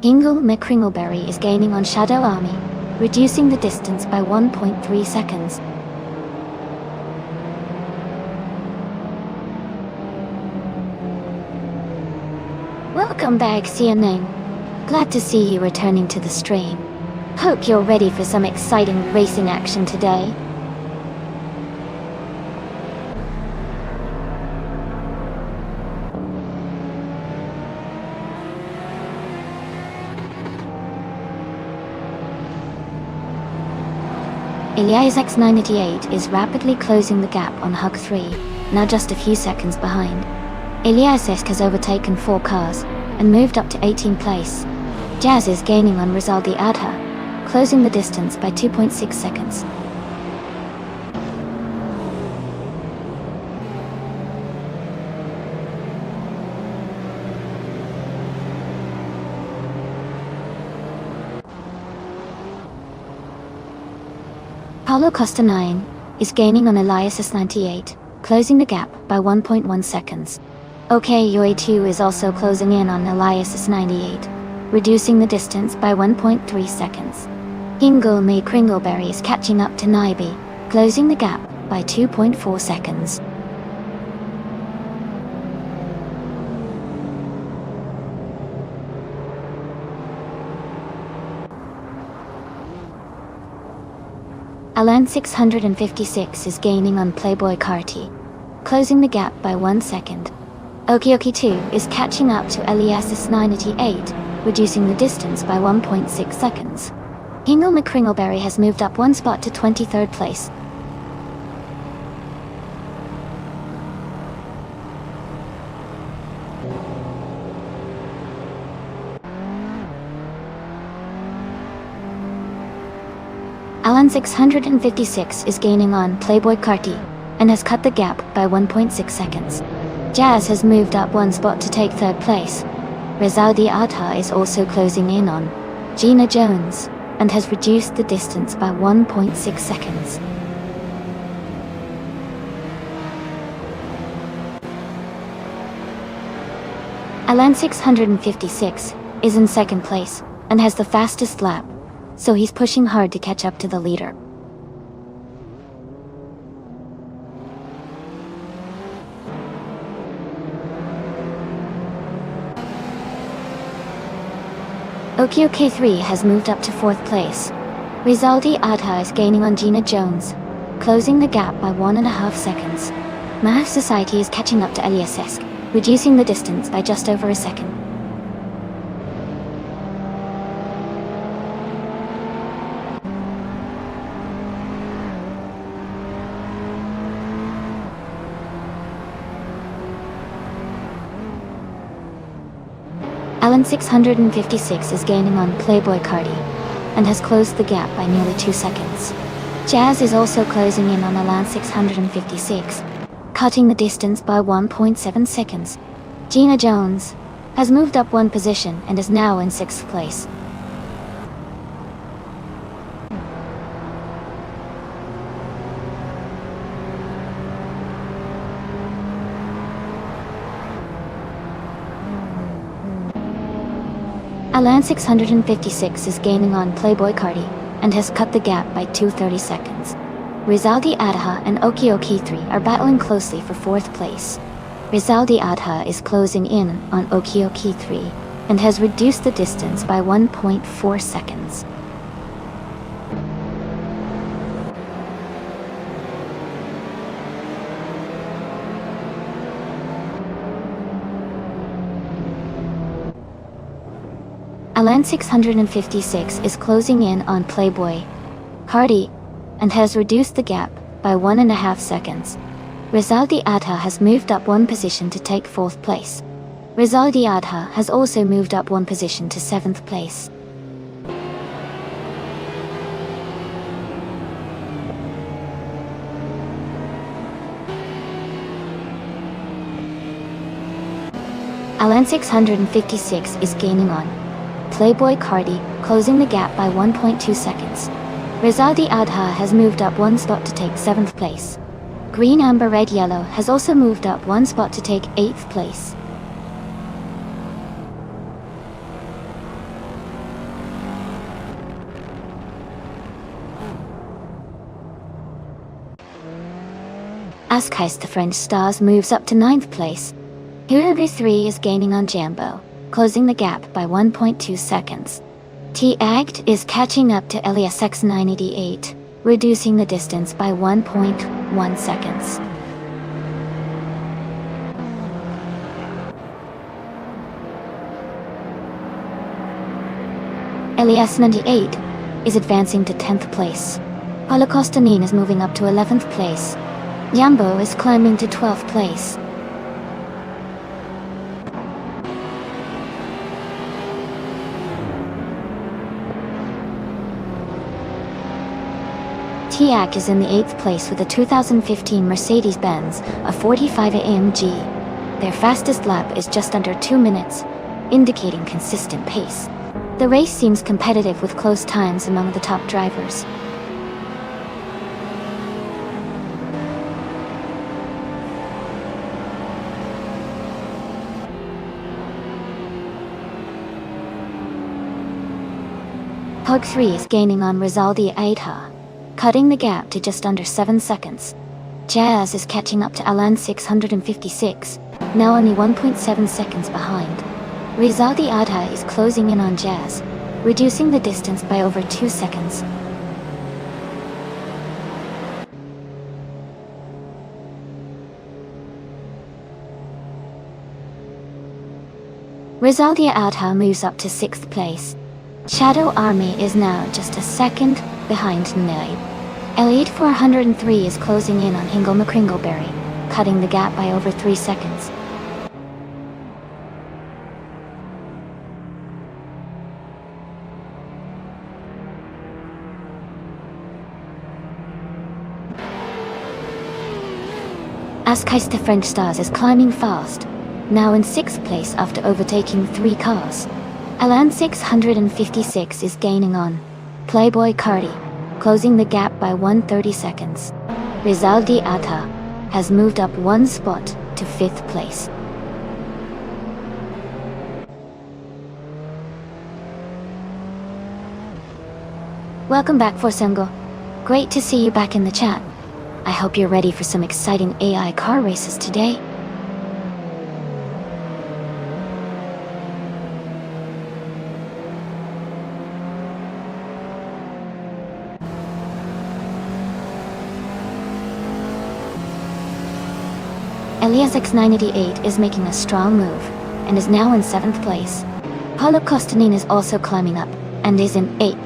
Hingle McCringleberry is gaining on Shadow Army, reducing the distance by 1.3 seconds. Welcome back, CNN. Glad to see you returning to the stream. Hope you're ready for some exciting racing action today. Elias X988 is rapidly closing the gap on Hug 3, now just a few seconds behind. Elias Esk has overtaken 4 cars and moved up to 18th place. Jazz is gaining on Rizaldi Adha, closing the distance by 2.6 seconds. Paulo Costa 9 is gaining on Elias S98, closing the gap by 1.1 seconds. OKUA2 is also closing in on Elias S98, reducing the distance by 1.3 seconds. Hingle Me Kringleberry is catching up to Naibi, closing the gap by 2.4 seconds. Alan 656 is gaining on Playboy Carti, closing the gap by 1 second. Okioki 2 is catching up to Elias S988, reducing the distance by 1.6 seconds. Hingle McCringleberry has moved up 1 spot to 23rd place. Alan 656 is gaining on Playboy Carti and has cut the gap by 1.6 seconds. Jazz has moved up 1 spot to take 3rd place. Rizaldi Adha is also closing in on Gina Jones and has reduced the distance by 1.6 seconds. Alan 656 is in 2nd place and has the fastest lap, so he's pushing hard to catch up to the leader. OKOK3 has moved up to 4th place. Rizaldi Adha is gaining on Gina Jones, closing the gap by 1.5 seconds. Math Society is catching up to Elias Esk, reducing the distance by just over a second. Alan 656 is gaining on Playboy Carti and has closed the gap by nearly 2 seconds. Jazz is also closing in on Alan 656, cutting the distance by 1.7 seconds. Gina Jones has moved up 1 position and is now in 6th place. Alan 656 is gaining on Playboy Carti and has cut the gap by 2.30 seconds. Rizaldi Adha and Okioki 3 are battling closely for 4th place. Rizaldi Adha is closing in on Okioki 3 and has reduced the distance by 1.4 seconds. Alan 656 is closing in on Playboy Carti and has reduced the gap by 1.5 seconds. Rizaldi Adha has moved up 1 position to take 4th place. Rizaldi Adha has also moved up 1 position to 7th place. Alan 656 is gaining on Playboy Carti, closing the gap by 1.2 seconds. Rizaldi Adha has moved up 1 spot to take 7th place. Green Amber Red Yellow has also moved up 1 spot to take 8th place. Askheist the French Stars moves up to 9th place. Hulubu 3 is gaining on Jambo, closing the gap by 1.2 seconds. T-Agged is catching up to Elias X988, reducing the distance by 1.1 seconds. Elias 98 is advancing to 10th place. Holocostanine is moving up to 11th place. Jambo is climbing to 12th place. Tiak is in the 8th place with a 2015 Mercedes-Benz, a 45 AMG. Their fastest lap is just under 2 minutes, indicating consistent pace. The race seems competitive with close times among the top drivers. Pug 3 is gaining on Rizaldi Aidha, cutting the gap to just under 7 seconds. Jazz is catching up to Alan 656, now only 1.7 seconds behind. Rizaldi Aidha is closing in on Jazz, reducing the distance by over 2 seconds. Rizaldi Aidha moves up to 6th place. Shadow Army is now just a second behind Nui. Elite 403 is closing in on Hingle McCringleberry, cutting the gap by over 3 seconds. Askaista French Stars is climbing fast, now in 6th place after overtaking 3 cars. Alan 656 is gaining on Playboy Cardi, closing the gap by 130 seconds. Rizaldi Aidha has moved up 1 spot to 5th place. Welcome back, Forsengo. Great to see you back in the chat. I hope you're ready for some exciting AI car races today. Elias X988 is making a strong move, and is now in 7th place. Paulo Costanin is also climbing up, and is in 8th.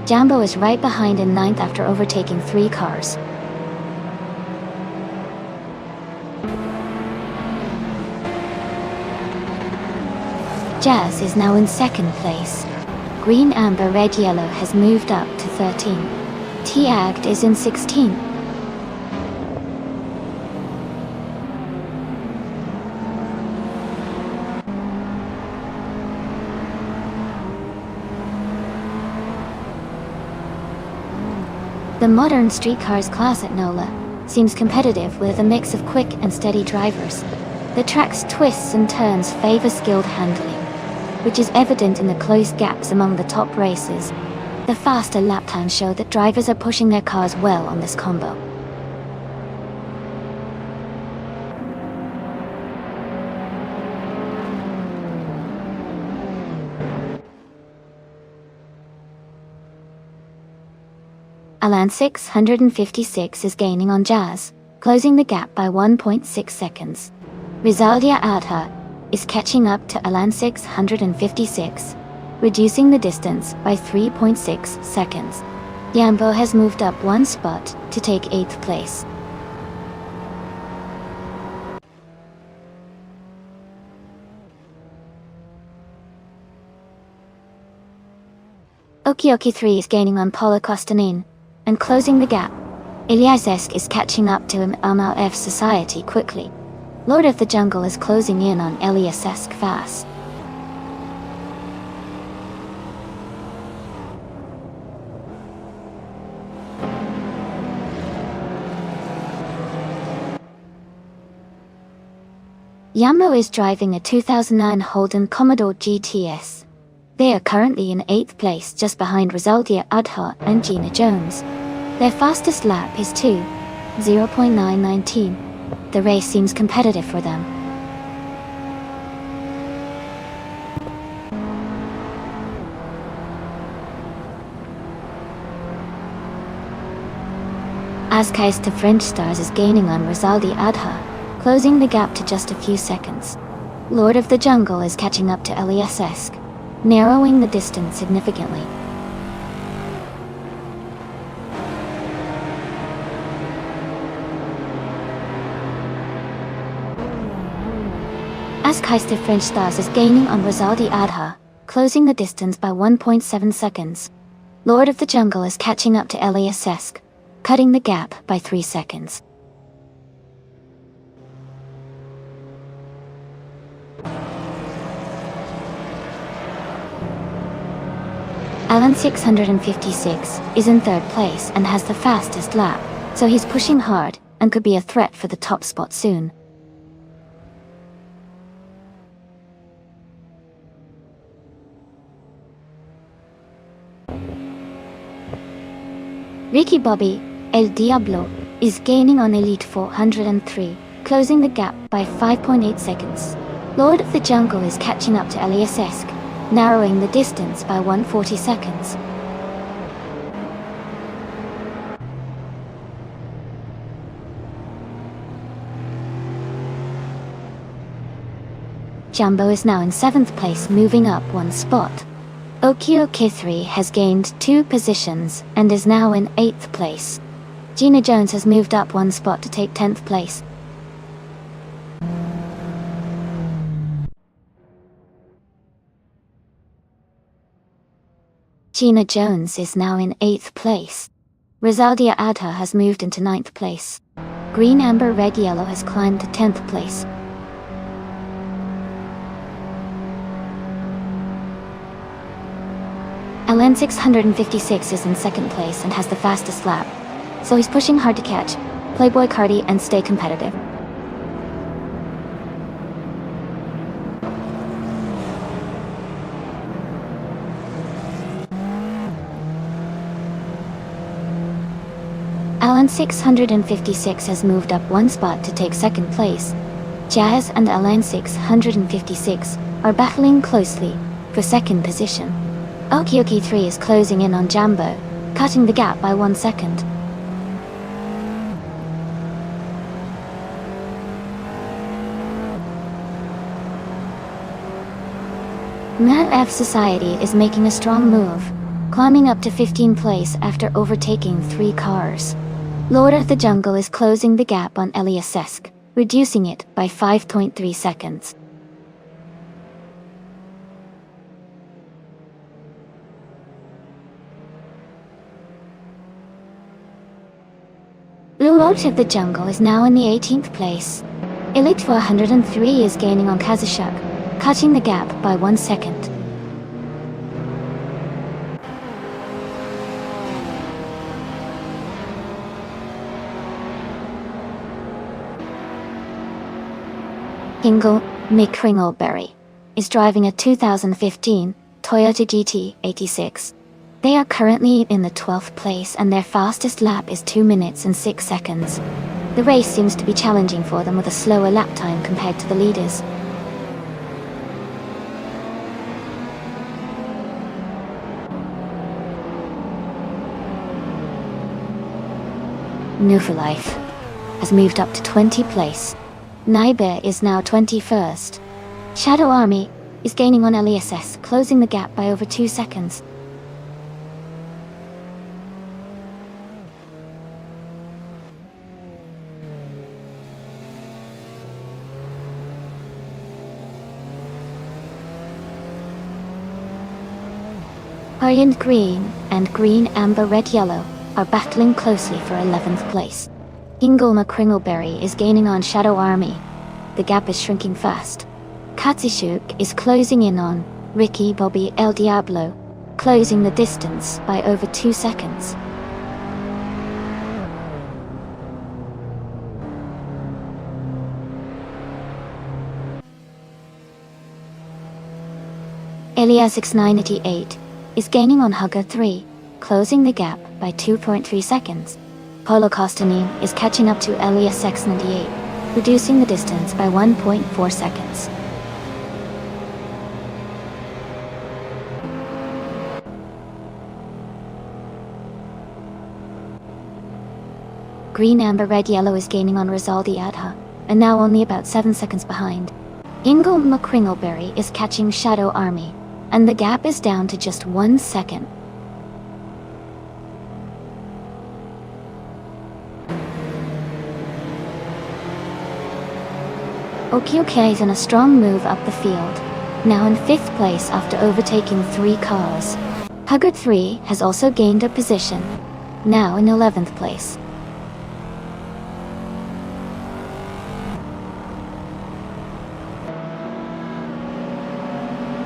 Jambo is right behind in 9th after overtaking 3 cars. Jazz is now in 2nd place. Green Amber Red Yellow has moved up to 13. Tiagd is in 16th. The modern streetcars class at NOLA seems competitive with a mix of quick and steady drivers. The track's twists and turns favor skilled handling, which is evident in the close gaps among the top races. The faster lap times show that drivers are pushing their cars well on this combo. Alan 656 is gaining on Jazz, closing the gap by 1.6 seconds. Rizaldi Aidha is catching up to Alan 656, reducing the distance by 3.6 seconds. Jambo has moved up 1 spot to take 8th place. Okioki 3 is gaining on Paulo Costanin and closing the gap. Eliasesk is catching up to him on F Society quickly. Lord of the Jungle is closing in on Eliasesk fast. Yamo is driving a 2009 Holden Commodore GTS. They are currently in 8th place just behind Rizaldi Aidha and Gina Jones. Their fastest lap is 2:0.919. The race seems competitive for them. Askais to French Stars is gaining on Rizaldi Aidha, closing the gap to just a few seconds. Lord of the Jungle is catching up to Eliasesk, narrowing the distance significantly. Askeister French Stars is gaining on Rizaldi Adha, closing the distance by 1.7 seconds. Lord of the Jungle is catching up to Elias Esk, cutting the gap by 3 seconds. Alan 656 is in third place and has the fastest lap, so he's pushing hard and could be a threat for the top spot soon. Ricky Bobby, El Diablo, is gaining on Elite 403, closing the gap by 5.8 seconds. Lord of the Jungle is catching up to Elias Esk, narrowing the distance by 140 seconds. Jumbo is now in 7th place, moving up 1 spot. Okio-K3 has gained 2 positions and is now in 8th place. Gina Jones has moved up 1 spot to take 10th place. Gina Jones is now in 8th place. Rizaldia Adha has moved into 9th place. Green Amber Red Yellow has climbed to 10th place. Alan 656 is in 2nd place and has the fastest lap, so he's pushing hard to catch Playboy Cardi and stay competitive. Alan 656 has moved up 1 spot to take 2nd place. Jazz and Alan 656 are battling closely for 2nd position. Okio-K3 is closing in on Jumbo, cutting the gap by 1 second. Matt F Society is making a strong move, climbing up to 15th place after overtaking 3 cars. Lord of the Jungle is closing the gap on Elias Esk, reducing it by 5.3 seconds. Lord of the Jungle is now in the 18th place. Elite 403 is gaining on Kazushuk, cutting the gap by 1 second. Hingle McCringleberry is driving a 2015 Toyota GT86. They are currently in the 12th place and their fastest lap is 2 minutes and 6 seconds. The race seems to be challenging for them with a slower lap time compared to the leaders. New for Life has moved up to 20th place. Naibe is now 21st. Shadow Army is gaining on Elias Esk, closing the gap by over 2 seconds. Orient Green and Green Amber Red Yellow are battling closely for 11th place. Hingle McCringleberry is gaining on Shadow Army. The gap is shrinking fast. Katsushuk is closing in on Ricky Bobby El Diablo, closing the distance by over 2 seconds. Elias 698 is gaining on Hugger 3, closing the gap by 2.3 seconds. Polo Costanin is catching up to Elias 698, reducing the distance by 1.4 seconds. Green Amber Red Yellow is gaining on Rizaldi Adha, and now only about 7 seconds behind. Ingle McCringleberry is catching Shadow Army, and the gap is down to just 1 second. Okioke is in a strong move up the field, now in 5th place after overtaking 3 cars. Huggard 3 has also gained a position, now in 11th place.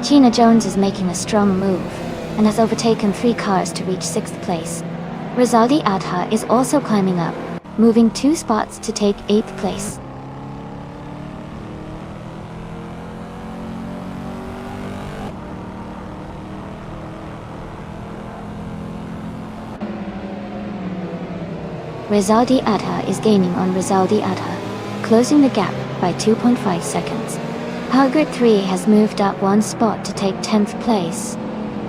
Gina Jones is making a strong move, and has overtaken 3 cars to reach 6th place. Rizaldi Adha is also climbing up, moving 2 spots to take 8th place. Rizaldi Adha is gaining on Rizaldi Adha, closing the gap by 2.5 seconds. Huggard 3 has moved up 1 spot to take 10th place.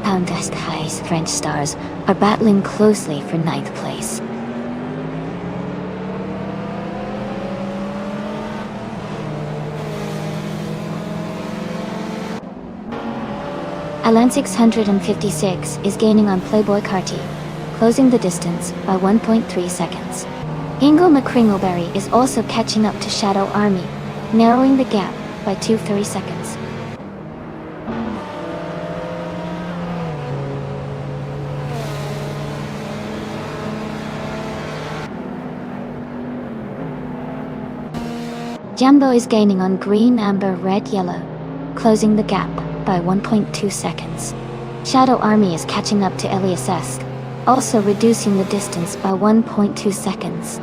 Poundest High's French stars are battling closely for 9th place. Alan 656 is gaining on Playboy Carty, closing the distance by 1.3 seconds. Ingle McCringleberry is also catching up to Shadow Army, narrowing the gap by 2.3 seconds. Jumbo is gaining on Green, Amber, Red, Yellow, closing the gap by 1.2 seconds. Shadow Army is catching up to Elias Esk, also reducing the distance by 1.2 seconds.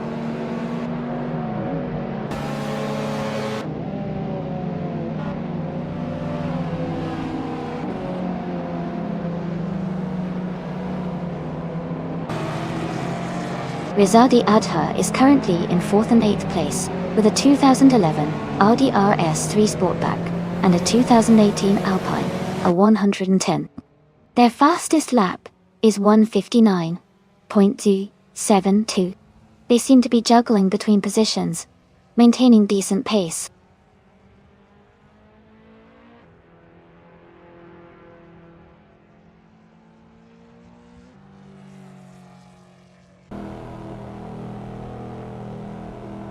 Rizaldi Adha is currently in 4th and 8th place, with a 2011 Audi RS3 Sportback and a 2018 Alpine, a 110. Their fastest lap is 1:59.272. They seem to be juggling between positions, maintaining decent pace.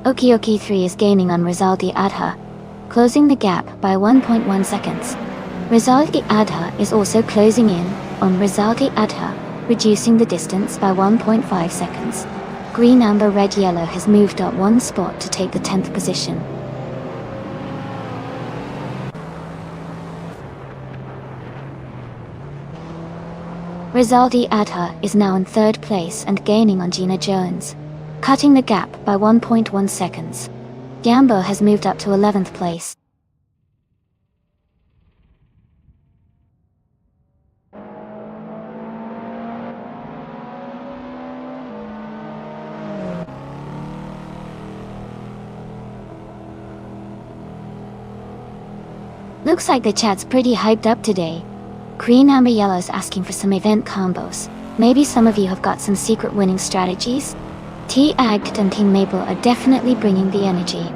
Okioke 3 is gaining on Rizaldi Adha, closing the gap by 1.1 seconds. Rizaldi Adha is also closing in on Rizaldi Adha, reducing the distance by 1.5 seconds. Green, Amber, Red, Yellow has moved up 1 spot to take the 10th position. Rizaldi Adha is now in 3rd place and gaining on Gina Jones, cutting the gap by 1.1 seconds. Gambo has moved up to 11th place. Looks like the chat's pretty hyped up today. Green, Amber, Yellow's asking for some event combos. Maybe some of you have got some secret winning strategies? T-Agged and Team Maple are definitely bringing the energy.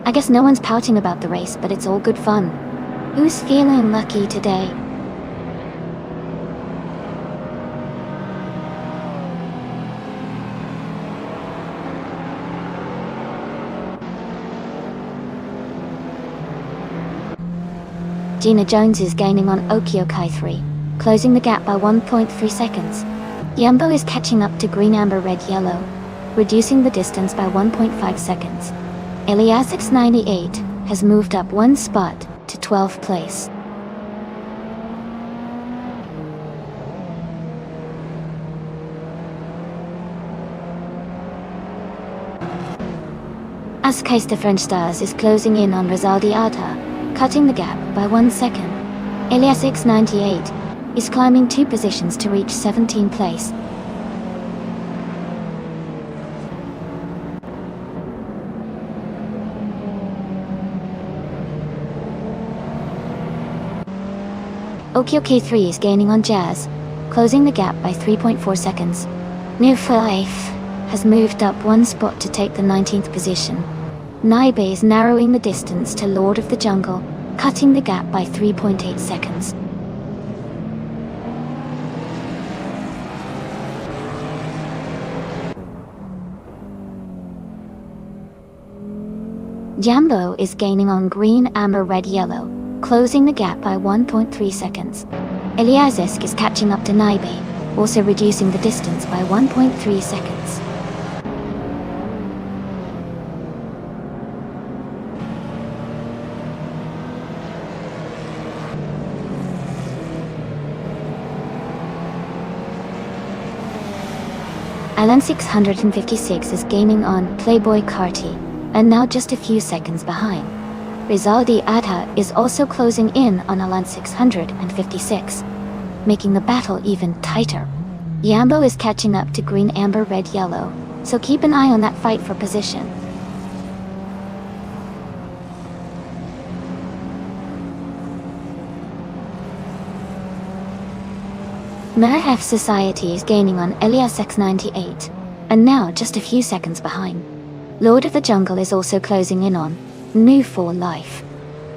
I guess no one's pouting about the race, but it's all good fun. Who's feeling lucky today? Gina Jones is gaining on Okiokai 3, closing the gap by 1.3 seconds. Yumbo is catching up to Green, Amber, Red, Yellow, reducing the distance by 1.5 seconds. Eliasix 98 has moved up 1 spot to 12th place. Askaista French Stars is closing in on Rizaldi Adha, cutting the gap by 1 second. Eliasix 98 is climbing 2 positions to reach 17th place. Okioke 3 is gaining on Jazz, closing the gap by 3.4 seconds. New Life has moved up 1 spot to take the 19th position. Naibe is narrowing the distance to Lord of the Jungle, cutting the gap by 3.8 seconds. Jambo is gaining on green, amber, red, yellow, closing the gap by 1.3 seconds. Eliasisk is catching up to Naibe, also reducing the distance by 1.3 seconds. Alan 656 is gaining on Playboy Carti, and now just a few seconds behind. Rizaldi Adha is also closing in on Alan 656, making the battle even tighter. Yambo is catching up to green, amber, red, yellow, so keep an eye on that fight for position. Merhef Society is gaining on Elias X98, and now just a few seconds behind. Lord of the Jungle is also closing in on New for Life.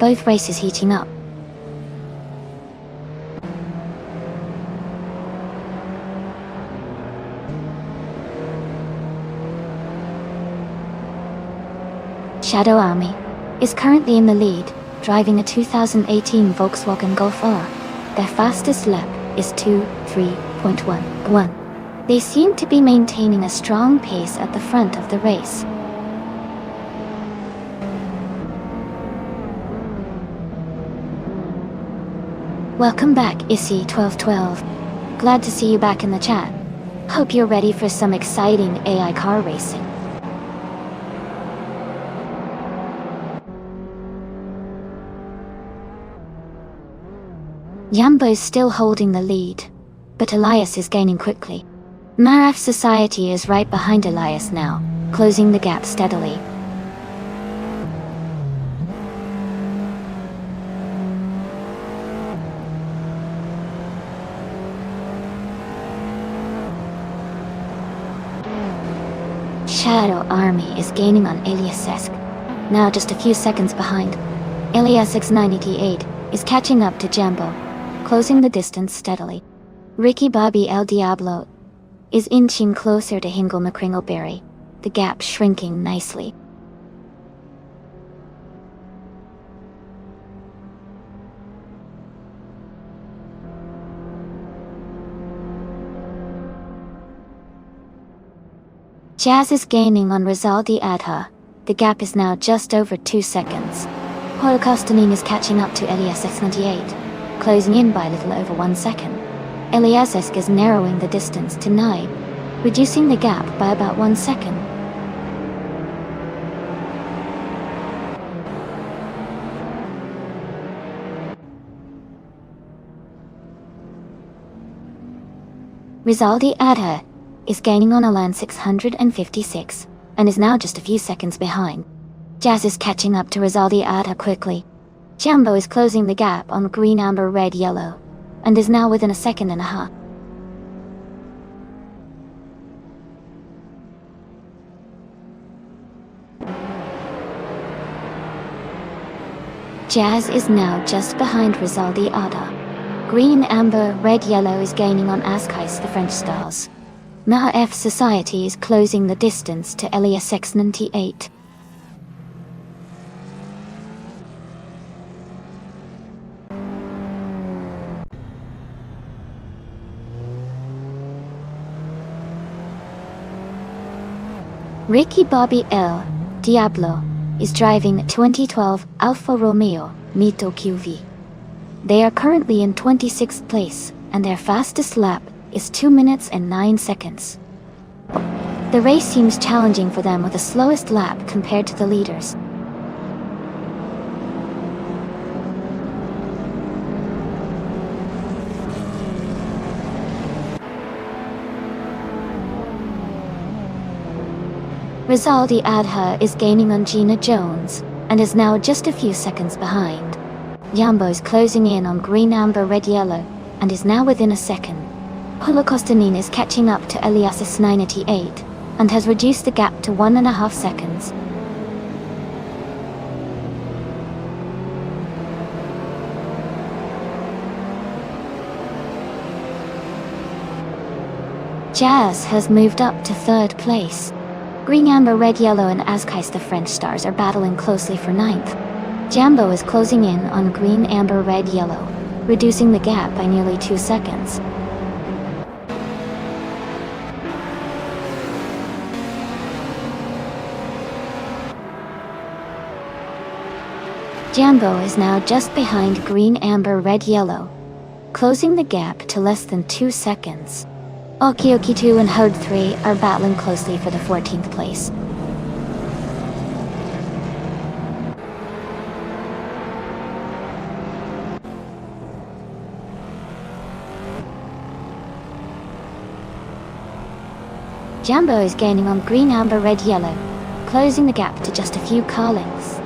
Both races heating up. Shadow Army is currently in the lead, driving a 2018 Volkswagen Golf R. Their fastest lap is 2:3.11. They seem to be maintaining a strong pace at the front of the race. Welcome back, Issy1212. Glad to see you back in the chat. Hope you're ready for some exciting AI car racing. Yambo's still holding the lead, but Elias is gaining quickly. Maraf Society is right behind Elias now, closing the gap steadily. Shadow Army is gaining on Eliasisk, now just a few seconds behind. Elias X98 is catching up to Jambo, closing the distance steadily. Ricky Bobby El Diablo is inching closer to Hingle McCringleberry, the gap shrinking nicely. Jazz is gaining on Rizaldi Adha. The gap is now just over 2 seconds. Holocaustinin is catching up to Elias X98, closing in by a little over 1 second. Eliasisk is narrowing the distance to Naib, reducing the gap by about 1 second. Rizaldi Adha is gaining on Alan 656, and is now just a few seconds behind. Jazz is catching up to Rizaldi Adha quickly. Jambo is closing the gap on green, amber, red, yellow, and is now within a second and a half. Jazz is now just behind Rizaldi Adha. Green, amber, red, yellow is gaining on Askais, the French stars. Maaf Society is closing the distance to Elias X98. Ricky Bobby El Diablo is driving a 2012 Alfa Romeo Mito QV. They are currently in 26th place, and their fastest lap is 2 minutes and 9 seconds. The race seems challenging for them with the slowest lap compared to the leaders. Rizaldi Adha is gaining on Gina Jones, and is now just a few seconds behind. Yambo is closing in on green, amber, red, yellow, and is now within a second. Holocaustinin is catching up to Elias S98, and has reduced the gap to 1.5 seconds. Jazz has moved up to 3rd place. Green, Amber, Red, Yellow and Azkais the French Stars are battling closely for ninth. Jambo is closing in on Green, Amber, Red, Yellow, reducing the gap by nearly 2 seconds. Jambo is now just behind Green, Amber, Red, Yellow, closing the gap to less than 2 seconds. Okioki 2 and Hode 3 are battling closely for the 14th place. Jambo is gaining on Green, Amber, Red, Yellow, closing the gap to just a few car lengths.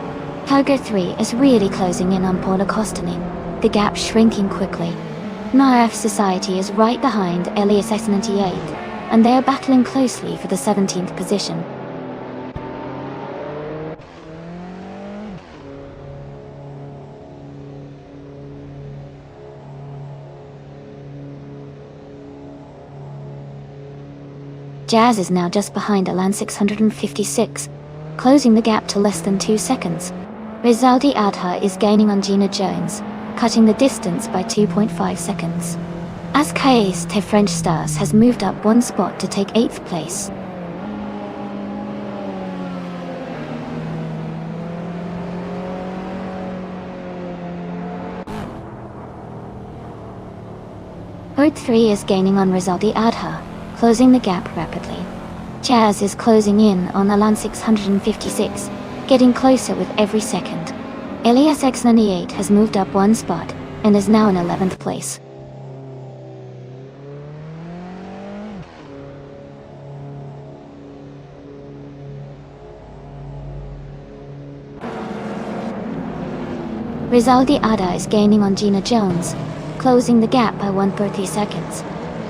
Togo 3 is really closing in on Paula Kostanin, the gap shrinking quickly. NRF Society is right behind Elias X98, and they are battling closely for the 17th position. Jazz is now just behind Alan 656, closing the gap to less than 2 seconds. Rizaldi Adha is gaining on Gina Jones, cutting the distance by 2.5 seconds. Azkais Te French Stars has moved up 1 spot to take 8th place. Horde 3 is gaining on Rizaldi Adha, closing the gap rapidly. Jazz is closing in on Alan 656, getting closer with every second. Elias X98 has moved up 1 spot, and is now in 11th place. Rizaldi Ada is gaining on Gina Jones, closing the gap by 130 seconds.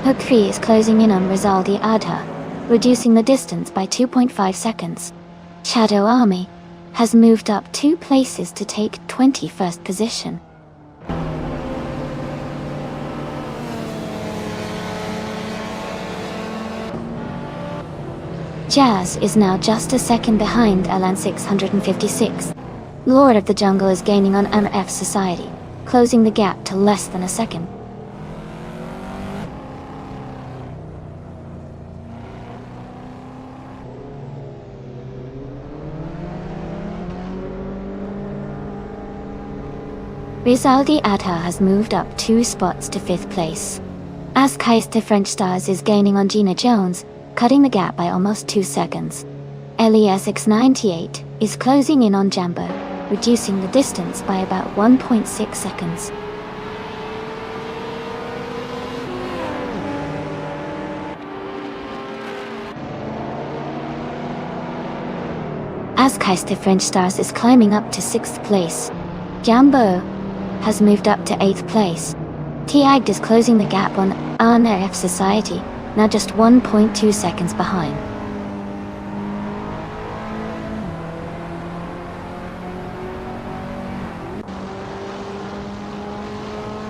Hook 3 is closing in on Rizaldi Adha, reducing the distance by 2.5 seconds. Shadow Army has moved up 2 places to take 21st position. Jazz is now just a second behind Alan 656. Lord of the Jungle is gaining on NRF Society, closing the gap to less than a second. Rizaldi Adha has moved up 2 spots to 5th place. Azkais Te French Stars is gaining on Gina Jones, cutting the gap by almost 2 seconds. Elias X98 is closing in on Jambo, reducing the distance by about 1.6 seconds. Azkais Te French Stars is climbing up to 6th place. Jambo has moved up to 8th place. Tiagd is closing the gap on NRF Society, now just 1.2 seconds behind.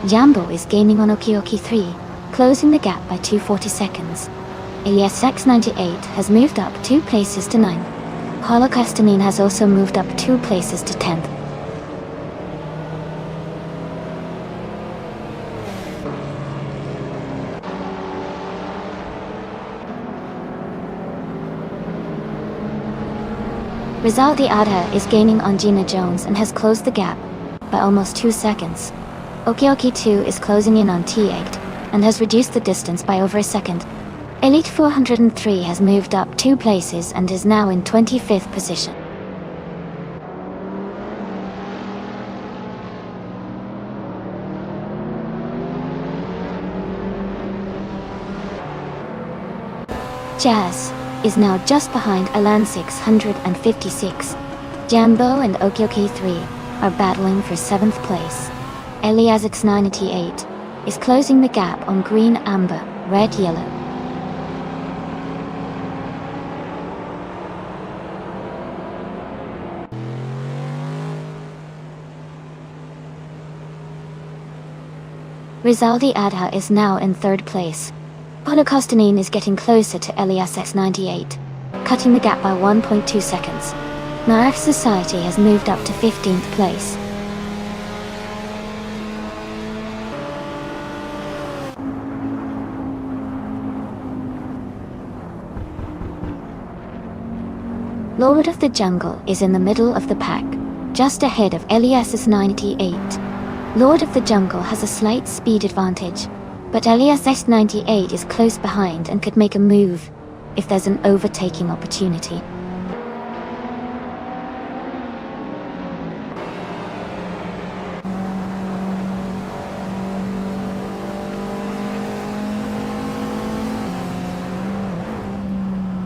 Jambo is gaining on Okioki 3, closing the gap by 240 seconds. Elias X98 has moved up 2 places to 9th. Holocaustamine has also moved up 2 places to 10th. Rizaldi Adha is gaining on Gina Jones and has closed the gap by almost 2 seconds. Okioki 2 is closing in on T8 and has reduced the distance by over a second. Elite 403 has moved up 2 places and is now in 25th position. Jazz is now just behind Alan 656. Jambo and Okioki 3 are battling for 7th place. Elias X98 is closing the gap on Green, Amber, Red, Yellow. Rizaldi Adha is now in 3rd place. Holocaustamine is getting closer to Elias X98. cutting the gap by 1.2 seconds. Narf Society has moved up to 15th place. Lord of the Jungle is in the middle of the pack, just ahead of Elias's 98. Lord of the Jungle has a slight speed advantage, but Elias's 98 is close behind and could make a move if there's an overtaking opportunity.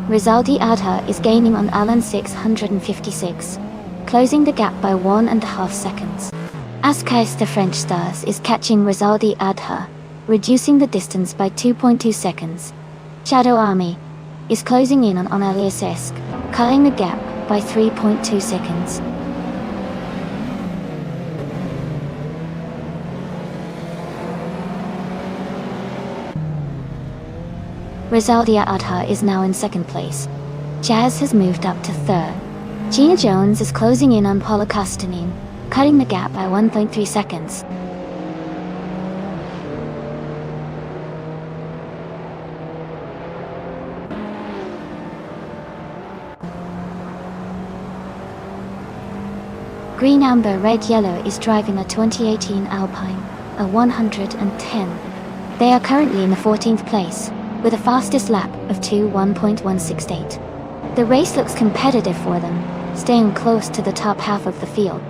Rizaldi Adha is gaining on Alan 656, closing the gap by 1.5 seconds. Askais the French Stars is catching Rizaldi Adha, reducing the distance by 2.2 seconds. Shadow Army is closing in on Eliasesk, cutting the gap by 3.2 seconds. Rizaldia Adha is now in second place. Jazz has moved up to third. Gina Jones is closing in on Paula Kostanin, cutting the gap by 1.3 seconds. Green Amber Red Yellow is driving a 2018 Alpine, a 110. They are currently in the 14th place, with a fastest lap of 1.168. The race looks competitive for them, staying close to the top half of the field.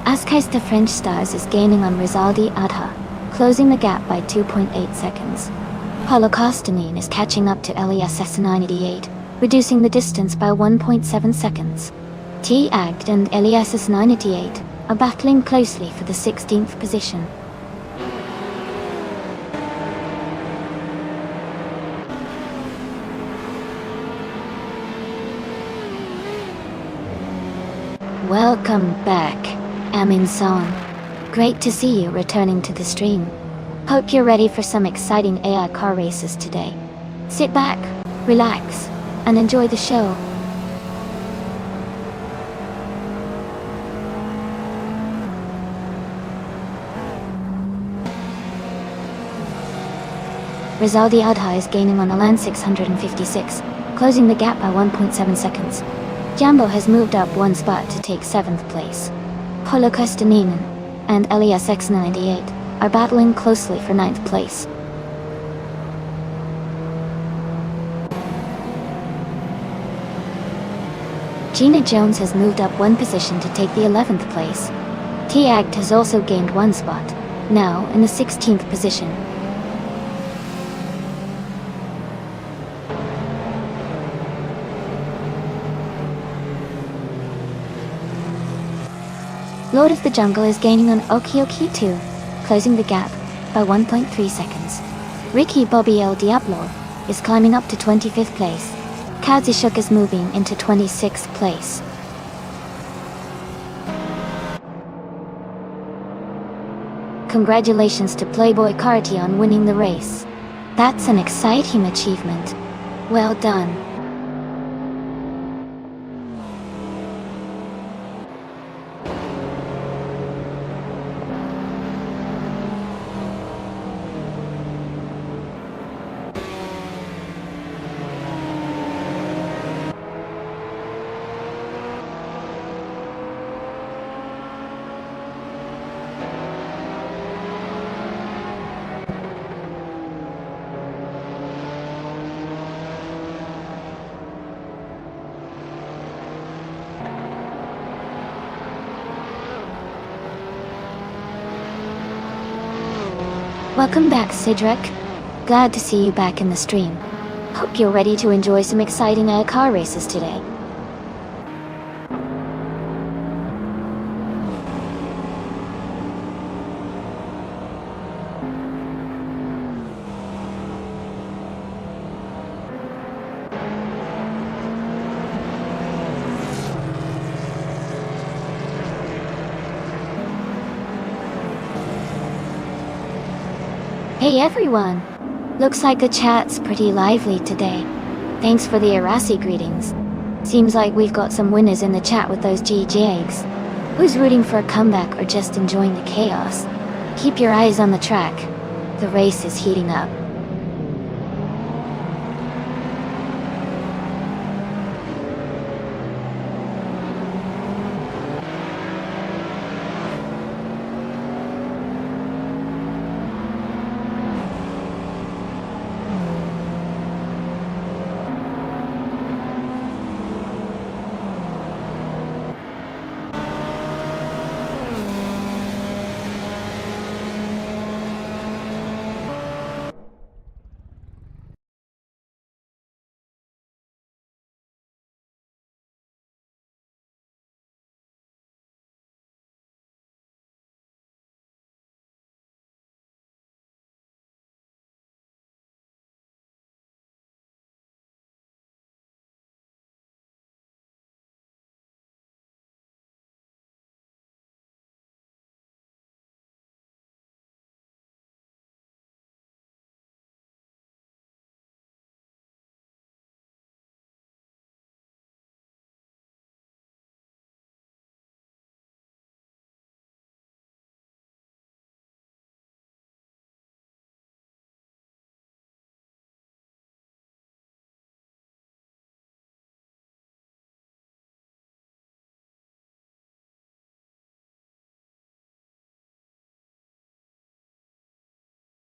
Askais the French Stars is gaining on Rizaldi Adha, closing the gap by 2.8 seconds. Paula Kostanin is catching up to Elias S98, reducing the distance by 1.7 seconds. T. Agd and Elias S98 are battling closely for the 16th position. Welcome back, Amin-san. Great to see you returning to the stream. Hope you're ready for some exciting AI car races today. Sit back, relax, and enjoy the show. Rizaldi Adha is gaining on Alan 656, closing the gap by 1.7 seconds. Jambo has moved up one spot to take 7th place. Paula Kostaninen and Elias X98 are battling closely for 9th place. Gina Jones has moved up one position to take the 11th place. T. Agd has also gained one spot, now in the 16th position. Lord of the Jungle is gaining on Okioki 2, closing the gap by 1.3 seconds. Ricky Bobby El Diablo is climbing up to 25th place. Kazishuk is moving into 26th place. Congratulations to Playboy Carti on winning the race. That's an exciting achievement. Well done. Welcome back, Cedric. Glad to see you back in the stream. Hope you're ready to enjoy some exciting car races today. Hey everyone! Looks like the chat's pretty lively today. Thanks for the Irasi greetings. Seems like we've got some winners in the chat with those GGs. Who's rooting for a comeback or just enjoying the chaos? Keep your eyes on the track. The race is heating up.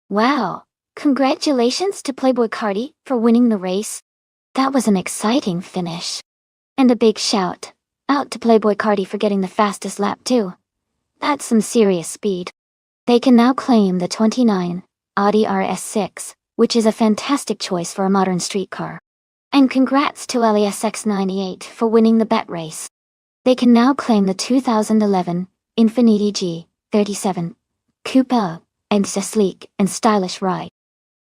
Wow! Congratulations to Playboy Cardi for winning the race. That was an exciting finish. And a big shout out to Playboy Cardi for getting the fastest lap too. That's some serious speed. They can now claim the 29 Audi RS6, which is a fantastic choice for a modern street car. And congrats to LESX98 for winning the bet race. They can now claim the 2011 Infiniti G37 Coupe, and it's a sleek and stylish ride.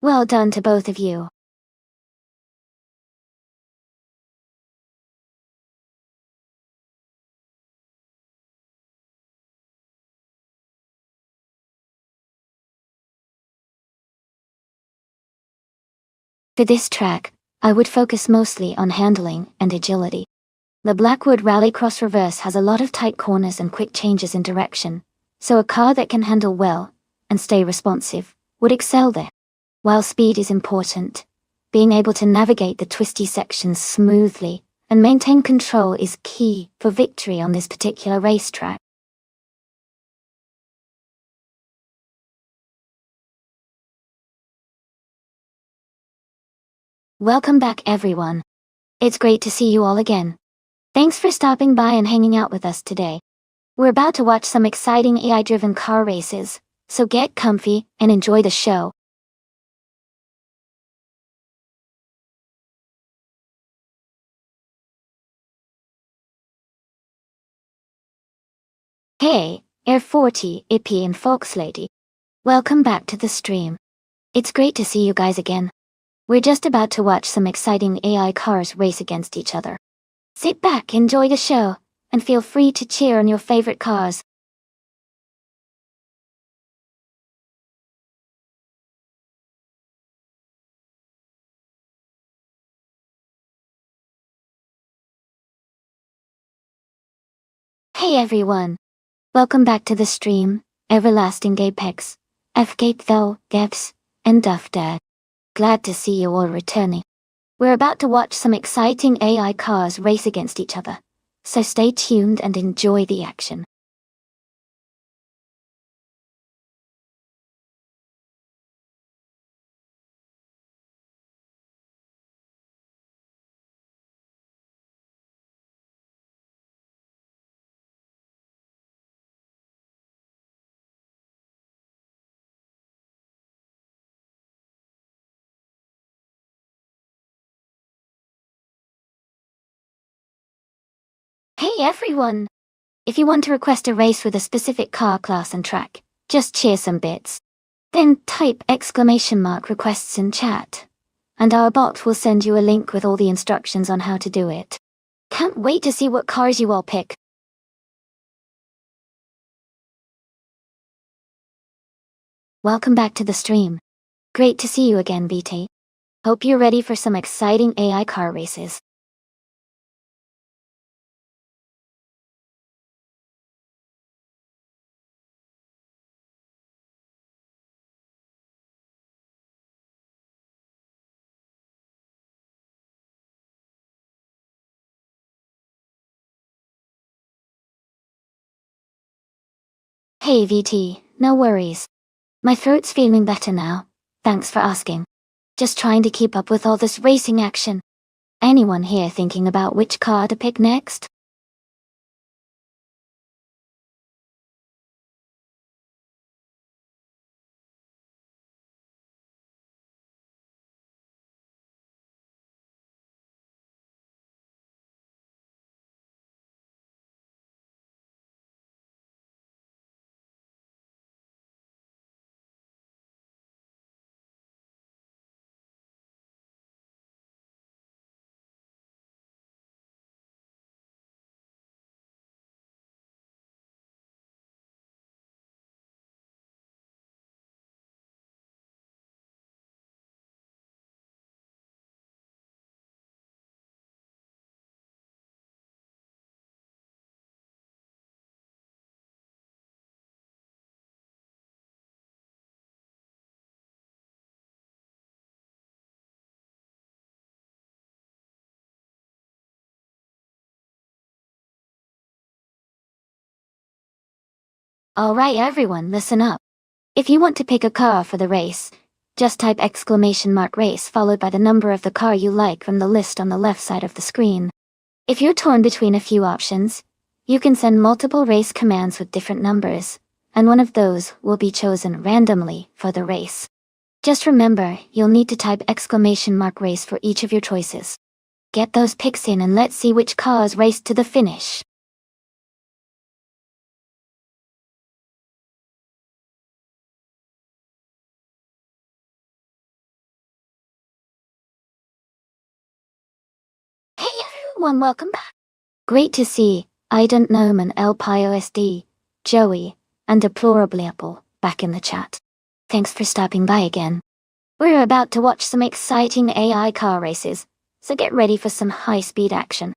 Well done to both of you. For this track, I would focus mostly on handling and agility. The Blackwood Rallycross Reverse has a lot of tight corners and quick changes in direction, so a car that can handle well and stay responsive would excel there. While speed is important, being able to navigate the twisty sections smoothly and maintain control is key for victory on this particular racetrack. Welcome back everyone. It's great to see you all again. Thanks for stopping by and hanging out with us today. We're about to watch some exciting AI-driven car races, so get comfy and enjoy the show. Hey, Air 40, Ippy and Fox Lady. Welcome back to the stream. It's great to see you guys again. We're just about to watch some exciting AI cars race against each other. Sit back, enjoy the show, and feel free to cheer on your favorite cars. Hey everyone. Welcome back to the stream, Everlasting Apex, F-Gate though, Gevs, and Duff Dad. Glad to see you all returning. We're about to watch some exciting AI cars race against each other, so stay tuned and enjoy the action. Hey everyone! If you want to request a race with a specific car class and track, just cheer some bits. Then type !requests in chat, and our bot will send you a link with all the instructions on how to do it. Can't wait to see what cars you all pick. Welcome back to the stream. Great to see you again, BT. Hope you're ready for some exciting AI car races. Hey, VT, no worries. My throat's feeling better now. Thanks for asking. Just trying to keep up with all this racing action. Anyone here thinking about which car to pick next? Alright everyone, listen up. If you want to pick a car for the race, just type !race followed by the number of the car you like from the list on the left side of the screen. If you're torn between a few options, you can send multiple race commands with different numbers, and one of those will be chosen randomly for the race. Just remember, you'll need to type !race for each of your choices. Get those picks in and let's see which cars race to the finish. Hey everyone, welcome back. Great to see I don't know man El Pio SD, Joey, and Deplorably Apple back in the chat. Thanks for stopping by again. We're about to watch some exciting AI car races, so get ready for some high-speed action.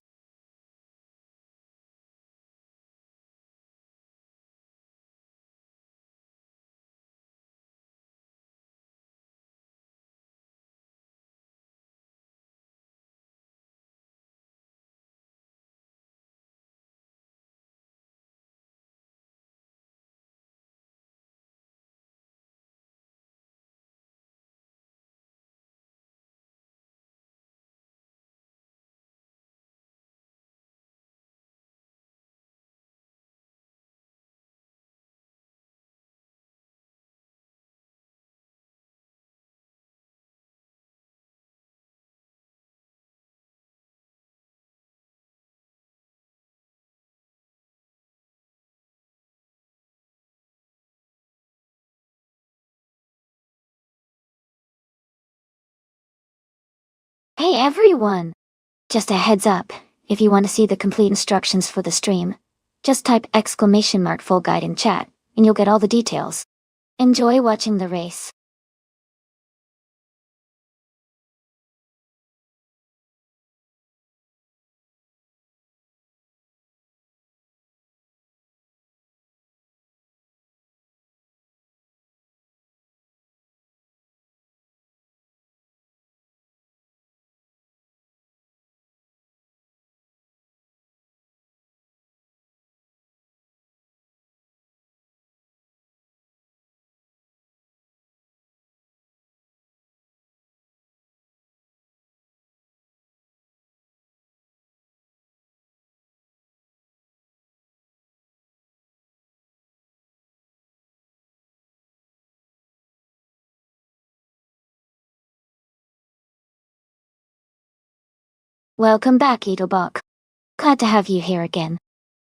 Hey everyone! Just a heads up, if you want to see the complete instructions for the stream, just type !full guide in chat, and you'll get all the details. Enjoy watching the race. Welcome back, Edelbach. Glad to have you here again.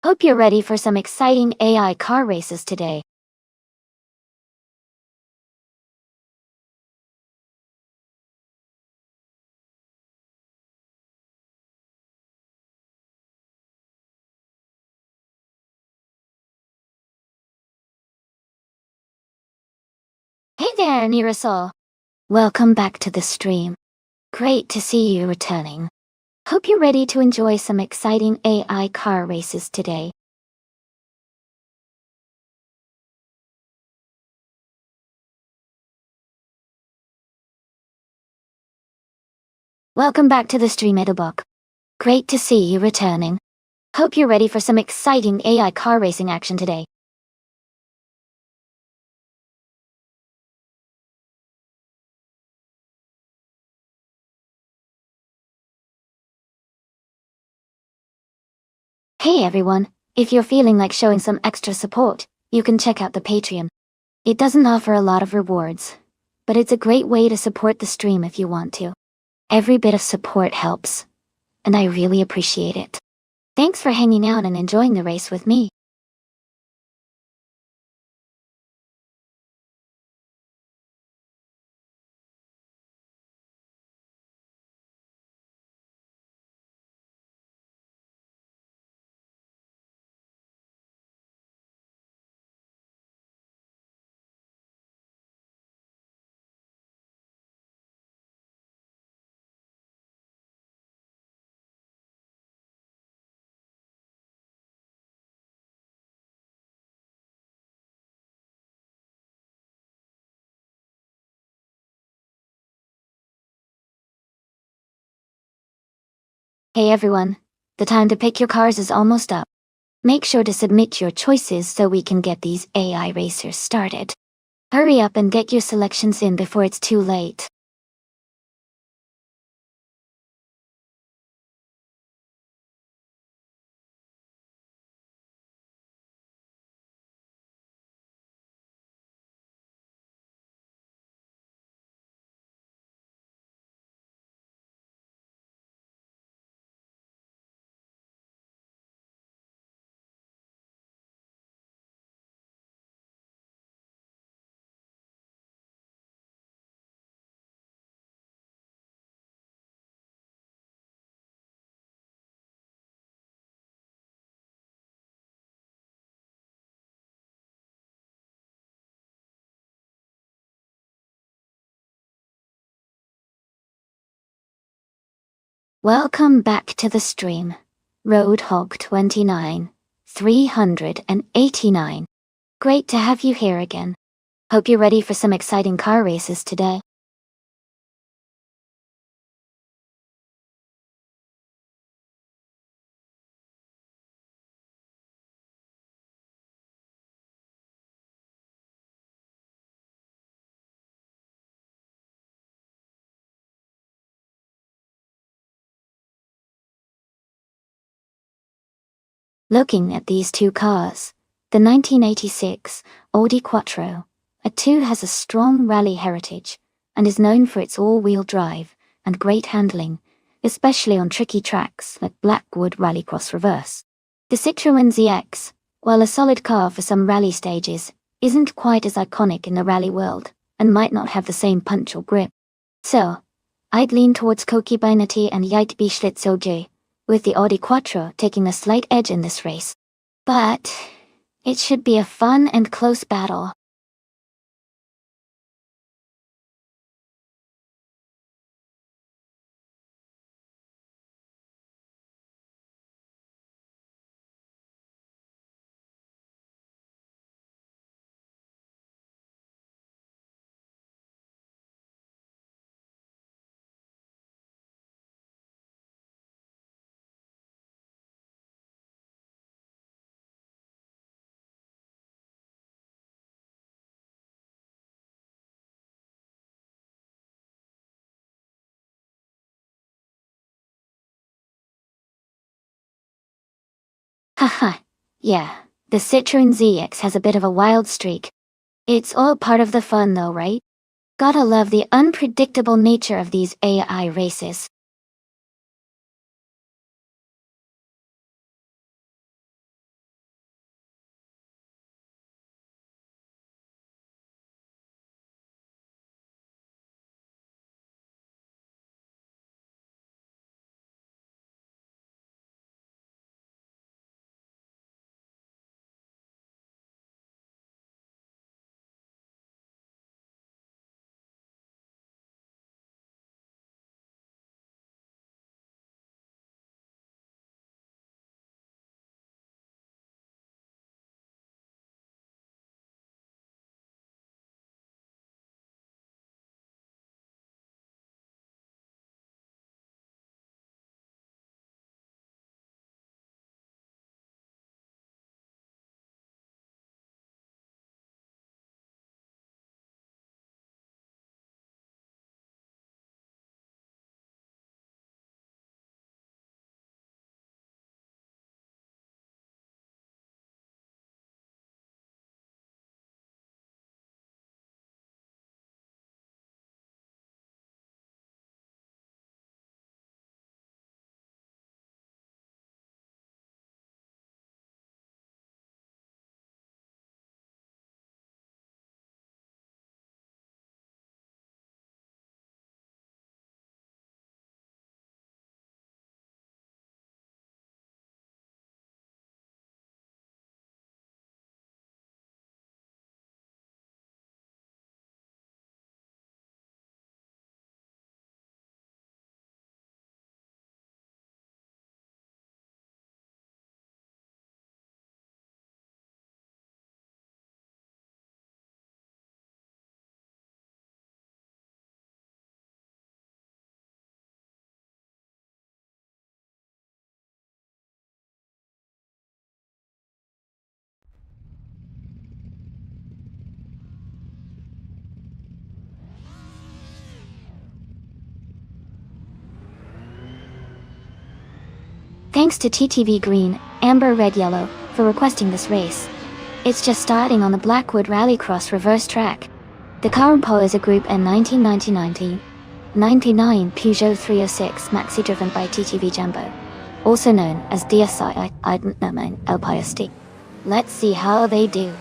Hope you're ready for some exciting AI car races today. Hey there, Nirasol. Welcome back to the stream. Great to see you returning. Hope you're ready to enjoy some exciting AI car races today. Welcome back to the stream, Edubok. Great to see you returning. Hope you're ready for some exciting AI car racing action today. Hey everyone, if you're feeling like showing some extra support, you can check out the Patreon. It doesn't offer a lot of rewards, but it's a great way to support the stream if you want to. Every bit of support helps, and I really appreciate it. Thanks for hanging out and enjoying the race with me. Hey everyone, the time to pick your cars is almost up. Make sure to submit your choices so we can get these AI racers started. Hurry up and get your selections in before it's too late. Welcome back to the stream. Roadhog 29, 389. Great to have you here again. Hope you're ready for some exciting car races today. Looking at these two cars, the 1986 Audi Quattro, a 2 has a strong rally heritage and is known for its all-wheel drive and great handling, especially on tricky tracks like Blackwood Rallycross Reverse. The Citroën ZX, while a solid car for some rally stages, isn't quite as iconic in the rally world and might not have the same punch or grip. So, I'd lean towards Koki Bainati and Yait Schlitzoge, with the Audi Quattro taking a slight edge in this race. But it should be a fun and close battle. Haha, yeah, the Citroën ZX has a bit of a wild streak. It's all part of the fun though, right? Gotta love the unpredictable nature of these AI races. Thanks to TTV Green, Amber, Red, Yellow for requesting this race. It's just starting on the Blackwood Rallycross reverse track. The Carampo is a Group N 1999 Peugeot 306 maxi driven by TTV Jumbo, also known as DSI El Piasti. Let's see how they do.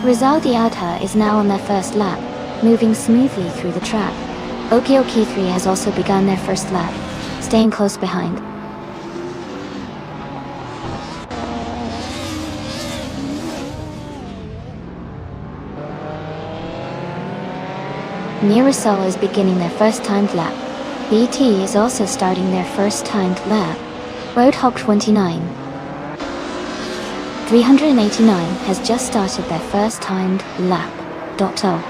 Rizaldi Alta is now on their first lap, moving smoothly through the track. Okioki 3 has also begun their first lap, staying close behind. Mirasol is beginning their first timed lap. BT is also starting their first timed lap. Roadhog 29 389 has just started their first timed lap. Dotto.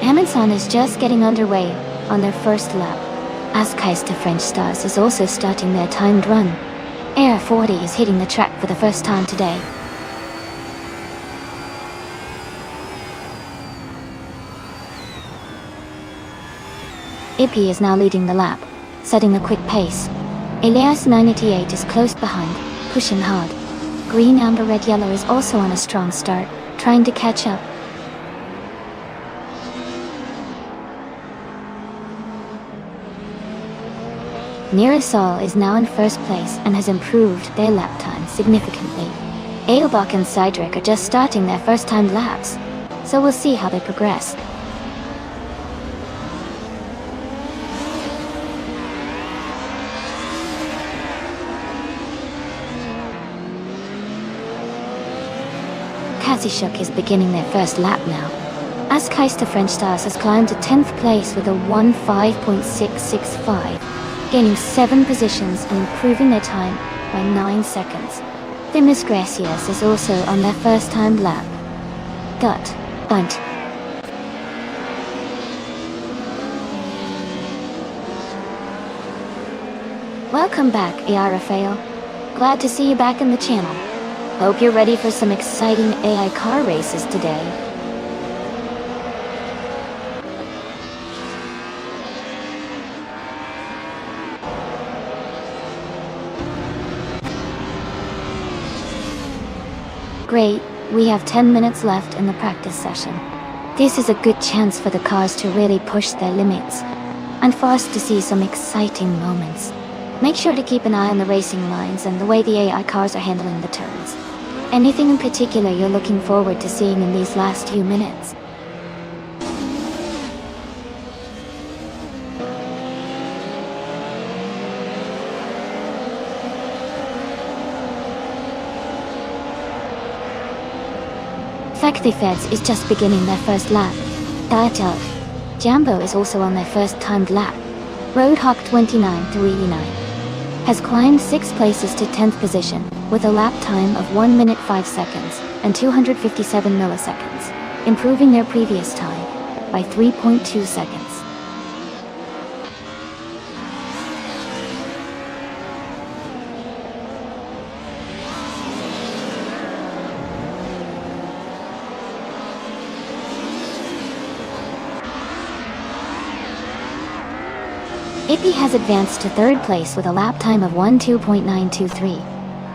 Amundsen is just getting underway on their first lap. Askeister French Stars is also starting their timed run. Air 40 is hitting the track for the first time today. Ippy is now leading the lap, setting a quick pace. Elias 988 is close behind, pushing hard. Green, Amber, Red, Yellow is also on a strong start, trying to catch up. Mirasol is now in first place and has improved their lap time significantly. Edelbach and Seidrich are just starting their first timed laps, so we'll see how they progress. Kassishuk is beginning their first lap now. Askeister French Stars has climbed to 10th place with a 1:5.665, gaining 7 positions and improving their time by 9 seconds. Thimis Gracias is also on their first timed lap. Gut. Bunt. Welcome back, AI Rafael. Glad to see you back in the channel. Hope you're ready for some exciting AI car races today. Great, we have 10 minutes left in the practice session. This is a good chance for the cars to really push their limits, and for us to see some exciting moments. Make sure to keep an eye on the racing lines and the way the AI cars are handling the turns. Anything in particular you're looking forward to seeing in these last few minutes? Factory Feds is just beginning their first lap. Diet Jambo is also on their first timed lap. Roadhawk 29389 has climbed 6 places to 10th position, with a lap time of 1 minute 5 seconds and 257 milliseconds, improving their previous time by 3.2 seconds. Ippy has advanced to 3rd place with a lap time of 1:2.923,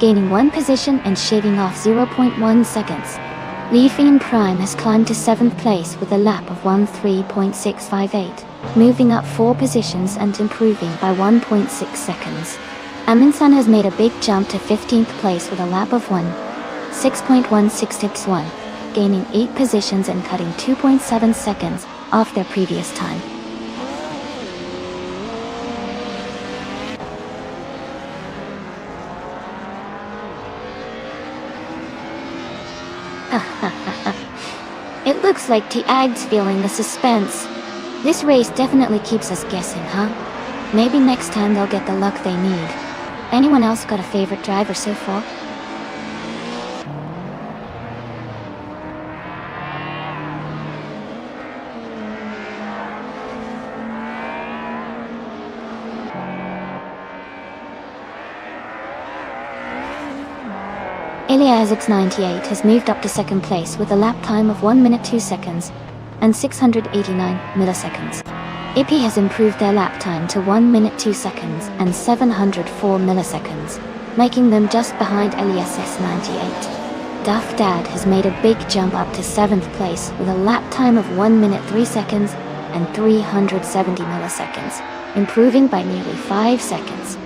gaining 1 position and shaving off 0.1 seconds. Leafine Prime has climbed to 7th place with a lap of 1:3.658, moving up 4 positions and improving by 1.6 seconds. Aminsan has made a big jump to 15th place with a lap of 1:6.1661, gaining 8 positions and cutting 2.7 seconds off their previous time. It looks like T-Ag's feeling the suspense. This race definitely keeps us guessing, huh? Maybe next time they'll get the luck they need. Anyone else got a favorite driver so far? Iliazix98 has moved up to 2nd place with a lap time of 1 minute 2 seconds and 689 milliseconds. Ippy has improved their lap time to 1 minute 2 seconds and 704 milliseconds, making them just behind Iliazix98. Duff Dad has made a big jump up to 7th place with a lap time of 1 minute 3 seconds and 370 milliseconds, improving by nearly 5 seconds.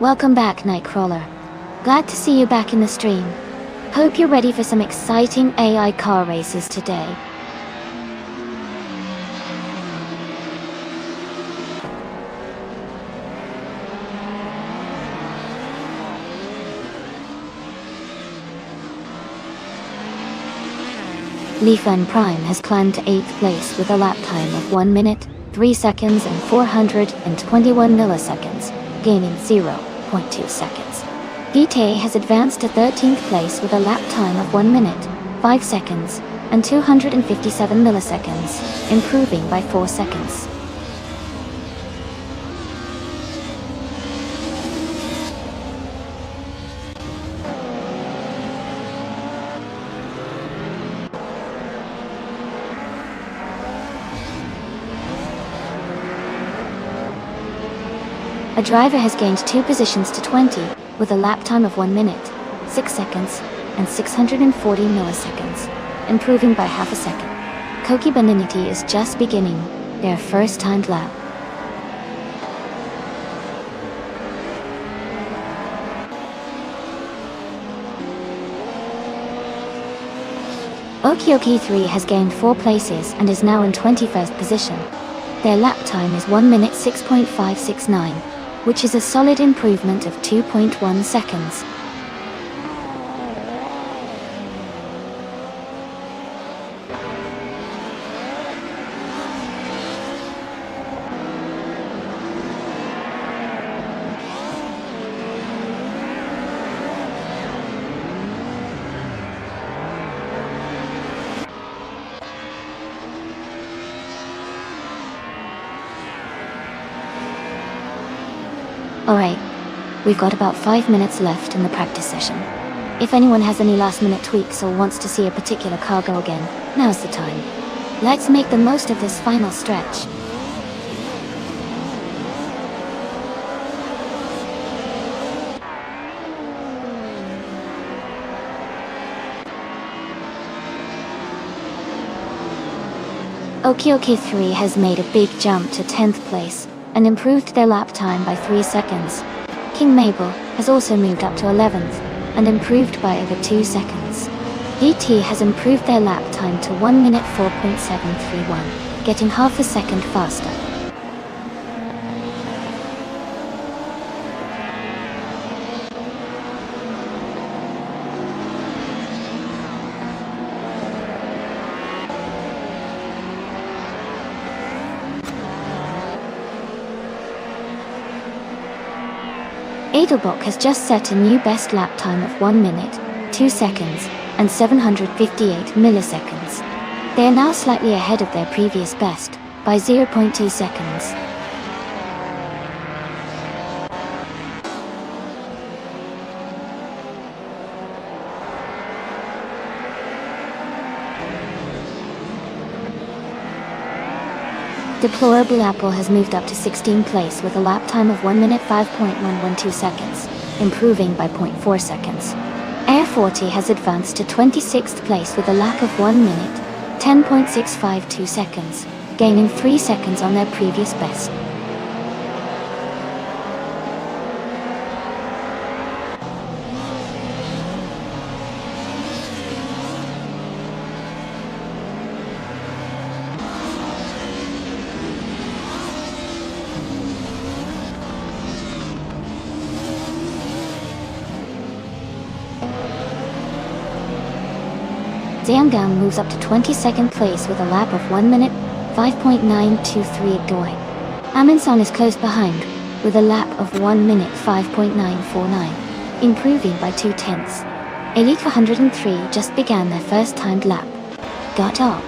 Welcome back, Nightcrawler. Glad to see you back in the stream. Hope you're ready for some exciting AI car races today. Leafan Prime has climbed to 8th place with a lap time of 1 minute, 3 seconds and 421 milliseconds, gaining 0.2 seconds. Vitae has advanced to 13th place with a lap time of 1 minute, 5 seconds, and 257 milliseconds, improving by 4 seconds. A driver has gained 2 positions to 20, with a lap time of 1 minute, 6 seconds, and 640 milliseconds, improving by half a second. Koki Baninity is just beginning their first timed lap. Okioki 3 has gained 4 places and is now in 21st position. Their lap time is 1 minute 6.569. which is a solid improvement of 2.1 seconds. Alright, we've got about 5 minutes left in the practice session. If anyone has any last minute tweaks or wants to see a particular car go again, now's the time. Let's make the most of this final stretch. Okioki3 has made a big jump to 10th place and improved their lap time by 3 seconds. King Mabel has also moved up to 11th and improved by over 2 seconds. DT has improved their lap time to 1 minute 4.731, getting half a second faster. Adelbock has just set a new best lap time of 1 minute, 2 seconds, and 758 milliseconds. They are now slightly ahead of their previous best, by 0.2 seconds. Deplorable Apple has moved up to 16th place with a lap time of 1 minute 5.112 seconds, improving by 0.4 seconds. Air 40 has advanced to 26th place with a lap of 1 minute, 10.652 seconds, gaining 3 seconds on their previous best. Zhanggang moves up to 22nd place with a lap of 1 minute, 5.923 going. Amundsen is close behind, with a lap of 1 minute 5.949, improving by 2/10. Elite 103 just began their first timed lap. Got up.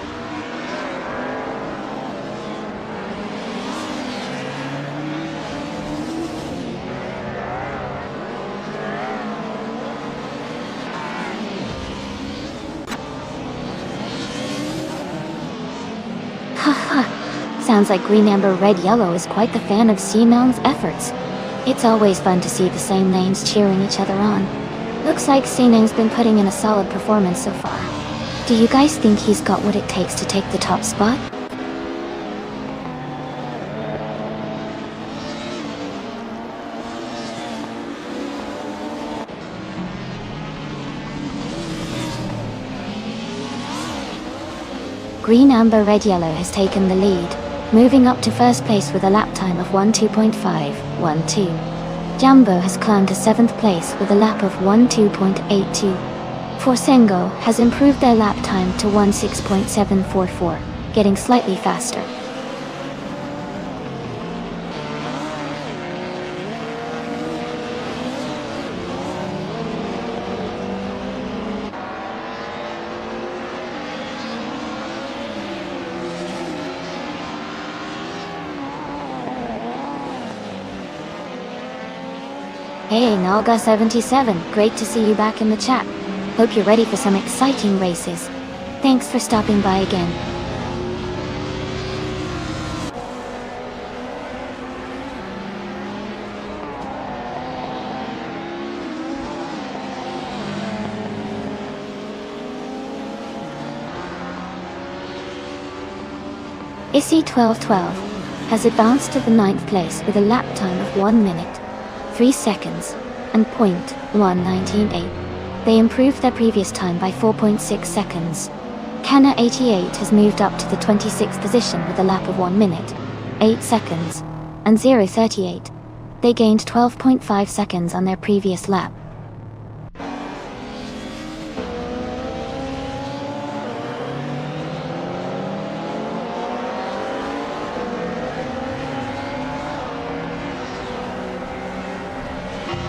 Haha, sounds like Green Amber Red Yellow is quite the fan of Sinong's efforts. It's always fun to see the same names cheering each other on. Looks like Sinong's been putting in a solid performance so far. Do you guys think he's got what it takes to take the top spot? Green Amber Red Yellow has taken the lead, moving up to first place with a lap time of 12.512. Jumbo has climbed to 7th place with a lap of 12.82. Forsengo has improved their lap time to 16.744, getting slightly faster. Hey Nalga77, great to see you back in the chat. Hope you're ready for some exciting races. Thanks for stopping by again. Issy1212 has advanced to the 9th place with a lap time of 1 minute, 3 seconds, and .1198. They improved their previous time by 4.6 seconds. Kana88 has moved up to the 26th position with a lap of 1 minute, 8 seconds, and 0.38. They gained 12.5 seconds on their previous lap.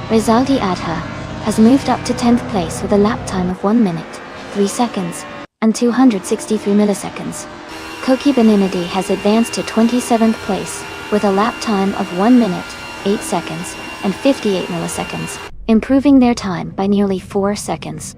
Rizaldi Adha has moved up to 10th place with a lap time of 1 minute, 3 seconds, and 263 milliseconds. Koki Beninidi has advanced to 27th place with a lap time of 1 minute, 8 seconds, and 58 milliseconds, improving their time by nearly 4 seconds.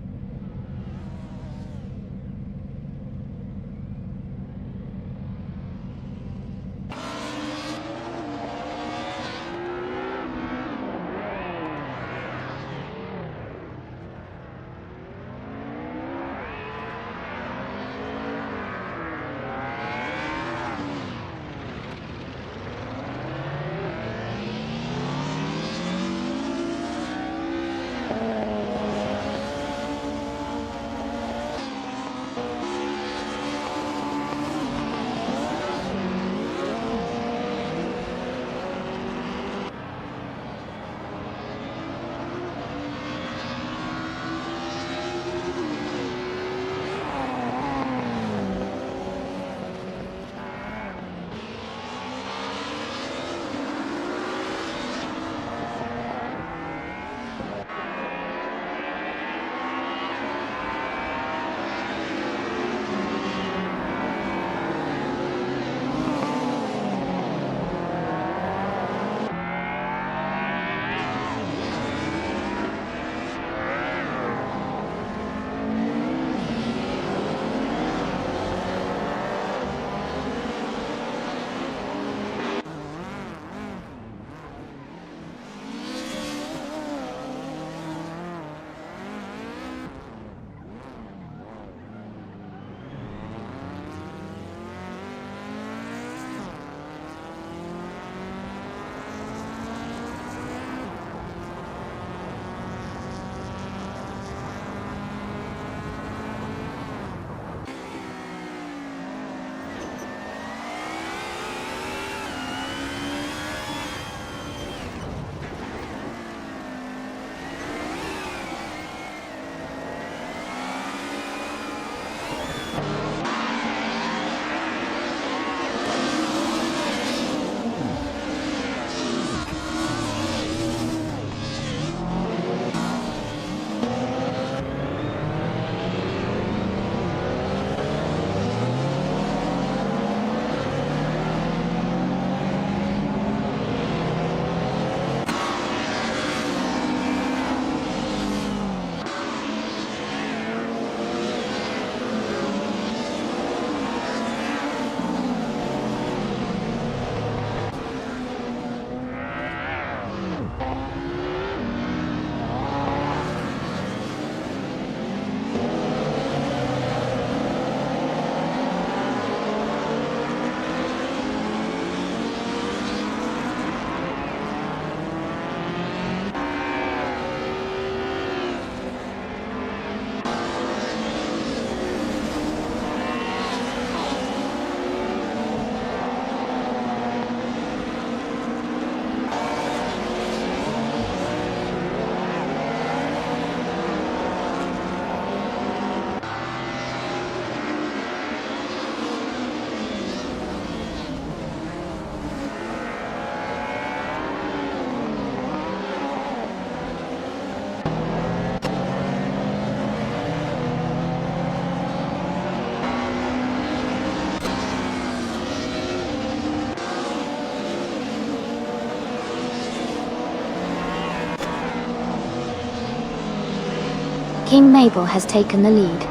King Mabel has taken the lead,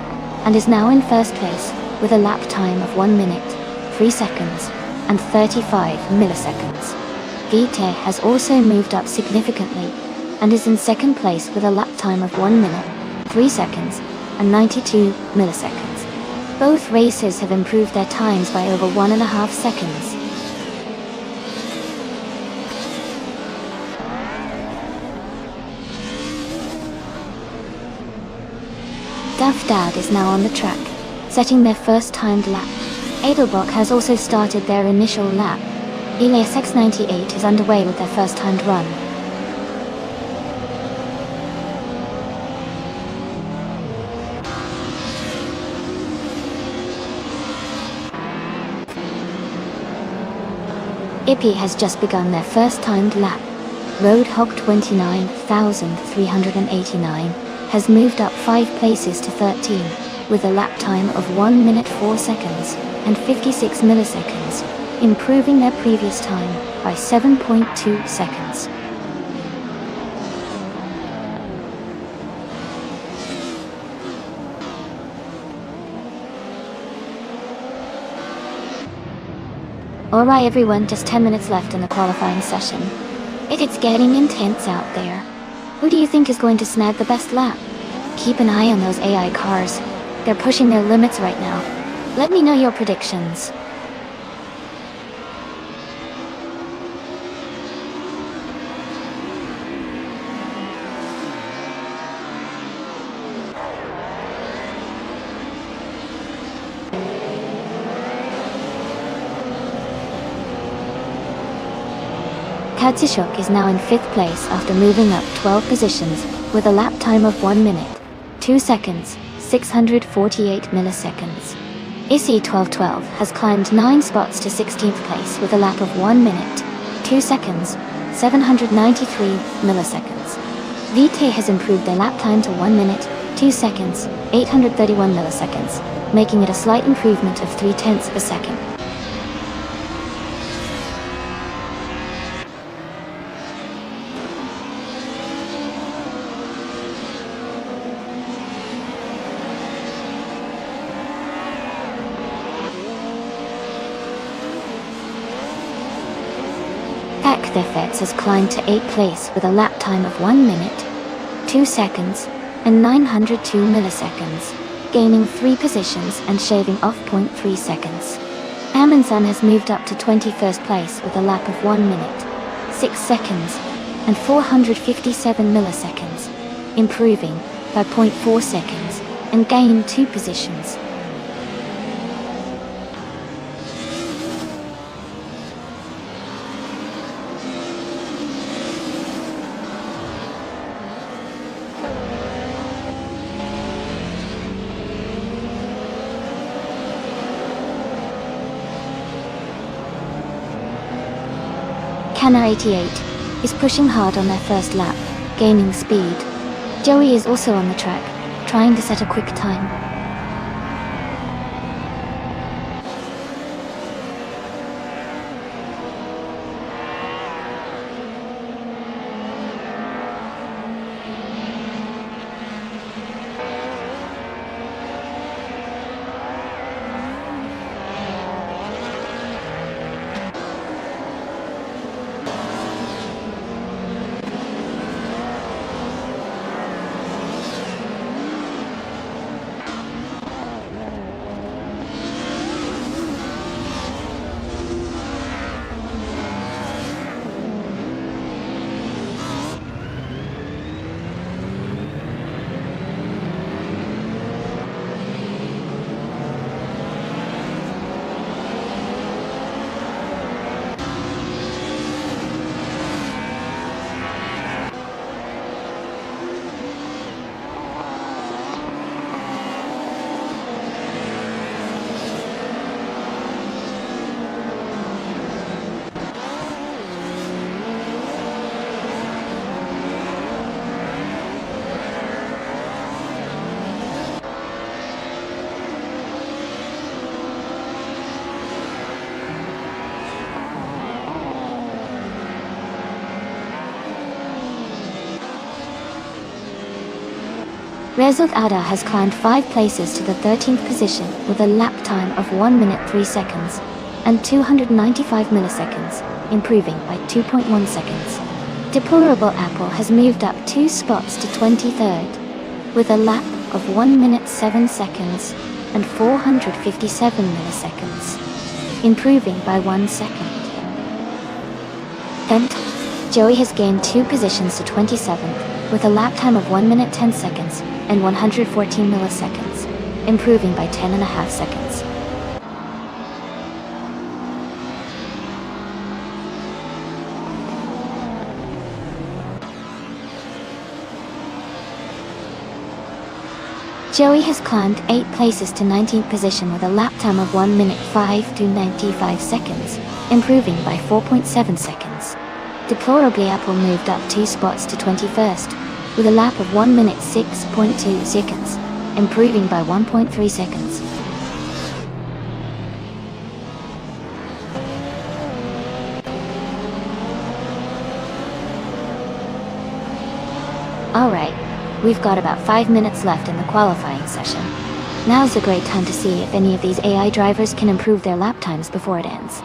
and is now in first place, with a lap time of 1 minute, 3 seconds, and 35 milliseconds. Vite has also moved up significantly, and is in second place with a lap time of 1 minute, 3 seconds, and 92 milliseconds. Both racers have improved their times by over 1.5 seconds. Duff Dad is now on the track, setting their first timed lap. Edelbrock has also started their initial lap. Elias X98 is underway with their first timed run. Ippy has just begun their first timed lap. Roadhog 29,389 has moved up 5 places to 13, with a lap time of 1 minute 4 seconds and 56 milliseconds, improving their previous time by 7.2 seconds. Alright everyone, just 10 minutes left in the qualifying session. It's getting intense out there. Who do you think is going to snag the best lap? Keep an eye on those AI cars. They're pushing their limits right now. Let me know your predictions. Katsishok is now in 5th place after moving up 12 positions, with a lap time of 1 minute, 2 seconds, 648 milliseconds. Issy 1212 has climbed 9 spots to 16th place with a lap of 1 minute, 2 seconds, 793 milliseconds. Vite has improved their lap time to 1 minute, 2 seconds, 831 milliseconds, making it a slight improvement of 0.3 of a second. Akthefets has climbed to 8th place with a lap time of 1 minute, 2 seconds, and 902 milliseconds, gaining 3 positions and shaving off 0.3 seconds. Amundsen has moved up to 21st place with a lap of 1 minute, 6 seconds, and 457 milliseconds, improving by 0.4 seconds and gaining 2 positions. Canna 88 is pushing hard on their first lap, gaining speed. Joey is also on the track, trying to set a quick time. Resultado has climbed 5 places to the 13th position with a lap time of 1 minute 3 seconds and 295 milliseconds, improving by 2.1 seconds. Deplorable Apple has moved up 2 spots to 23rd with a lap of 1 minute 7 seconds and 457 milliseconds, improving by 1 second. 10th, Joey has gained 2 positions to 27th with a lap time of 1 minute 10 seconds and 114 milliseconds, improving by 10.5 seconds. Joey has climbed 8 places to 19th position with a lap time of 1 minute 5 to 95 seconds, improving by 4.7 seconds. Deplorably Apple moved up 2 spots to 21st, with a lap of 1 minute 6.2 seconds, improving by 1.3 seconds. Alright, we've got about 5 minutes left in the qualifying session. Now's a great time to see if any of these AI drivers can improve their lap times before it ends.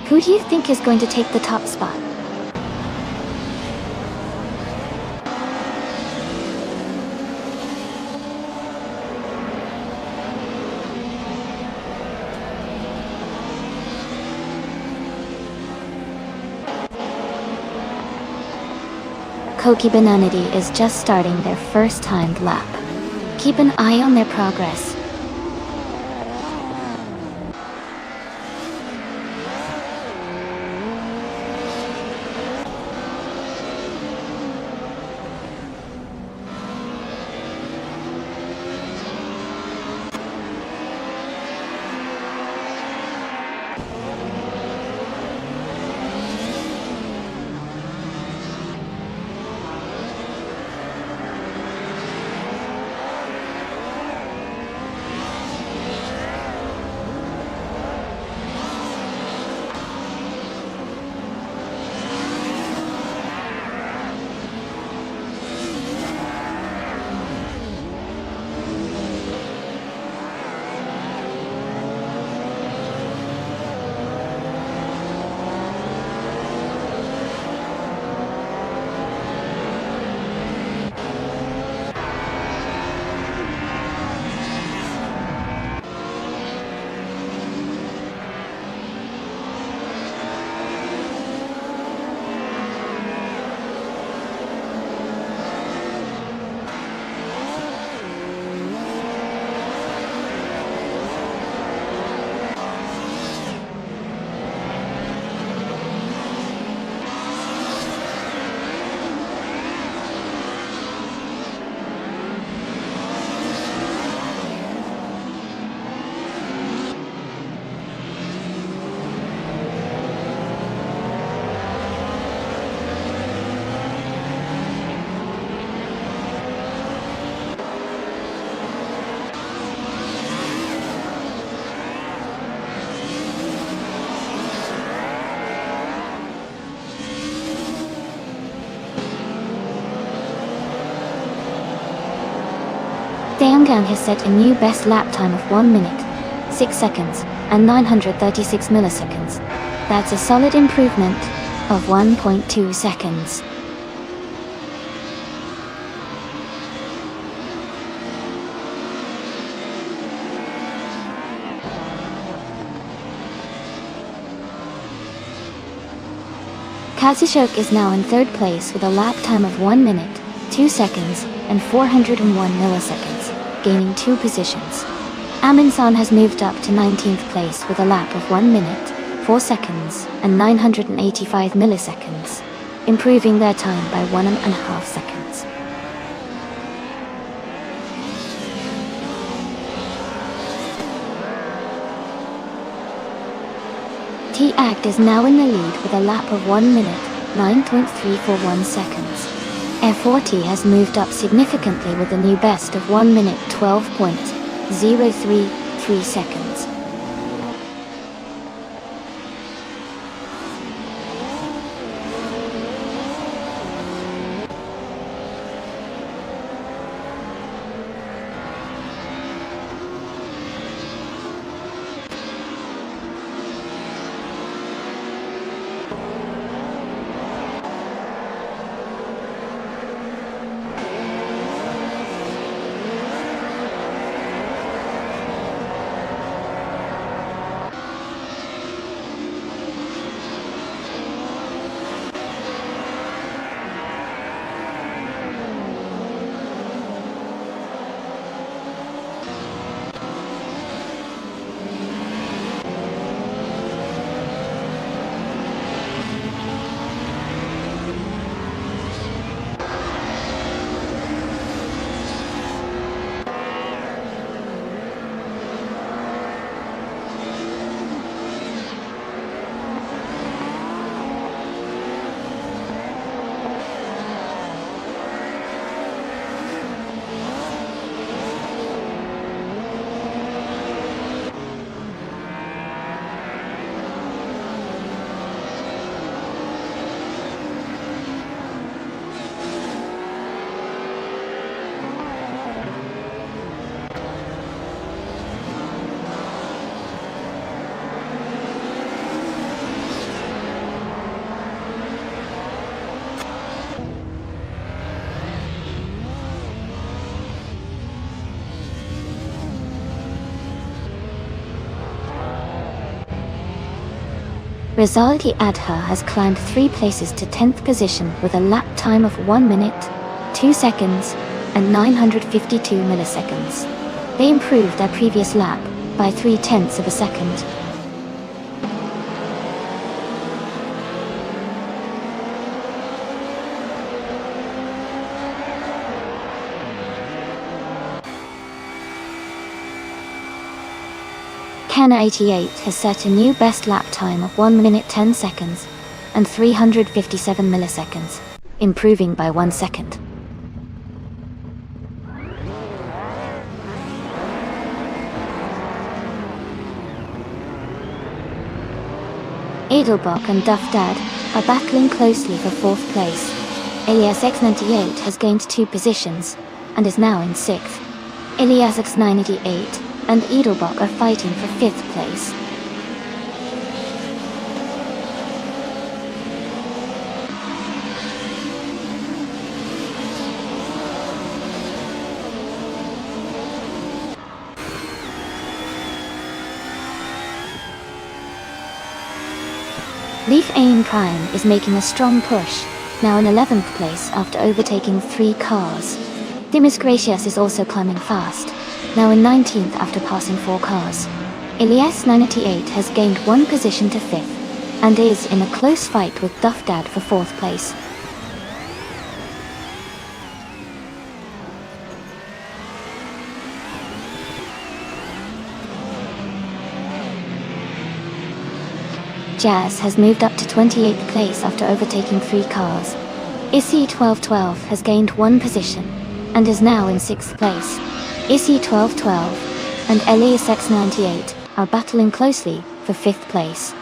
Who do you think is going to take the top spot? Koki Bananity is just starting their first timed lap. Keep an eye on their progress. Daeungang has set a new best lap time of 1 minute, 6 seconds, and 936 milliseconds. That's a solid improvement of 1.2 seconds. Kazushok is now in 3rd place with a lap time of 1 minute, 2 seconds, and 401 milliseconds, gaining 2 positions. Aminsan has moved up to 19th place with a lap of 1 minute, 4 seconds, and 985 milliseconds, improving their time by 1.5 seconds. T-Act is now in the lead with a lap of 1 minute, 9.341 seconds. F40 has moved up significantly with a new best of 1 minute 12.033 seconds. Rizalti Adha has climbed 3 places to 10th position with a lap time of 1 minute, 2 seconds, and 952 milliseconds. They improved their previous lap by 0.3 of a second. Kana 88 has set a new best lap time of 1 minute 10 seconds and 357 milliseconds, improving by 1 second. Edelbach and Duff Dad are battling closely for 4th place. Elias X98 has gained 2 positions and is now in 6th. Elias X988 and Edelbach are fighting for 5th place. Leaf Aim Prime is making a strong push, now in 11th place after overtaking 3 cars. Dimas Gracias is also climbing fast, now in 19th after passing 4 cars. Elias 988 has gained 1 position to 5th, and is in a close fight with Duff Dad for 4th place. Jazz has moved up to 28th place after overtaking 3 cars. Issy 1212 has gained 1 position, and is now in 6th place. Issy 1212 and Elias X98 are battling closely for 5th place.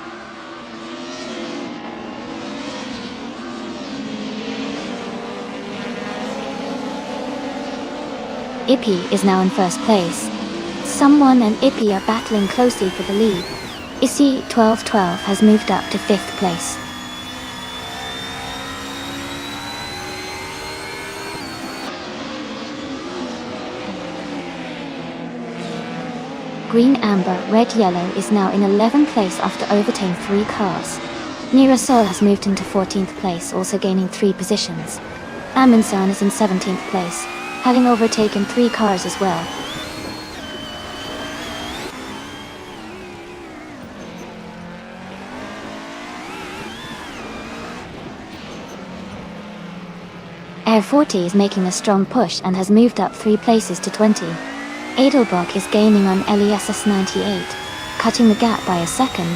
Ippy is now in 1st place. Someone and Ippy are battling closely for the lead. Issy 1212 has moved up to 5th place. Green Amber Red Yellow is now in 11th place after overtaking 3 cars. Nirasol has moved into 14th place, also gaining 3 positions. Amundsen is in 17th place, having overtaken 3 cars as well. Air 40 is making a strong push and has moved up 3 places to 20. Edelbach is gaining on Elias 98, cutting the gap by a second.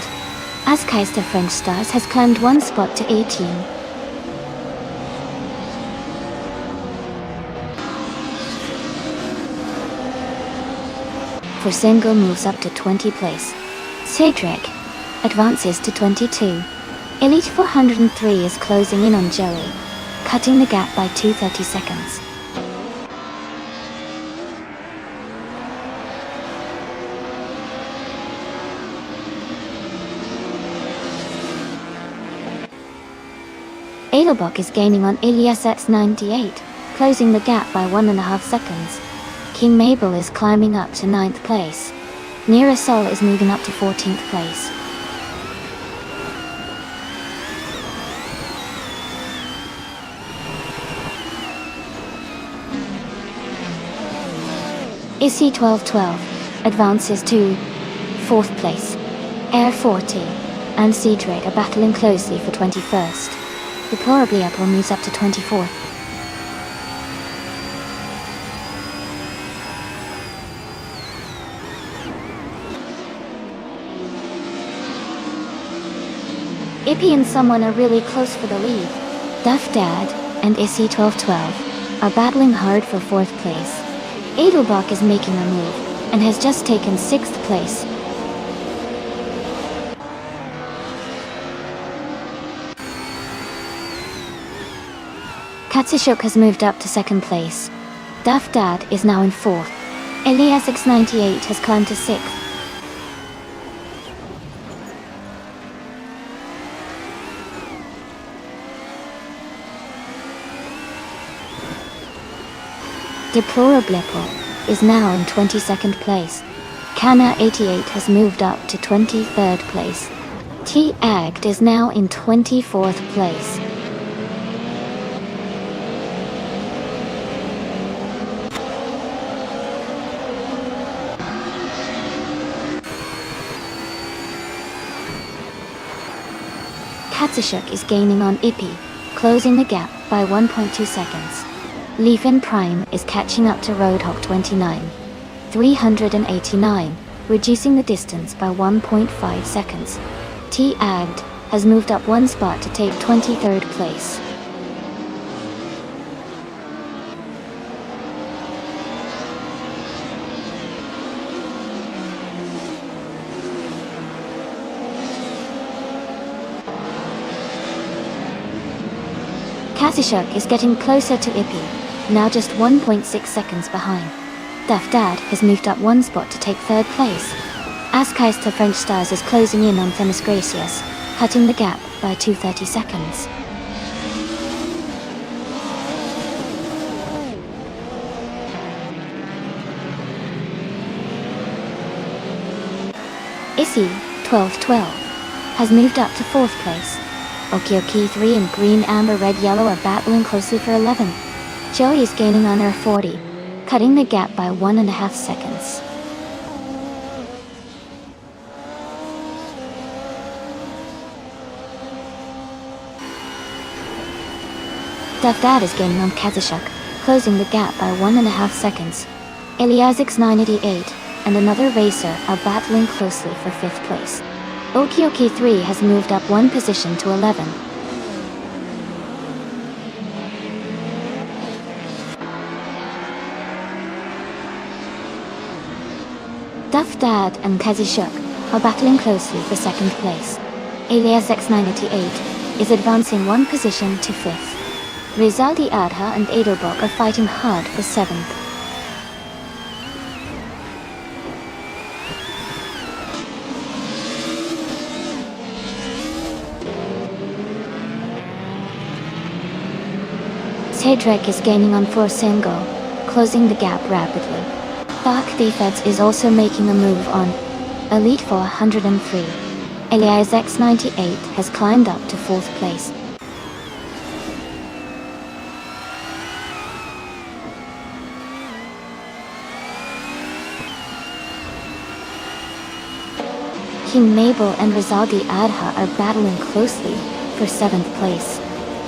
Askeister French Stars has climbed 1 spot to 18. Forsengo moves up to 20 place. Cedric advances to 22. Elite 403 is closing in on Joey, cutting the gap by 230 seconds. Edelbach is gaining on Elias X98, closing the gap by 1.5 seconds. King Mabel is climbing up to 9th place. Nirasol is moving up to 14th place. Issy 1212 advances to 4th place. Air 40 and Cedric are battling closely for 21st. Deplorably Apple moves up to 24th. Ippy and someone are really close for the lead. Duff Dad and Issy 1212 are battling hard for 4th place. Edelbach is making a move and has just taken 6th place. Katsushuk has moved up to 2nd place. Duff Dad is now in 4th. Elias X98 has climbed to 6th. Deplorable is now in 22nd place. Kana 88 has moved up to 23rd place. T-Agged is now in 24th place. Katsushuk is gaining on Ippy, closing the gap by 1.2 seconds. Leafin Prime is catching up to Roadhog 29, 389, reducing the distance by 1.5 seconds. T-Agged has moved up one spot to take 23rd place. Katsushuk is getting closer to Ippy, now just 1.6 seconds behind. Duff Dad has moved up one spot to take 3rd place. Askeister French Stars is closing in on Themis Gracious, cutting the gap by 2:30 seconds. Issy, 1212, has moved up to 4th place. Okioki 3 and Green Amber Red Yellow are battling closely for 11th. Joey is gaining on Air 40, cutting the gap by 1.5 seconds. Duff Dad is gaining on Katsushuk, closing the gap by 1.5 seconds. Eliasix 988 and another racer are battling closely for 5th place. Okioki 3 has moved up one position to 11. Duff Dad and Katsushuk are battling closely for 2nd place. Eliasix 988 is advancing one position to 5th. Rizaldi Adha and Edelbrock are fighting hard for 7th. Cedric is gaining on Forsengo, closing the gap rapidly. Bach Defeds is also making a move on Elite 403. Elias X98 has climbed up to 4th place. King Mabel and Rizaldi Adha are battling closely for 7th place.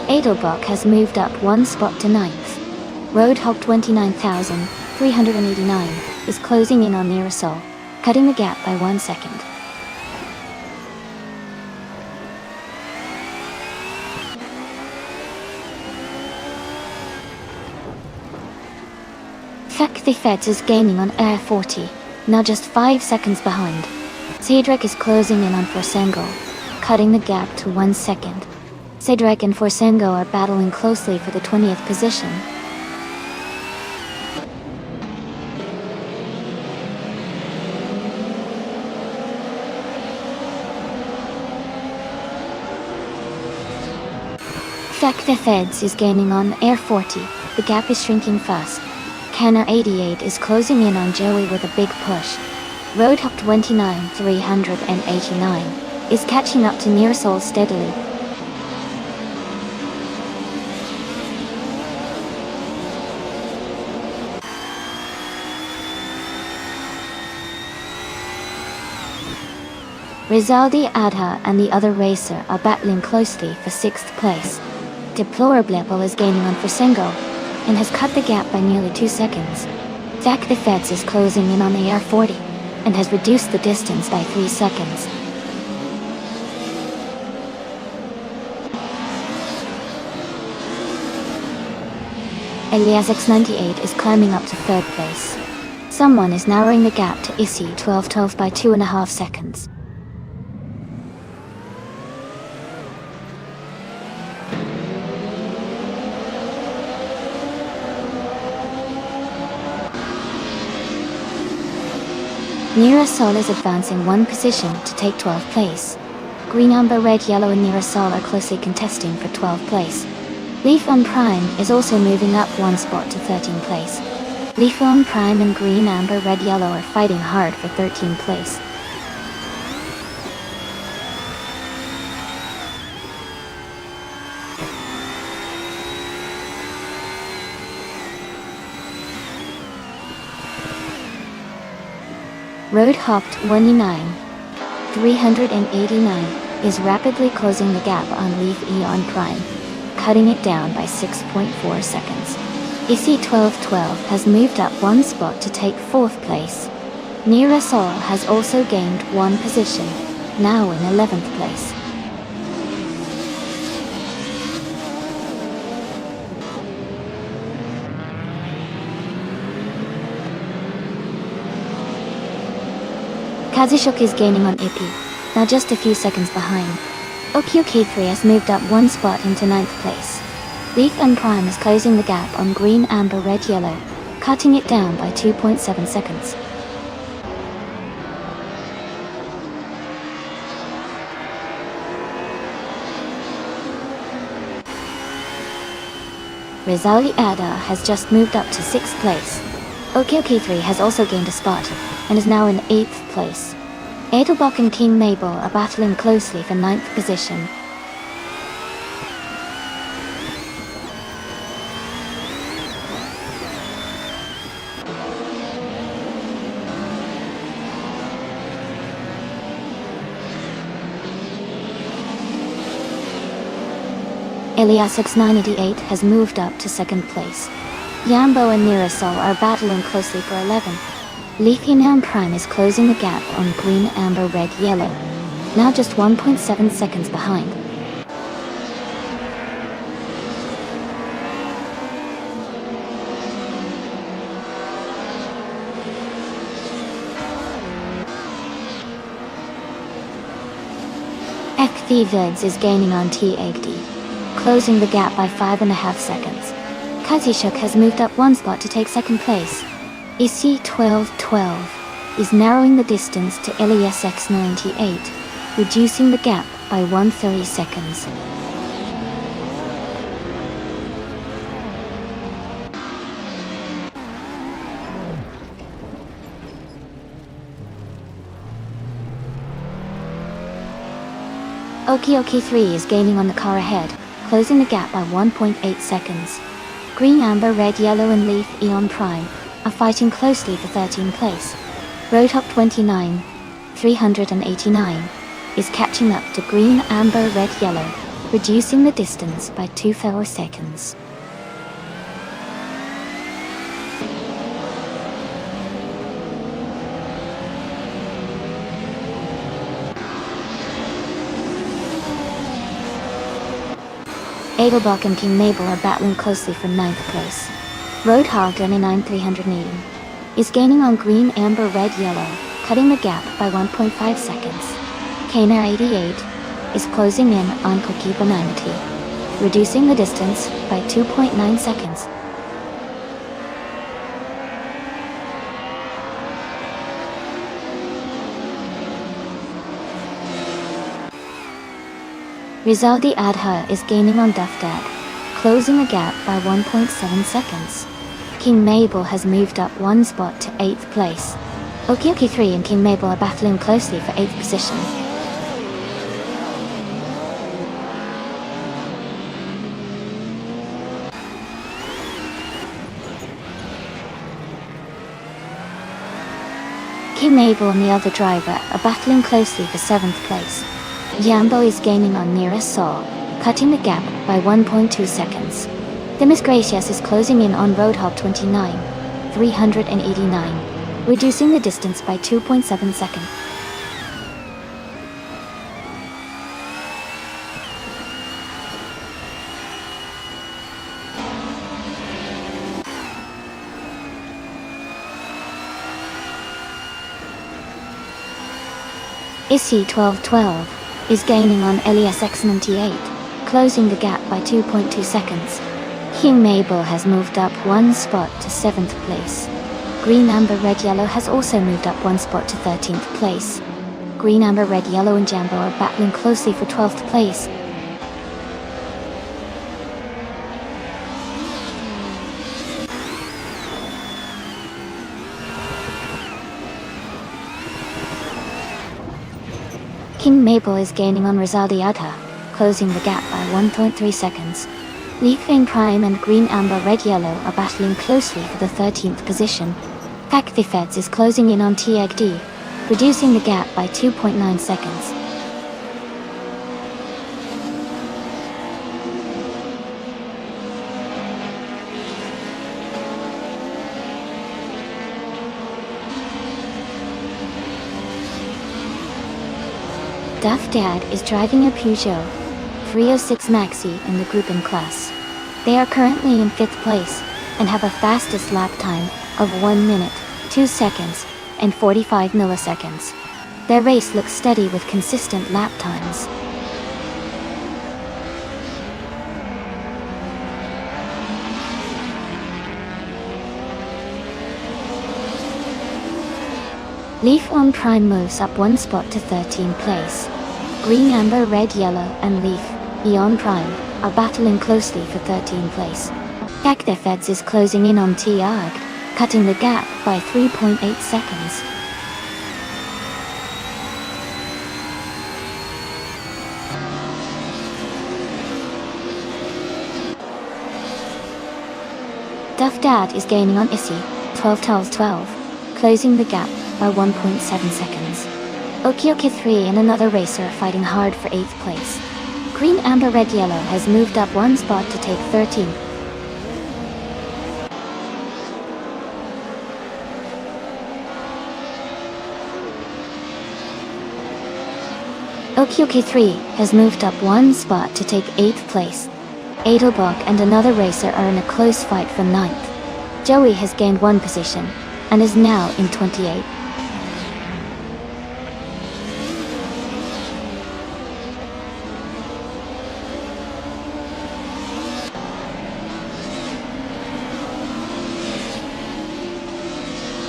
Edelbrock has moved up one spot to 9th. Roadhog 29,389 is closing in on Mirasol, cutting the gap by 1 second. Feck the Feds is gaining on Air 40, now just 5 seconds behind. Cedric is closing in on Forsengo, cutting the gap to 1 second. Cedric and Forsengo are battling closely for the 20th position. Feck the Feds is gaining on Air 40, the gap is shrinking fast. Canna 88 is closing in on Joey with a big push. Roadhog 29,389 is catching up to Nearsol steadily. Rizaldi Adha and the other racer are battling closely for 6th place. Deplorable is gaining on Forsengo and has cut the gap by nearly 2 seconds. Zack the Feds is closing in on the Air 40 and has reduced the distance by 3 seconds. Elias X98 is climbing up to 3rd place. Someone is narrowing the gap to Issy 1212 by 2.5 seconds. Nearasol is advancing one position to take 12th place. Green, Amber, Red, Yellow and Nearasol are closely contesting for 12th place. Leaf on Prime is also moving up one spot to 13th place. Leaf on Prime and Green, Amber, Red, Yellow are fighting hard for 13th place. Roadhog 29, 389, is rapidly closing the gap on Leaf Eon Prime, cutting it down by 6.4 seconds. EC1212 has moved up one spot to take 4th place. Nirasol has also gained one position, now in 11th place. Kazushuk is gaining on Ippy, now just a few seconds behind. Okyuki3 has moved up one spot into 9th place. Leaf and Prime is closing the gap on green, amber, red, yellow, cutting it down by 2.7 seconds. Rizali Ada has just moved up to 6th place. Okyuki3 has also gained a spot, and is now in 8th place. Edelbach and King Mabel are battling closely for 9th position. Elias X988 has moved up to 2nd place. Yambo and Nirasol are battling closely for 11th. Leafy Noun Prime is closing the gap on green, amber, red, yellow, now just 1.7 seconds behind. FV Vids is gaining on T80, closing the gap by 5.5 seconds. Kazushuk has moved up one spot to take 2nd place. EC1212 is narrowing the distance to LESX98, reducing the gap by 1/30 seconds. Okyuki3 is gaining on the car ahead, closing the gap by 1.8 seconds. Green, amber, red, yellow and Leaf Eon Prime are fighting closely for 13th place. Roadhog 29, 389, is catching up to green, amber, red, yellow, reducing the distance by 2.4 seconds. Edelbach and King Mabel are battling closely for 9th place. Roadhog 29, 380 is gaining on green, amber, red, yellow, cutting the gap by 1.5 seconds. Kana 88 is closing in on Cookie Bananity, reducing the distance by 2.9 seconds. Rizaldi Adha is gaining on Duftag, closing the gap by 1.7 seconds. King Mabel has moved up one spot to 8th place. Okyuki3 and King Mabel are battling closely for 8th position. King Mabel and the other driver are battling closely for 7th place. Yambo is gaining on Nira Sol, cutting the gap by 1.2 seconds. Demis Gracias is closing in on Roadhog 29, 389, reducing the distance by 2.7 seconds. IC1212 is gaining on LESX98, closing the gap by 2.2 seconds. King Mabel has moved up one spot to 7th place. Green, amber, red, yellow has also moved up one spot to 13th place. Green, amber, red, yellow and Jambo are battling closely for 12th place. King Mabel is gaining on Rizaldi Adha, closing the gap by 1.3 seconds. Leafing Prime and Green, Amber, Red, Yellow are battling closely for the 13th position. Pakthifeds is closing in on TXD, reducing the gap by 2.9 seconds. Duff Dad is driving a Peugeot 306 Maxi in the group in class. They are currently in 5th place and have a fastest lap time of 1 minute, 2 seconds, and 45 milliseconds. Their race looks steady with consistent lap times. Leaf on Prime moves up 1 spot to 13th place. Green, Amber, Red, Yellow, and Leaf, Beyond Prime, are battling closely for 13th place. Cactifeds is closing in on Tiag, cutting the gap by 3.8 seconds. Duff Dad is gaining on Issy, 12, closing the gap by 1.7 seconds. Okioki 3 and another racer are fighting hard for 8th place. Green, Amber, Red, Yellow has moved up 1 spot to take 13th. Okioki 3 has moved up 1 spot to take 8th place. Adelbach and another racer are in a close fight for 9th. Joey has gained 1 position and is now in 28th.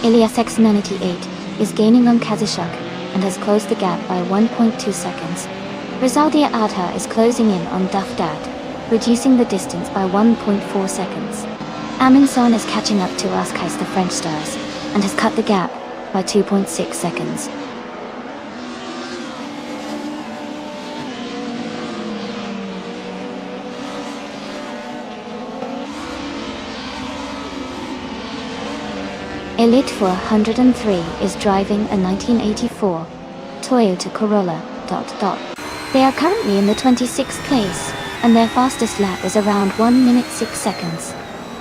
Ilias X98 is gaining on Kazushuk and has closed the gap by 1.2 seconds. Rizaldia Adha is closing in on Duff Dad, reducing the distance by 1.4 seconds. Amundsen is catching up to Askais the French Stars and has cut the gap by 2.6 seconds. Elite 403 is driving a 1984 Toyota Corolla ... They are currently in the 26th place, and their fastest lap is around 1 minute 6 seconds.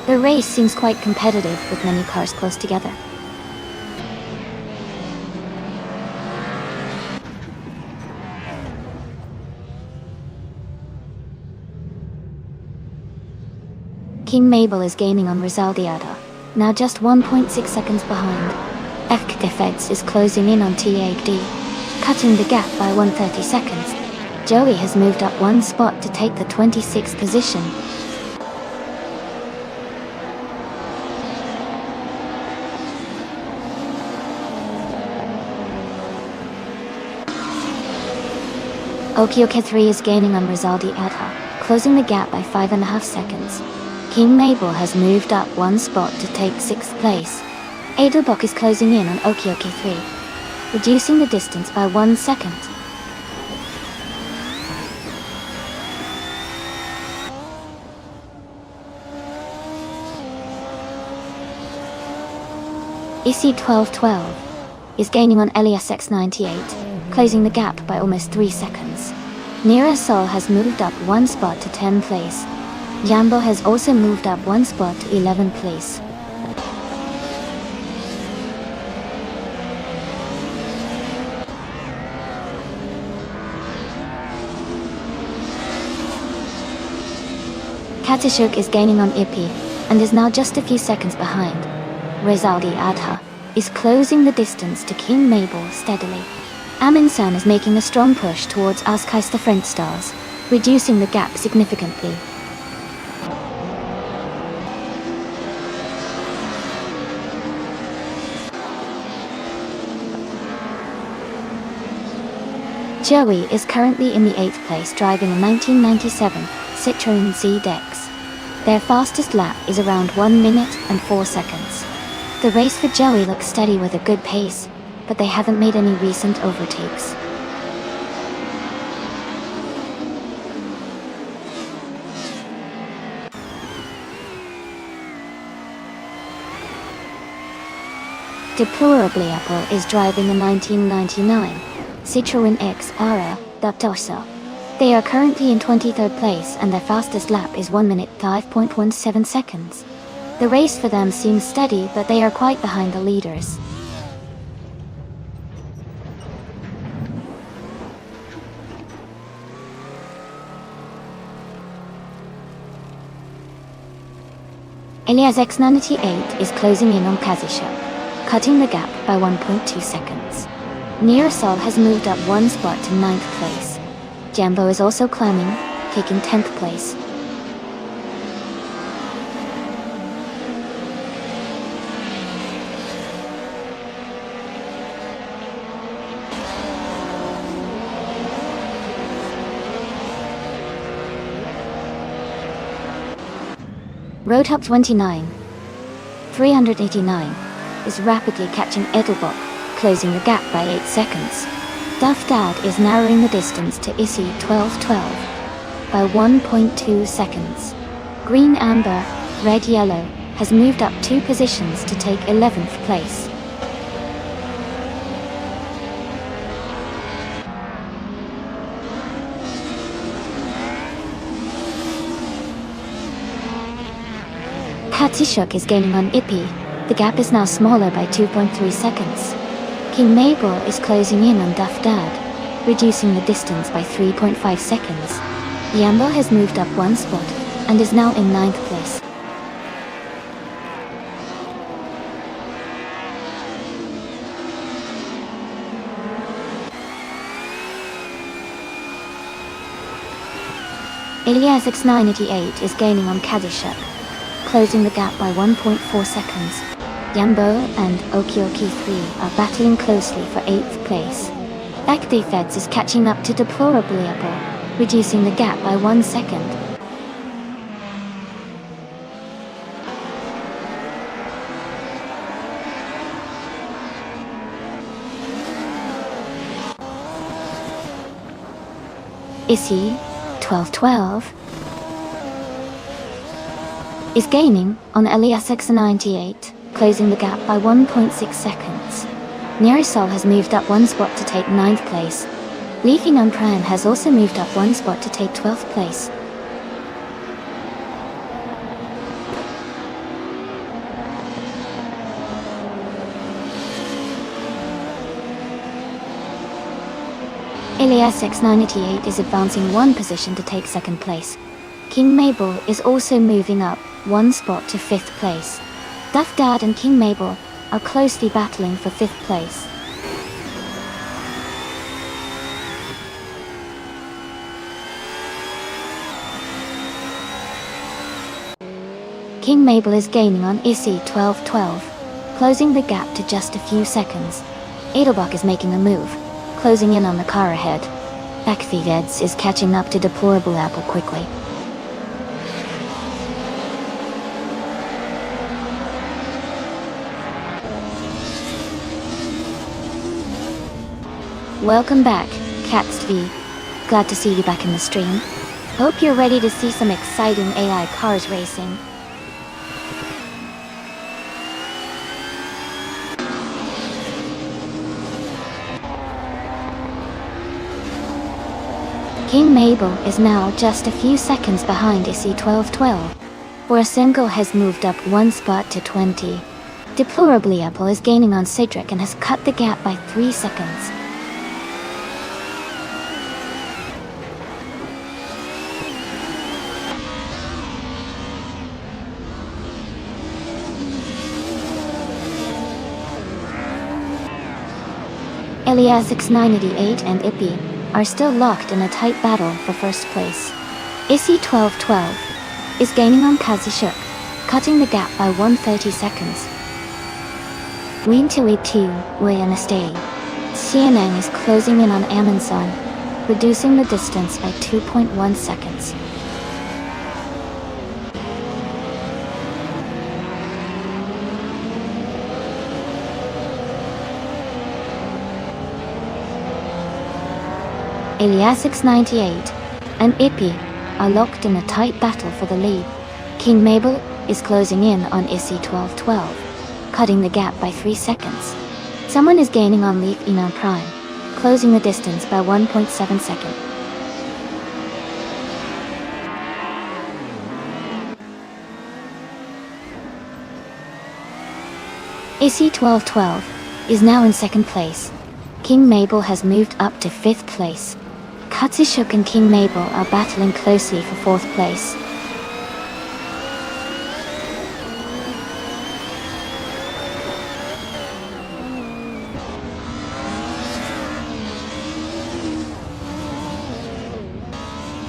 The race seems quite competitive with many cars close together. King Mabel is gaining on Rizaldiada, now just 1.6 seconds behind. Fkdefeds is closing in on TAD, cutting the gap by 130 seconds. Joey has moved up 1 spot to take the 26th position. Okioke 3 is gaining on Rizaldi Adha, closing the gap by 5.5 seconds. King Mabel has moved up 1 spot to take 6th place. Adelbach is closing in on Okioke 3, reducing the distance by 1 second. Issy 1212 is gaining on Elias X98, closing the gap by almost 3 seconds. Nira Sol has moved up 1 spot to 10th place. Jambo has also moved up 1 spot to 11th place. Katashuk is gaining on Ipi, and is now just a few seconds behind. Rizaldi Adha is closing the distance to King Mabel steadily. Amundsen is making a strong push towards Askais the French Stars, reducing the gap significantly. Joey is currently in the 8th place driving a 1997 Citroën Z-Dex. Their fastest lap is around 1 minute and 4 seconds. The race for Joey looks steady with a good pace, but they haven't made any recent overtakes. Deplorably Apple is driving a 1999 Citroën X-Ara Daptosa. They are currently in 23rd place and their fastest lap is 1 minute 5.17 seconds. The race for them seems steady, but they are quite behind the leaders. Elias X98 is closing in on Kazishuk, cutting the gap by 1.2 seconds. Nearasol has moved up one spot to 9th place. Jambo is also climbing, taking 10th place. Roadhop 29, 389, is rapidly catching Edelbach, closing the gap by 8 seconds. Duff Dad is narrowing the distance to Issy 1212 by 1.2 seconds. Green Amber, Red Yellow has moved up 2 positions to take 11th place. Katishuk is gaining on Ippy. The gap is now smaller by 2.3 seconds. King Mabel is closing in on Duff Dad, reducing the distance by 3.5 seconds. Yambo has moved up one spot and is now in 9th place. Elias X988 is gaining on Kadishuk, closing the gap by 1.4 seconds. Yambo and Okioki 3 are battling closely for 8th place. Ekdi Feds is catching up to Deplorably Apple, reducing the gap by 1 second. Issy 1212 is gaining on Elias X98, closing the gap by 1.6 seconds. Nerisol has moved up one spot to take 9th place. Leafing on Pran has also moved up one spot to take 12th place. Elias X98 is advancing one position to take 2nd place. King Mabel is also moving up one spot to 5th place. Duff Dad and King Mabel are closely battling for 5th place. King Mabel is gaining on Issy 1212, closing the gap to just a few seconds. Edelbach is making a move, closing in on the car ahead. Backfeed is catching up to Deplorable Apple quickly. Welcome back, CatsV. Glad to see you back in the stream. Hope you're ready to see some exciting AI cars racing. King Mabel is now just a few seconds behind Issy 1212. Borasenko has moved up one spot to 20. Deplorably Apple is gaining on Cedric and has cut the gap by 3 seconds. Elias X988 and Ippy are still locked in a tight battle for 1st place. Issy 1212 is gaining on Kazishuk, cutting the gap by 130 seconds. Win 282 Wayanastay. Xianang is closing in on Amundsen, reducing the distance by 2.1 seconds. Elias X98 and Ippy are locked in a tight battle for the lead. King Mabel is closing in on Issy 1212. cutting the gap by 3 seconds. Someone is gaining on Leaf Enon Prime, closing the distance by 1.7 seconds. AC1212 is now in second place. King Mabel has moved up to 5th place. Katsushuk and King Mabel are battling closely for 4th place.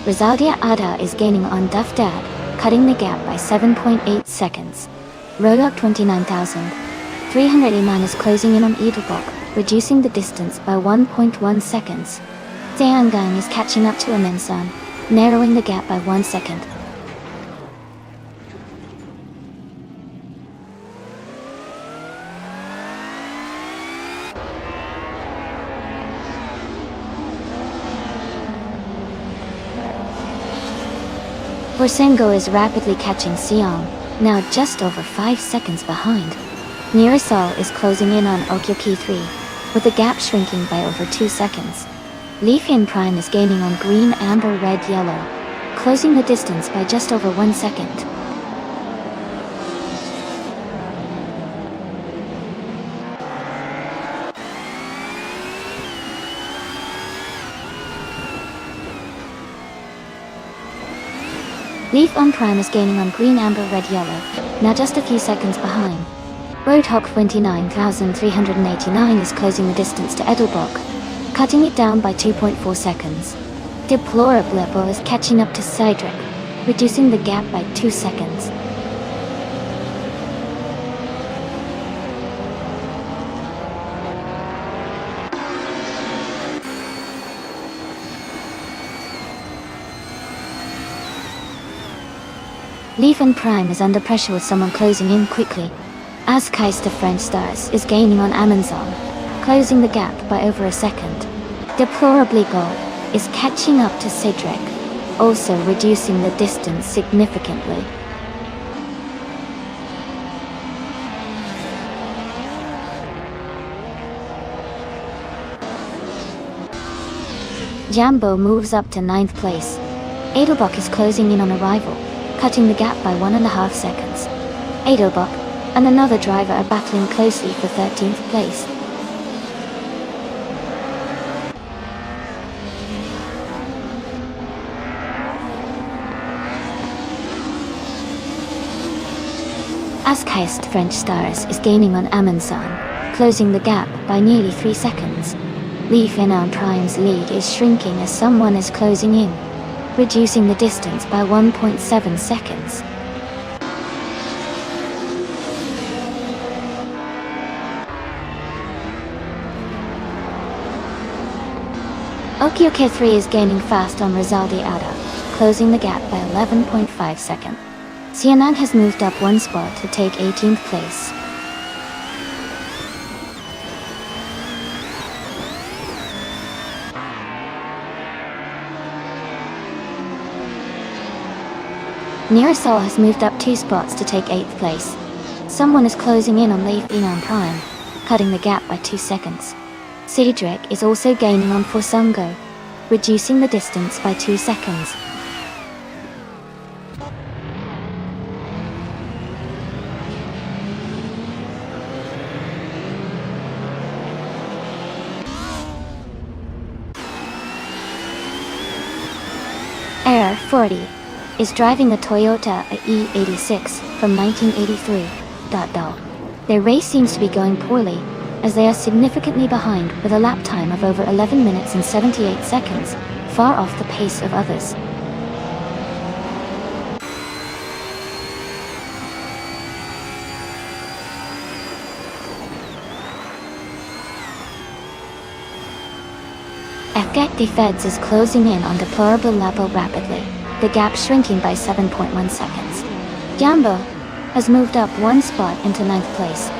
Rizaldia Ada is gaining on Duff Dad, cutting the gap by 7.8 seconds. Rodok 29,389 is closing in on Edelbrock, reducing the distance by 1.1 seconds. Zhanggang is catching up to Amensan, narrowing the gap by 1 second. Borsengo is rapidly catching Siong, now just over 5 seconds behind. Nirasol is closing in on Okyoki 3, with the gap shrinking by over 2 seconds. Leafin Prime is gaining on green, amber, red, yellow, closing the distance by just over 1 second. Leaf on Prime is gaining on green, amber, red, yellow, now just a few seconds behind. Roadhog 29,389 is closing the distance to Edelbrock, cutting it down by 2.4 seconds. Deplorable is catching up to Cydric, reducing the gap by 2 seconds. Leaf and Prime is under pressure with someone closing in quickly. Azkaist of French Stars is gaining on Amazon, closing the gap by over a second. Deplorably Gold is catching up to Cedric, also reducing the distance significantly. Jambo moves up to 9th place. Edelbrock is closing in on arrival, cutting the gap by 1.5 seconds. Edelbrock and another driver are battling closely for 13th place. Azkaist French Stars is gaining on Amundsen, closing the gap by nearly 3 seconds. Leaf Enon Prime's lead is shrinking as someone is closing in, reducing the distance by 1.7 seconds. Okyoke 3 is gaining fast on Rizaldi Ada, closing the gap by 11.5 seconds. Xianan has moved up 1 spot to take 18th place. Nirasol has moved up 2 spots to take 8th place. Someone is closing in on Leaf Enon Prime, cutting the gap by 2 seconds. Cedric is also gaining on Forsungo, reducing the distance by 2 seconds. Error 40 is driving a Toyota E86 from 1983. Their race seems to be going poorly, as they are significantly behind with a lap time of over 11 minutes and 78 seconds, far off the pace of others. FGAC Defeds is closing in on Deplorable Labo rapidly, the gap shrinking by 7.1 seconds. Jambo has moved up 1 spot into 9th place.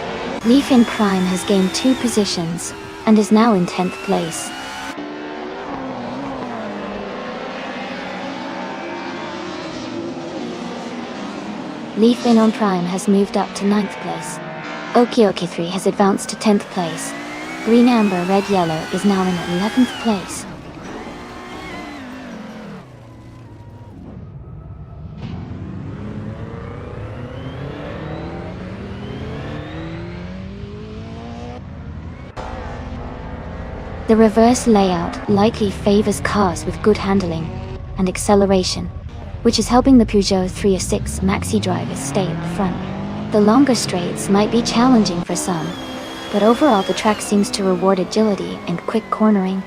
Leaf in Prime has gained 2 positions, and is now in 10th place. Leaf in on Prime has moved up to 9th place. Oki 3 has advanced to 10th place. Green Amber Red Yellow is now in 11th place. The reverse layout likely favors cars with good handling and acceleration, which is helping the Peugeot 306 Maxi drivers stay at the front. The longer straights might be challenging for some, but overall the track seems to reward agility and quick cornering.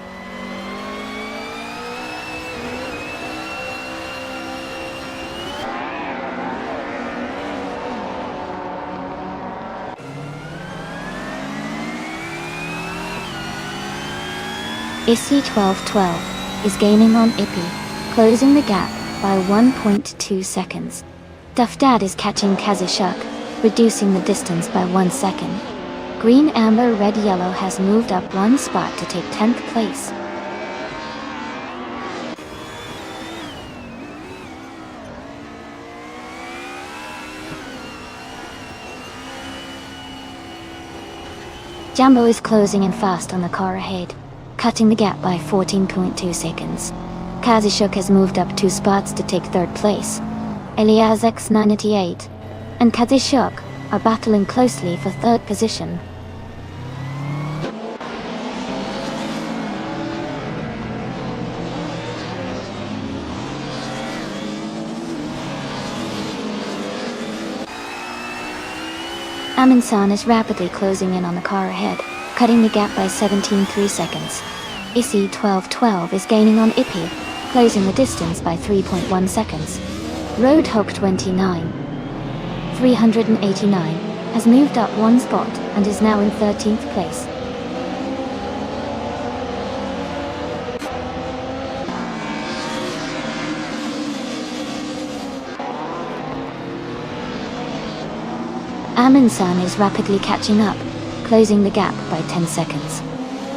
ISI 1212 is gaining on Ippy, closing the gap by 1.2 seconds. Duff Dad is catching Kazashuk, reducing the distance by 1 second. Green Amber Red Yellow has moved up 1 spot to take 10th place. Jambo is closing in fast on the car ahead, cutting the gap by 14.2 seconds. Kazashuk has moved up 2 spots to take 3rd place. Elias X98 and Kazashuk are battling closely for 3rd position. Amin-san is rapidly closing in on the car ahead, cutting the gap by 17.3 seconds. ISI 1212 is gaining on Ippy, closing the distance by 3.1 seconds. Roadhog 29, 389, has moved up 1 spot and is now in 13th place. Amin-san is rapidly catching up, closing the gap by 10 seconds.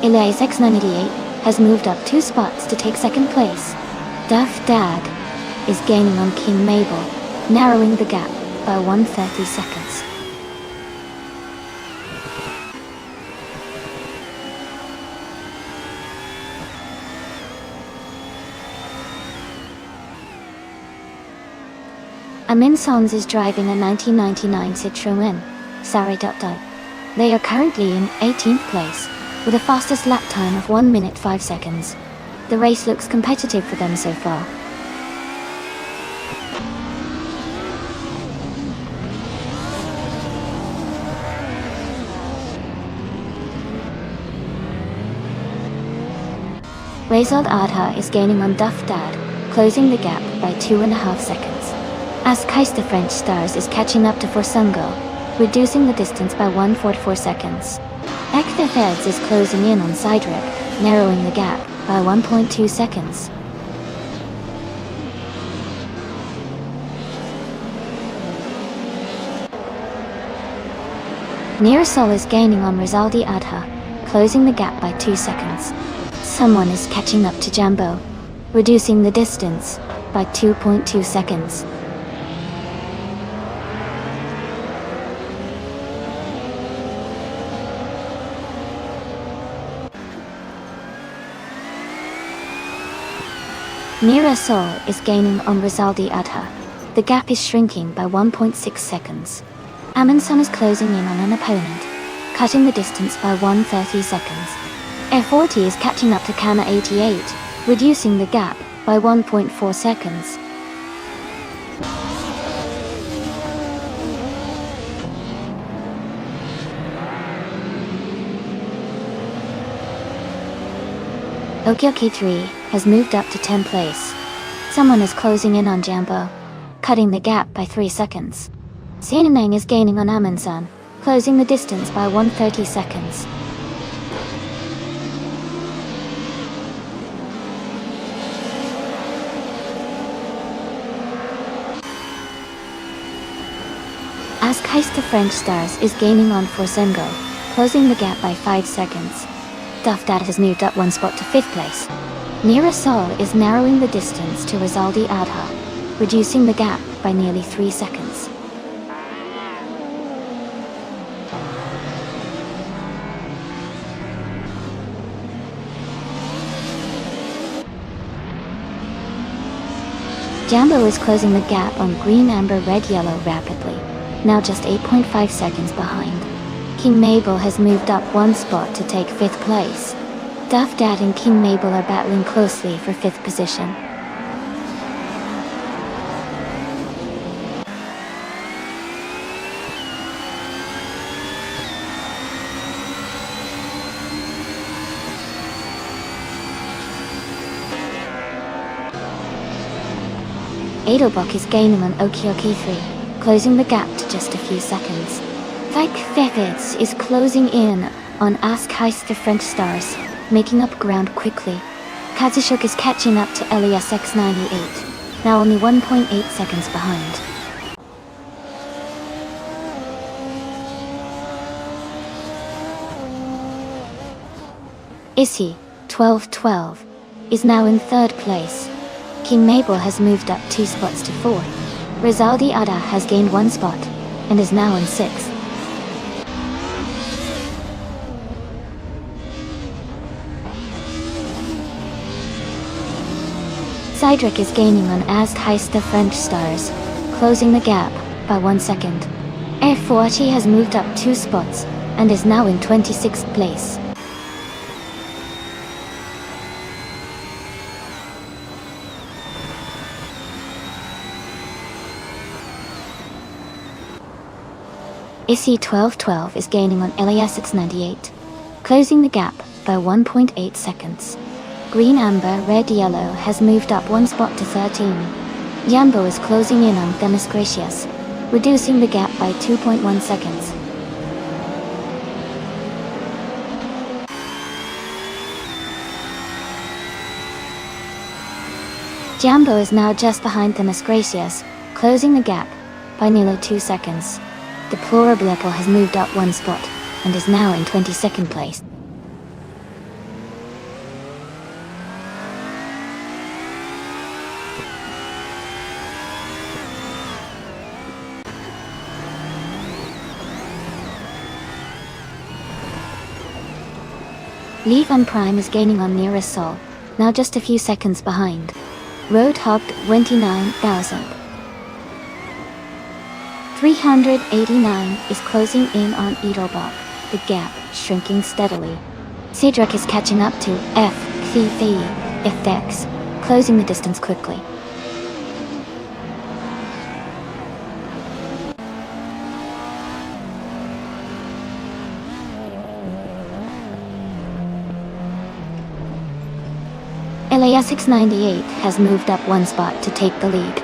Elias X98 has moved up 2 spots to take 2nd place. Duff Dad is gaining on King Mabel, narrowing the gap by 130 seconds. Amin-san is driving a 1999 Citroën Sari. They are currently in 18th place, with a fastest lap time of 1 minute 5 seconds. The race looks competitive for them so far. Rezald Adha is gaining on Duff Dad, closing the gap by 2.5 seconds. As Keister French Stars is catching up to Forsungo, reducing the distance by 1.44 seconds. Ekta Feds is closing in on Sidrip, narrowing the gap by 1.2 seconds. Nearasol is gaining on Rizaldi Adha, closing the gap by 2 seconds. Someone is catching up to Jambo, reducing the distance by 2.2 seconds. Nearasol is gaining on Rizaldi Adha. The gap is shrinking by 1.6 seconds. Amin-san is closing in on an opponent, cutting the distance by 130 seconds. F40 is catching up to Kama 88, reducing the gap by 1.4 seconds. Oki 3 has moved up to 10th place. Someone is closing in on Jambo, cutting the gap by 3 seconds. Sinanang is gaining on Amin-san, closing the distance by 130 seconds. As Keister French Stars is gaining on Forsengo, closing the gap by 5 seconds. Duff Dad has moved up 1 spot to 5th place. Nearasol is narrowing the distance to Rizaldi Adha, reducing the gap by nearly 3 seconds. Jambo is closing the gap on green, amber, red, yellow rapidly, now just 8.5 seconds behind. King Mabel has moved up one spot to take 5th place. Duff Dad and King Mabel are battling closely for 5th position. Adelbach is gaining on Okioki 3, closing the gap to just a few seconds. Fike Fefitz is closing in on Ask Heist the French Stars, making up ground quickly. Kazushuk is catching up to Elias X98, now only 1.8 seconds behind. Issy, 1212, is now in 3rd place. King Mabel has moved up 2 spots to 4th. Rizaldi Ada has gained 1 spot, and is now in 6th. Cydric is gaining on Ask Heist the French Stars, closing the gap by 1 second. F40 has moved up 2 spots, and is now in 26th place. Issy 1212 is gaining on Elias X98, closing the gap by 1.8 seconds. Green, amber, red, yellow has moved up 1 spot to 13. Jambo is closing in on Themis Gracious, reducing the gap by 2.1 seconds. Jambo is now just behind Themis Gracious, closing the gap by nearly 2 seconds. Deplorable Apple has moved up 1 spot, and is now in 22nd place. Levan Prime is gaining on Nearest Sol, now just a few seconds behind. Roadhog 29,000. 389 is closing in on Edelbach, the gap shrinking steadily. Cedric is catching up to FX, closing the distance quickly. LASX98 has moved up 1 spot to take the lead.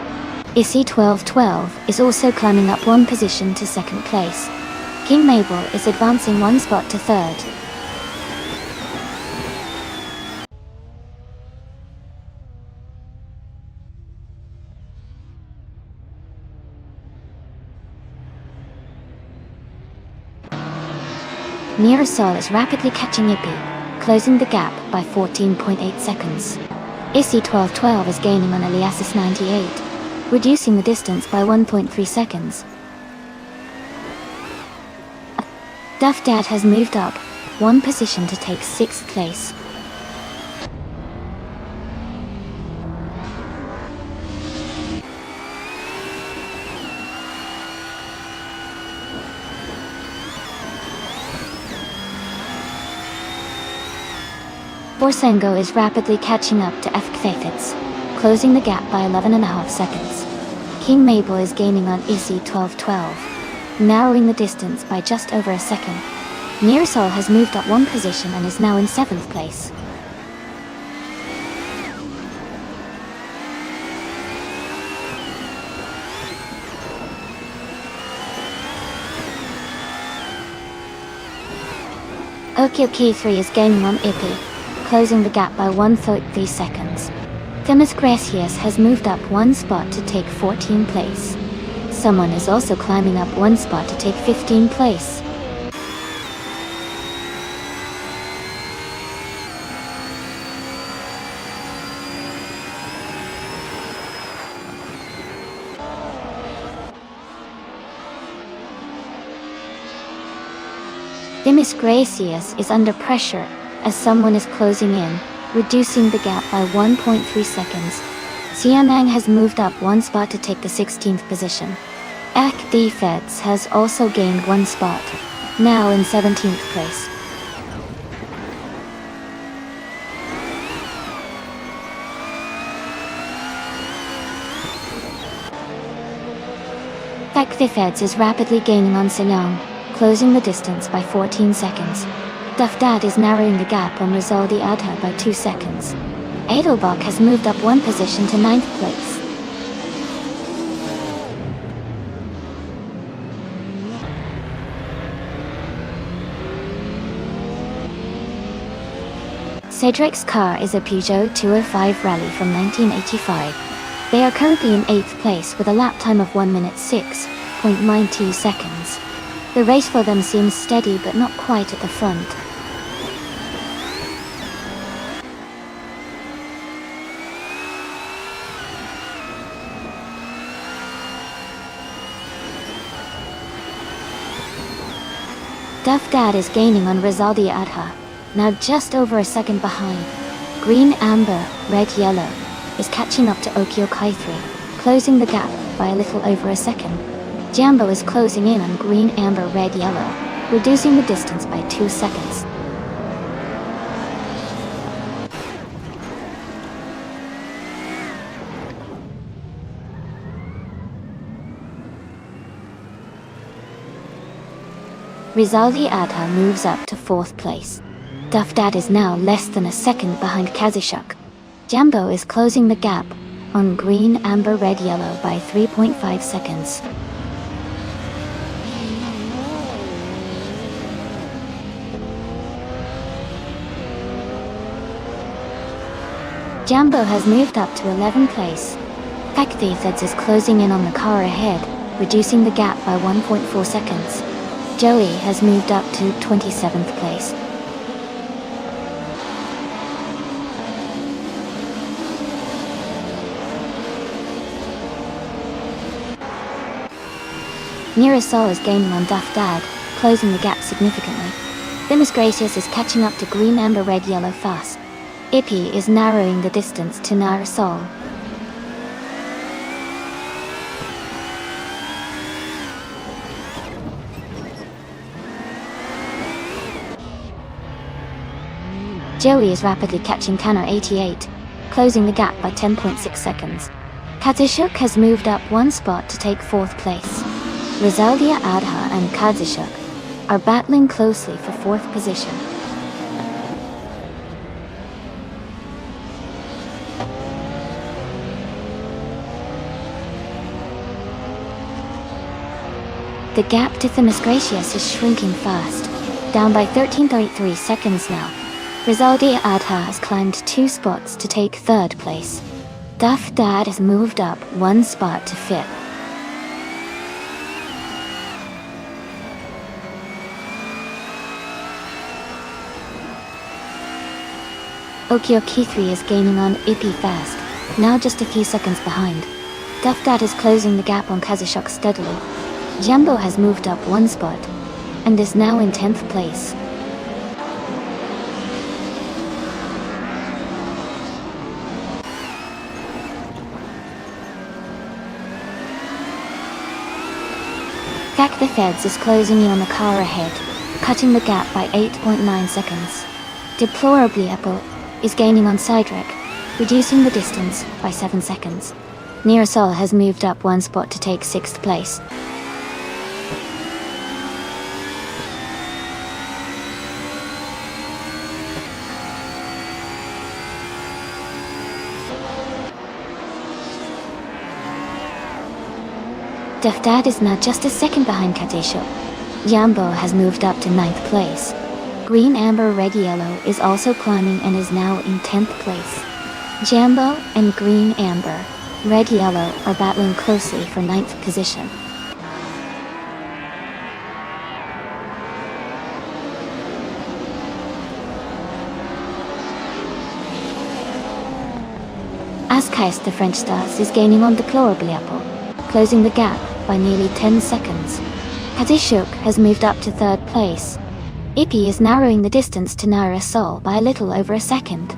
Issy 1212 is also climbing up 1 position to 2nd place. King Mabel is advancing 1 spot to 3rd. Mirasol is rapidly catching Ippy, closing the gap by 14.8 seconds. Issy 1212 is gaining on Eliasis 98, reducing the distance by 1.3 seconds. Duff Dad has moved up 1 position to take 6th place. Borsengo is rapidly catching up to Fkfafitz, closing the gap by 11.5 seconds. King Mabel is gaining on Issy 1212, narrowing the distance by just over a second. Nearsol has moved up 1 position and is now in 7th place. Okioki3 is gaining on Ippy, closing the gap by 1.3 seconds. Themis Gracious has moved up 1 spot to take 14th place. Someone is also climbing up 1 spot to take 15th place. Themis Gracious is under pressure as someone is closing in, reducing the gap by 1.3 seconds. Xianang has moved up one spot to take the 16th position. Ak D Feds has also gained one spot, now in 17th place. Ak D Feds is rapidly gaining on Sinyang, closing the distance by 14 seconds. Dufdad is narrowing the gap on Rizaldi Adha by 2 seconds. Edelbach has moved up one position to 9th place. Cedric's car is a Peugeot 205 Rally from 1985. They are currently in 8th place with a lap time of 1 minute 6.92 seconds. The race for them seems steady but not quite at the front. Dufdad is gaining on Rizaldi Adha, now just over a second behind. Green Amber, Red Yellow is catching up to Okio Kaithri, closing the gap by a little over a second. Jambo is closing in on Green Amber, Red Yellow, reducing the distance by 2 seconds. Rizaldi Adha moves up to 4th place. Dufdad is now less than a second behind Kazishuk. Jambo is closing the gap on Green Amber Red Yellow by 3.5 seconds. Jambo has moved up to 11th place. Fakthetheds is closing in on the car ahead, reducing the gap by 1.4 seconds. Joey has moved up to 27th place. Mirasol is gaining on Dufdad, closing the gap significantly. Themis Gracious is catching up to Green Amber Red Yellow fast. Ippy is narrowing the distance to Narasol. Joey is rapidly catching Kano 88, closing the gap by 10.6 seconds. Kazishuk has moved up one spot to take 4th place. Rizaldia Adha and Kazishuk are battling closely for 4th position. The gap to Themis Gracious is shrinking fast, down by 13.3 seconds now. Rizaldi Adha has climbed 2 spots to take 3rd place. Dufdad has moved up 1 spot to 5th. Okio Kithri is gaining on Ippy fast, now just a few seconds behind. Dufdad is closing the gap on Kazishuk steadily. Jambo has moved up 1 spot, and is now in 10th place. Kak the Feds is closing in on the car ahead, cutting the gap by 8.9 seconds. Deplorably Apple is gaining on Cydric, reducing the distance by 7 seconds. Nearasol has moved up 1 spot to take 6th place. Dufdad is now just a second behind Kadesho. Jambo has moved up to 9th place. Green Amber Red Yellow is also climbing and is now in 10th place. Jambo and Green Amber Red Yellow are battling closely for 9th position. Askais the French Stars is gaining on Deplorably Apple, closing the gap by nearly 10 seconds. Kadishuk has moved up to 3rd place. Ippy is narrowing the distance to Nara Sol by a little over a second.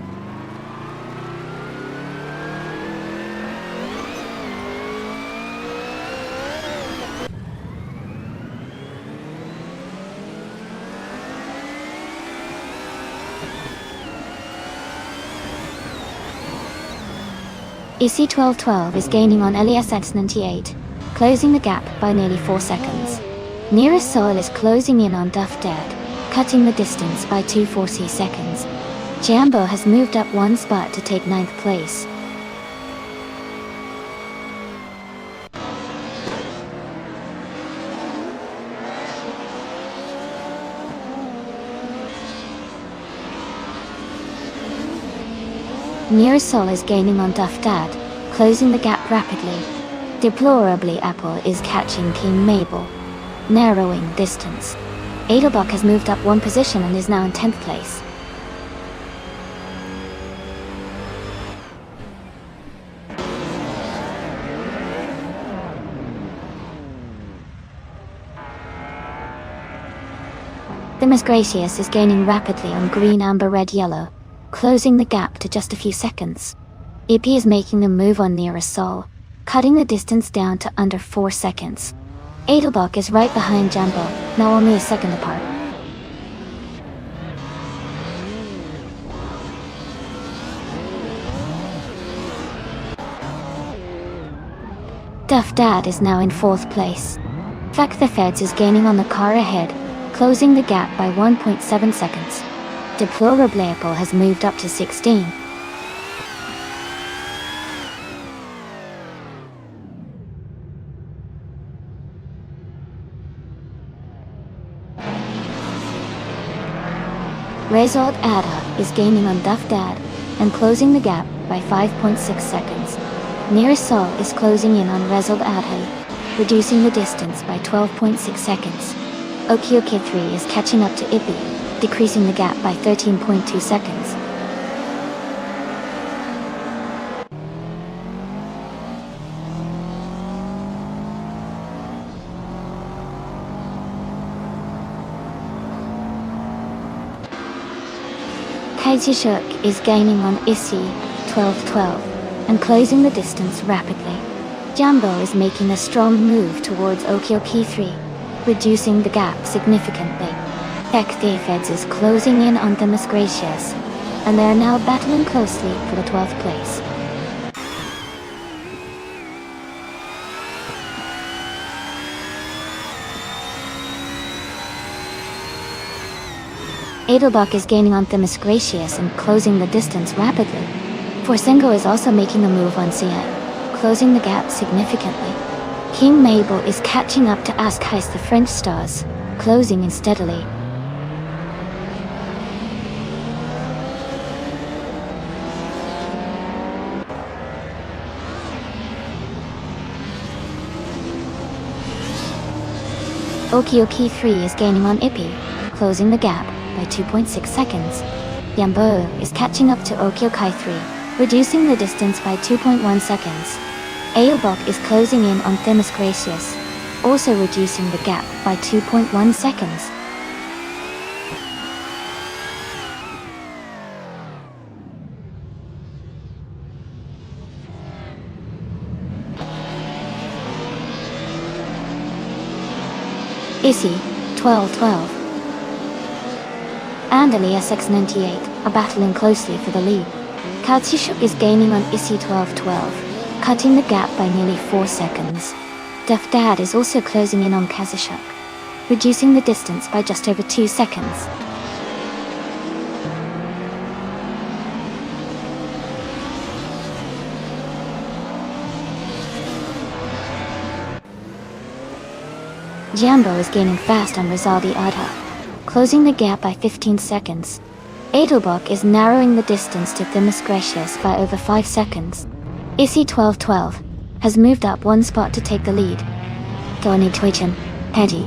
EC1212 is gaining on LESX98, closing the gap by nearly 4 seconds. Nearest Sol is closing in on Duff Dead, cutting the distance by 240 seconds. Jambo has moved up one spot to take 9th place. Nearest Sol is gaining on Duff Dad, closing the gap rapidly. Deplorably Apple is catching King Mabel, narrowing distance. Adelbach has moved up one position and is now in 10th place. The Miss Gracious is gaining rapidly on green, amber, red, yellow, closing the gap to just a few seconds. Ippy is making the move on Nearest Sol, cutting the distance down to under 4 seconds. Adelbach is right behind Jambo, now only a second apart. Duff Dad is now in 4th place. Fuck the Feds is gaining on the car ahead, closing the gap by 1.7 seconds. Deplorable Apple has moved up to 16. Result Ada is gaining on Duff Dad and closing the gap by 5.6 seconds. Nearest Sol is closing in on Result Ada, reducing the distance by 12.6 seconds. Okioke 3 is catching up to Ippy, decreasing the gap by 13.2 seconds. Kaizishuk is gaining on Issy 1212 and closing the distance rapidly. Jambo is making a strong move towards Okioke 3, reducing the gap significantly. Hector Feds is closing in on the Miss Gracious, and they are now battling closely for the 12th place. Adelbach is gaining on the Miss Gracious and closing the distance rapidly. Forsengo is also making a move on CN, closing the gap significantly. King Mabel is catching up to Ask Heist the French Stars, closing in steadily. Okioke 3 is gaining on Ippy, closing the gap by 2.6 seconds. Jambo is catching up to Okioke 3, reducing the distance by 2.1 seconds. Adelbach is closing in on Themis Gracious, also reducing the gap by 2.1 seconds. Issy 1212 and LESX98 are battling closely for the lead. Katsishuk is gaining on Issy 1212, cutting the gap by nearly 4 seconds. Duff Dad is also closing in on Kazishuk, reducing the distance by just over 2 seconds. Jambo is gaining fast on Rizaldi Adha, closing the gap by 15 seconds. Adelbach is narrowing the distance to Themis Gracious by over 5 seconds. Issy 1212 has moved up one spot to take the lead. Tony Twichin, Petty.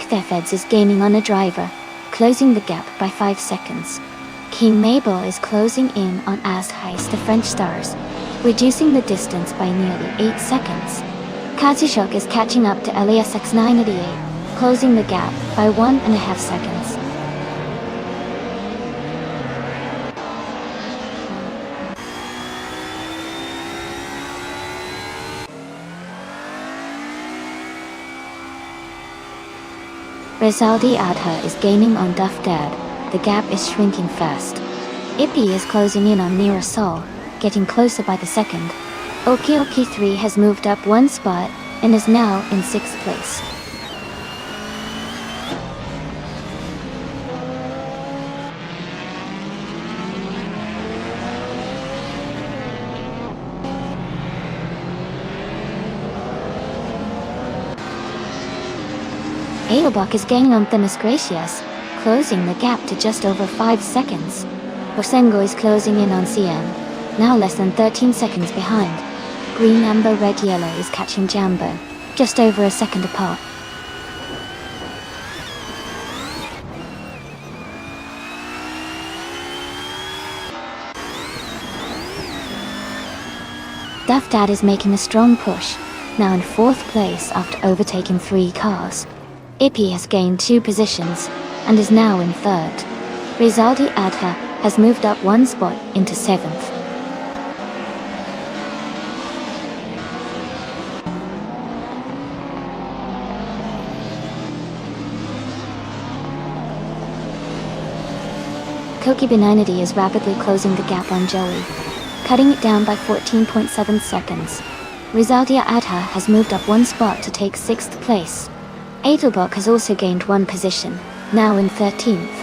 Thefeds is gaining on a driver, closing the gap by 5 seconds. King Mabel is closing in on Ask Heist the French Stars, reducing the distance by nearly 8 seconds. Kazishuk is catching up to LESX988, closing the gap by 1.5 seconds. Rizaldi Adha is gaining on Duff Dad. The gap is shrinking fast. Ippy is closing in on Nira Sol, getting closer by the second. Oki Oki 3 has moved up one spot and is now in 6th place. Adelbach is gaining on Themis Gracias, closing the gap to just over 5 seconds. Bosengo is closing in on CM, now less than 13 seconds behind. Green, Amber, Red, Yellow is catching Jambo, just over a second apart. Duff Dad is making a strong push, now in 4th place after overtaking 3 cars. Ippy has gained 2 positions, and is now in 3rd. Rizaldi Adha has moved up 1 spot into 7th. Koki Benigni is rapidly closing the gap on Joey, cutting it down by 14.7 seconds. Rizaldi Adha has moved up 1 spot to take 6th place. Adelbach has also gained 1 position, now in 13th.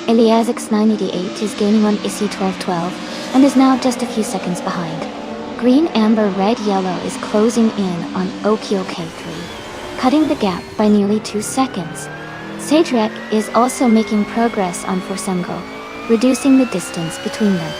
Eliasix 988 is gaining on Issy 1212 and is now just a few seconds behind. Green, Amber, Red, Yellow is closing in on Okio K3, cutting the gap by nearly 2 seconds. Sagerek is also making progress on Forsengo, reducing the distance between them.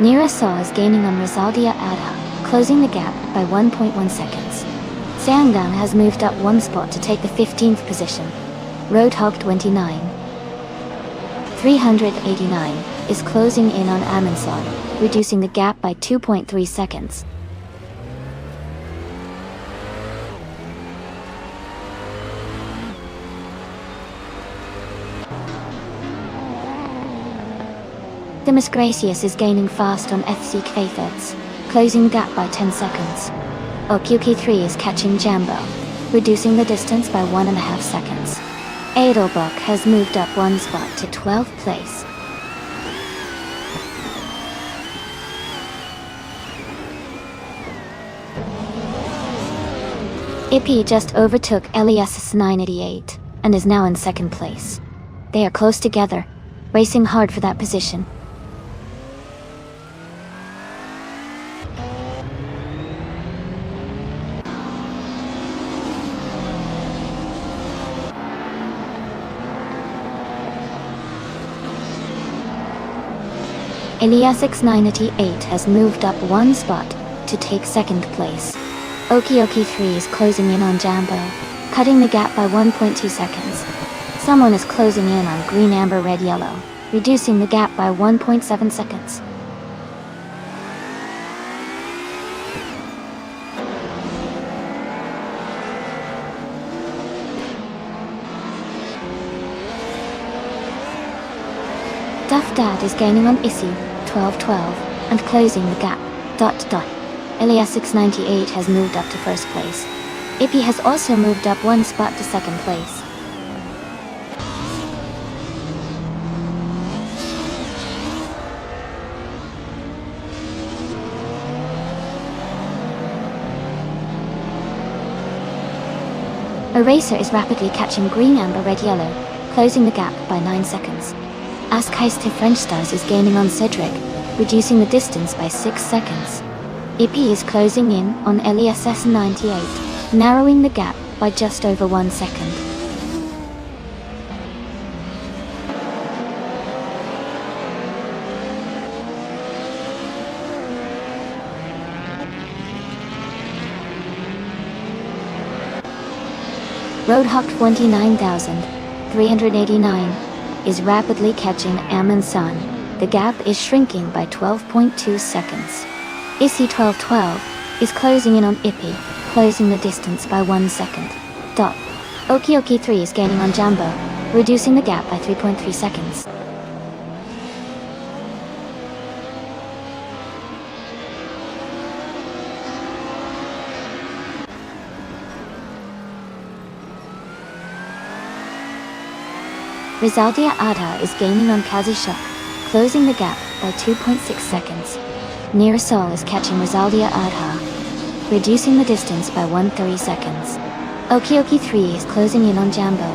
Nira Saw is gaining on Rizaldia Adha, closing the gap by 1.1 seconds. Sangdang has moved up 1 spot to take the 15th position. Roadhog 29. 389 is closing in on Amundsen, reducing the gap by 2.3 seconds. Themis Gracias is gaining fast on FC K-Thirds, closing the gap by 10 seconds. Okyuki 3 is catching Jambo, reducing the distance by 1.5 seconds. Adelbach has moved up 1 spot to 12th place. Ippy just overtook Elias 988 and is now in 2nd place. They are close together, racing hard for that position. Eliasix 988 has moved up 1 spot to take 2nd place. Okioki 3 is closing in on Jambo, cutting the gap by 1.2 seconds. Someone is closing in on Green, Amber, Red, Yellow, reducing the gap by 1.7 seconds. Duff Dad is gaining on Issy 1212 and closing the gap. Eliasix 98 has moved up to 1st place. Ippy has also moved up 1 spot to 2nd place. Eraser is rapidly catching Green, Amber, Red, Yellow, closing the gap by 9 seconds. Askheiste French Stars is gaining on Cedric, reducing the distance by 6 seconds. Ippy is closing in on Elias 98, narrowing the gap by just over 1 second. Roadhog 29,389 is rapidly catching Amundsen. The gap is shrinking by 12.2 seconds. Issy 1212 is closing in on Ippy, closing the distance by 1 second. Oki 3 is gaining on Jambo, reducing the gap by 3.3 seconds. Rizaldia Adha is gaining on Kazishuk, closing the gap by 2.6 seconds. Nearasol is catching Rizaldia Adha, reducing the distance by 1.3 seconds. Oki 3 is closing in on Jambo,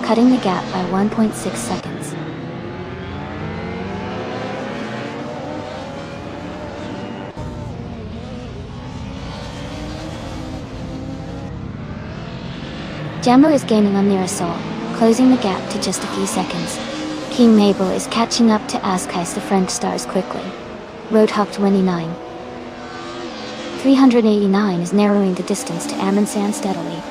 cutting the gap by 1.6 seconds. Jambo is gaining on Nearasol, closing the gap to just a few seconds. King Mabel is catching up to Askais the French stars quickly. Roadhog 29. 389 is narrowing the distance to Amundsen steadily.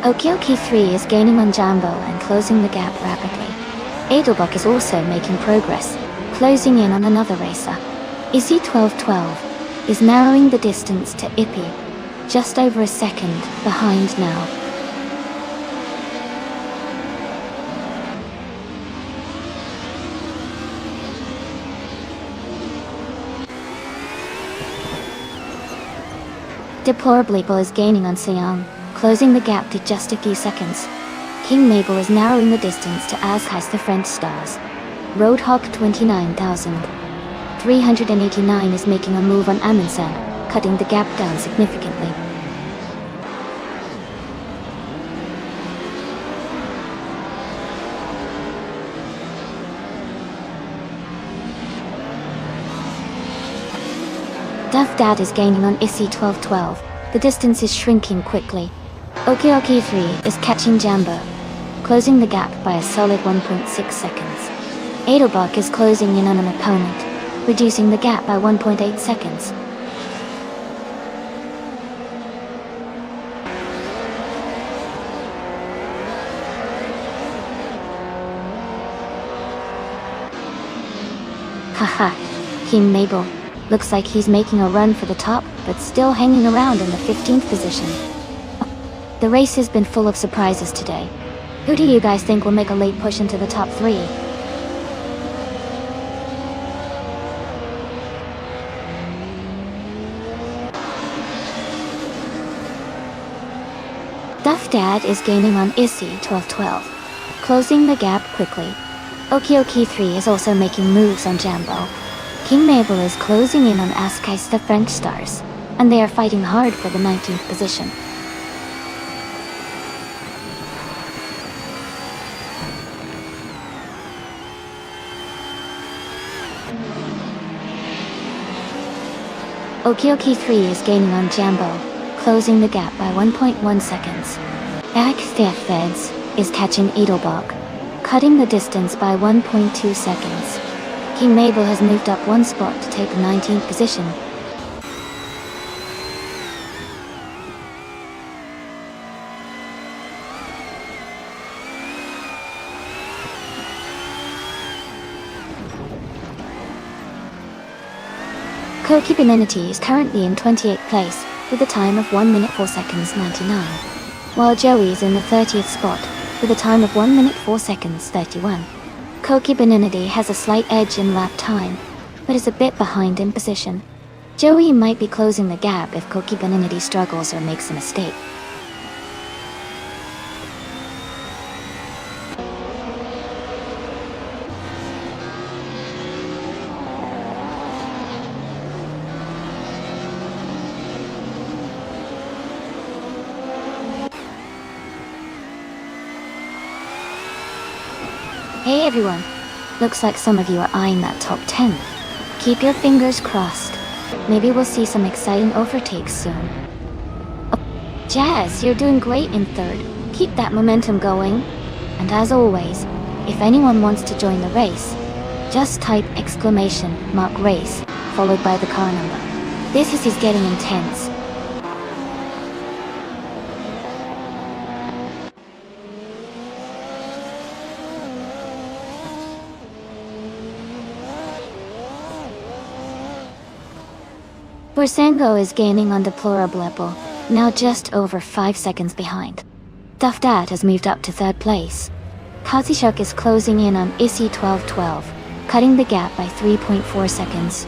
Oki 3 is gaining on Jambo and closing the gap rapidly. Edelbach is also making progress, closing in on another racer. Issy 1212 is narrowing the distance to Ippy, just over a second behind now. Deplorably is gaining on Seong, closing the gap to just a few seconds. King Mabel is narrowing the distance to Askais the French stars. Roadhog 29,389 is making a move on Amundsen, cutting the gap down significantly. Duff Dad is gaining on Issy 1212. The distance is shrinking quickly. Oki 3 is catching Jambo, closing the gap by a solid 1.6 seconds. Edelbach is closing in on an opponent, reducing the gap by 1.8 seconds. Haha, King Mabel. Looks like he's making a run for the top, but still hanging around in the 15th position. The race has been full of surprises today. Who do you guys think will make a late push into the top 3? Duff Dad is gaining on Issy 1212, closing the gap quickly. Oki 3 is also making moves on Jambo. King Mabel is closing in on Askais the French stars, and they are fighting hard for the 19th position. Oki 3 is gaining on Jambo, closing the gap by 1.1 seconds. Eric Feds is catching Edelbach, cutting the distance by 1.2 seconds. King Mabel has moved up one spot to take the 19th position. Koki Benenity is currently in 28th place, with a time of 1 minute 4 seconds 99, while Joey is in the 30th spot, with a time of 1 minute 4 seconds 31. Koki Benenity has a slight edge in lap time, but is a bit behind in position. Joey might be closing the gap if Koki Benenity struggles or makes a mistake. Hey everyone! Looks like some of you are eyeing that top 10. Keep your fingers crossed. Maybe we'll see some exciting overtakes soon. Oh, Jazz, you're doing great in 3rd. Keep that momentum going. And as always, if anyone wants to join the race, Just type !race, followed by the car number. This is getting intense. Borsengo is gaining on Deplorable, now just over 5 seconds behind. Dufdad has moved up to 3rd place. Kazishuk is closing in on Issy 1212, cutting the gap by 3.4 seconds.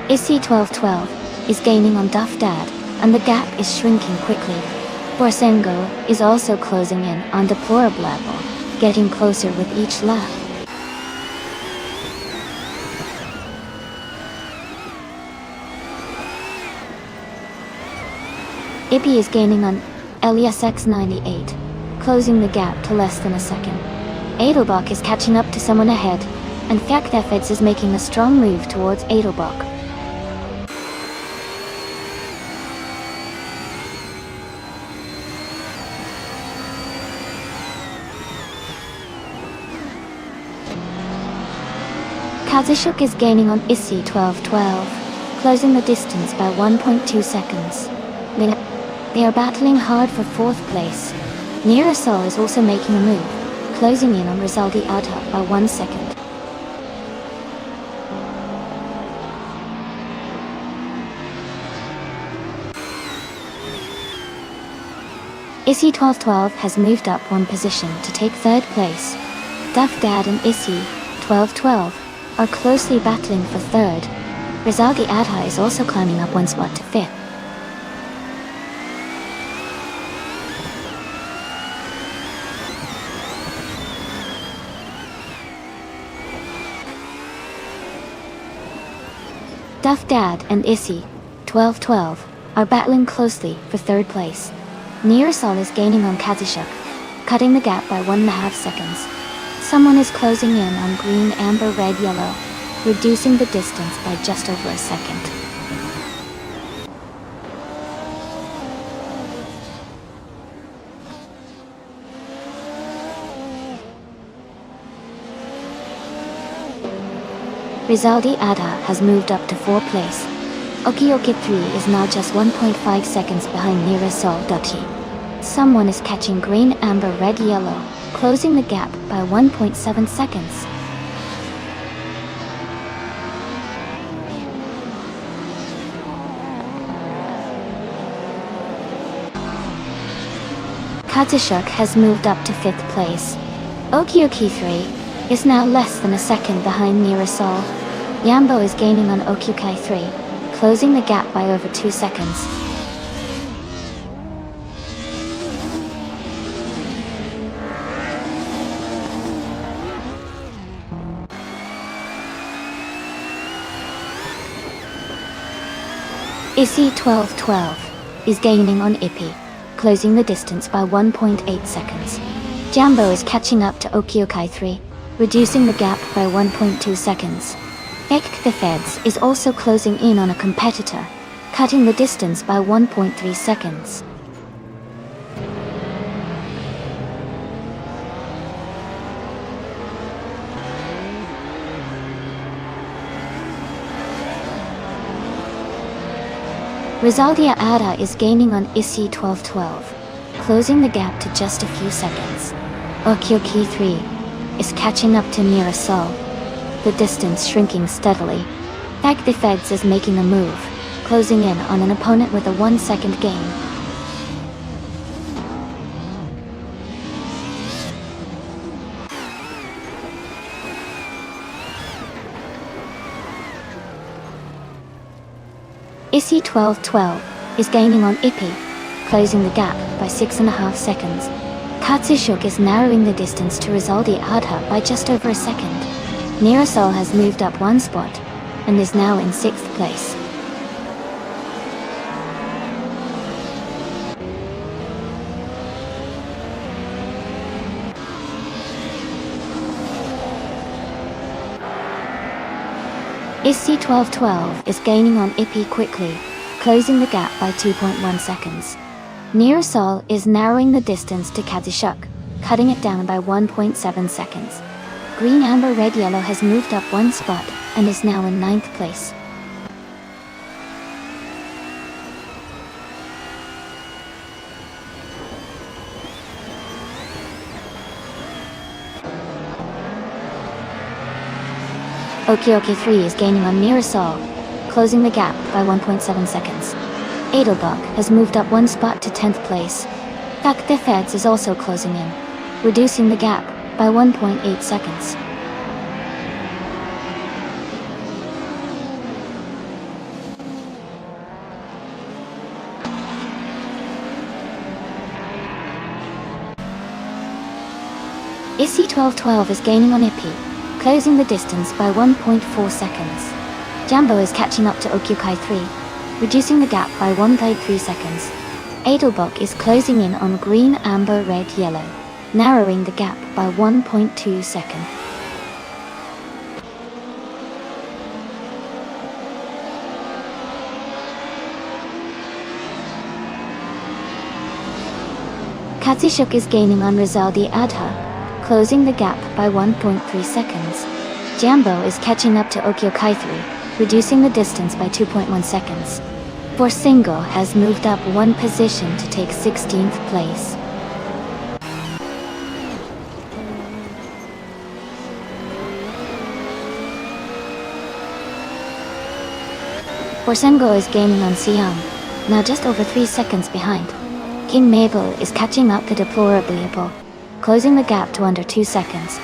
Issy 1212 is gaining on Dufdad, and the gap is shrinking quickly. Borsengo is also closing in on Deplorable, getting closer with each lap. Ippy is gaining on Elias X98, closing the gap to less than a second. Adelbach is catching up to someone ahead, and Feknefeds is making a strong move towards Adelbach. Kazishuk is gaining on Issy 1212, closing the distance by 1.2 seconds. They are battling hard for 4th place. Nirasol is also making a move, closing in on Rizaldi Adha by 1 second. Issy 1212 has moved up 1 position to take 3rd place. Dufdad and Issy 1212 are closely battling for 3rd. Rizaldi Adha is also climbing up 1 spot to 5th. Dufdad and Issy 1212 are battling closely for 3rd place. Nirasol is gaining on Kazishuk, cutting the gap by 1.5 seconds. Someone is closing in on green, amber, red, yellow, reducing the distance by just over a second. Rizaldi Adha has moved up to 4th place. Okioki 3 is now just 1.5 seconds behind Nirasol Dutty. Someone is catching green, amber, red, yellow, closing the gap by 1.7 seconds. Kazishuk has moved up to 5th place. Okioki 3 is now less than a second behind Nirasol. Yambo is gaining on Okioki 3, closing the gap by over 2 seconds. Issy 1212 is gaining on Ippy, closing the distance by 1.8 seconds. Jambo is catching up to Okioki 3, reducing the gap by 1.2 seconds. Feknefeds is also closing in on a competitor, cutting the distance by 1.3 seconds. Rizaldia Ada is gaining on Issy 1212, closing the gap to just a few seconds. Okioki 3 is catching up to Nirasol, the distance shrinking steadily. Feknefeds is making a move, closing in on an opponent with a 1-second gain. Issy 1212 is gaining on Ippy, closing the gap by 6.5 seconds. Katsishuk is narrowing the distance to Rizaldi Adha by just over a second. Nirasol has moved up 1 spot, and is now in 6th place. SC1212 is gaining on Ippy quickly, closing the gap by 2.1 seconds. Neosol is narrowing the distance to Kazishuk, cutting it down by 1.7 seconds. Green, Amber, Red, Yellow has moved up one spot and is now in 9th place. OK3 is gaining on Mirasol, closing the gap by 1.7 seconds. Edelbach has moved up one spot to 10th place. Fakte Feds is also closing in, reducing the gap by 1.8 seconds. SC1212 is gaining on Ippy, closing the distance by 1.4 seconds. Jambo is catching up to Okyukai 3, reducing the gap by 1.3 seconds. Edelbach is closing in on Green, Amber, Red, Yellow, narrowing the gap by 1.2 seconds. Kazishuk is gaining on Rizaldi Adha, closing the gap by 1.3 seconds. Jambo is catching up to Okyokai 3, reducing the distance by 2.1 seconds. Forsingo has moved up one position to take 16th place. Forsengo is gaining on Siam, now just over 3 seconds behind. King Mabel is catching up to Deplorable, closing the gap to under 2 seconds.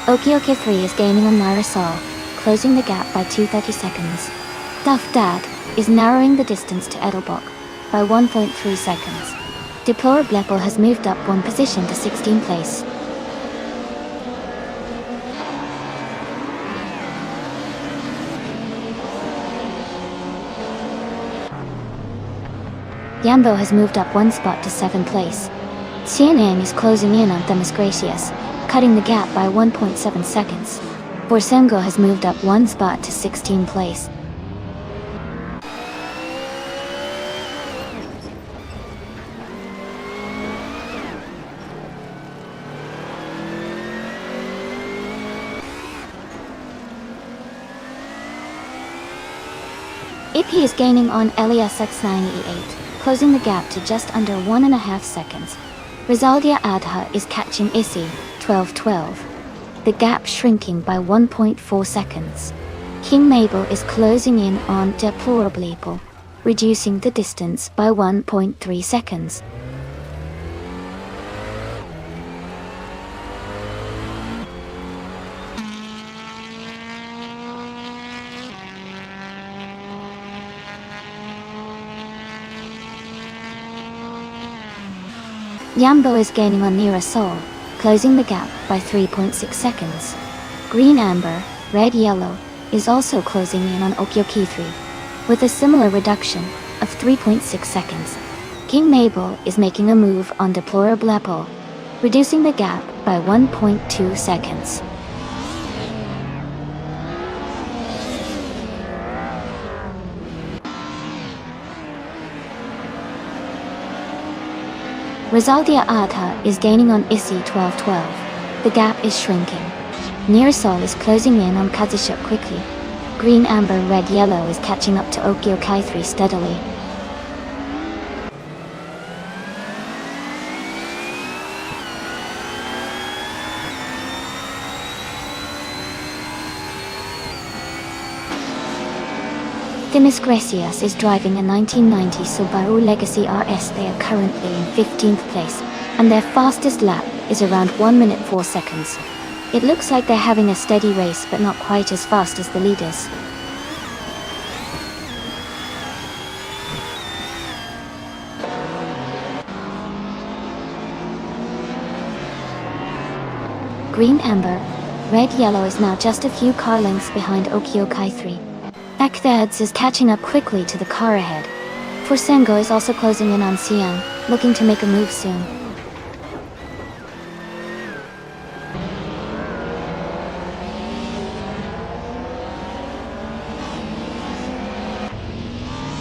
OK3 is gaining on Mirasol, closing the gap by 2.30 seconds. Duff Dad is narrowing the distance to Edelbach by 1.3 seconds. Deplorable has moved up one position to 16th place. Yambo has moved up one spot to 7th place. CNN is closing in on Themis Gracious, cutting the gap by 1.7 seconds. Forsengo has moved up one spot to 16th place. Ippy is gaining on Elias X9E8, closing the gap to just under 1.5 seconds. Rizaldia Adha is catching Issy, 1212. The gap shrinking by 1.4 seconds. King Mabel is closing in on Deplorable, reducing the distance by 1.3 seconds. Yambo is gaining on Neosol, closing the gap by 3.6 seconds. Green, Amber, Red, Yellow is also closing in on Okyoki 3, with a similar reduction of 3.6 seconds. King Mabel is making a move on Deplorable, reducing the gap by 1.2 seconds. Rizaldia Adha is gaining on Issy 1212. The gap is shrinking. Nearsol is closing in on Kazishuk quickly. Green, Amber, Red, Yellow is catching up to Okyokai 3 steadily. Themis Gracias is driving a 1990 Subaru Legacy RS. They are currently in 15th place, and their fastest lap is around 1 minute 4 seconds. It looks like they're having a steady race, but not quite as fast as the leaders. Green, Amber, Red, Yellow is now just a few car lengths behind Okyokai 3. Ekdads is catching up quickly to the car ahead. Forsengo is also closing in on Xiang, looking to make a move soon.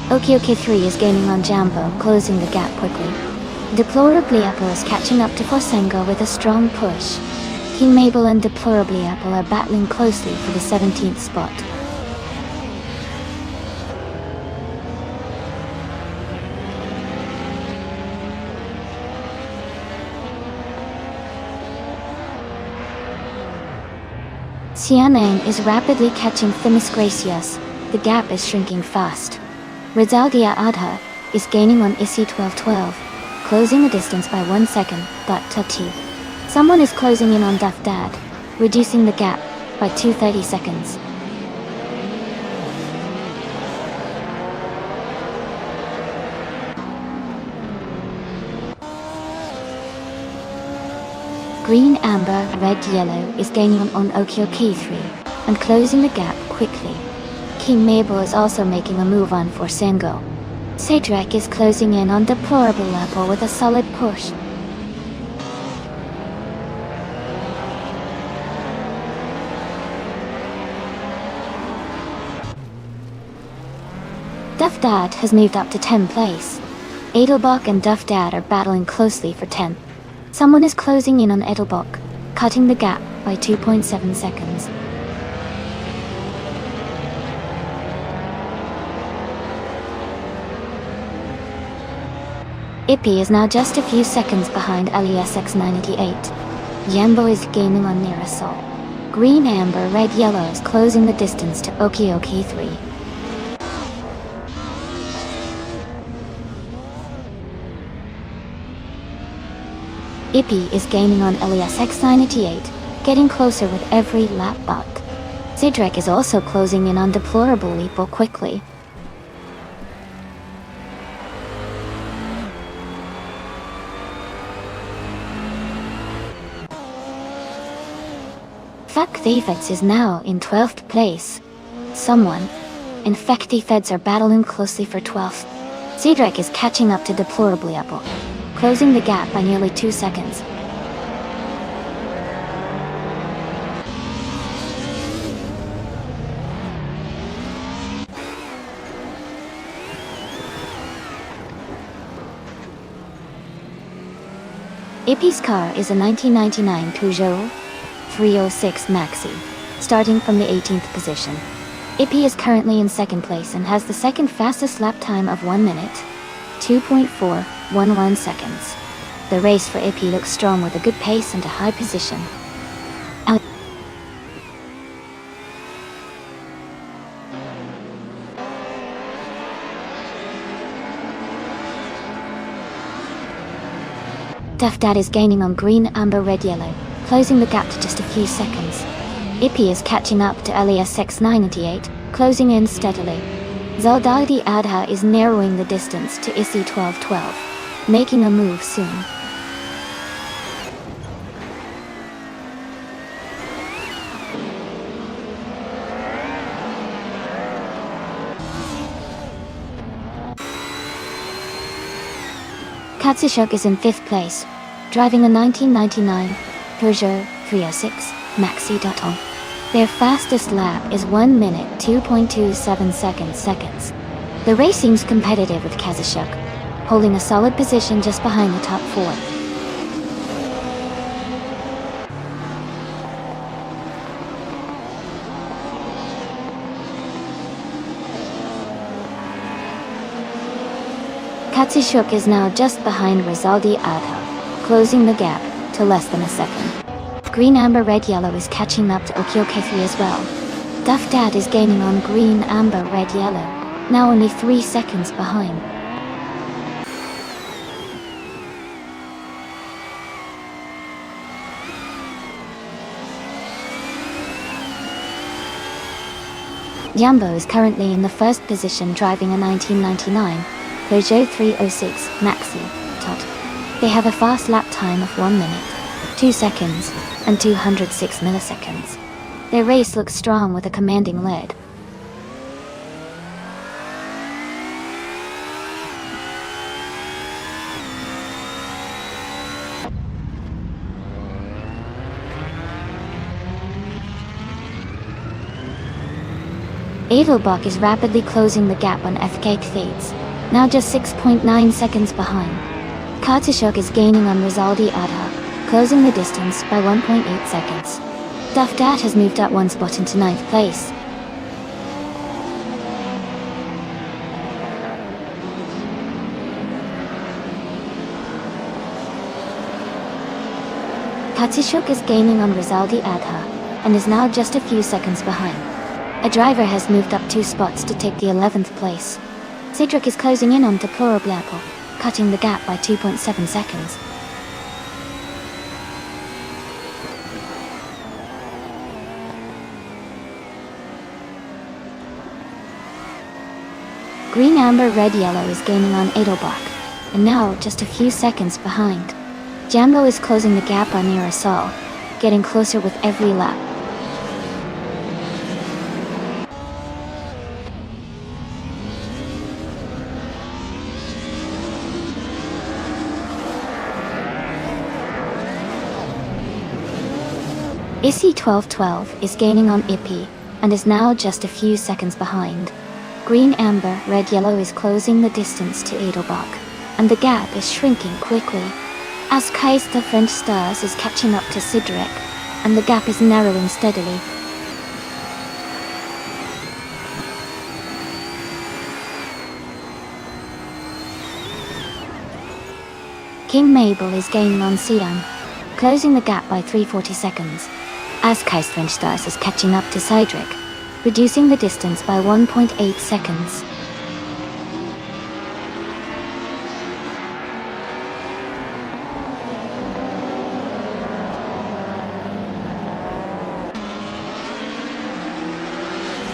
OK3 is gaining on Jambo, closing the gap quickly. Deplorably Apple is catching up to Forsengo with a strong push. King Mabel and Deplorably Apple are battling closely for the 17th spot. Xianang is rapidly catching Themis Gracious. The gap is shrinking fast. Rizaldia Adha is gaining on Issy 1212, closing the distance by 1 second. Tati. Someone is closing in on Dafdad, reducing the gap by 230 seconds. Green, Amber, Red, Yellow is gaining on Okyo-K3 and closing the gap quickly. King Mabel is also making a move on Forsengo. Sadrek is closing in on Deplorable Apple with a solid push. Dufdad has moved up to 10th place. Edelbach and Dufdad are battling closely for 10th. Someone is closing in on Edelbach, cutting the gap by 2.7 seconds. Ippy is now just a few seconds behind LESX988. Yambo is gaining on Mirasol. Green, Amber, Red, Yellow is closing the distance to Okyo-K3. Ippy is gaining on LESX988, getting closer with every lap but Sidrek is also closing in on Deplorable Apple quickly. Fakthefeds is now in 12th place. Someone and Fakthefeds are battling closely for 12th. Sidrek is catching up to Deplorably Apple, closing the gap by nearly 2 seconds. Ippy's car is a 1999 Peugeot 306 Maxi, starting from the 18th position. Ippy is currently in 2nd place and has the second fastest lap time of 1 minute, 2.411 seconds. The race for Ippy looks strong with a good pace and a high position. Dafdad is gaining on Green, Amber, Red, Yellow, closing the gap to just a few seconds. Ippy is catching up to LESX988, closing in steadily. Zaldadi Adha is narrowing the distance to Issy 1212, making a move soon. Katsushuk is in 5th place, driving a 1999 Peugeot 306 Maxi. Their fastest lap is 1 minute 2.27 seconds. The race seems competitive with Kazushuk, holding a solid position just behind the top 4. Katsushuk is now just behind Rizaldi Adha, closing the gap to less than a second. Green, Amber, Red, Yellow is catching up to Okyo-K3 as well. Dufdad is gaining on Green, Amber, Red, Yellow, now only 3 seconds behind. Yambo is currently in the 1st position driving a 1999 Peugeot 306 Maxi. They have a fast lap time of 1 minute, 2 seconds, and 206 milliseconds. Their race looks strong with a commanding lead. Edelbach is rapidly closing the gap on FK Thades, now just 6.9 seconds behind. Katsishuk is gaining on Rizaldi Adha, closing the distance by 1.8 seconds. Dufdat has moved up one spot into 9th place. Katsishuk is gaining on Rizaldi Adha, and is now just a few seconds behind. A driver has moved up 2 spots to take the 11th place. Sidric is closing in on Deplorablapo, cutting the gap by 2.7 seconds. Green, Amber, Red, Yellow is gaining on Edelbach, and now just a few seconds behind. Jambo is closing the gap on Mirasol, getting closer with every lap. Issy 1212 is gaining on Ippy, and is now just a few seconds behind. Green, Amber, Red, Yellow is closing the distance to Edelbach, and the gap is shrinking quickly. As Kais the French Stars is catching up to Sidrek, and the gap is narrowing steadily. King Mabel is gaining on Siam, closing the gap by 340 seconds. As Kais French Stars is catching up to Sidrek, reducing the distance by 1.8 seconds.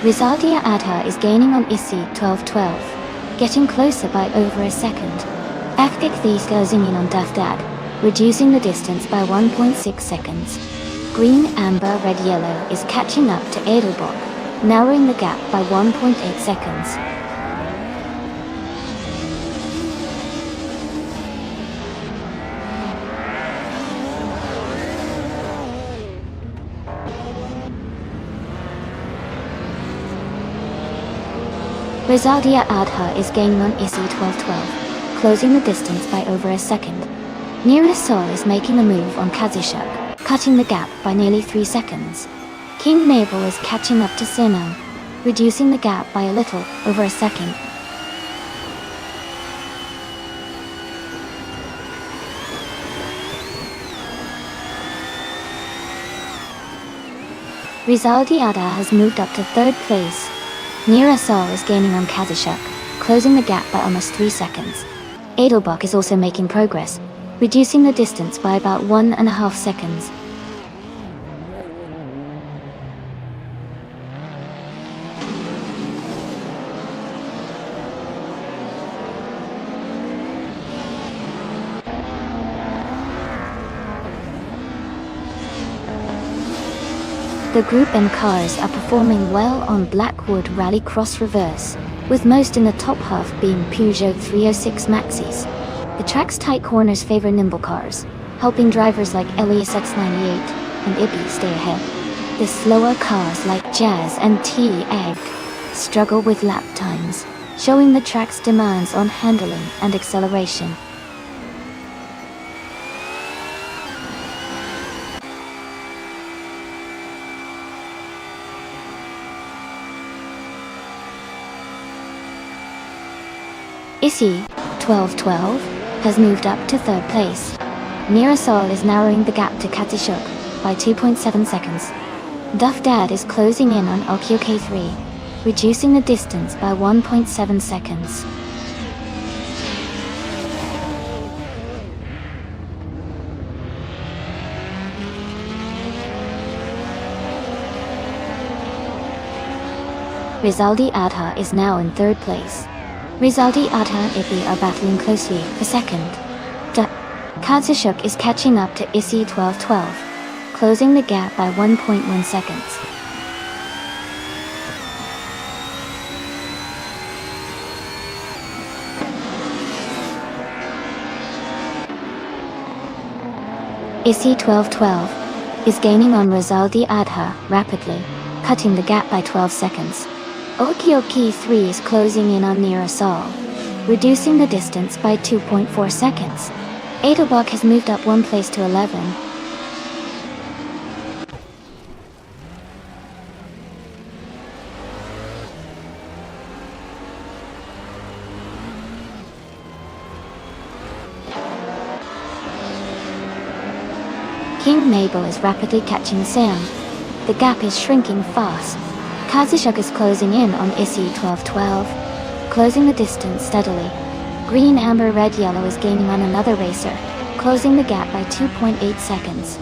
Rizaldia Adha is gaining on Issy 1212, getting closer by over a second. Afgik These closing in on Dafdad, reducing the distance by 1.6 seconds. Green, Amber, Red, Yellow is catching up to Edelbach, narrowing the gap by 1.8 seconds. Rizaldia Adha is gaining on Issy 1212, closing the distance by over a second. Mirasol is making a move on Kazishuk, cutting the gap by nearly 3 seconds. King Mabel is catching up to Sinam, reducing the gap by a little over a second. Rizaldi Adha has moved up to 3rd place. Mirasol is gaining on Kazishuk, closing the gap by almost 3 seconds. Edelbach is also making progress, reducing the distance by about 1.5 seconds. The group and cars are performing well on Blackwood Rally Cross Reverse, with most in the top half being Peugeot 306 Maxis. The track's tight corners favor nimble cars, helping drivers like Elias X98 and Ibby stay ahead. The slower cars like Jazz and T-Egg struggle with lap times, showing the track's demands on handling and acceleration. Issy 1212 has moved up to 3rd place. Mirasol is narrowing the gap to Katishuk by 2.7 seconds. Dufdad is closing in on Okyo K3, reducing the distance by 1.7 seconds. Rizaldi Adha is now in 3rd place. Rizaldi Adha and Ippy are battling closely for 2nd. Kazishuk is catching up to Issy 1212, closing the gap by 1.1 seconds. Issy 1212 is gaining on Rizaldi Adha rapidly, cutting the gap by 12 seconds. Okioki 3 is closing in on near us all, reducing the distance by 2.4 seconds. Adobok has moved up one place to 11. King Mabel is rapidly catching Sam. The gap is shrinking fast. Kazushuk is closing in on Issy 1212, closing the distance steadily. Green, amber, red, yellow is gaining on another racer, closing the gap by 2.8 seconds.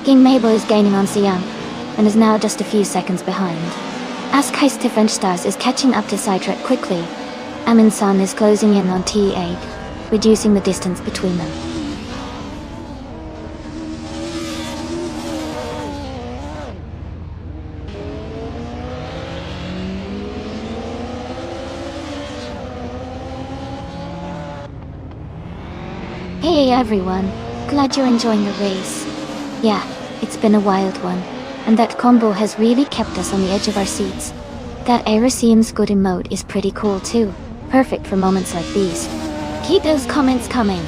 King Mabel is gaining on Siam, and is now just a few seconds behind. Askheist Tiefenstars is catching up to Cytrek quickly. Aminsan is closing in on T8, reducing the distance between them. Hey everyone, glad you're enjoying the race. Yeah, it's been a wild one, and that combo has really kept us on the edge of our seats. That Aeroseum's good emote is pretty cool too, perfect for moments like these. Keep those comments coming.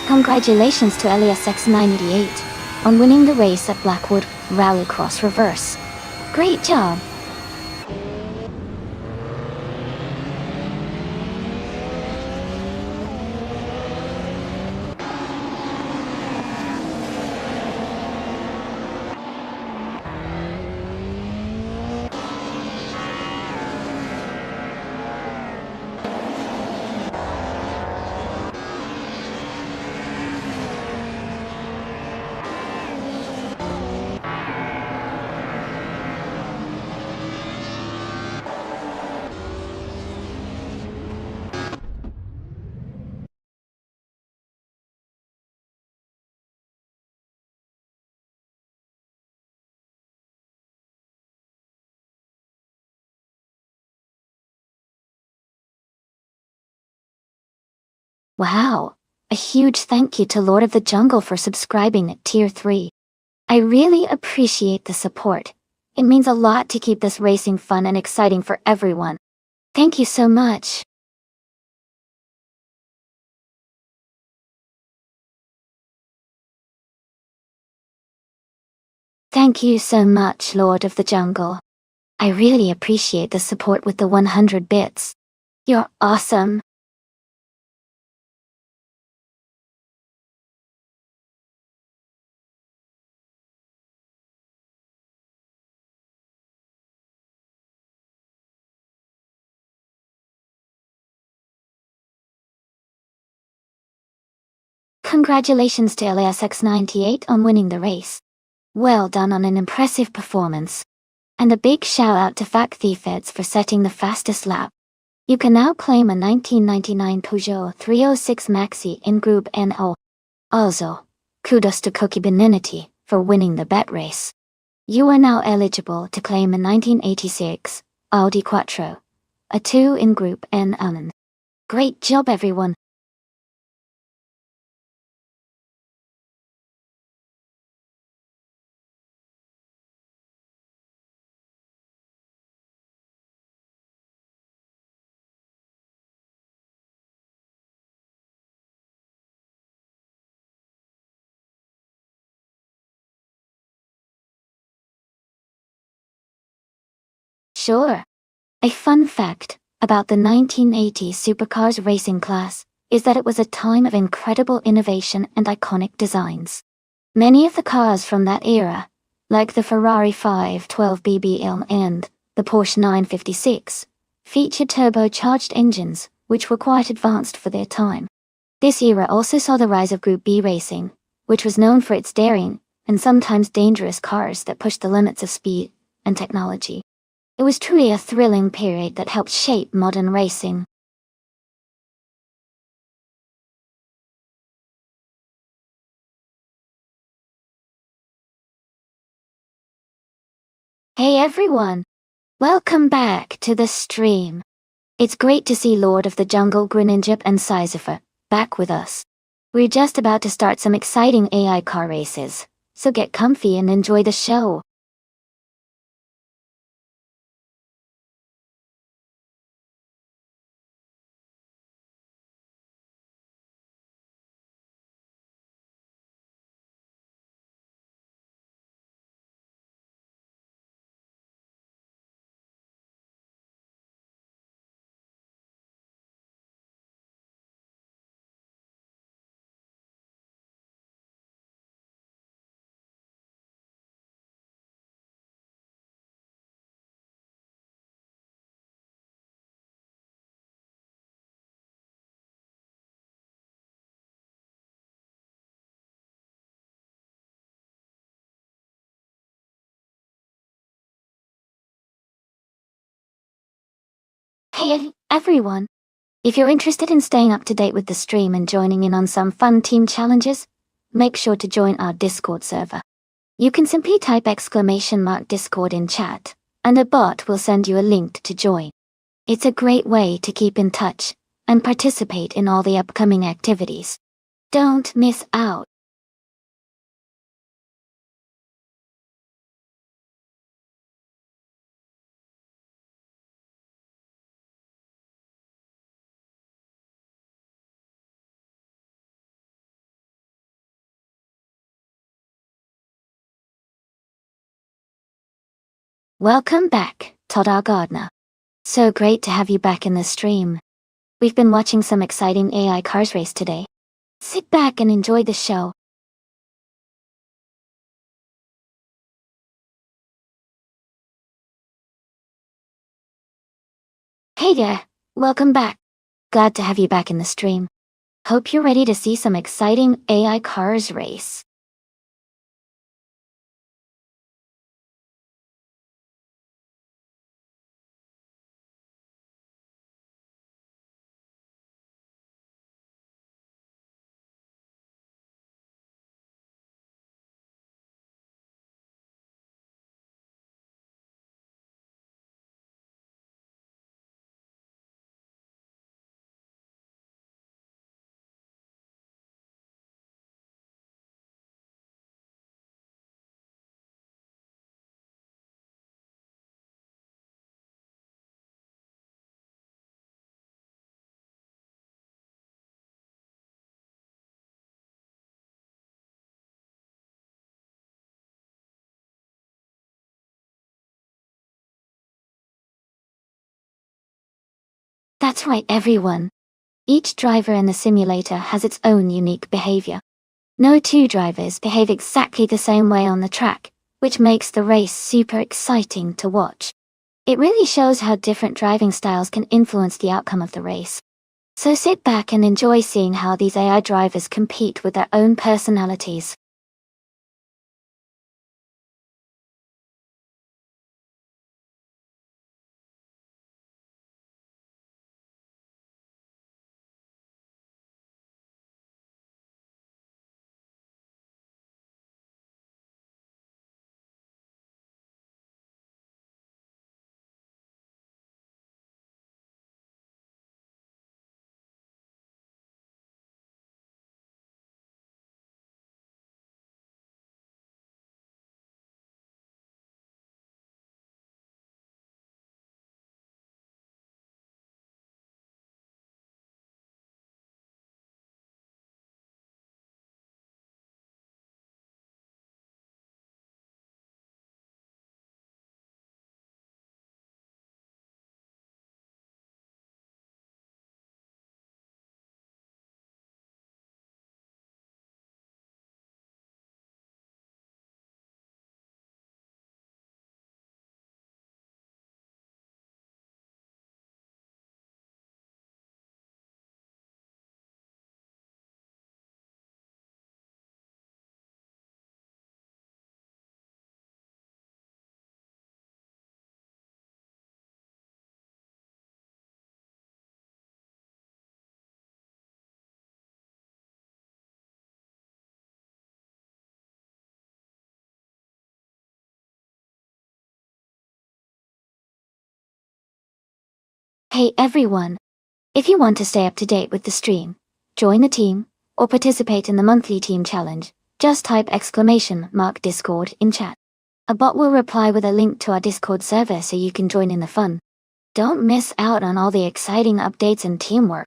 Congratulations to LESX988 on winning the race at Blackwood Rallycross Reverse. Great job! Wow! A huge thank you to Lord of the Jungle for subscribing at Tier 3. I really appreciate the support. It means a lot to keep this racing fun and exciting for everyone. Thank you so much. Thank you so much, Lord of the Jungle. I really appreciate the support with the 100 bits. You're awesome. Congratulations to LASX98 on winning the race. Well done on an impressive performance. And a big shout out to Fac Thiefeds for setting the fastest lap. You can now claim a 1999 Peugeot 306 Maxi in Group NO. Also, kudos to Cookie Beninity for winning the bet race. You are now eligible to claim a 1986 Audi Quattro, a 2 in Group N. Great job everyone! Sure. A fun fact about the 1980s supercars racing class is that it was a time of incredible innovation and iconic designs. Many of the cars from that era, like the Ferrari 512 BBL and the Porsche 956, featured turbocharged engines, which were quite advanced for their time. This era also saw the rise of Group B racing, which was known for its daring and sometimes dangerous cars that pushed the limits of speed and technology. It was truly a thrilling period that helped shape modern racing. Hey everyone! Welcome back to the stream. It's great to see Lord of the Jungle Greninja and Sizifer back with us. We're just about to start some exciting AI car races, so get comfy and enjoy the show. Hey everyone! If you're interested in staying up to date with the stream and joining in on some fun team challenges, make sure to join our Discord server. You can simply type !Discord in chat, and a bot will send you a link to join. It's a great way to keep in touch and participate in all the upcoming activities. Don't miss out. Welcome back, Todd Gardner. So great to have you back in the stream. We've been watching some exciting AI cars race today. Sit back and enjoy the show. Hey there, welcome back. Glad to have you back in the stream. Hope you're ready to see some exciting AI cars race. That's right, everyone. Each driver in the simulator has its own unique behavior. No two drivers behave exactly the same way on the track, which makes the race super exciting to watch. It really shows how different driving styles can influence the outcome of the race. So sit back and enjoy seeing how these AI drivers compete with their own personalities. Hey everyone! If you want to stay up to date with the stream, join the team, or participate in the monthly team challenge, just type !Discord in chat. A bot will reply with a link to our Discord server so you can join in the fun. Don't miss out on all the exciting updates and teamwork.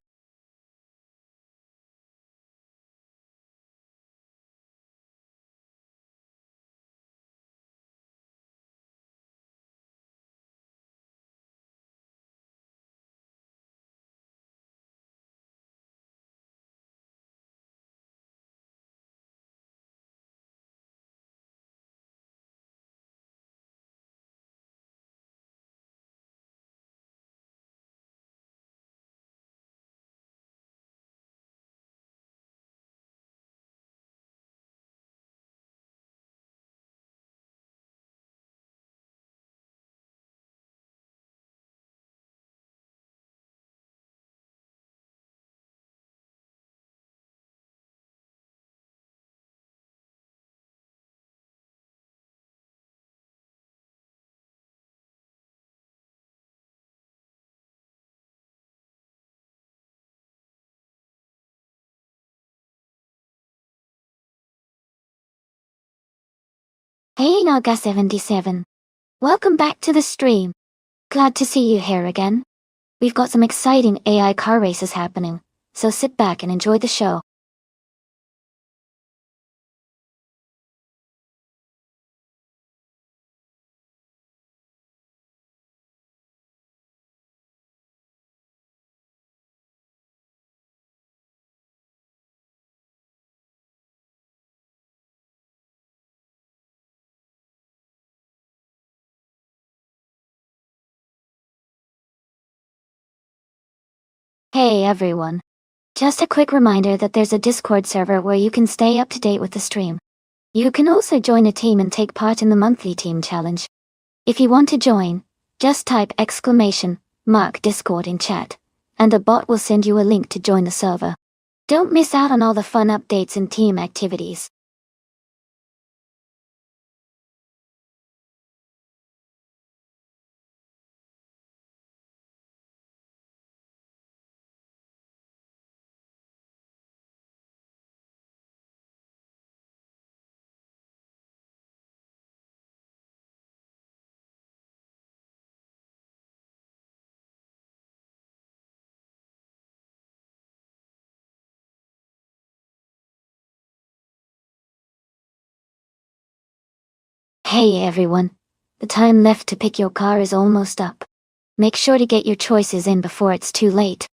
Hey Naga77. Welcome back to the stream. Glad to see you here again. We've got some exciting AI car races happening, so sit back and enjoy the show. Hey everyone. Just a quick reminder that there's a Discord server where you can stay up to date with the stream. You can also join a team and take part in the monthly team challenge. If you want to join, just type !Discord in chat, and a bot will send you a link to join the server. Don't miss out on all the fun updates and team activities. Hey everyone. The time left to pick your car is almost up. Make sure to get your choices in before it's too late.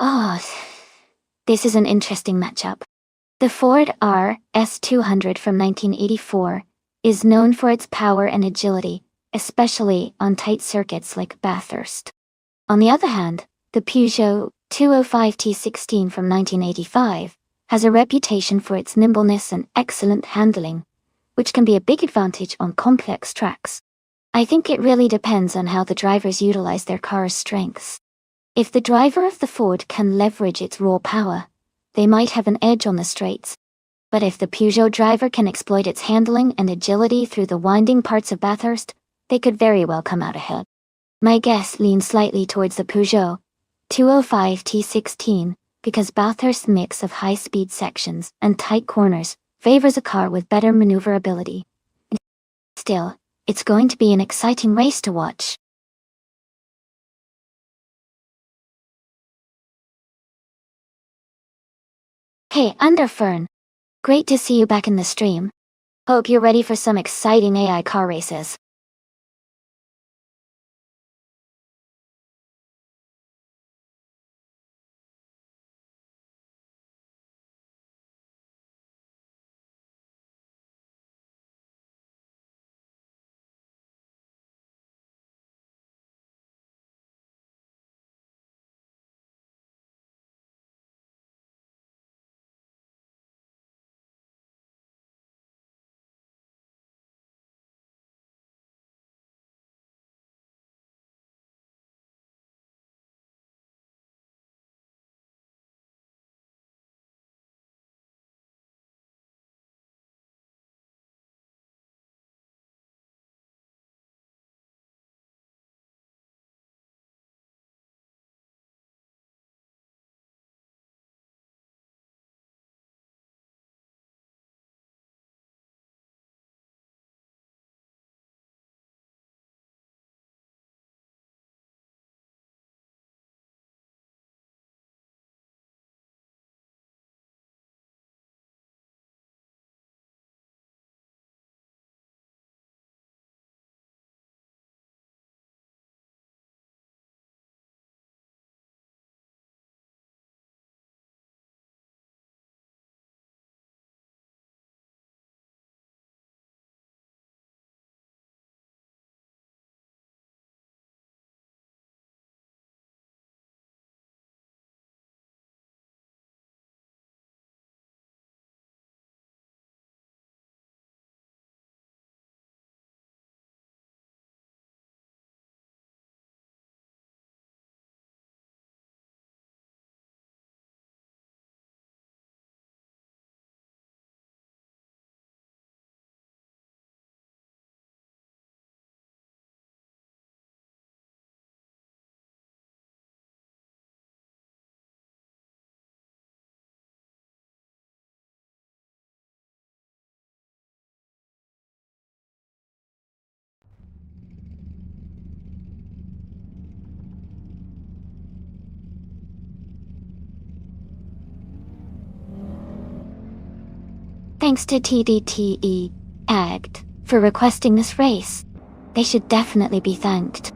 Oh, this is an interesting matchup. The Ford RS200 from 1984 is known for its power and agility, especially on tight circuits like Bathurst. On the other hand, the Peugeot 205 T16 from 1985 has a reputation for its nimbleness and excellent handling, which can be a big advantage on complex tracks. I think it really depends on how the drivers utilize their car's strengths. If the driver of the Ford can leverage its raw power, they might have an edge on the straights. But if the Peugeot driver can exploit its handling and agility through the winding parts of Bathurst, they could very well come out ahead. My guess leans slightly towards the Peugeot 205 T16 because Bathurst's mix of high-speed sections and tight corners favors a car with better maneuverability. Still, it's going to be an exciting race to watch. Hey, Underfern. Great to see you back in the stream. Hope you're ready for some exciting AI car races. Thanks to TDTE AGT for requesting this race. They should definitely be thanked.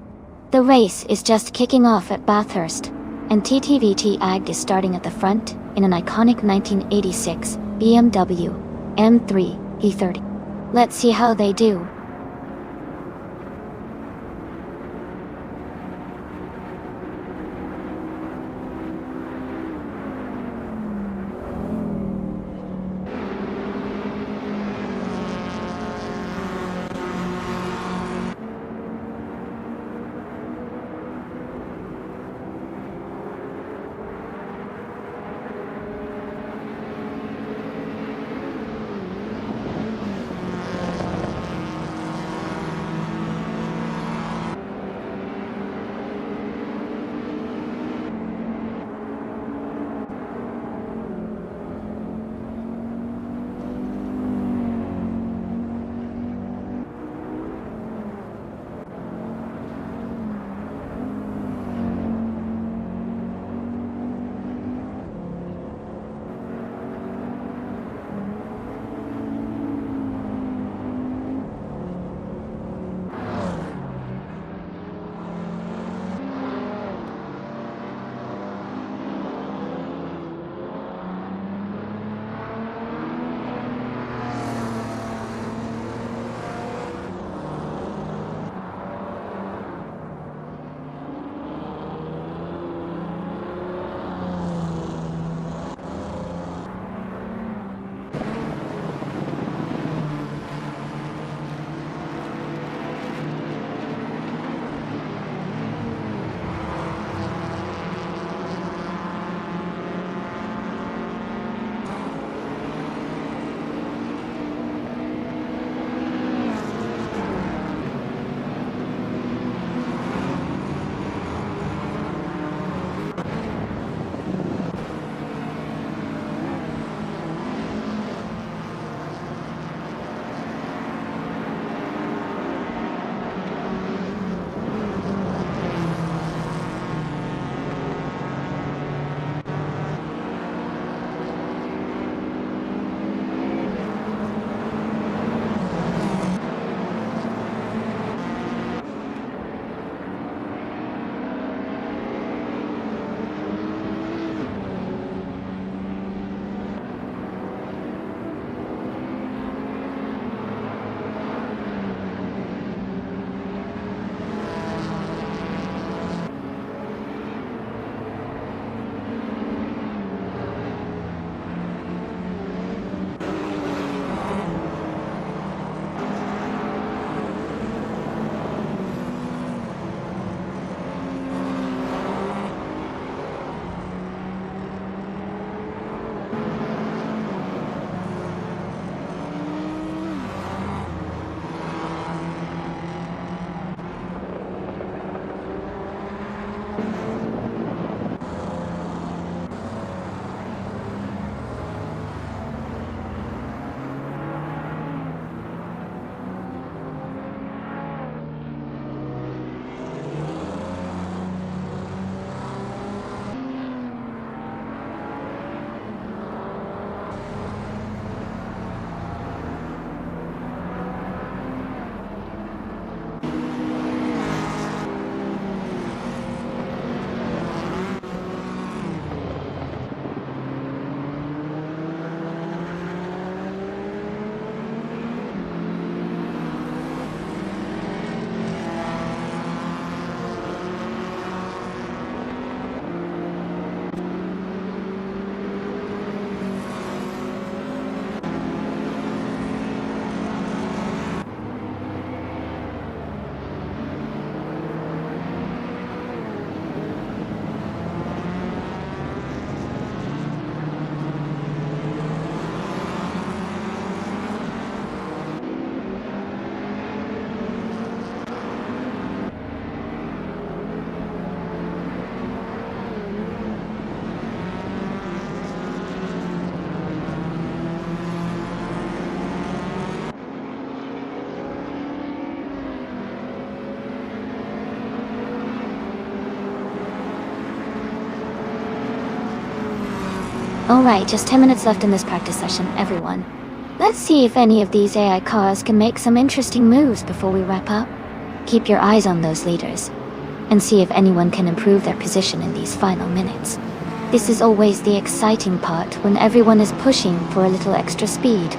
The race is just kicking off at Bathurst, and TTVT AGT is starting at the front in an iconic 1986 BMW M3 E30. Let's see how they do. Alright, just 10 minutes left in this practice session, everyone. Let's see if any of these AI cars can make some interesting moves before we wrap up. Keep your eyes on those leaders, and see if anyone can improve their position in these final minutes. This is always the exciting part when everyone is pushing for a little extra speed.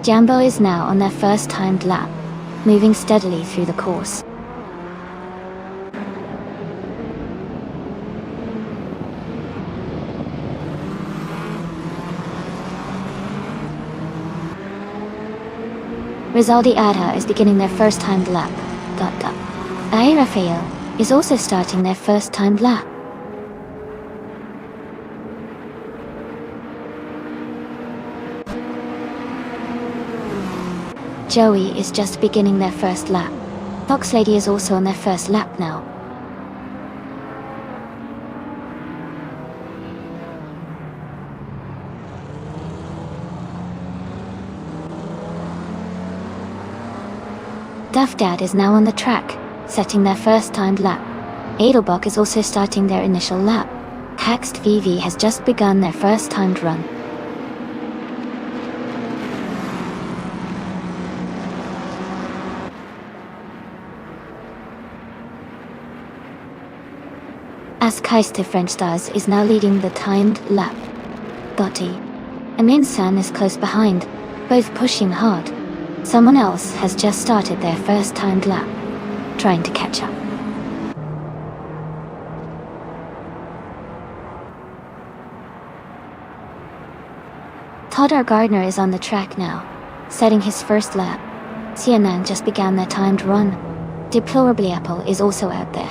Jambo is now on their first timed lap, moving steadily through the course. Rizaldi Adha is beginning their first timed lap. Ai Rafael is also starting their first timed lap. Joey is just beginning their first lap. Fox Lady is also on their first lap now. Duff Dad is now on the track, setting their first timed lap. Adelbach is also starting their initial lap. Haxt VV has just begun their first timed run. As Keister French Stars is now leading the timed lap. Gotti and Minsan is close behind, both pushing hard. Someone else has just started their first timed lap, trying to catch up. Toddar Gardner is on the track now, setting his first lap. CNN just began their timed run. Deplorably Apple is also out there,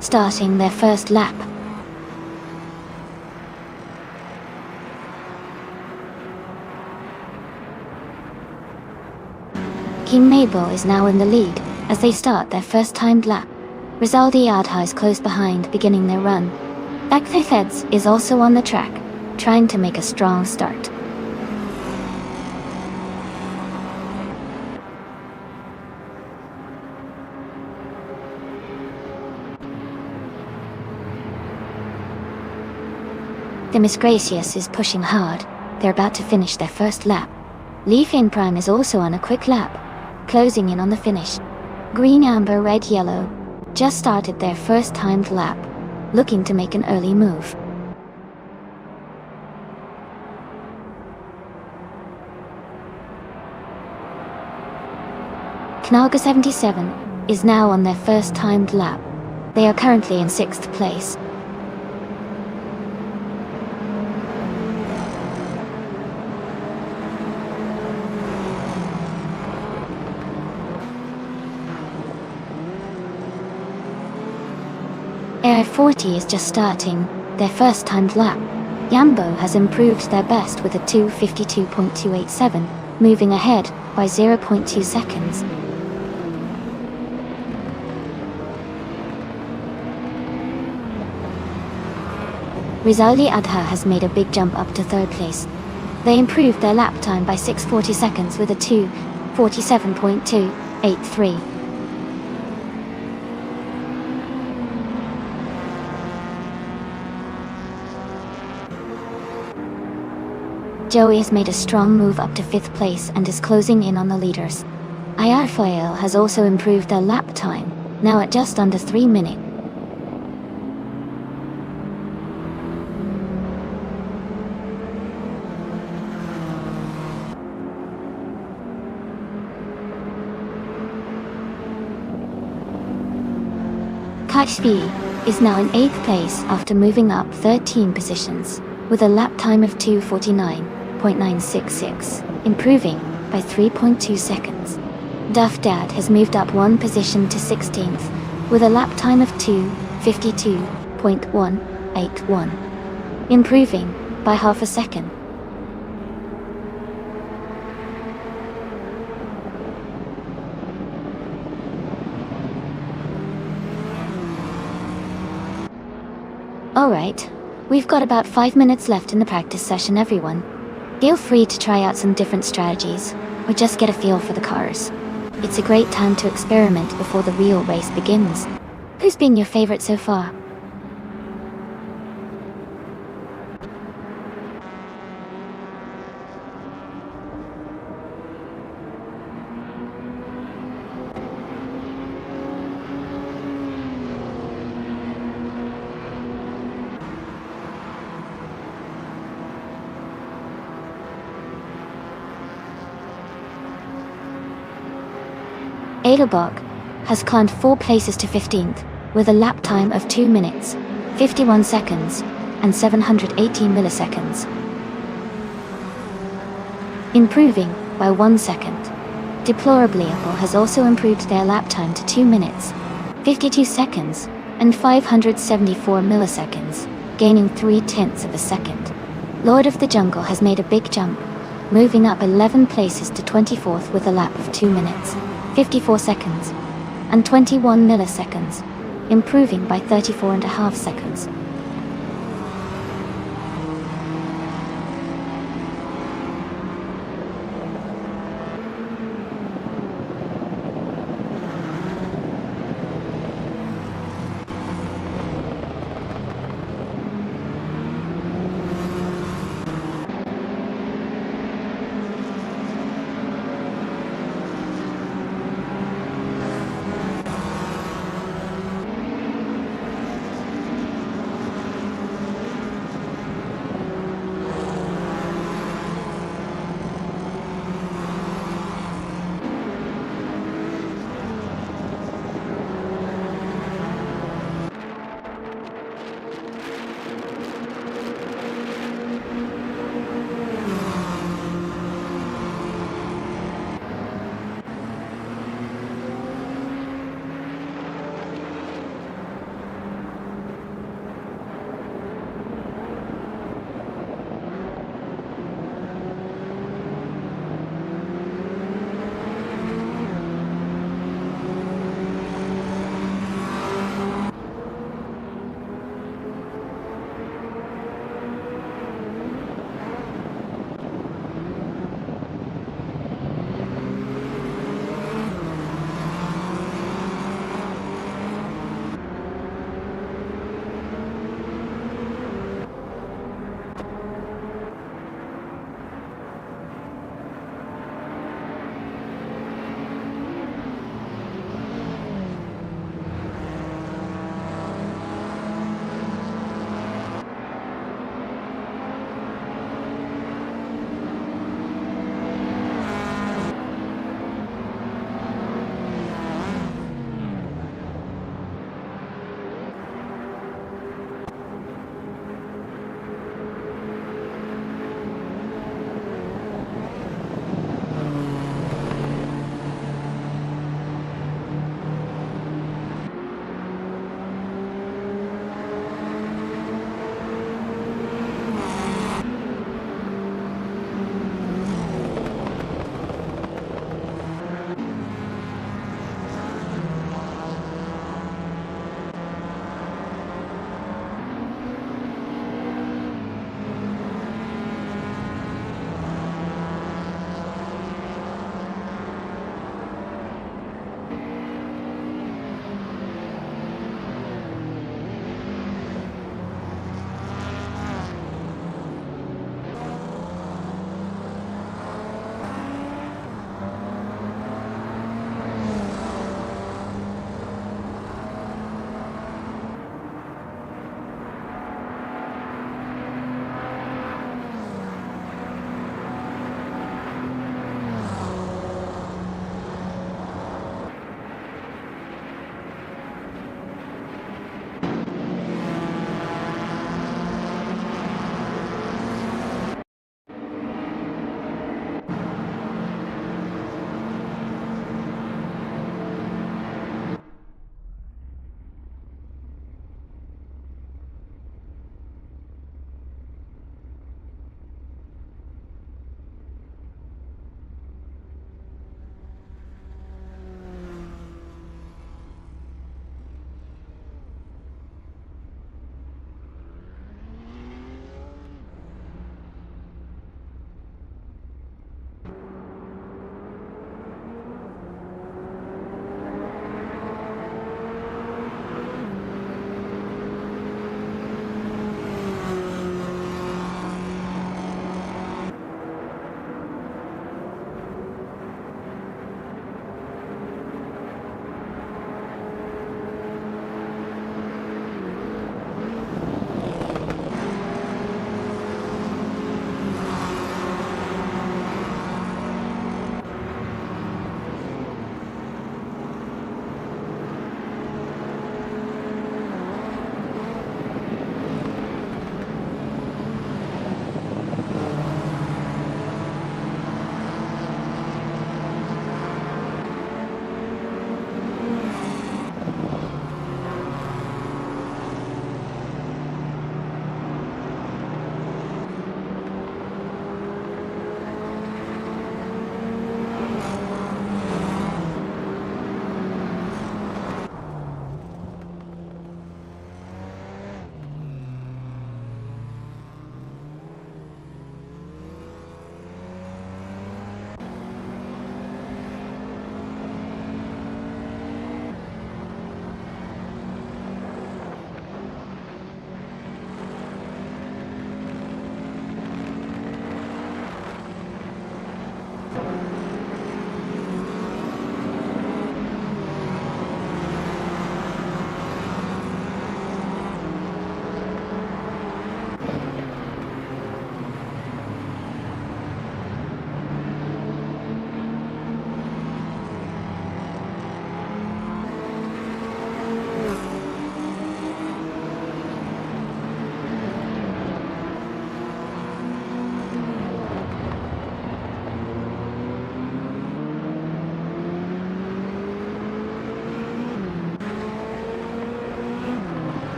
starting their first lap. King Mabel is now in the lead as they start their first timed lap. Rizaldi Adha is close behind, beginning their run. Backfeds is also on the track, trying to make a strong start. The Miss Gracious is pushing hard. They're about to finish their first lap. Leaf in Prime is also on a quick lap, closing in on the finish. Green, Amber, Red, Yellow just started their first timed lap, looking to make an early move. Knalga 77 is now on their first timed lap. They are currently in 6th place. Air 40 is just starting their first timed lap. Yambo has improved their best with a 2:52.287, moving ahead by 0.2 seconds. Rizaldi Adha has made a big jump up to 3rd place. They improved their lap time by 6:40 seconds with a 2:47.283. Joey has made a strong move up to 5th place and is closing in on the leaders. Ayarfoil has also improved their lap time, now at just under 3 minutes. Kashvi is now in 8th place after moving up 13 positions, with a lap time of 2:49.966, improving by 3.2 seconds. Duff Dad has moved up 1 position to 16th, with a lap time of 2:52.1, 0.81, improving by half a second. Alright, we've got about 5 minutes left in the practice session, everyone. Feel free to try out some different strategies, or just get a feel for the cars. It's a great time to experiment before the real race begins. Who's been your favorite so far? Edelbach has climbed 4 places to 15th, with a lap time of 2 minutes, 51 seconds, and 718 milliseconds, improving by 1 second. Deplorably Apple has also improved their lap time to 2 minutes, 52 seconds, and 574 milliseconds, gaining 0.3 of a second. Lord of the Jungle has made a big jump, moving up 11 places to 24th with a lap of 2 minutes, 54 seconds, and 21 milliseconds, improving by 34.5 seconds.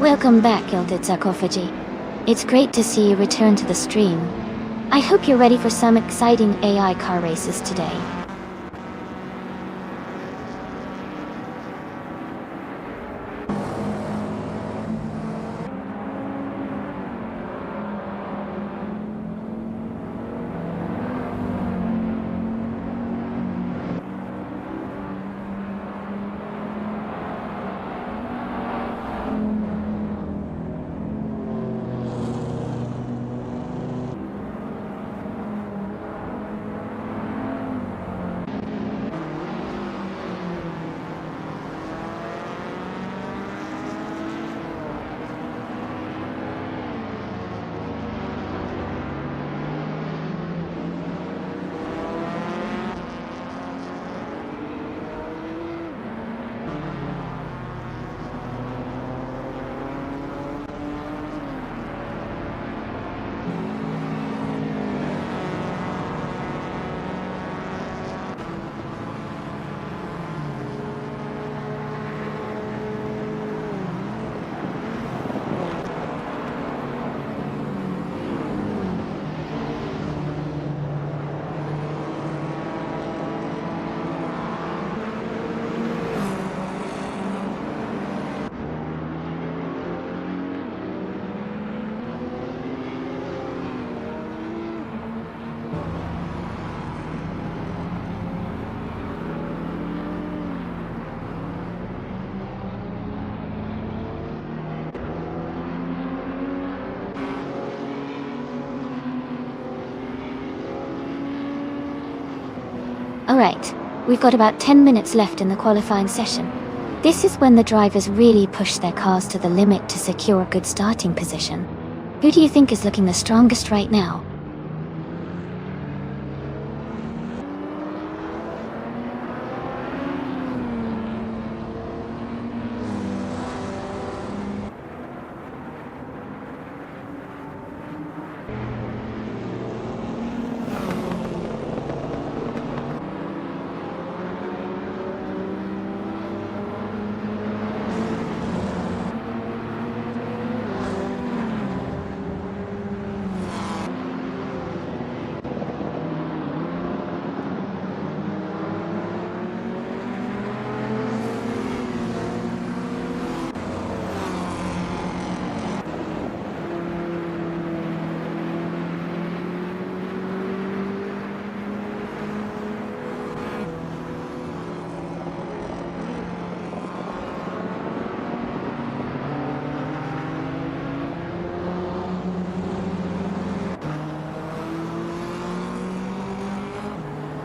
Welcome back, Gilded Sarcophagy. It's great to see you return to the stream. I hope you're ready for some exciting AI car races today. Alright, we've got about 10 minutes left in the qualifying session. This is when the drivers really push their cars to the limit to secure a good starting position. Who do you think is looking the strongest right now?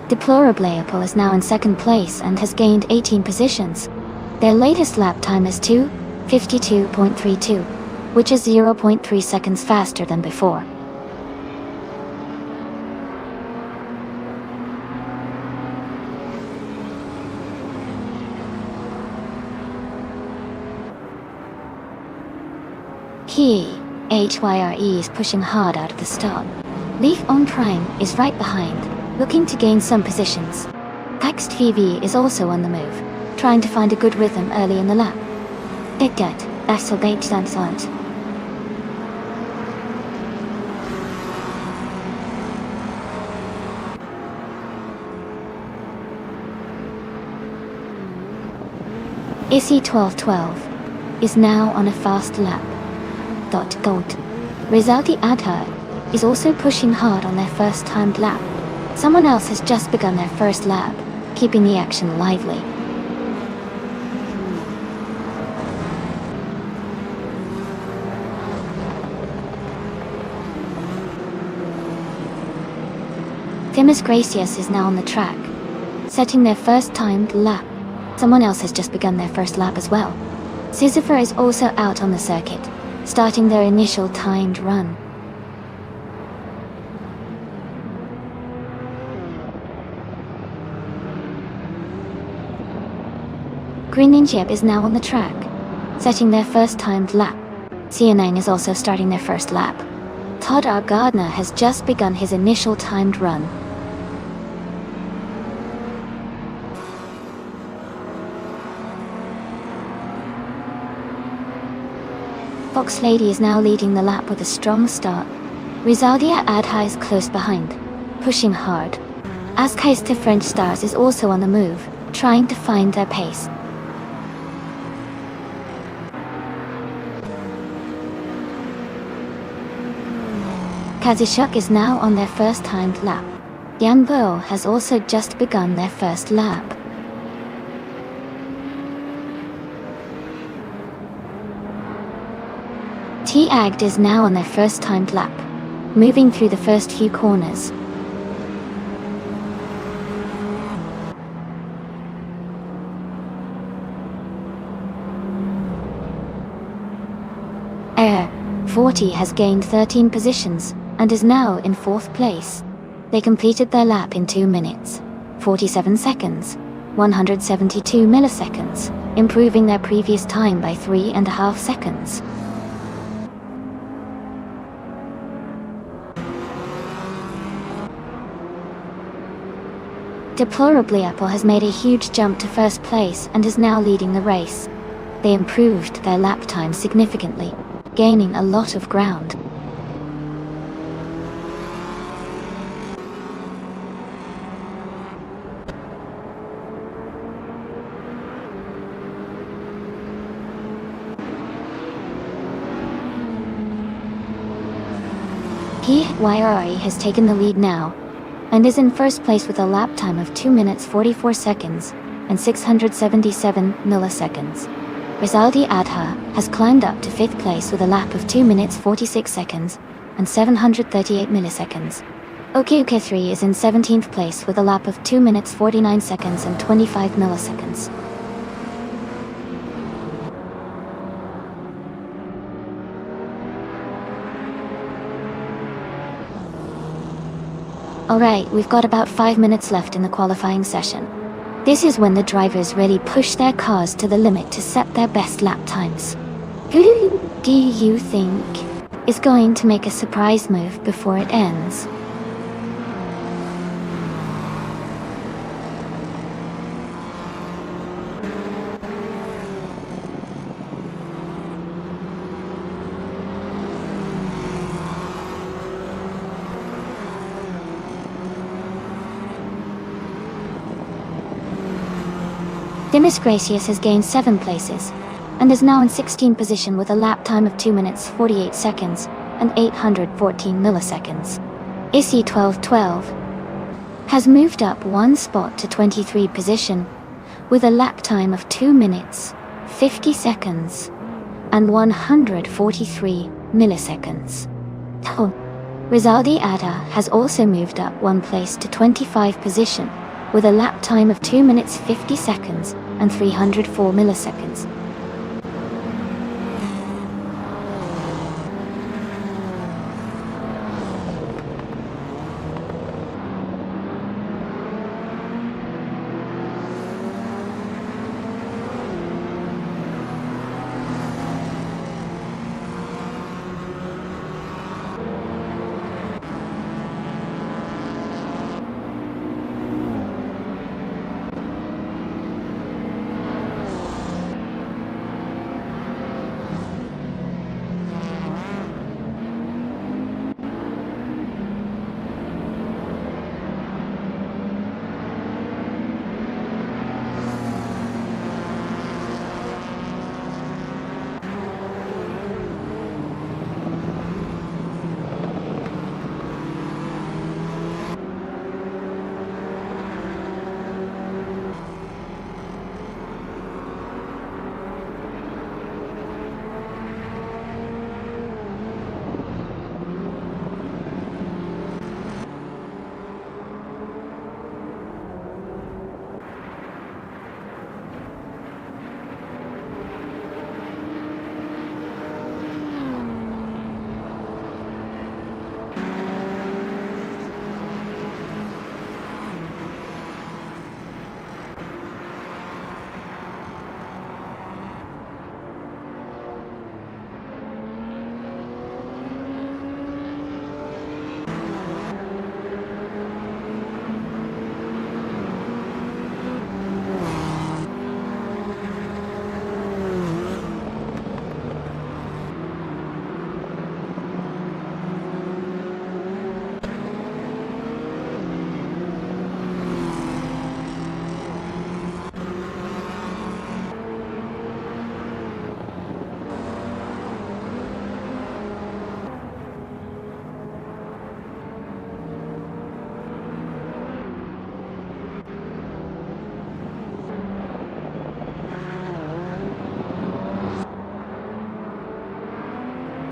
Deplorably is now in second place and has gained 18 positions. Their latest lap time is 2:52.32, which is 0.3 seconds faster than before. HYRE is pushing hard out of the start. Leaf on Prime is right behind, looking to gain some positions. Text VV is also on the move, trying to find a good rhythm early in the lap. That's so great sound. Issy 1212 is now on a fast lap. Gold. Rizalti Adha is also pushing hard on their first timed lap. Someone else has just begun their first lap, keeping the action lively. Timus Gracias is now on the track, setting their first timed lap. Someone else has just begun their first lap as well. Sisyphur is also out on the circuit, starting their initial timed run. Green Ninja is now on the track, setting their first timed lap. CN9 is also starting their first lap. Todd R. Gardner has just begun his initial timed run. Fox Lady is now leading the lap with a strong start. Rizaldia Adha is close behind, pushing hard. Askaista French Stars is also on the move, trying to find their pace. Kazishuk is now on their first timed lap. Yanbo has also just begun their first lap. T-Agd is now on their first timed lap, moving through the first few corners. Air 40 has gained 13 positions and is now in 4th place. They completed their lap in 2 minutes, 47 seconds, 172 milliseconds, improving their previous time by 3.5 seconds. Deplorably, Apple has made a huge jump to first place and is now leading the race. They improved their lap time significantly, gaining a lot of ground. PYRE has taken the lead now, and is in first place with a lap time of 2 minutes 44 seconds and 677 milliseconds. Rizaldi Adha has climbed up to 5th place with a lap of 2 minutes 46 seconds and 738 milliseconds. OKUK3 is in 17th place with a lap of 2 minutes 49 seconds and 25 milliseconds. Alright, we've got about 5 minutes left in the qualifying session. This is when the drivers really push their cars to the limit to set their best lap times. Who do you think is going to make a surprise move before it ends? Dimas Gracias has gained 7 places, and is now in 16th position with a lap time of 2 minutes 48 seconds and 814 milliseconds. Issy 1212 has moved up 1 spot to 23rd position, with a lap time of 2 minutes, 50 seconds, and 143 milliseconds. Rizaldi Adha has also moved up 1 place to 25th position, with a lap time of 2 minutes 50 seconds and 304 milliseconds.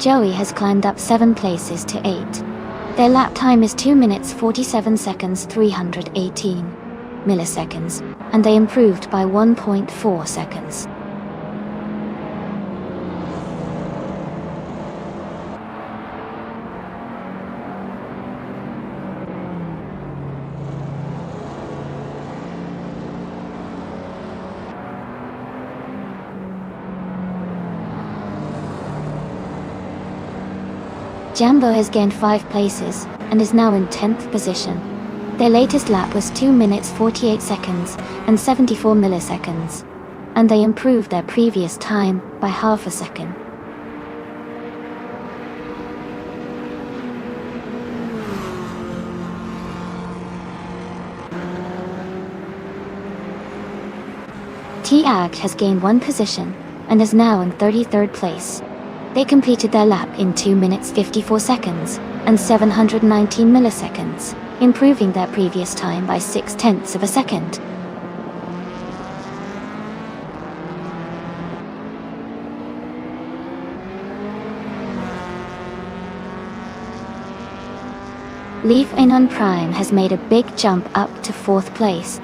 Joey has climbed up 7 places to 8. Their lap time is 2 minutes 47 seconds 318 milliseconds, and they improved by 1.4 seconds. Jambo has gained 5 places, and is now in 10th position. Their latest lap was 2 minutes 48 seconds and 74 milliseconds, and they improved their previous time by half a second. T-Ag has gained 1 position, and is now in 33rd place. They completed their lap in 2 minutes 54 seconds and 719 milliseconds, improving their previous time by 0.6 of a second. Leaf Anon Prime has made a big jump up to 4th place.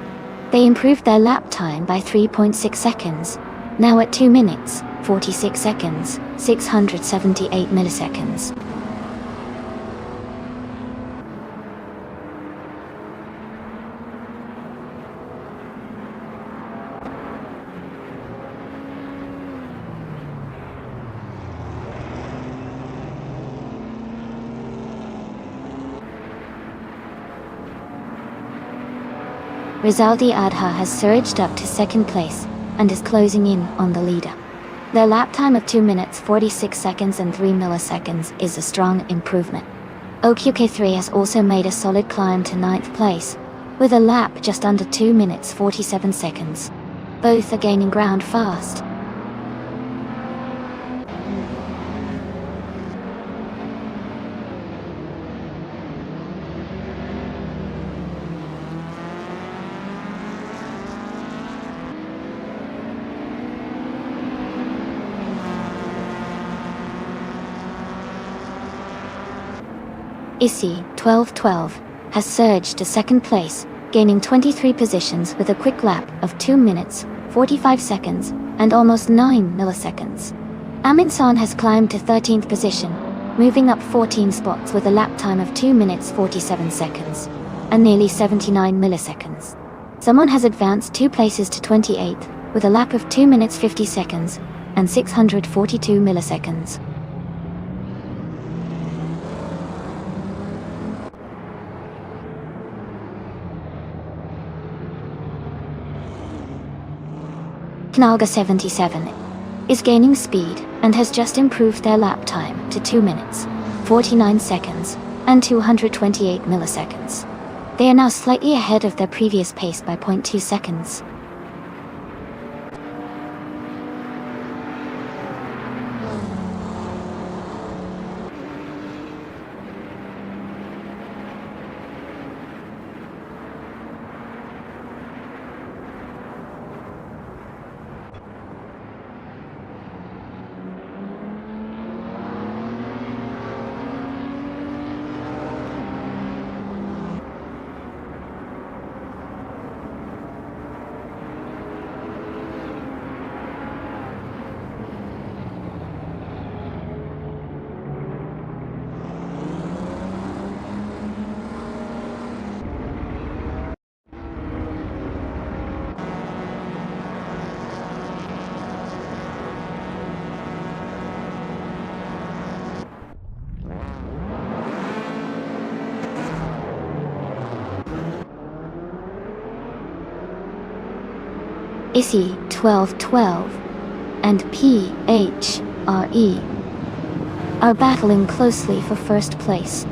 They improved their lap time by 3.6 seconds, now at 2 minutes 46 seconds, 678 milliseconds. Rizaldi Adha has surged up to 2nd place and is closing in on the leader. Their lap time of 2 minutes 46 seconds and 3 milliseconds is a strong improvement. OQK3 has also made a solid climb to 9th place, with a lap just under 2 minutes 47 seconds. Both are gaining ground fast. Issy 1212 has surged to 2nd place, gaining 23 positions with a quick lap of 2 minutes 45 seconds and almost 9 milliseconds. Aminsan has climbed to 13th position, moving up 14 spots with a lap time of 2 minutes 47 seconds and nearly 79 milliseconds. Someone has advanced 2 places to 28th with a lap of 2 minutes 50 seconds and 642 milliseconds. Knalga 77 is gaining speed and has just improved their lap time to 2 minutes, 49 seconds, and 228 milliseconds. They are now slightly ahead of their previous pace by 0.2 seconds. Issy 1212 and PHRE are battling closely for 1st place.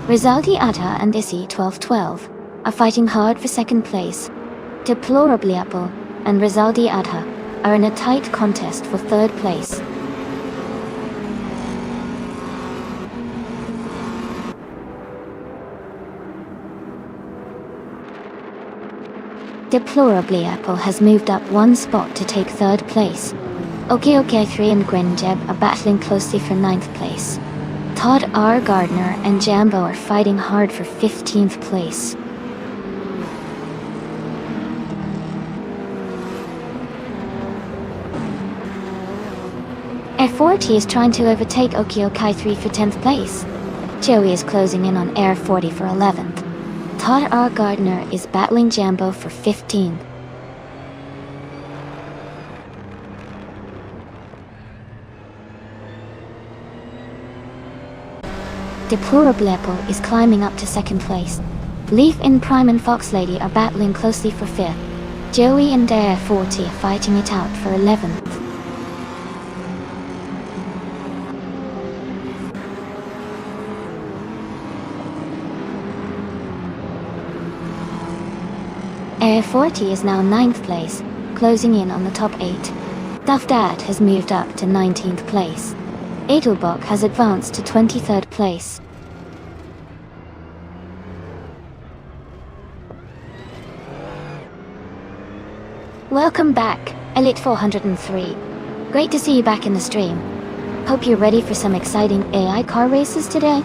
Rizaldi Atta and Issy 1212 are fighting hard for 2nd place. Deplorably Apple and Rizaldi Atta are in a tight contest for 3rd place. Deplorably Apple has moved up 1 spot to take 3rd place. OK 3 and Green Jeb are battling closely for 9th place. Todd R. Gardner and Jambo are fighting hard for 15th place. Air40 is trying to overtake OK 3 for 10th place. Joey is closing in on Air40 for 11th. Todd R. Gardner is battling Jambo for 15th. Deplorable is climbing up to 2nd place. Leaf in Prime and Fox Lady are battling closely for 5th. Joey and Air40 are fighting it out for 11th. Air40 is now 9th place, closing in on the top 8. Duff Dad has moved up to 19th place. Edelbach has advanced to 23rd place. Welcome back, Elite 403. Great to see you back in the stream. Hope you're ready for some exciting AI car races today.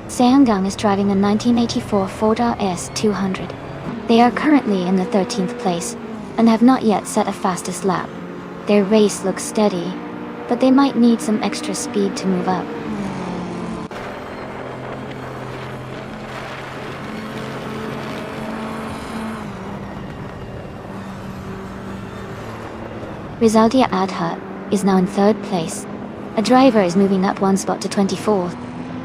Sanggang is driving a 1984 Ford RS200. They are currently in the 13th place, and have not yet set a fastest lap. Their race looks steady, but they might need some extra speed to move up. Rizaldia Adha is now in 3rd place. A driver is moving up 1 spot to 24th.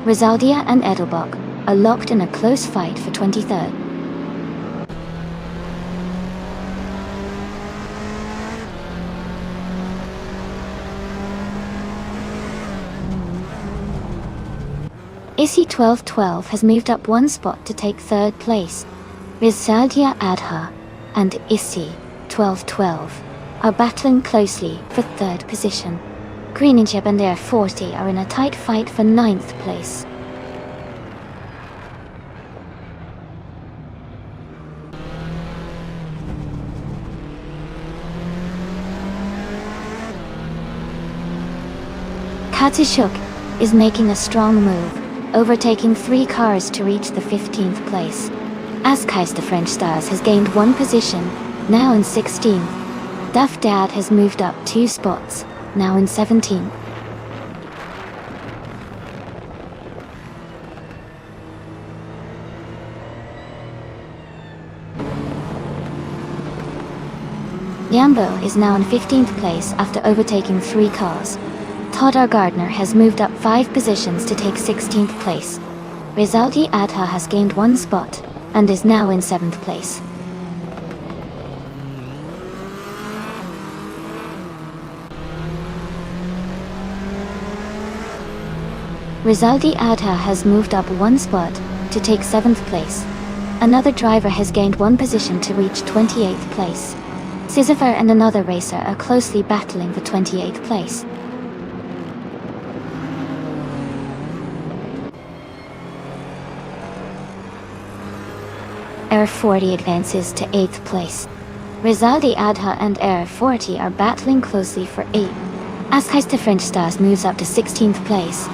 Rizaldia and Edelbach are locked in a close fight for 23rd. Issy 1212 has moved up 1 spot to take 3rd place. Rizaldia Adha and Issy 1212 are battling closely for 3rd position. Greeninchep and Air40 are in a tight fight for 9th place. Katsushuk is making a strong move, overtaking 3 cars to reach the 15th place. Askais the French Stars has gained 1 position, now in 16th. Duff Dad has moved up 2 spots, now in 17th. Yambo is now in 15th place after overtaking 3 cars. Todd R. Gardner has moved up 5 positions to take 16th place. Rizaldi Adha has gained 1 spot, and is now in 7th place. Rizaldi Adha has moved up 1 spot to take 7th place. Another driver has gained 1 position to reach 28th place. Sisyphar and another racer are closely battling for 28th place. Air40 advances to 8th place. Rizaldi Adha and Air40 are battling closely for 8th. Askais the French Stars moves up to 16th place.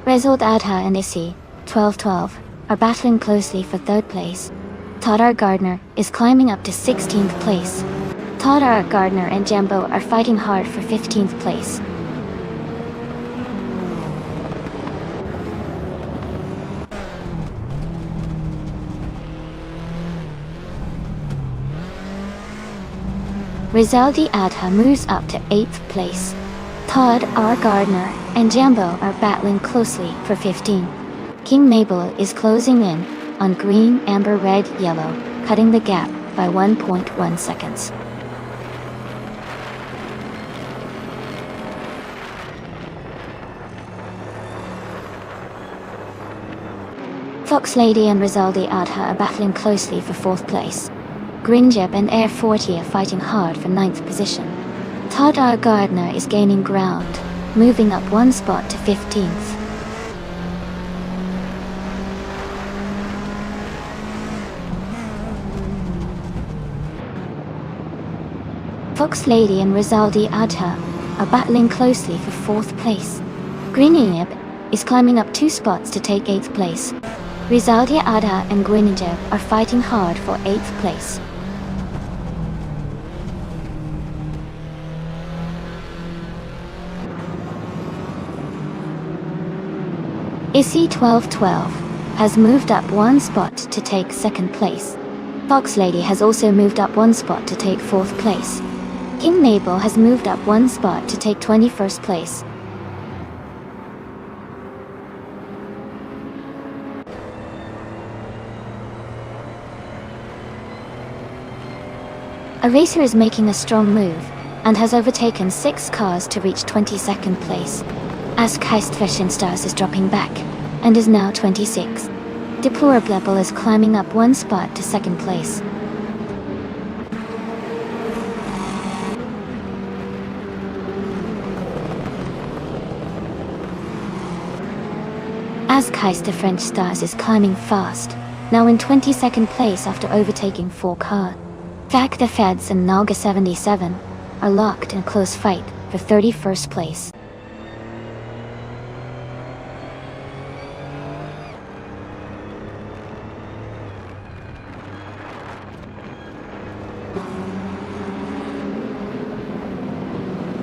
Rezold Adha and Issy 1212 are battling closely for 3rd place. Todd R. Gardner is climbing up to 16th place. Todd R. Gardner and Jambo are fighting hard for 15th place. Rizaldi Adha moves up to 8th place. Todd R. Gardner and Jambo are battling closely for 15th. King Mabel is closing in on green, amber, red, yellow, cutting the gap by 1.1 seconds. Fox Lady and Rizaldi Adha are battling closely for 4th place. Grinjab and Air 40 are fighting hard for 9th position. Todd R. Gardner is gaining ground, moving up 1 spot to 15th. Fox Lady and Rizaldi Adha are battling closely for 4th place. Grinjab is climbing up 2 spots to take 8th place. Rizaldi Adha and Grinjab are fighting hard for 8th place. ISI 1212 has moved up 1 spot to take 2nd place. Fox Lady has also moved up 1 spot to take 4th place. King Mabel has moved up 1 spot to take 21st place. A racer is making a strong move and has overtaken 6 cars to reach 22nd place. As Stars is dropping back and is now 26. Deplorable is climbing up 1 spot to 2nd place. As French Stars is climbing fast, now in 22nd place after overtaking 4 cars. Fact the Feds and Naga 77 are locked in a close fight for 31st place.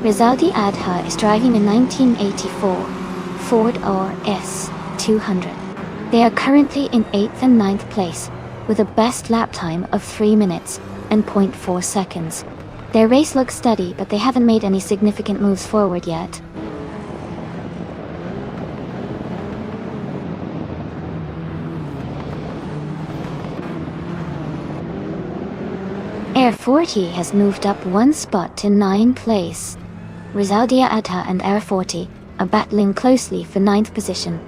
Rizaldi Adha is driving a 1984 Ford RS 200. They are currently in 8th and 9th place, with a best lap time of 3 minutes and 0.4 seconds. Their race looks steady, but they haven't made any significant moves forward yet. Air 40 has moved up 1 spot to 9th place. Rizaldi Adha and Air 40 are battling closely for 9th position.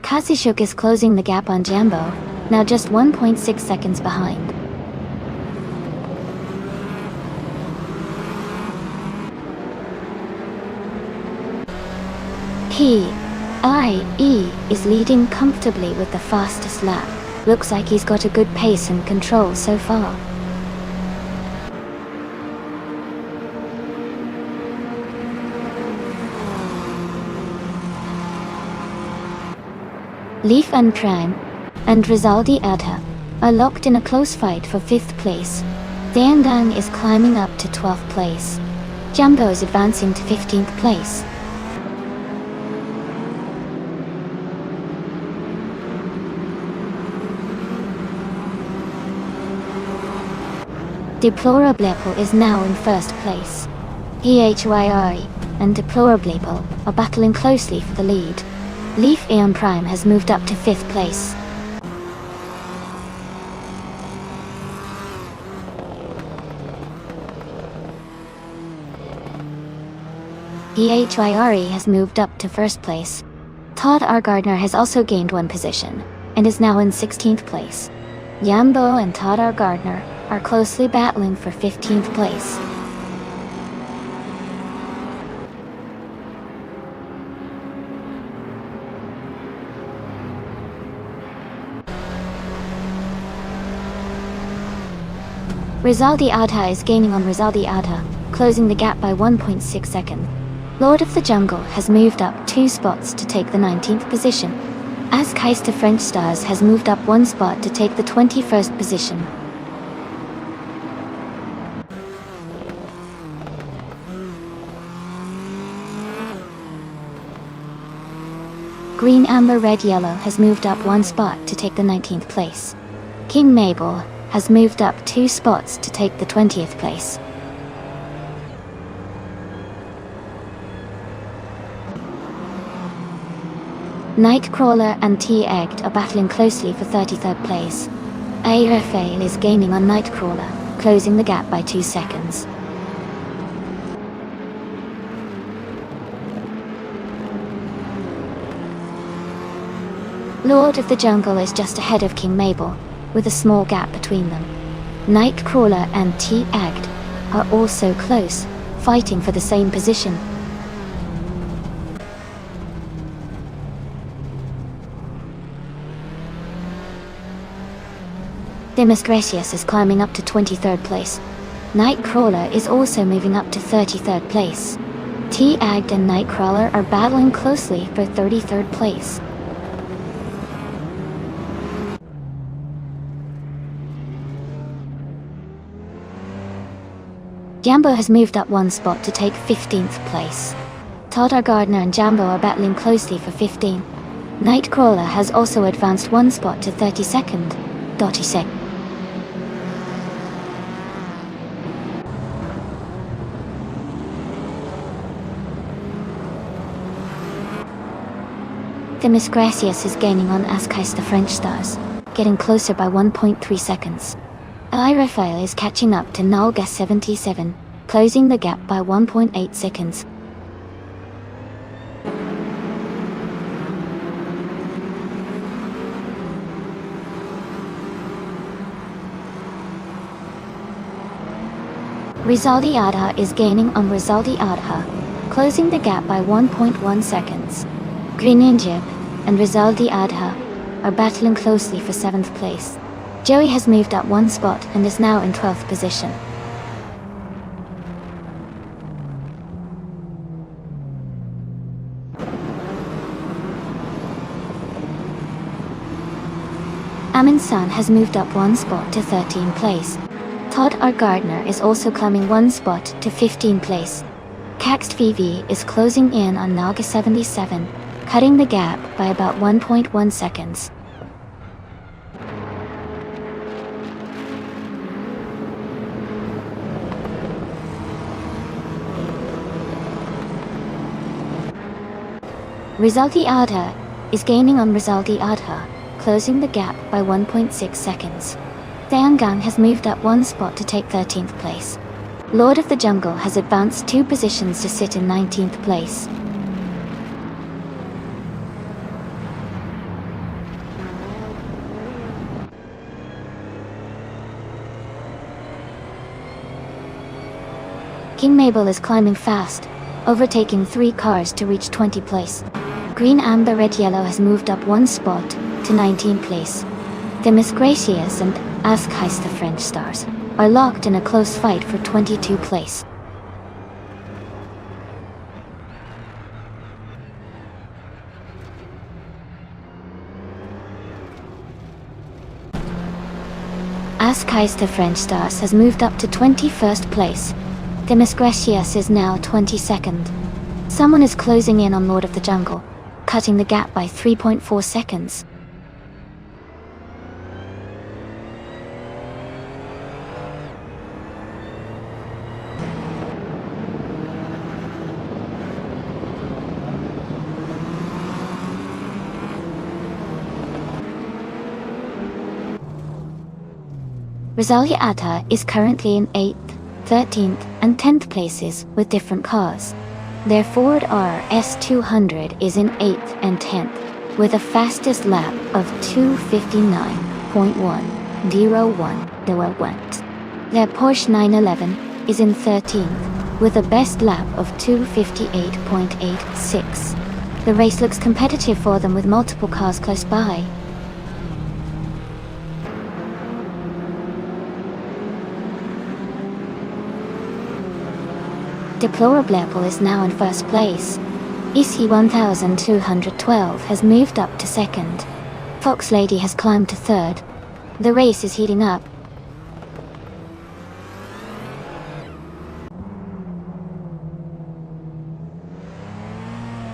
Kazishuk is closing the gap on Jambo, now just 1.6 seconds behind. P.I.E. is leading comfortably with the fastest lap. Looks like he's got a good pace and control so far. Leaf and Prime and Rizaldi Adha are locked in a close fight for 5th place. Dandang is climbing up to 12th place. Jumbo is advancing to 15th place. Deplorable is now in 1st place. PHYRE and Deplorable are battling closely for the lead. Leaf Aeon Prime has moved up to 5th place. PHYRE has moved up to 1st place. Todd R. Gardner has also gained 1 position, and is now in 16th place. Yambo and Todd R. Gardner are closely battling for 15th place. Rizaldi Adha is gaining on Rizaldi Adha, closing the gap by 1.6 seconds. Lord of the Jungle has moved up 2 spots to take the 19th position, as French Stars has moved up 1 spot to take the 21st position. Green Amber Red Yellow has moved up 1 spot to take the 19th place. King Mabel has moved up 2 spots to take the 20th place. Nightcrawler and T-Egged are battling closely for 33rd place. AFA is gaining on Nightcrawler, closing the gap by 2 seconds. Lord of the Jungle is just ahead of King Mabel, with a small gap between them. Nightcrawler and T-Agd are also close, fighting for the same position. Demisgracious is climbing up to 23rd place. Nightcrawler is also moving up to 33rd place. T-Agd and Nightcrawler are battling closely for 33rd place. Jambo has moved up one spot to take 15th place. Toddar Gardner and Jambo are battling closely for 15. Nightcrawler has also advanced one spot to 32nd. Demisgracious is gaining on Askais the French Stars, getting closer by 1.3 seconds. Raphael is catching up to Nalga 77, closing the gap by 1.8 seconds. Rizaldi Adha is gaining on Rizaldi Adha, closing the gap by 1.1 seconds. Green Ninja and Rizaldi Adha are battling closely for 7th place. Joey has moved up one spot and is now in 12th position. Amin San has moved up one spot to 13th place. Todd R. Gardner is also climbing one spot to 15th place. Caxt VV is closing in on Naga 77, cutting the gap by about 1.1 seconds. Rizaldi Adha is gaining on Rizaldi Adha, closing the gap by 1.6 seconds. Dayangang has moved up one spot to take 13th place. Lord of the Jungle has advanced 2 positions to sit in 19th place. King Mabel is climbing fast, overtaking 3 cars to reach 20th place. Green Amber Red Yellow has moved up one spot to 19th place. Demisgracious and Askais the French Stars are locked in a close fight for 22nd place. Askais the French Stars has moved up to 21st place. Demisgracious is now 22nd. Someone is closing in on Lord of the Jungle, cutting the gap by 3.4 seconds. Rosalia Atta is currently in 8th, 13th and 10th places with different cars. Their Ford RS200 is in 8th and 10th with a fastest lap of 2:59.101. Their Porsche 911 is in 13th with a best lap of 2:58.86. The race looks competitive for them with multiple cars close by. Deplorable is now in first place. EC 1212 has moved up to second. Fox Lady has climbed to third. The race is heating up.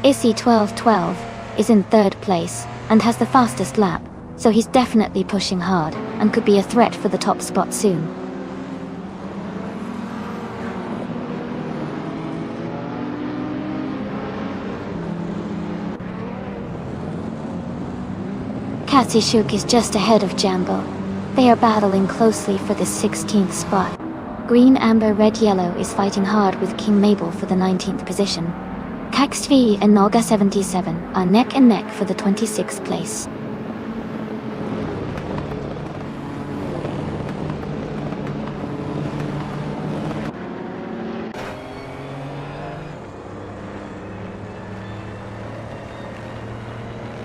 EC 1212 is in third place and has the fastest lap, so he's definitely pushing hard and could be a threat for the top spot soon. Katsishuk is just ahead of Jambo. They are battling closely for the 16th spot. Green, Amber, Red, Yellow is fighting hard with King Mabel for the 19th position. Kaxtvi and Nolga 77 are neck and neck for the 26th place.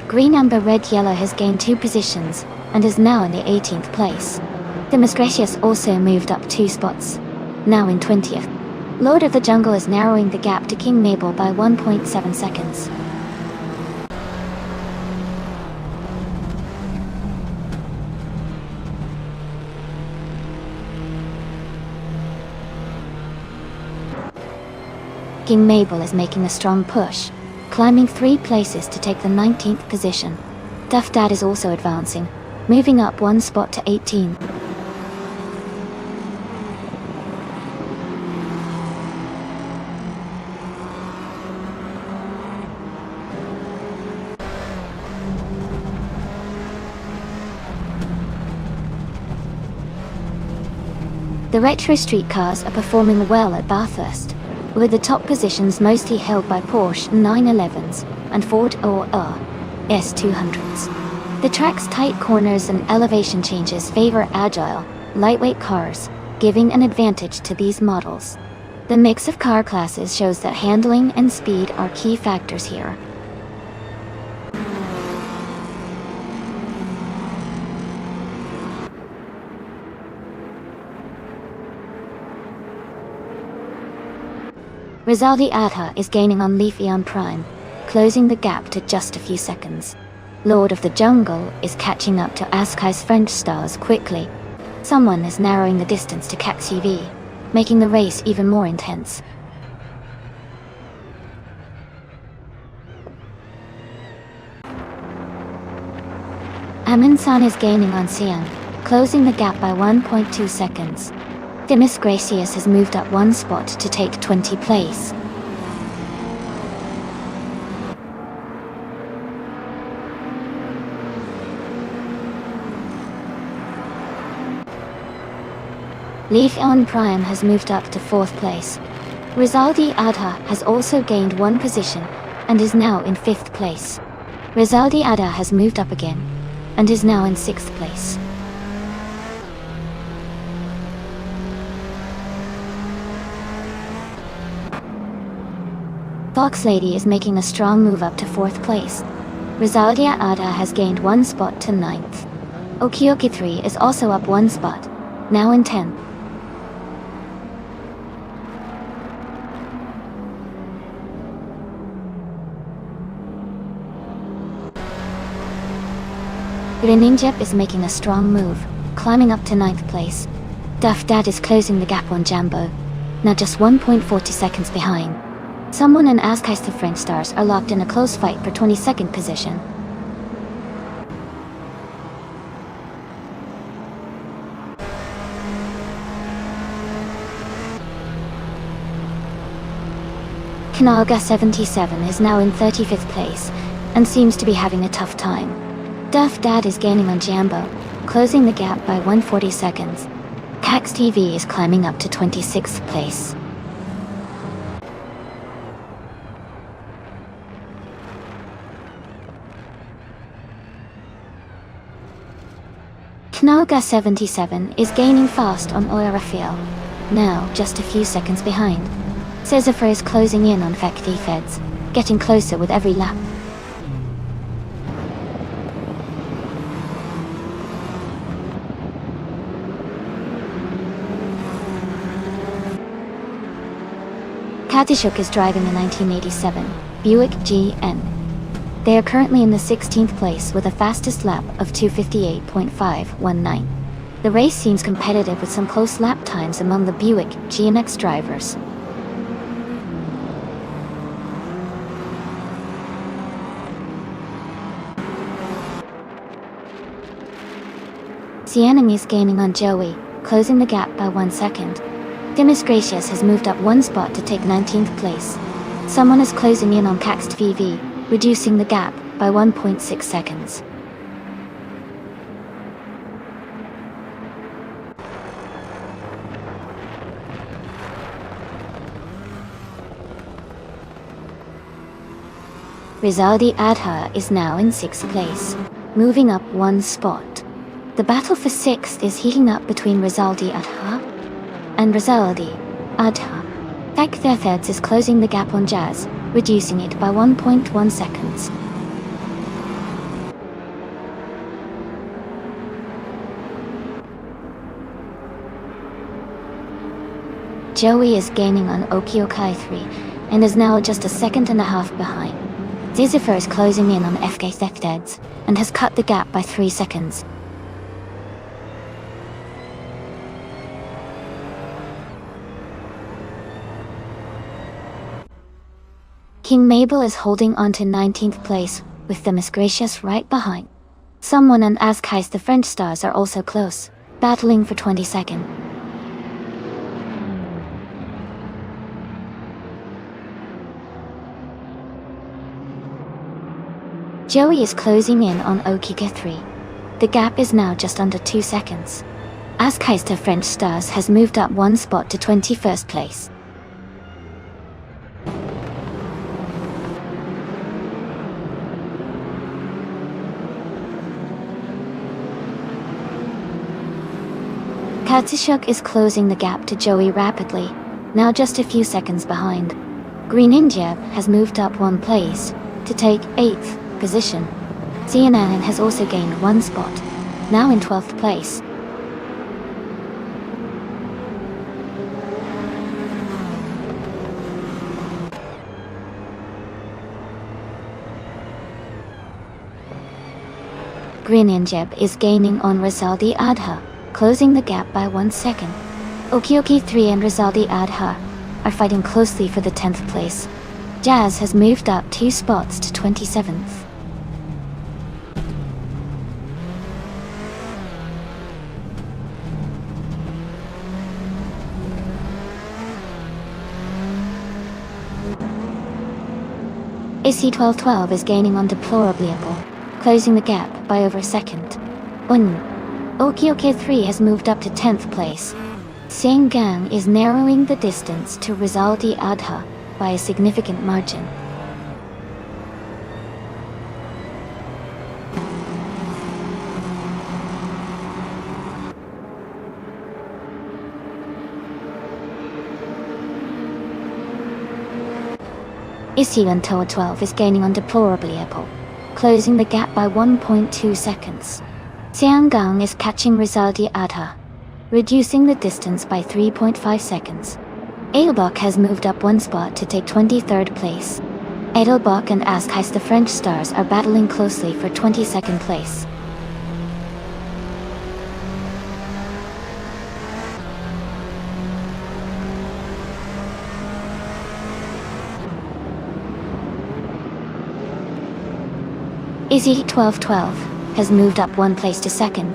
Green, amber, red, yellow has gained 2 positions, and is now in the 18th place. Demisgracious also moved up 2 spots, now in 20th. Lord of the Jungle is narrowing the gap to King Mabel by 1.7 seconds. King Mabel is making a strong push, climbing 3 places to take the 19th position. Duff Dad is also advancing, moving up 1 spot to 18. The retro streetcars are performing well at Bathurst, with the top positions mostly held by Porsche 911s and Ford S200s. The track's tight corners and elevation changes favor agile, lightweight cars, giving an advantage to these models. The mix of car classes shows that handling and speed are key factors here. Rizaldi Adha is gaining on Leaf Eon Prime, closing the gap to just a few seconds. Lord of the Jungle is catching up to Askai's French stars quickly. Someone is narrowing the distance to Cax UV, making the race even more intense. Amin-san is gaining on Sian, closing the gap by 1.2 seconds. Demisgracious has moved up 1 spot to take 20th place. Leaf Eon Prime has moved up to 4th place. Rizaldi Adha has also gained 1 position and is now in 5th place. Rizaldi Adha has moved up again and is now in 6th place. Fox Lady is making a strong move up to 4th place. Rizaldi Adha has gained 1 spot to 9th. Okioki 3 is also up 1 spot, now in 10th. Greninjep is making a strong move, climbing up to 9th place. Duff Dad is closing the gap on Jambo, now just 1.40 seconds behind. Someone and Askai's the French stars are locked in a close fight for 22nd position. Kanaga 77 is now in 35th place, and seems to be having a tough time. Duff Dad is gaining on Jambo, closing the gap by 140 seconds. Cax TV is climbing up to 26th place. Kanaga 77 is gaining fast on Oya Rafael, now just a few seconds behind. Cesafre is closing in on Facti Feds, getting closer with every lap. Katishuk is driving a 1987 Buick GN. They are currently in the 16th place with a fastest lap of 2:58.519. The race seems competitive with some close lap times among the Buick GNX drivers. Sienning is gaining on Joey, closing the gap by 1 second. Demisgracious has moved up 1 spot to take 19th place. Someone is closing in on Caxt VV, reducing the gap by 1.6 seconds. Rizaldi Adha is now in 6th place, moving up 1 spot. The battle for 6th is heating up between Rizaldi Adha and Rizaldi Adha. Thakthetheds is closing the gap on Jazz, reducing it by 1.1 seconds. Joey is gaining on Okiokai 3 and is now just a second and a half behind. Zizifer is closing in on FK Theftheads and has cut the gap by 3 seconds. King Mabel is holding on to 19th place, with the Miss Gracious right behind. Someone and Askheis the French stars are also close, battling for 22nd. Joey is closing in on Okika 3. The gap is now just under 2 seconds. Askheis the French stars has moved up 1 spot to 21st place. Katsushuk is closing the gap to Joey rapidly, now just a few seconds behind. Green Ninja has moved up 1 place, to take 8th position. Xianan has also gained 1 spot, now in 12th place. Green Ninja is gaining on Rizaldi Adha, closing the gap by 1 second. Okioki 3 and Rizaldi Adha are fighting closely for the 10th place. Jazz has moved up 2 spots to 27th. AC 1212 is gaining on Deplorably Able, closing the gap by over a second. Okioke 3 has moved up to 10th place. Gang is narrowing the distance to Rizaldi Adha by a significant margin. Issue 12 is gaining on Deplorably Able, closing the gap by 1.2 seconds. Xiangang is catching Rizaldi Adha, reducing the distance by 3.5 seconds. Edelbach has moved up 1 spot to take 23rd place. Edelbach and Askheis the French stars are battling closely for 22nd place. Izzy 1212 has moved up 1 place to 2nd.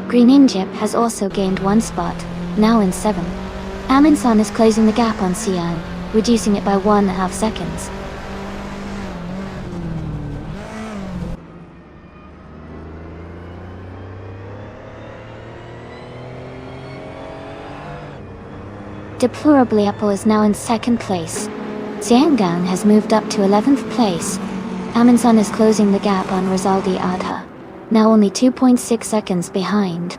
Green Ninja has also gained 1 spot, now in 7th. Aminson is closing the gap on Xian, reducing it by 1.5 seconds. Deplorably Apple is now in 2nd place. Xiangang has moved up to 11th place. Aminson is closing the gap on Rizaldi Adha, now only 2.6 seconds behind.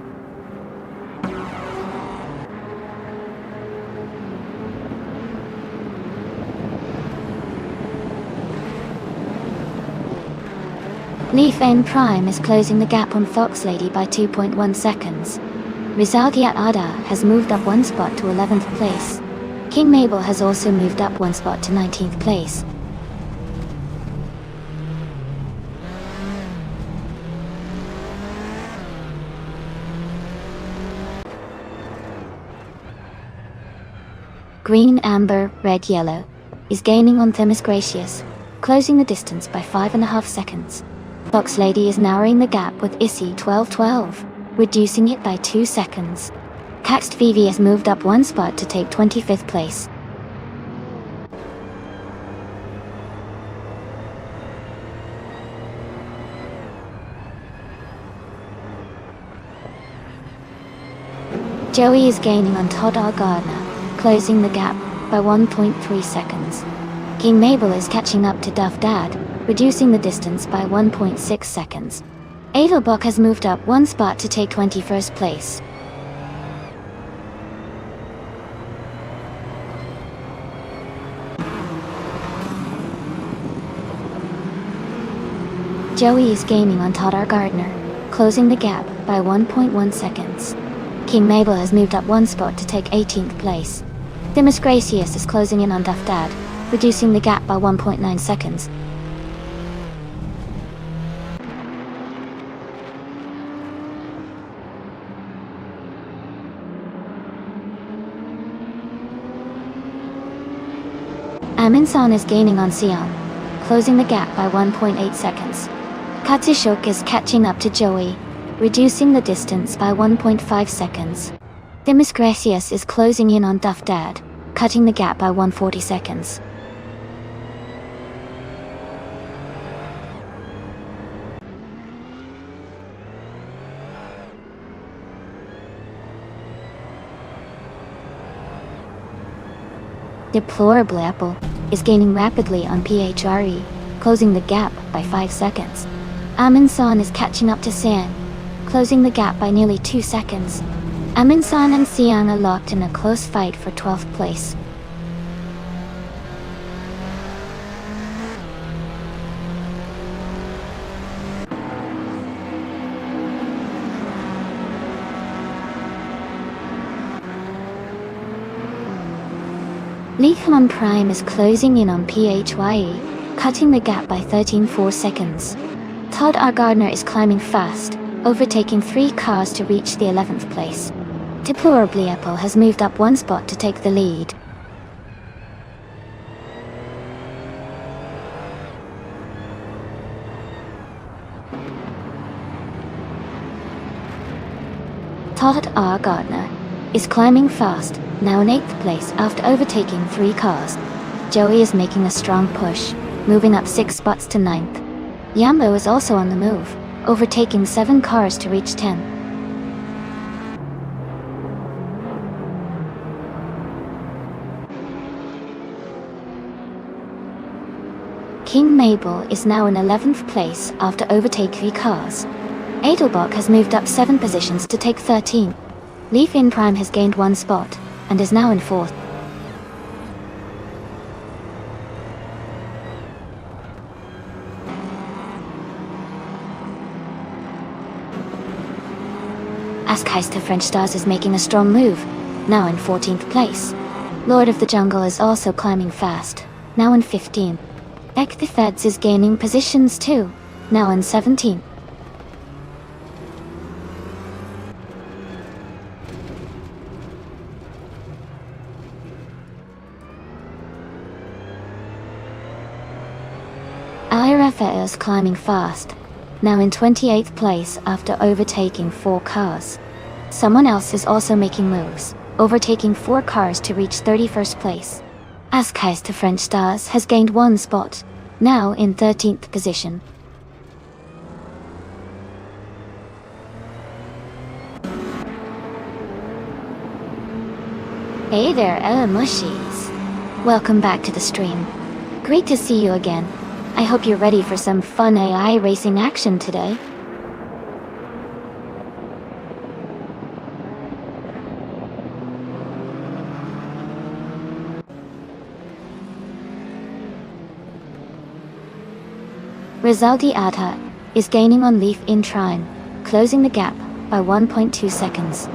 Leaf N Prime is closing the gap on Fox Lady by 2.1 seconds. Rizaldi Adha has moved up 1 spot to 11th place. King Mabel has also moved up 1 spot to 19th place. Green, Amber, Red, Yellow is gaining on Themis Gracious, closing the distance by 5.5 seconds. Fox Lady is narrowing the gap with Issy 1212, reducing it by 2 seconds. Caxed Vivi has moved up 1 spot to take 25th place. Joey is gaining on Todd Gardner, closing the gap by 1.3 seconds. King Mabel is catching up to Duff Dad, reducing the distance by 1.6 seconds. Edelbach has moved up 1 spot to take 21st place. Joey is gaining on Todd Gardner, closing the gap by 1.1 seconds. King Mabel has moved up one spot to take 18th place. Demis Gracious is closing in on Duff Dad, reducing the gap by 1.9 seconds. Aminsan is gaining on Sion, closing the gap by 1.8 seconds. Katishuk is catching up to Joey, reducing the distance by 1.5 seconds. Demis Gracious is closing in on Duff Dad, cutting the gap by 140 seconds. Deplorable Apple is gaining rapidly on PHRE, closing the gap by 5 seconds. Aminsan is catching up to San, closing the gap by nearly 2 seconds. Aminsan and Sian are locked in a close fight for 12th place. Leafman Prime is closing in on PHYE, cutting the gap by 13.4 seconds. Todd R. Gardner is climbing fast, overtaking 3 cars to reach the 11th place. Deplorably Apple has moved up one spot to take the lead. Todd R. Gardner is climbing fast, now in 8th place after overtaking 3 cars. Joey is making a strong push, moving up 6 spots to 9th. Yambo is also on the move, overtaking 7 cars to reach 10th. King Mabel is now in 11th place after overtaking 3 cars. Adelbach has moved up 7 positions to take 13th. Leaf in Prime has gained 1 spot, and is now in 4th. Askeister French Stars is making a strong move, now in 14th place. Lord of the Jungle is also climbing fast, now in 15th. Ek the Feds is gaining positions too, now in 17th. IRFA is climbing fast, now in 28th place after overtaking 4 cars. Someone else is also making moves, overtaking 4 cars to reach 31st place. Askeister French Stars has gained 1 spot, now in 13th position. Hey there, Mushies. Welcome back to the stream. Great to see you again. I hope you're ready for some fun AI racing action today. Rizaldi Adha is gaining on Leaf in Trine, closing the gap by 1.2 seconds.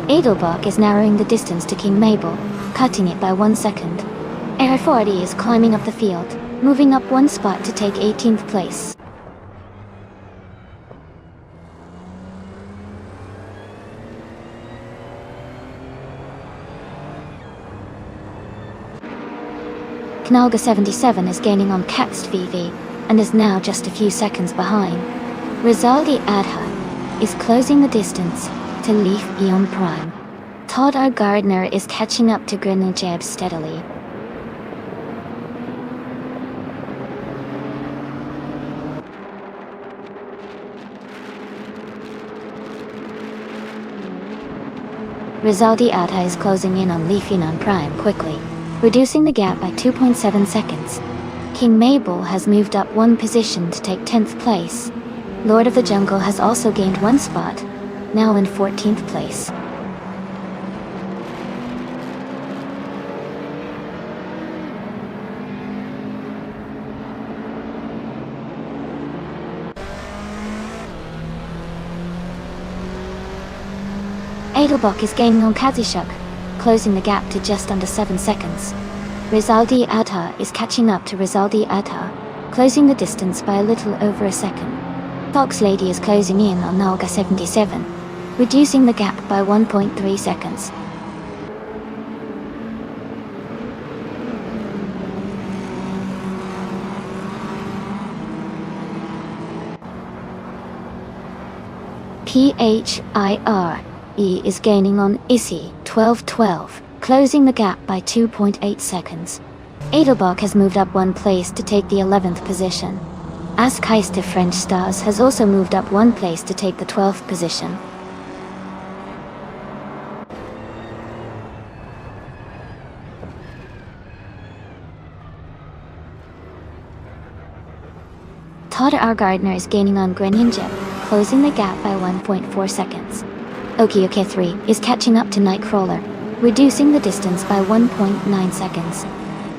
Adelbach is narrowing the distance to King Mabel, cutting it by 1 second. Air 40 is climbing up the field, moving up 1 spot to take 18th place. Knalga 77 is gaining on Katst VV, and is now just a few seconds behind. Rizaldi Adha is closing the distance to Leaf Eon Prime. Todd R. Gardner is catching up to Grenajeb steadily. Rizaldi Adha is closing in on Leaf Eon Prime quickly, reducing the gap by 2.7 seconds. King Mabel has moved up 1 position to take 10th place. Lord of the Jungle has also gained 1 spot, now in 14th place. Adelbach is gaining on Kazishuk, closing the gap to just under 7 seconds. Rizaldi Adha is catching up to Rizaldi Adha, closing the distance by a little over a second. Fox Lady is closing in on Nalga 77, reducing the gap by 1.3 seconds. PHIRE is gaining on Issy 1212, closing the gap by 2.8 seconds. Adelbach has moved up 1 place to take the 11th position. Askeister French Stars has also moved up 1 place to take the 12th position. Todd R. Gardner is gaining on Greninja, closing the gap by 1.4 seconds. Okioke 3 is catching up to Nightcrawler, reducing the distance by 1.9 seconds.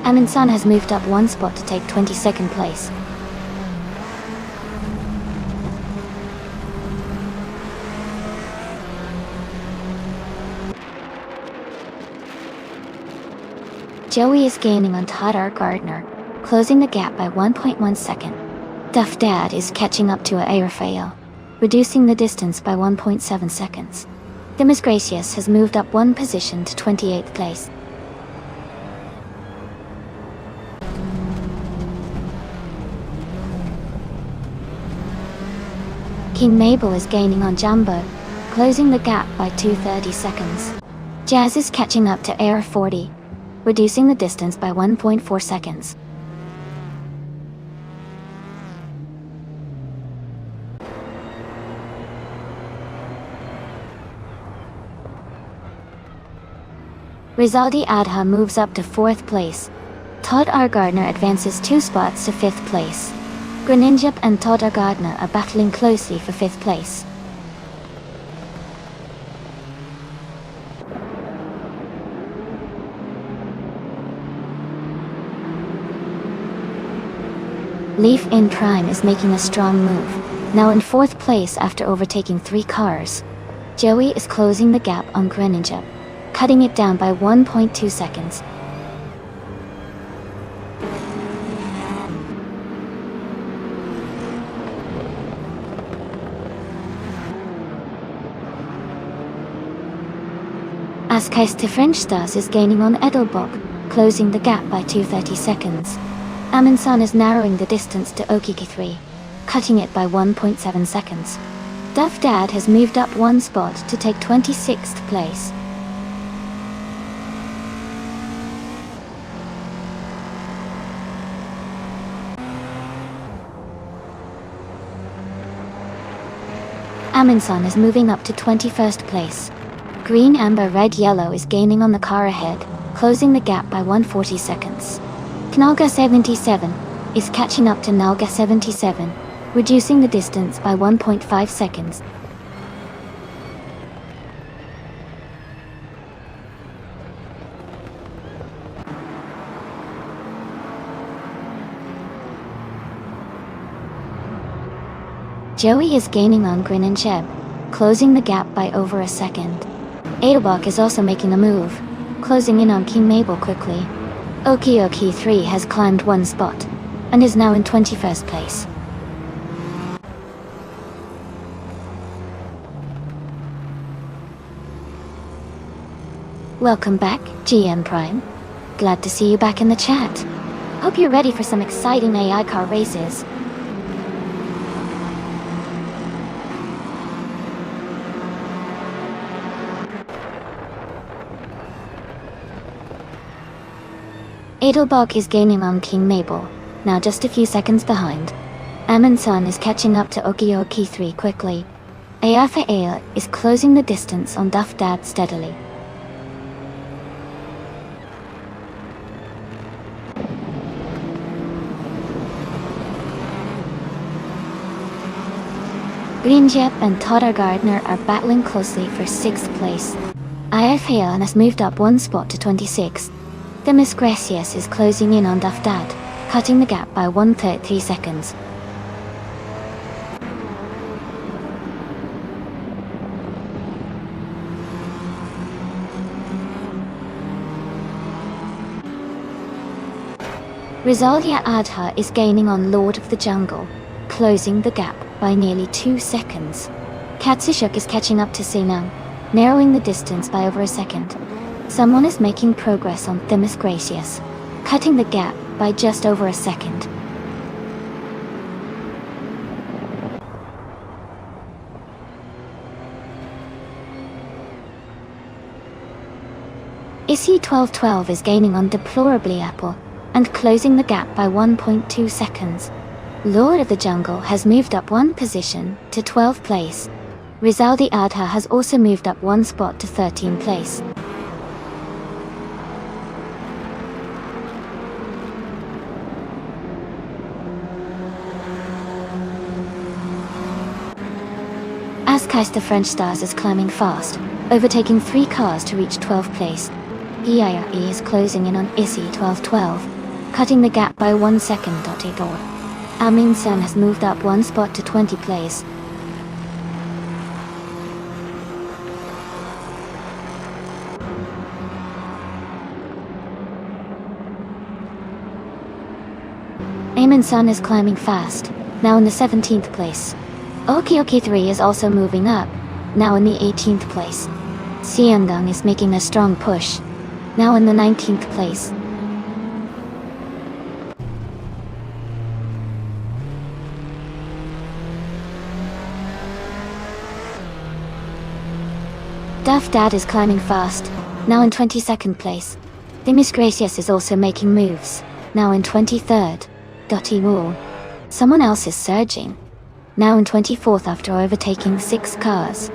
Aminsan has moved up 1 spot to take 22nd place. Joey is gaining on Todd R. Gardner, closing the gap by 1.1 second. Duff Dad is catching up to Airfail, reducing the distance by 1.7 seconds. Demis Gracious has moved up 1 position to 28th place. King Mabel is gaining on Jumbo, closing the gap by 230 seconds. Jazz is catching up to Air 40, reducing the distance by 1.4 seconds. Rizaldi Adha moves up to 4th place. Todd R. Gardner advances 2 spots to 5th place. Greninja and Todd R. Gardner are battling closely for 5th place. Leaf in Prime is making a strong move, now in 4th place after overtaking 3 cars. Joey is closing the gap on Greninja, cutting it down by 1.2 seconds. Askeister French Stars is gaining on Edelbach, closing the gap by 230 seconds. Aminsan is narrowing the distance to Okiki 3, cutting it by 1.7 seconds. Duff Dad has moved up 1 spot to take 26th place. Aminsan is moving up to 21st place. Green, Amber, Red, Yellow is gaining on the car ahead, closing the gap by 140 seconds. Knalga 77 is catching up to Nalga 77, reducing the distance by 1.5 seconds. Joey is gaining on Grin and Cheb, closing the gap by over a second. Adelbach is also making a move, closing in on King Mabel quickly. Okioki 3 has climbed 1 spot, and is now in 21st place. Welcome back, GM Prime. Glad to see you back in the chat. Hope you're ready for some exciting AI car races. Adelbach is gaining on King Mabel, now just a few seconds behind. Aminsan is catching up to Okioki 3 quickly. Ayafa is closing the distance on Duff Dad steadily. Greenjep and Todd R. Gardner are battling closely for 6th place. Ayafa has moved up 1 spot to 26th. Demis Gracious is closing in on Duff Dad, cutting the gap by 1.3 seconds. Rizaldia Adha is gaining on Lord of the Jungle, closing the gap by nearly 2 seconds. Katsushuk is catching up to Sinang, narrowing the distance by over a second. Someone is making progress on Themis Gracious, cutting the gap by just over a second. Issy 1212 is gaining on Deplorably Apple, and closing the gap by 1.2 seconds. Lord of the Jungle has moved up 1 position to 12th place. Rizaldi Adha has also moved up 1 spot to 13th place. Askais the French Stars is climbing fast, overtaking 3 cars to reach 12th place. EIRE is closing in on Issy 1212, cutting the gap by 1 second. Igor Amin Sen has moved up 1 spot to 20th place. Amin Sun is climbing fast, now in the 17th place. Okioki 3 is also moving up, now in the 18th place. Siandang is making a strong push, now in the 19th place. Duff Dad is climbing fast, now in 22nd place. Themis Gracious is also making moves, now in 23rd. Wool. Someone else is surging, now in 24th after overtaking 6 cars.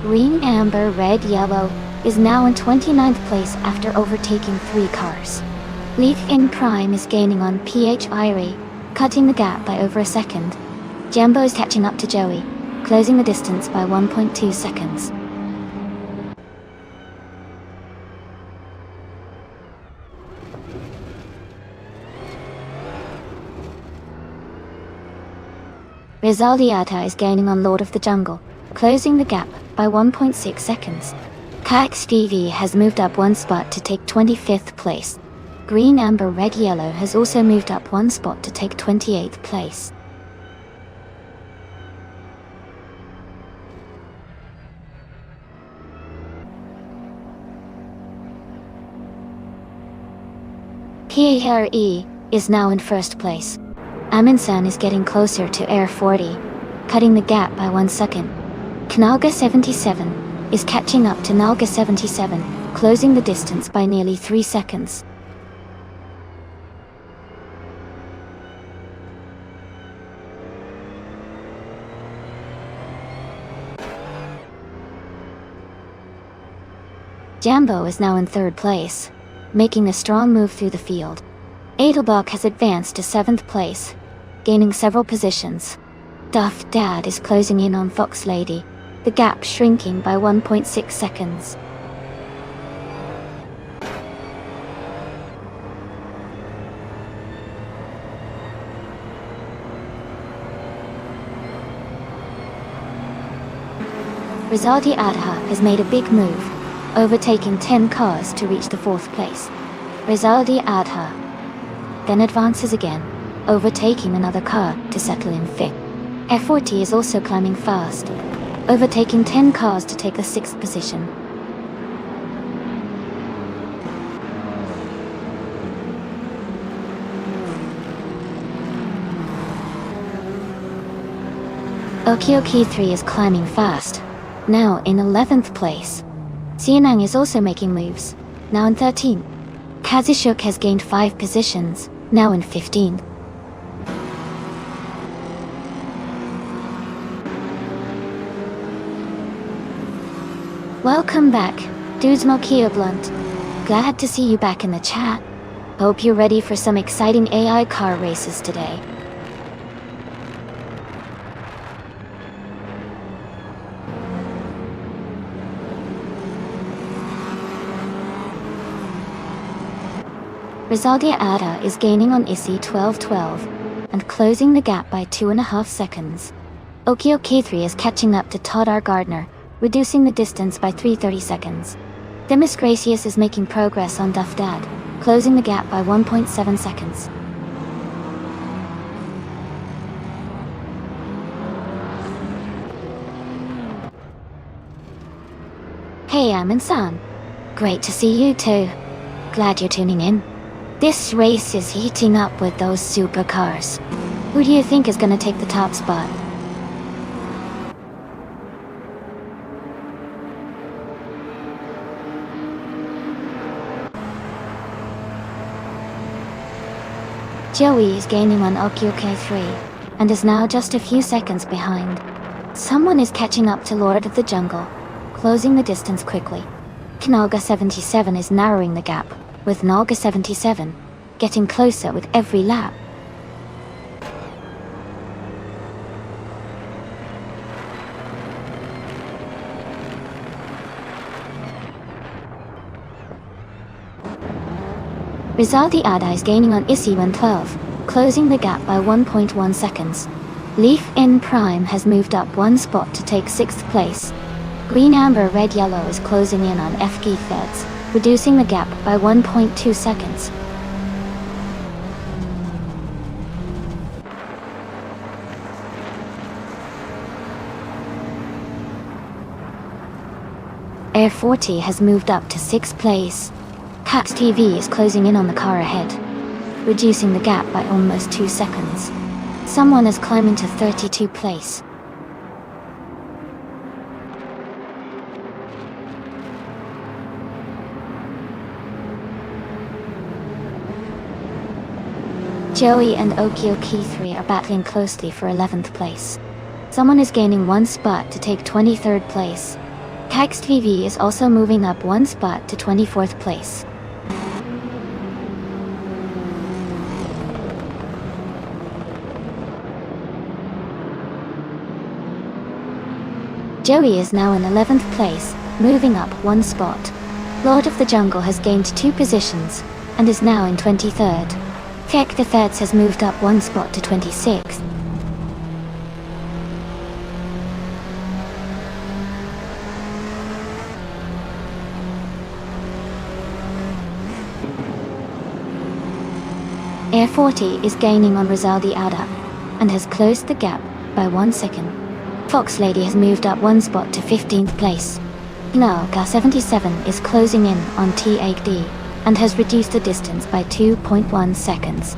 Green, Amber, Red, Yellow is now in 29th place after overtaking 3 cars. Leaf in Prime is gaining on PHIRE, cutting the gap by over a second. Jambo is catching up to Joey, closing the distance by 1.2 seconds. Rizaldi Adha is gaining on Lord of the Jungle, closing the gap by 1.6 seconds. Kax TV has moved up 1 spot to take 25th place. Green, Amber, Red, Yellow has also moved up 1 spot to take 28th place. PARE is now in 1st place. Aminsan is getting closer to Air 40, cutting the gap by 1 second. Knalga 77 is catching up to Nalga 77, closing the distance by nearly 3 seconds. Jambo is now in 3rd place, making a strong move through the field. Adelbach has advanced to 7th place, gaining several positions. Duff Dad is closing in on Fox Lady, the gap shrinking by 1.6 seconds. Rizaldi Adha has made a big move, overtaking 10 cars to reach the 4th place. Rizaldi Adha then advances again, overtaking another car to settle in 5th. F40 is also climbing fast, overtaking 10 cars to take the 6th position. Okioki 3 is climbing fast, now in 11th place. Sianang is also making moves, now in 13th. Kazushuk has gained 5 positions, now in 15th. Welcome back, Dudes Mokia Blunt. Glad to see you back in the chat. Hope you're ready for some exciting AI car races today. Rizaldia Ada is gaining on Issy 1212, and closing the gap by 2.5 seconds. Okioki3 is catching up to Todd R. Gardner, reducing the distance by 3:30 seconds. Themis Gracious is making progress on Duff Dad, closing the gap by 1.7 seconds. Hey, I'm Insan. Great to see you too. Glad you're tuning in. This race is heating up with those supercars. Who do you think is gonna take the top spot? Joey is gaining on Okioki3, and is now just a few seconds behind. Someone is catching up to Lord of the Jungle, closing the distance quickly. Knaga77 is narrowing the gap, with Naga77 getting closer with every lap. Rizaldi Ada is gaining on Issy112, closing the gap by 1.1 seconds. Leaf in Prime has moved up one spot to take 6th place. Green Amber Red Yellow is closing in on FG Feds, reducing the gap by 1.2 seconds. Air 40 has moved up to 6th place. Cax TV is closing in on the car ahead, reducing the gap by almost 2 seconds. Someone is climbing to 32 place. Joey and Okioki3 are battling closely for 11th place. Someone is gaining one spot to take 23rd place. Cax TV is also moving up one spot to 24th place. Joey is now in 11th place, moving up one spot. Lord of the Jungle has gained 2 positions, and is now in 23rd. Kek the Thirds has moved up one spot to 26th. Air 40 is gaining on Rizaldi Ada, and has closed the gap by 1 second. Fox Lady has moved up one spot to 15th place. Naga77 is closing in on T8D, and has reduced the distance by 2.1 seconds.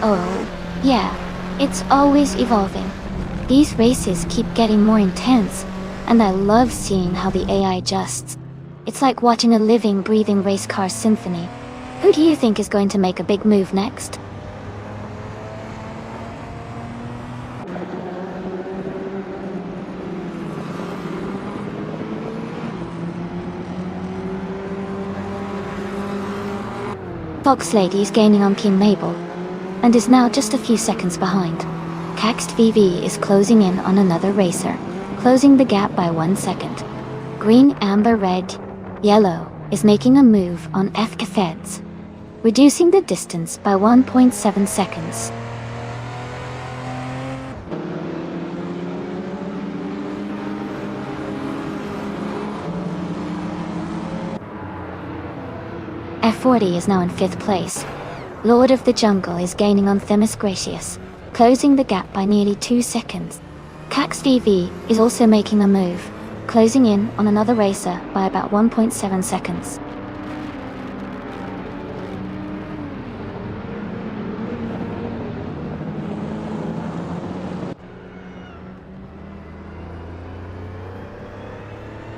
Oh, yeah, it's always evolving. These races keep getting more intense, and I love seeing how the AI adjusts. It's like watching a living, breathing race car symphony. Who do you think is going to make a big move next? Fox Lady is gaining on King Mabel, and is now just a few seconds behind. Caxed VV is closing in on another racer, closing the gap by 1 second. Green, Amber, Red, Yellow is making a move on FK Feds, reducing the distance by 1.7 seconds. F40 is now in 5th place. Lord of the Jungle is gaining on Themis Gracious, closing the gap by nearly 2 seconds. Cax VV is also making a move, closing in on another racer by about 1.7 seconds.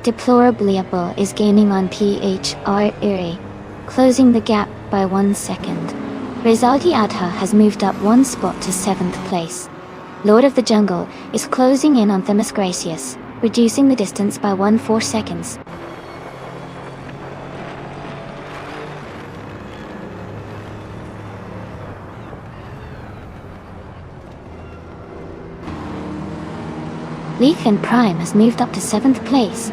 Deplorably Able is gaining on PHR Erie, closing the gap by 1 second. Rizaldi Adha has moved up one spot to 7th place. Lord of the Jungle is closing in on Themis Gracious, reducing the distance by 1.4 seconds. Leaf and Prime has moved up to 7th place.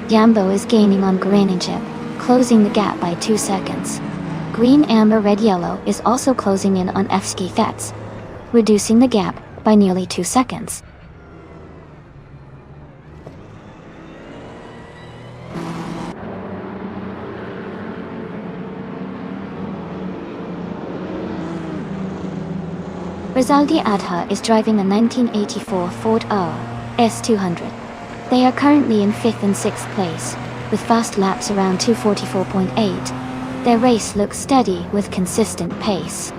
Yambo is gaining on Green and Chip, closing the gap by 2 seconds. Green, Amber, Red, Yellow is also closing in on Fski Fets, reducing the gap by nearly 2 seconds. Rizaldi Adha is driving a 1984 Ford R S200. They are currently in 5th and 6th place, with fast laps around 244.8. Their race looks steady with consistent pace.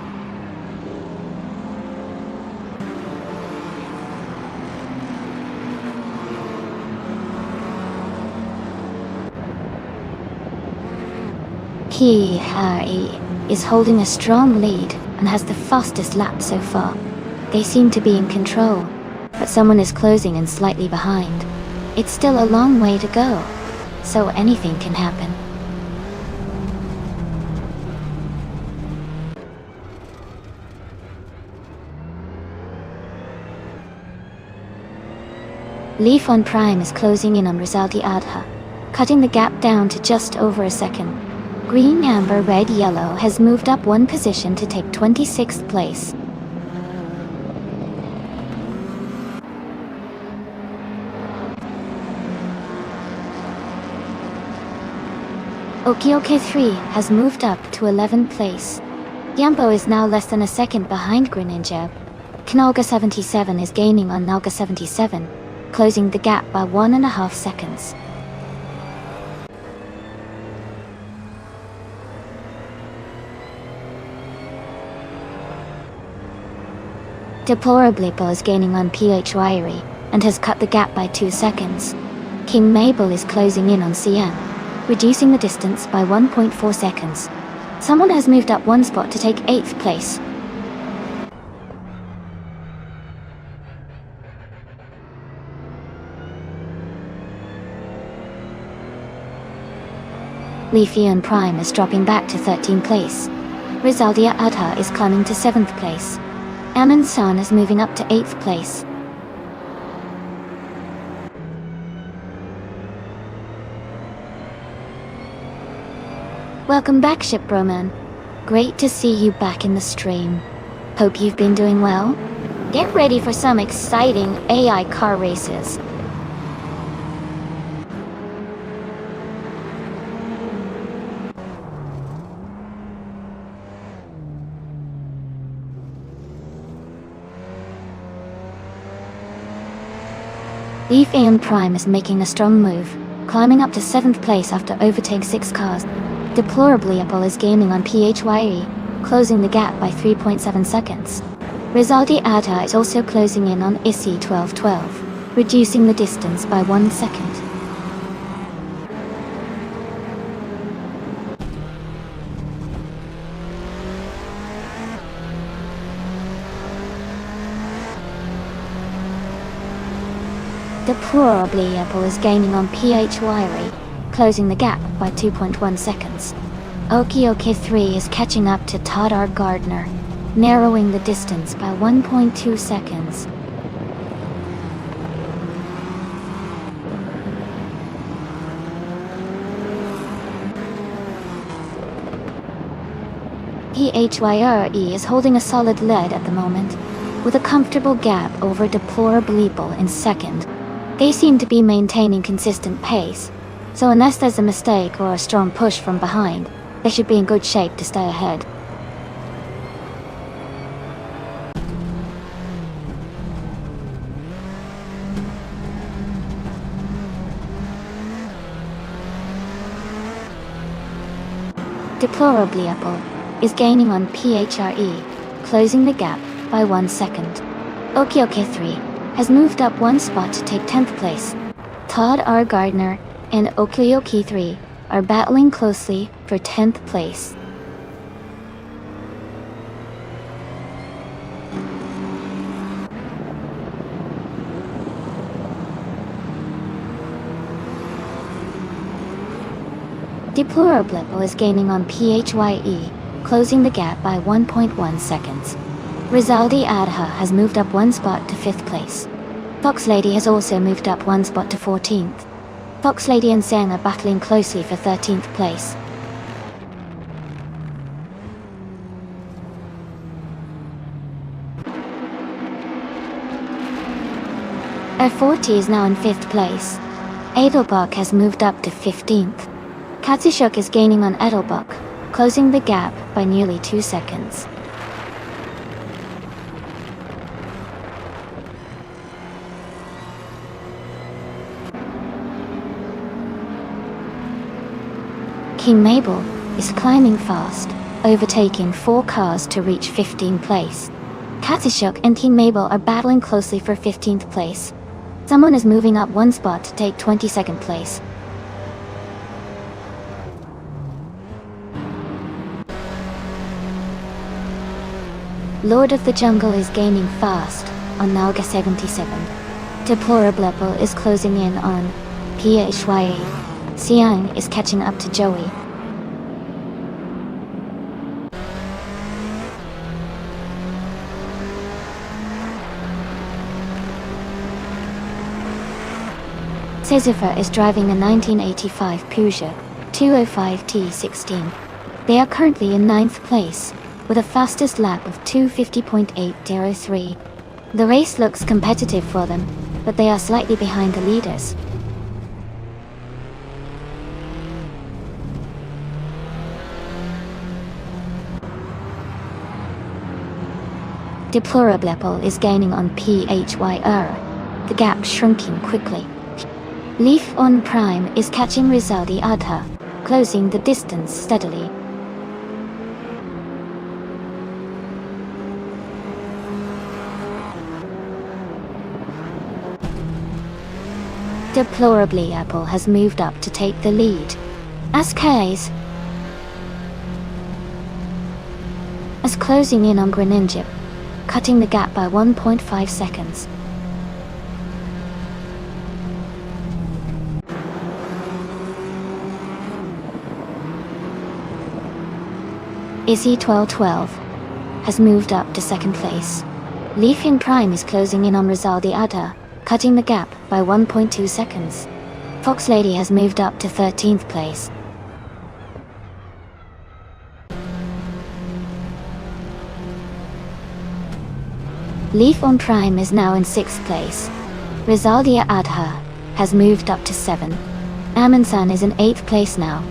Kihari is holding a strong lead and has the fastest lap so far. They seem to be in control, but someone is closing in slightly behind. It's still a long way to go, so anything can happen. Leaf on Prime is closing in on Rizaldi Adha, cutting the gap down to just over a second. Green, Amber, Red, Yellow has moved up 1 position to take 26th place. Okioke 3 has moved up to 11th place. Yambo is now less than a second behind Greninja. Knalga 77 is gaining on Nalga 77, closing the gap by 1.5 seconds. Deplorably is gaining on PH Wiry and has cut the gap by 2 seconds. King Mabel is closing in on CM, reducing the distance by 1.4 seconds. Someone has moved up 1 spot to take 8th place. Leafy and Prime is dropping back to 13th place. Rizaldia Adha is climbing to 7th place. Amin San is moving up to 8th place. Welcome back, Ship Broman. Great to see you back in the stream. Hope you've been doing well. Get ready for some exciting AI car races. Leaf and Prime is making a strong move, climbing up to 7th place after overtaking 6 cars. Deplorably Apple is gaining on PHYE, closing the gap by 3.7 seconds. Rizaldi Adha is also closing in on ISI 1212, reducing the distance by 1 second. Deplorably Apple is gaining on PH Wiry, closing the gap by 2.1 seconds. Okioke 3 is catching up to Todd R. Gardner, narrowing the distance by 1.2 seconds. PHYRE is holding a solid lead at the moment, with a comfortable gap over Deplorably in second. They seem to be maintaining consistent pace, so unless there's a mistake or a strong push from behind, they should be in good shape to stay ahead. Deplorably Apple is gaining on PHRE, closing the gap by 1 second. Okioke 3 has moved up 1 spot to take 10th place. Todd R. Gardner and Okioke 3 are battling closely for 10th place. Deplorable is gaining on PHYE, closing the gap by 1.1 seconds. Rizaldi Adha has moved up 1 spot to 5th place. Fox Lady has also moved up one spot to 14th. Fox Lady and Sang are battling closely for 13th place. O40 is now in 5th place. Edelbach has moved up to 15th. Katsushuk is gaining on Edelbach, closing the gap by nearly 2 seconds. King Mabel is climbing fast, overtaking 4 cars to reach 15th place. Katsushuk and King Mabel are battling closely for 15th place. Someone is moving up 1 spot to take 22nd place. Lord of the Jungle is gaining fast on Nalga 77. Deplorable is closing in on PHYA. Siang is catching up to Joey. Sisypher is driving a 1985 Peugeot 205 T16. They are currently in 9th place, with a fastest lap of 2:50.803. The race looks competitive for them, but they are slightly behind the leaders. Deplorable is gaining on PHYR, the gap shrinking quickly. Leaf on Prime is catching Rizaldi Adha, closing the distance steadily. Deplorably Apple has moved up to take the lead. Askais is closing in on Greninja, cutting the gap by 1.5 seconds. Izzy 1212 has moved up to 2nd place. Leaf in Prime is closing in on Rizaldi Adha, cutting the gap by 1.2 seconds. Fox Lady has moved up to 13th place. Leaf on Prime is now in 6th place. Rizaldia Adha has moved up to 7. Amansan is in 8th place now.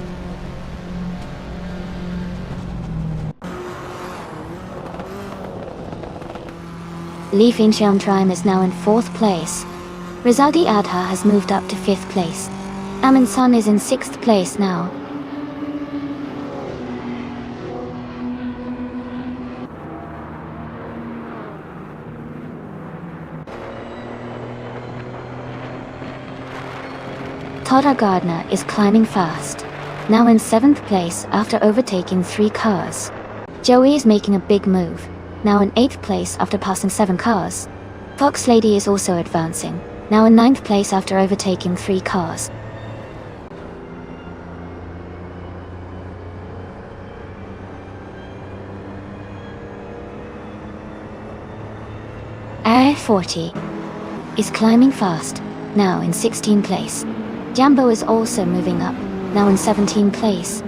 Leaf in Xian Prime is now in 4th place. Rizaldi Adha has moved up to 5th place. Amansan is in 6th place now. Todd Gardner is climbing fast, now in 7th place after overtaking 3 cars. Joey is making a big move, now in 8th place after passing 7 cars. Fox Lady is also advancing, now in 9th place after overtaking 3 cars. A40 is climbing fast, now in 16th place. Jambo is also moving up, now in 17th place.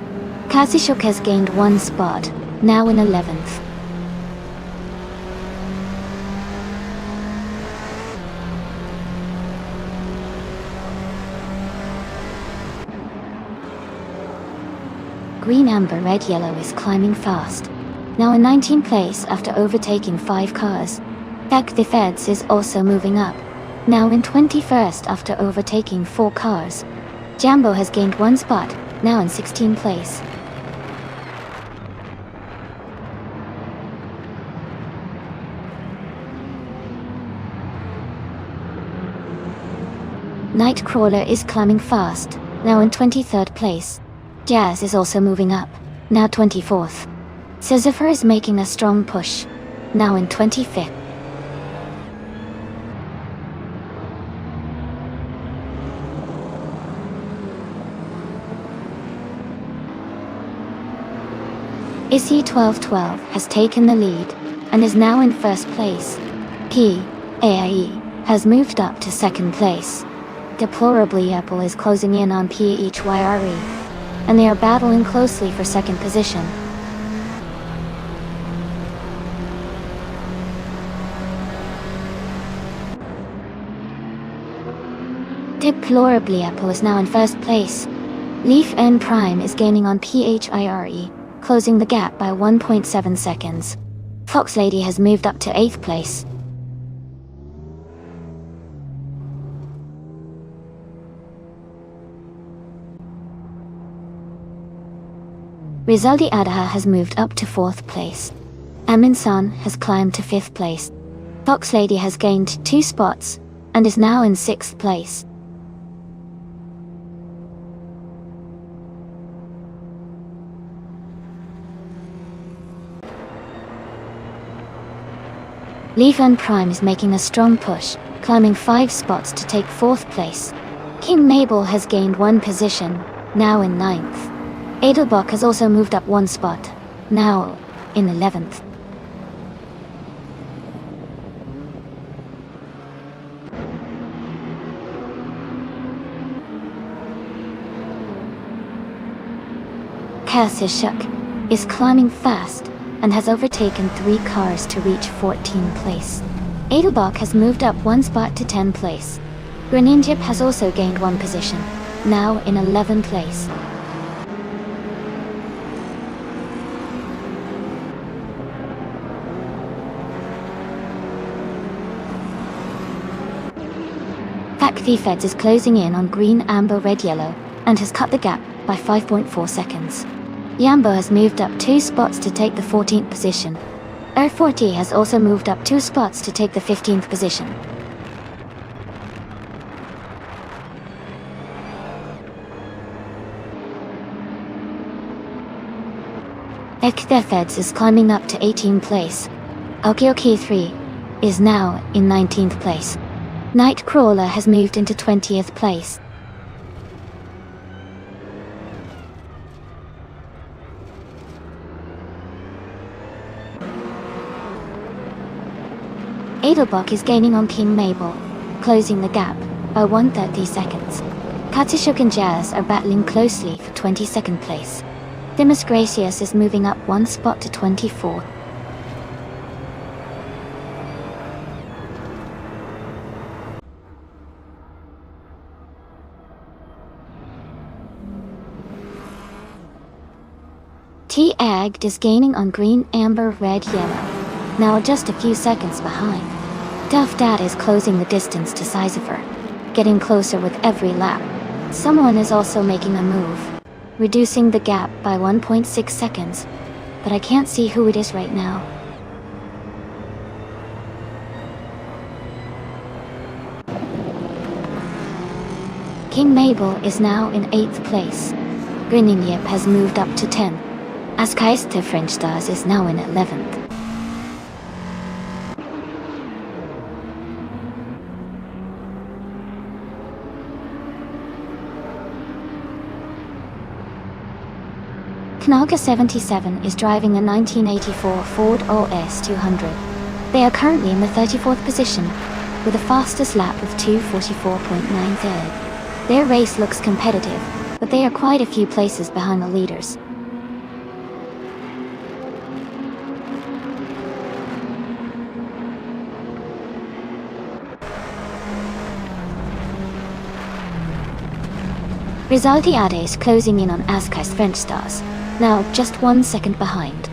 Kazushuk has gained 1 spot, now in 11th. Green Amber Red Yellow is climbing fast, now in 19th place after overtaking 5 cars. Back the Feds is also moving up, now in 21st after overtaking 4 cars. Jambo has gained 1 spot, now in 16th place. Nightcrawler is climbing fast, now in 23rd place. Jazz is also moving up, now 24th. Sisypher is making a strong push, now in 25th. Issy 1212 has taken the lead and is now in 1st place. PAIE has moved up to second place. Deplorably, Apple is closing in on PHYRE, and they are battling closely for second position. Deplorably, Apple is now in first place. Leaf N Prime is gaining on PHIRE, closing the gap by 1.7 seconds. Fox Lady has moved up to 8th place. Rizaldi Adaha has moved up to 4th place. Amin San has climbed to 5th place. Fox Lady has gained 2 spots and is now in 6th place. Leaf N Prime is making a strong push, climbing 5 spots to take 4th place. King Mabel has gained 1 position, now in 9th. Edelbach has also moved up 1 spot, now in 11th. Kasishuk is climbing fast and has overtaken 3 cars to reach 14th place. Edelbach has moved up 1 spot to 10th place. Greninjip has also gained 1 position, now in 11th place. Feds is closing in on green, amber, red, yellow, and has cut the gap by 5.4 seconds. Yambo has moved up 2 spots to take the 14th position. R40 has also moved up 2 spots to take the 15th position. Feds is climbing up to 18th place. Okioki 3 is now in 19th place. Nightcrawler has moved into 20th place. Edelbach is gaining on King Mabel, closing the gap by 130 seconds. Katishuk and Jazz are battling closely for 22nd place. Dimas Gracious is moving up 1 spot to 24th. T-Agged is gaining on green, amber, red, yellow, now just a few seconds behind. Duff Dad is closing the distance to Sizifer, getting closer with every lap. Someone is also making a move, reducing the gap by 1.6 seconds, but I can't see who it is right now. King Mabel is now in 8th place. Grinning Yip has moved up to 10th. Askaiste French Stars is now in 11th. Knaga 77 is driving a 1984 Ford OS 200. They are currently in the 34th position, with a fastest lap of 2:44.93. Their race looks competitive, but they are quite a few places behind the leaders. Rizaldi Ade is closing in on Aska's French Stars, now just 1 second behind.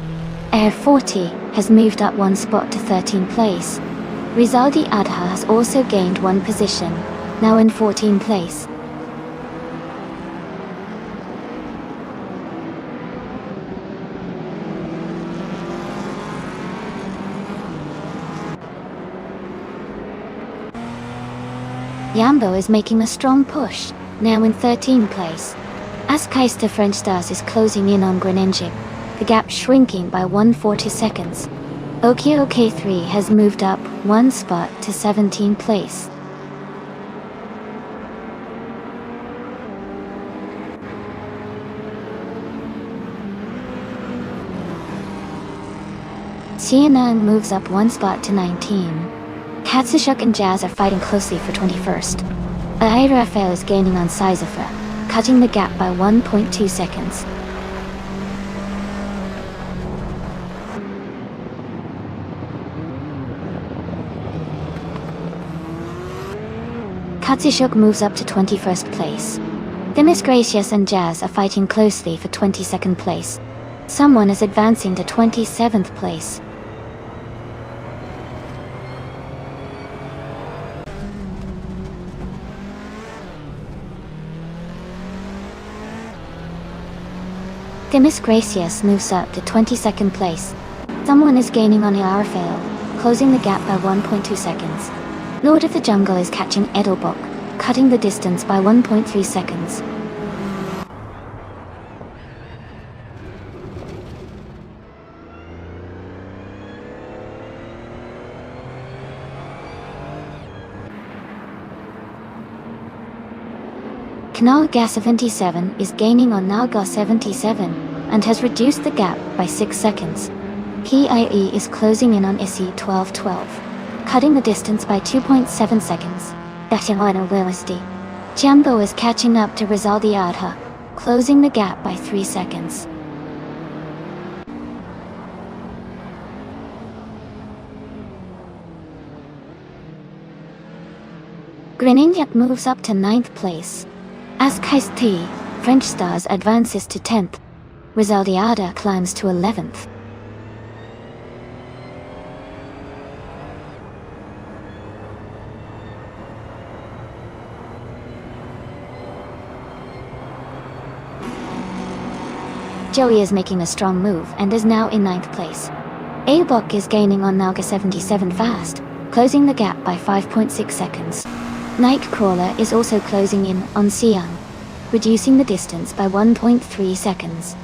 Air 40 has moved up 1 spot to 13th place. Rizaldi Adha has also gained 1 position, now in 14th place. Yambo is making a strong push, now in 13th place. Askaiste French Stars is closing in on Greninjip, the gap shrinking by 140 seconds. Okio K3 has moved up 1 spot to 17th place. CNN moves up 1 spot to 19. Katsushuk and Jazz are fighting closely for 21st. Rafael is gaining on Sizefer, cutting the gap by 1.2 seconds. Katsushuk moves up to 21st place. Themis Gracious and Jazz are fighting closely for 22nd place. Someone is advancing to 27th place. Themis Gracious moves up to 22nd place. Someone is gaining on Rafael, closing the gap by 1.2 seconds. Lord of the Jungle is catching Edelbock, cutting the distance by 1.3 seconds. Naga 77 is gaining on Naga 77 and has reduced the gap by 6 seconds. PIE is closing in on SE 1212, cutting the distance by 2.7 seconds. Jumbo is catching up to Rizaldi Adha, closing the gap by 3 seconds. Greninjak moves up to 9th place. Askais T, French Stars advances to 10th. Rizaldi Adha climbs to 11th. Joey is making a strong move and is now in 9th place. Aobok is gaining on Naga 77 fast, closing the gap by 5.6 seconds. Nightcrawler is also closing in on Xiang, reducing the distance by 1.3 seconds.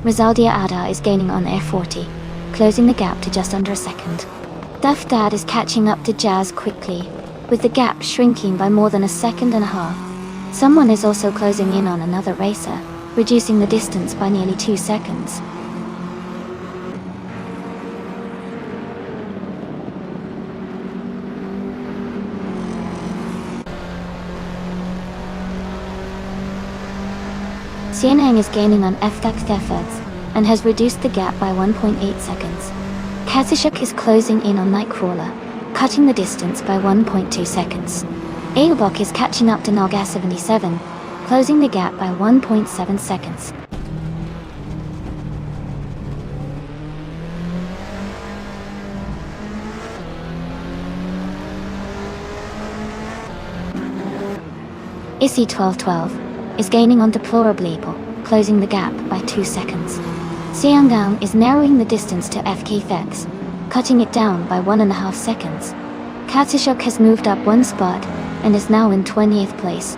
Rizaldi Adha is gaining on F40, closing the gap to just under a second. Duff Dad is catching up to Jazz quickly, with the gap shrinking by more than a second and a half. Someone is also closing in on another racer, reducing the distance by nearly 2 seconds. Xianheng is gaining on Efforts and has reduced the gap by 1.8 seconds. Katsushuk is closing in on Nightcrawler, cutting the distance by 1.2 seconds. Aobok is catching up to Naga 77, closing the gap by 1.7 seconds. Issy 1212 is gaining on Deplorably, closing the gap by 2 seconds. Xianggang is narrowing the distance to FK Fex, cutting it down by 1.5 seconds. Katsushuk has moved up 1 spot and is now in 20th place.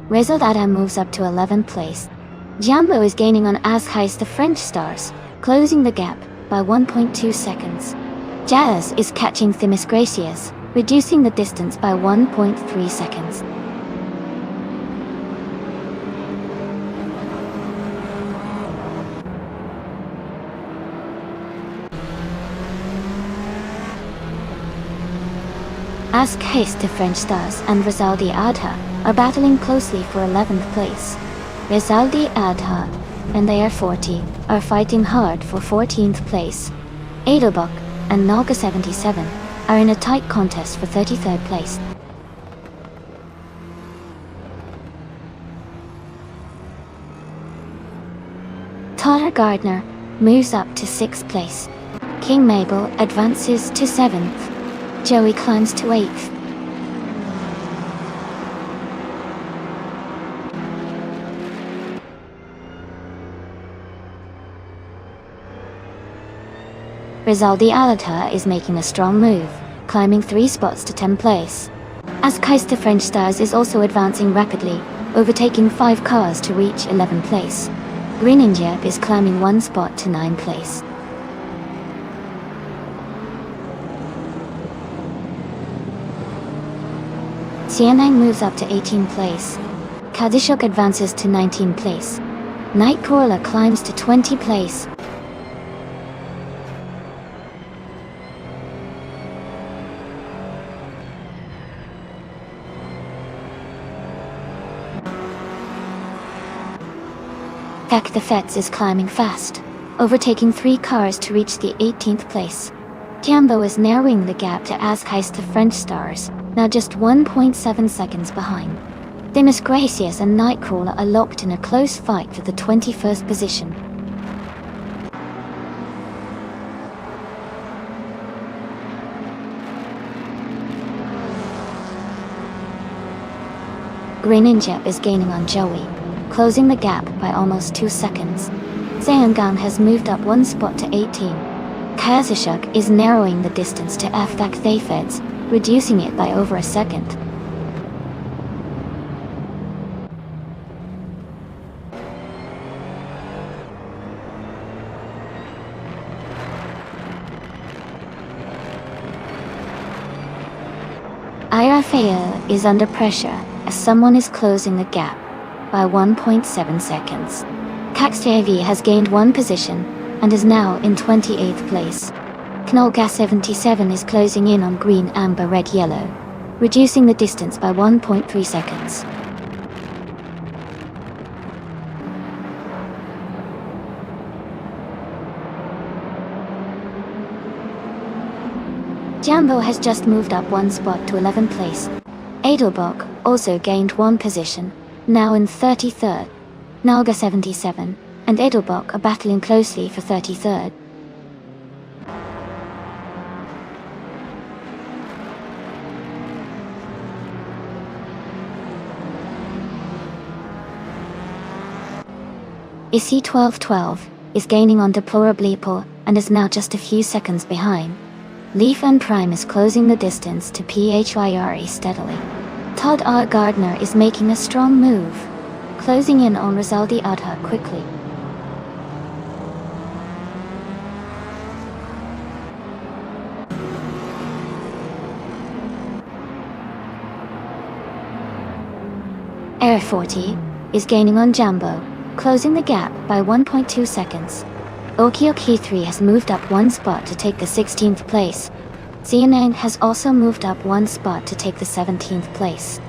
Rizal Dada moves up to 11th place. Jumbo is gaining on Askais the French Stars, closing the gap by 1.2 seconds. Jazz is catching Themis Gracious, reducing the distance by 1.3 seconds. Askais the French Stars and Rizaldi Adha are battling closely for 11th place. Rizaldi Adha and AR40 are fighting hard for 14th place. Edelbach and Naga 77 are in a tight contest for 33rd place. Tara Gardner moves up to 6th place. King Mabel advances to 7th. Joey climbs to 8th. Rizaldi Alata is making a strong move, climbing 3 spots to 10th place. Askais the French Stars is also advancing rapidly, overtaking 5 cars to reach 11th place. Green Injep is climbing 1 spot to 9th place. Xianang moves up to 18th place. Kadishuk advances to 19th place. Nightcrawler climbs to 20th place. Kak the Fets is climbing fast, overtaking 3 cars to reach the 18th place. Tiambo is narrowing the gap to Azkais the French stars, now just 1.7 seconds behind. Demis Gracious and Nightcrawler are locked in a close fight for the 21st position. Green Injep is gaining on Joey, closing the gap by almost 2 seconds. Zayanggang has moved up 1 spot to 18. Kazishuk is narrowing the distance to Afdak Thayfeds, reducing it by over a second. Irafea is under pressure as someone is closing the gap by 1.7 seconds. Kakstv has gained 1 position and is now in 28th place. Knolga 77 is closing in on green, amber, red, yellow, reducing the distance by 1.3 seconds. Jambo has just moved up 1 spot to 11th place. Adelbach also gained 1 position, now in 33rd. Nalga 77 and Adelbach are battling closely for 33rd. Issy 1212 is gaining on Deplorableeple and is now just a few seconds behind. Leaf and Prime is closing the distance to Phyre steadily. Todd R. Gardner is making a strong move, closing in on Rizaldi Adha quickly. Air 40 is gaining on Jambo, closing the gap by 1.2 seconds. Okioki 3 has moved up 1 spot to take the 16th place. Xianang has also moved up 1 spot to take the 17th place.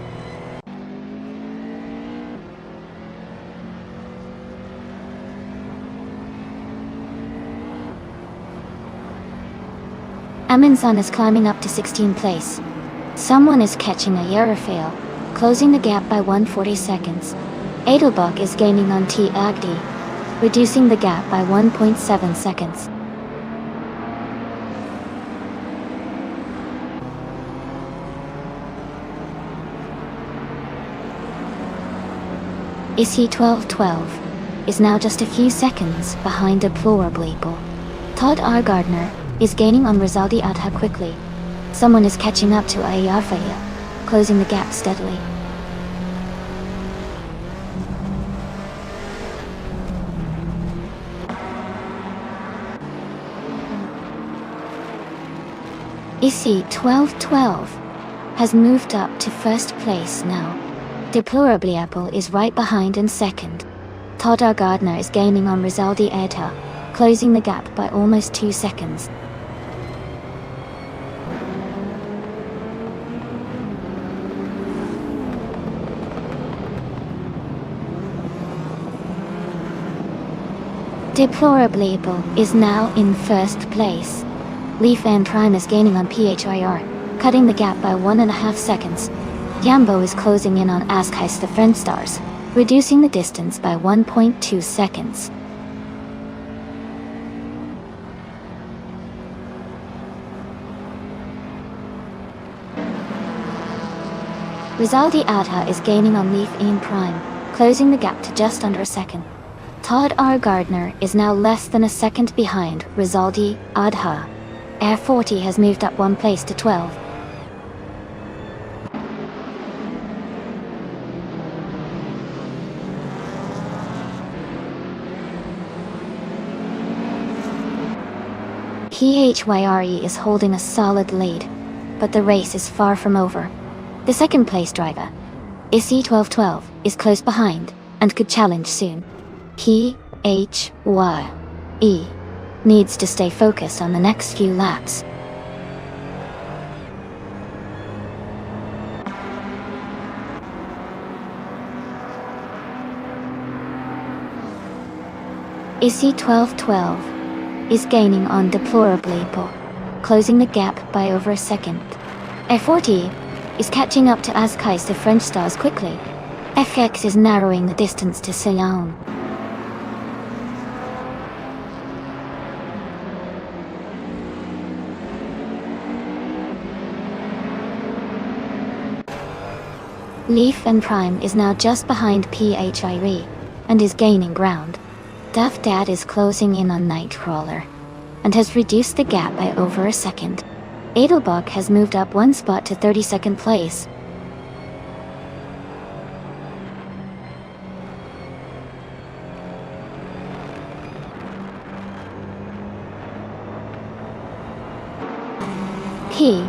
Aminsan is climbing up to 16th place. Someone is catching a Yerafale, closing the gap by 140 seconds. Adelbach is gaining on T. Agdi, reducing the gap by 1.7 seconds. Issy 1212 is now just a few seconds behind Deplorableeple. Todd R. Gardner is gaining on Rizaldi Adha quickly. Someone is catching up to Ayarfaya, closing the gap steadily. Issy 1212 has moved up to 1st place now. Deplorableeple is right behind in 2nd. Todd R. Gardner is gaining on Rizaldi Adha, closing the gap by almost 2 seconds. Deplorableeple is now in 1st place. Leaf and Prime is gaining on Phyre, cutting the gap by 1.5 seconds. Yambo is closing in on Azkais the French stars, reducing the distance by 1.2 seconds. Rizaldi Adha is gaining on Leaf and Prime, closing the gap to just under a second. Todd R. Gardner is now less than a second behind Rizaldi Adha. Air 40 has moved up 1 place to 12. PHYRE is holding a solid lead, but the race is far from over. The second place driver, IC1212, is close behind and could challenge soon. PHYE needs to stay focused on the next few laps. IC1212 is gaining on deplorably poor, closing the gap by over a second. F40 is catching up to Azkais the French stars quickly. FX is narrowing the distance to Sion. Leaf and Prime is now just behind PHIRE and is gaining ground. Duff Dad is closing in on Nightcrawler and has reduced the gap by over a second. Edelbach has moved up one spot to 32nd place. PHIE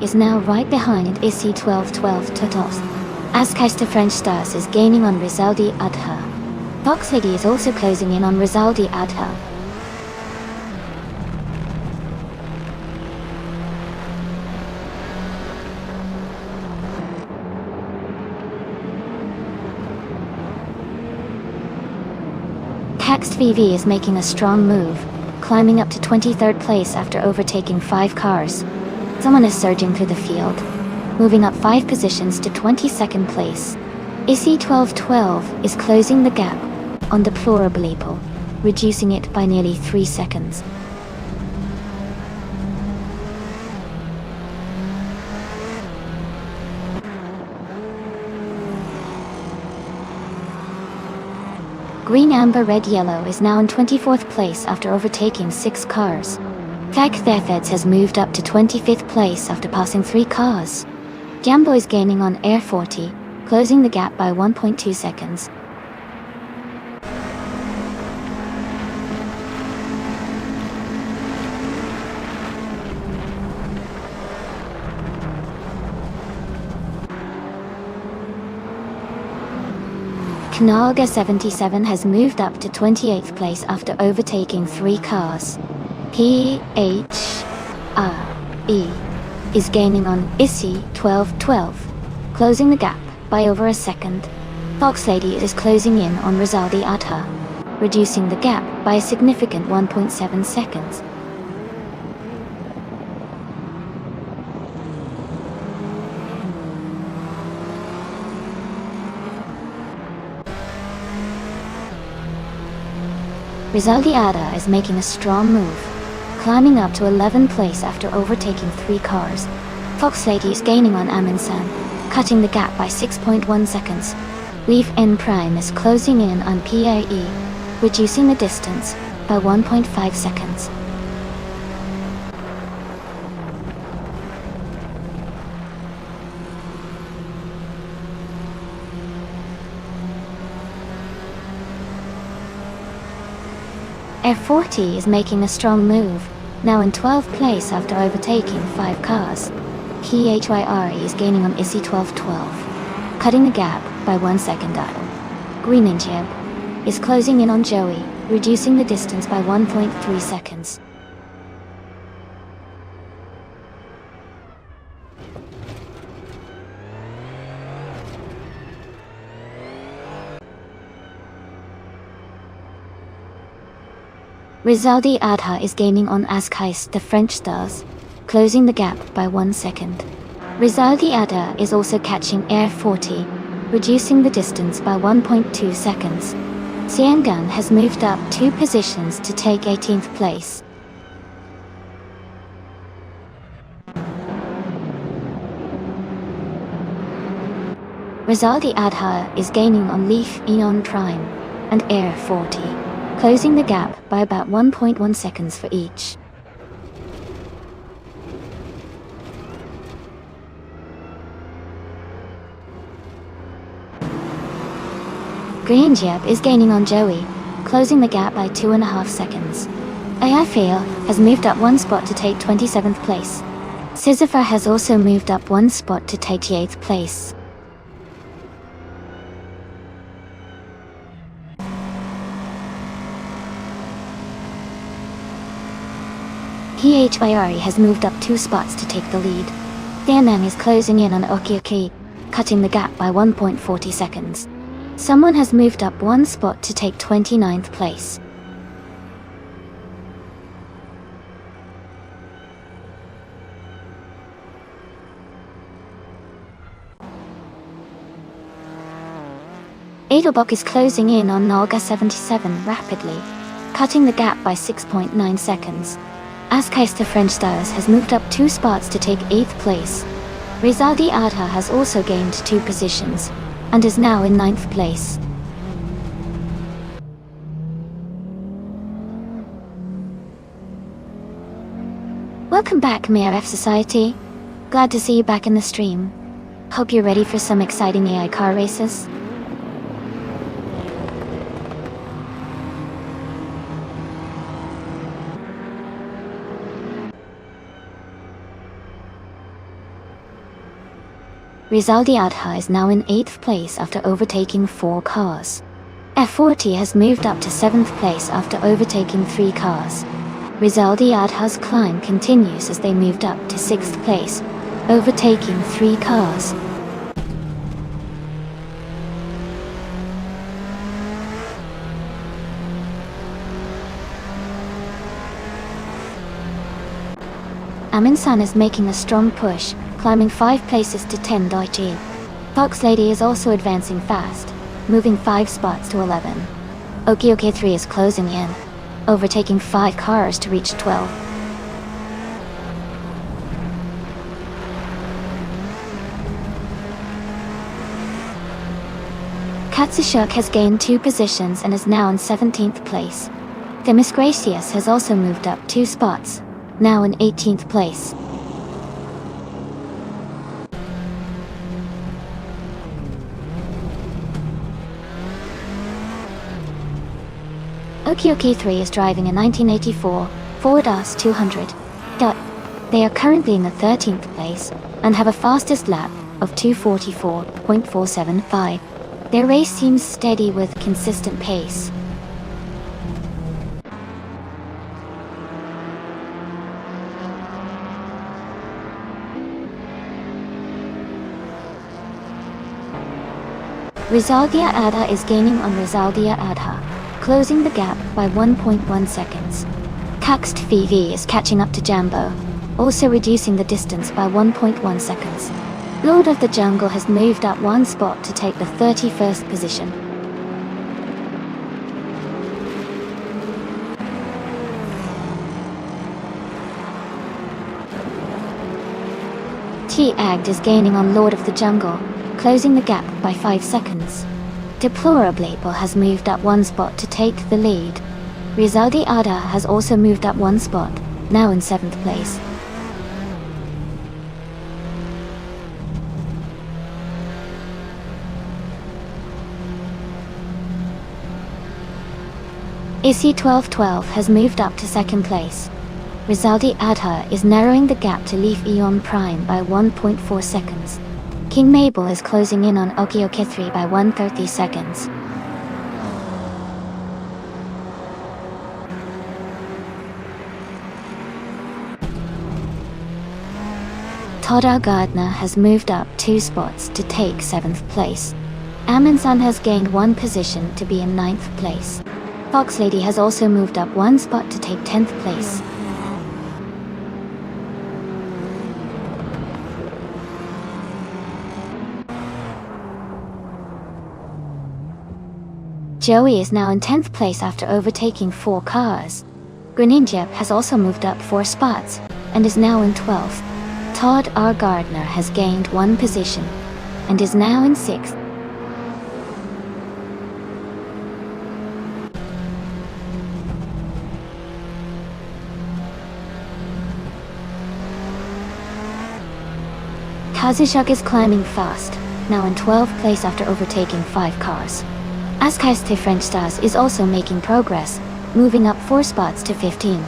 is now right behind IC1212 Totos. Azkais the French stars is gaining on Rizaldi Adha. Fox Lady is also closing in on Rizaldi Adha. Taxed VV is making a strong move, climbing up to 23rd place after overtaking 5 cars. Someone is surging through the field, moving up 5 positions to 22nd place. IC1212 is closing the gap on deplorably poor, reducing it by nearly 3 seconds. Green Amber Red Yellow is now in 24th place after overtaking 6 cars. Fag Thefeds has moved up to 25th place after passing 3 cars. Jambo is gaining on Air 40, closing the gap by 1.2 seconds. Knalga 77 has moved up to 28th place after overtaking 3 cars. PHIE is gaining on IC1212, closing the gap by over a second. Fox Lady is closing in on Rizaldi Adha, reducing the gap by a significant 1.7 seconds. Rizaldi Adha is making a strong move, climbing up to 11th place after overtaking 3 cars. Fox Lady is gaining on Aminsan, cutting the gap by 6.1 seconds. Leaf N Prime is closing in on PAE, reducing the distance by 1.5 seconds. F40 is making a strong move, now in 12th place after overtaking 5 cars. PHYRE is gaining on IC1212, cutting the gap by 1 second idle. Green Ninja is closing in on Joey, reducing the distance by 1.3 seconds. Rizaldi Adha is gaining on Azkais the French stars, closing the gap by 1 second. Rizaldi Adha is also catching Air 40, reducing the distance by 1.2 seconds. Xiangan has moved up 2 positions to take 18th place. Rizaldi Adha is gaining on Leaf Eon Prime and Air 40, closing the gap by about 1.1 seconds for each. Green Jeb is gaining on Joey, closing the gap by 2.5 seconds. Ayafael has moved up one spot to take 27th place. Sisyphar has also moved up one spot to take 8th place. Phiri has moved up 2 spots to take the lead. Daenang is closing in on Okioki, cutting the gap by 1.40 seconds. Someone has moved up 1 spot to take 29th place. Edelbok is closing in on Naga 77 rapidly, cutting the gap by 6.9 seconds. Askeister French Stars has moved up 2 spots to take 8th place. Rizaldi Adha has also gained 2 positions, and is now in 9th place. Welcome back, Mayor F Society. Glad to see you back in the stream. Hope you're ready for some exciting AI car races. Rizaldi Adha is now in 8th place after overtaking 4 cars. F40 has moved up to 7th place after overtaking 3 cars. Rizaldi Adha's climb continues as they moved up to 6th place, overtaking 3 cars. Aminsan is making a strong push, climbing 5 places to 10.g. Fox Lady is also advancing fast, moving 5 spots to 11. Okioke 3 is closing in, overtaking 5 cars to reach 12. Katsushuk has gained 2 positions and is now in 17th place. Demisgracious has also moved up 2 spots, now in 18th place. Okioke 3 is driving a 1984 Ford AS 200. They are currently in the 13th place and have a fastest lap of 2:44.475. Their race seems steady with consistent pace. Rizaldia Adha is gaining on Rizaldia Adha, closing the gap by 1.1 seconds. Kaxt VV is catching up to Jambo, also reducing the distance by 1.1 seconds. Lord of the Jungle has moved up 1 spot to take the 31st position. T-Agd is gaining on Lord of the Jungle, closing the gap by 5 seconds. Deplorable has moved up 1 spot to take the lead. Rizaldi Adha has also moved up 1 spot, now in 7th place. Issy 1212 has moved up to 2nd place. Rizaldi Adha is narrowing the gap to Leaf Eon Prime by 1.4 seconds. King Mabel is closing in on Okioke 3 by 130 seconds. Toda Gardner has moved up 2 spots to take 7th place. Aminsan has gained 1 position to be in 9th place. Fox Lady has also moved up 1 spot to take 10th place. Joey is now in 10th place after overtaking 4 cars. Greninjep has also moved up 4 spots, and is now in 12th. Todd R. Gardner has gained 1 position, and is now in 6th. Kazushuk is climbing fast, now in 12th place after overtaking 5 cars. Askeister French Stars is also making progress, moving up 4 spots to 15.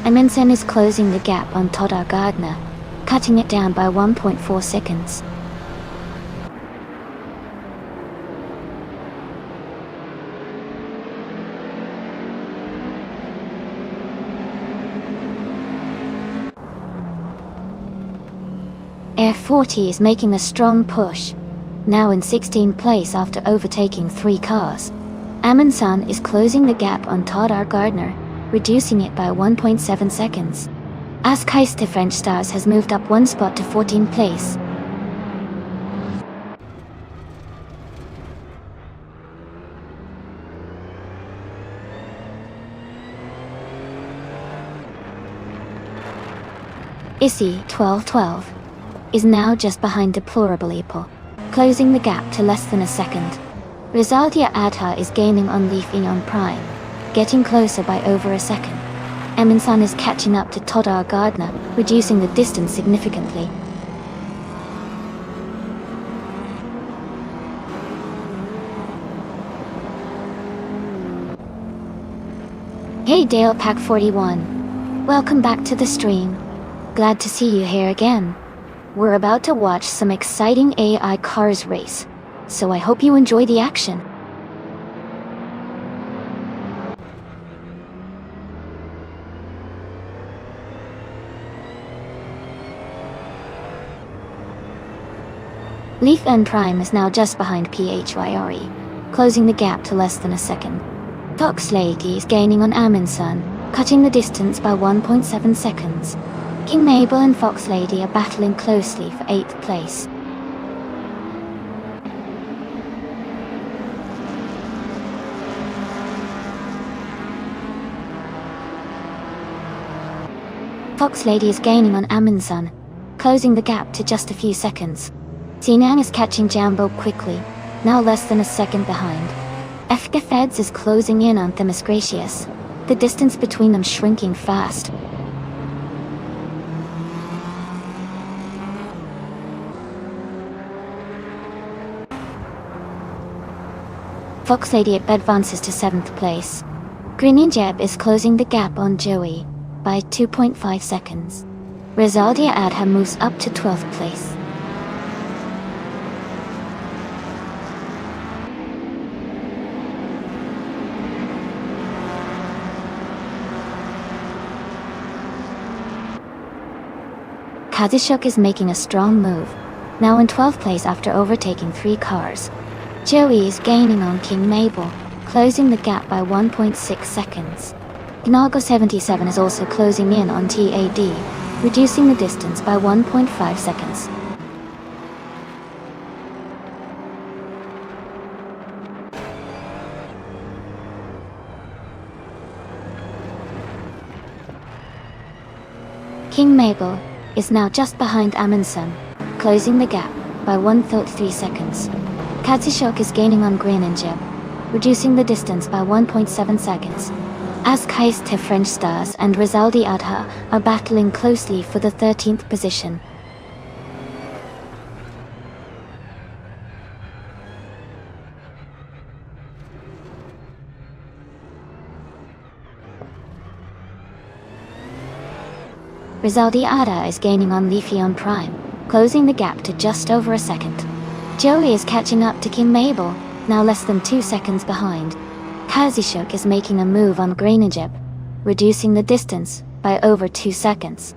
Amundsen is closing the gap on Todar Gardner, cutting it down by 1.4 seconds. Air 40 is making a strong push, now in 16th place after overtaking 3 cars. Amundsen is closing the gap on Todar Gardner, reducing it by 1.7 seconds. As Keister French Stars has moved up 1 spot to 14th place. Issy 1212 is now just behind Deplorable Apple, closing the gap to less than a second. Rizaldia Adha is gaining on Leaf Eon Prime, getting closer by over a second. Amundsen is catching up to Todar Gardner, reducing the distance significantly. Hey Dale Pack 41. Welcome back to the stream. Glad to see you here again. We're about to watch some exciting AI cars race, so I hope you enjoy the action. Leaf N Prime is now just behind PHYRE, closing the gap to less than a second. Fox Lady is gaining on Amundsen, cutting the distance by 1.7 seconds. King Mabel and Fox Lady are battling closely for 8th place. Fox Lady is gaining on Amundsen, closing the gap to just a few seconds. Xinang is catching Jambo quickly, now less than a second behind. Efka Feds is closing in on Themis Gracious, the distance between them shrinking fast. Fox Lady advances to 7th place. Greninjab is closing the gap on Joey by 2.5 seconds. Rizaldia Adha moves up to 12th place. Kazishuk is making a strong move, now in 12th place after overtaking 3 cars. Joey is gaining on King Mabel, closing the gap by 1.6 seconds. Gnago 77 is also closing in on TAD, reducing the distance by 1.5 seconds. King Mabel is now just behind Amundsen, closing the gap by 1.3 seconds. Katsishok is gaining on Greninjab, reducing the distance by 1.7 seconds. As Keister French Stars and Rizaldi Adha are battling closely for the 13th position. Rizaldi Adha is gaining on Leafeon Prime, closing the gap to just over a second. Joey is catching up to King Mabel, now less than 2 seconds behind. Kazishuk is making a move on Greninjab, reducing the distance by over 2 seconds.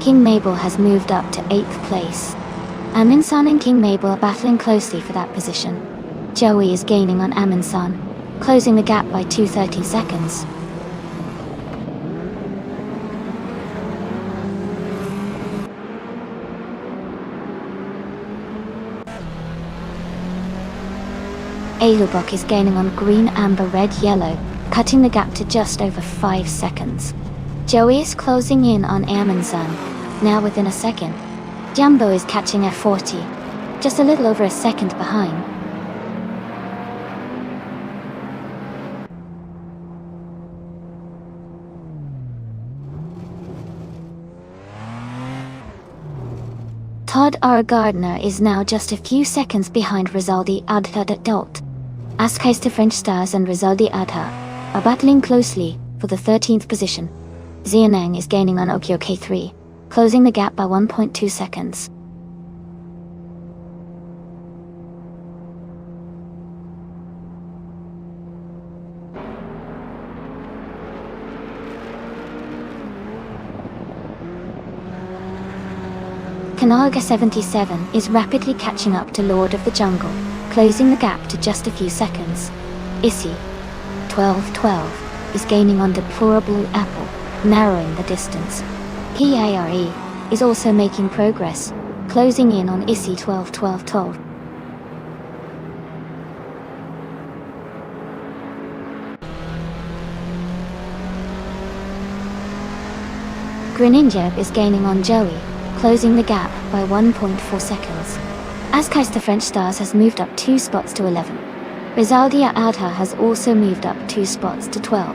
King Mabel has moved up to 8th place. Amundsen and King Mabel are battling closely for that position. Joey is gaining on Amundsen, closing the gap by 2.30 seconds. Alubok is gaining on Green, Amber, Red, Yellow, cutting the gap to just over 5 seconds. Joey is closing in on Amundsen, now within a second. Jumbo is catching F40, just a little over a second behind. Todd R. Gardner is now just a few seconds behind Rizaldi Adha Adult. Askais to French Stars and Rizaldi Adha are battling closely for the 13th position. Xianang is gaining on Okyo K3, closing the gap by 1.2 seconds. Kanaga 77 is rapidly catching up to Lord of the Jungle, closing the gap to just a few seconds. Issy 1212 is gaining on Deplorable Apple, narrowing the distance. PARE is also making progress, closing in on Issy 1212. Greninja is gaining on Joey, closing the gap by 1.4 seconds. Askais the French Stars has moved up 2 spots to 11. Rizaldi Adha has also moved up 2 spots to 12.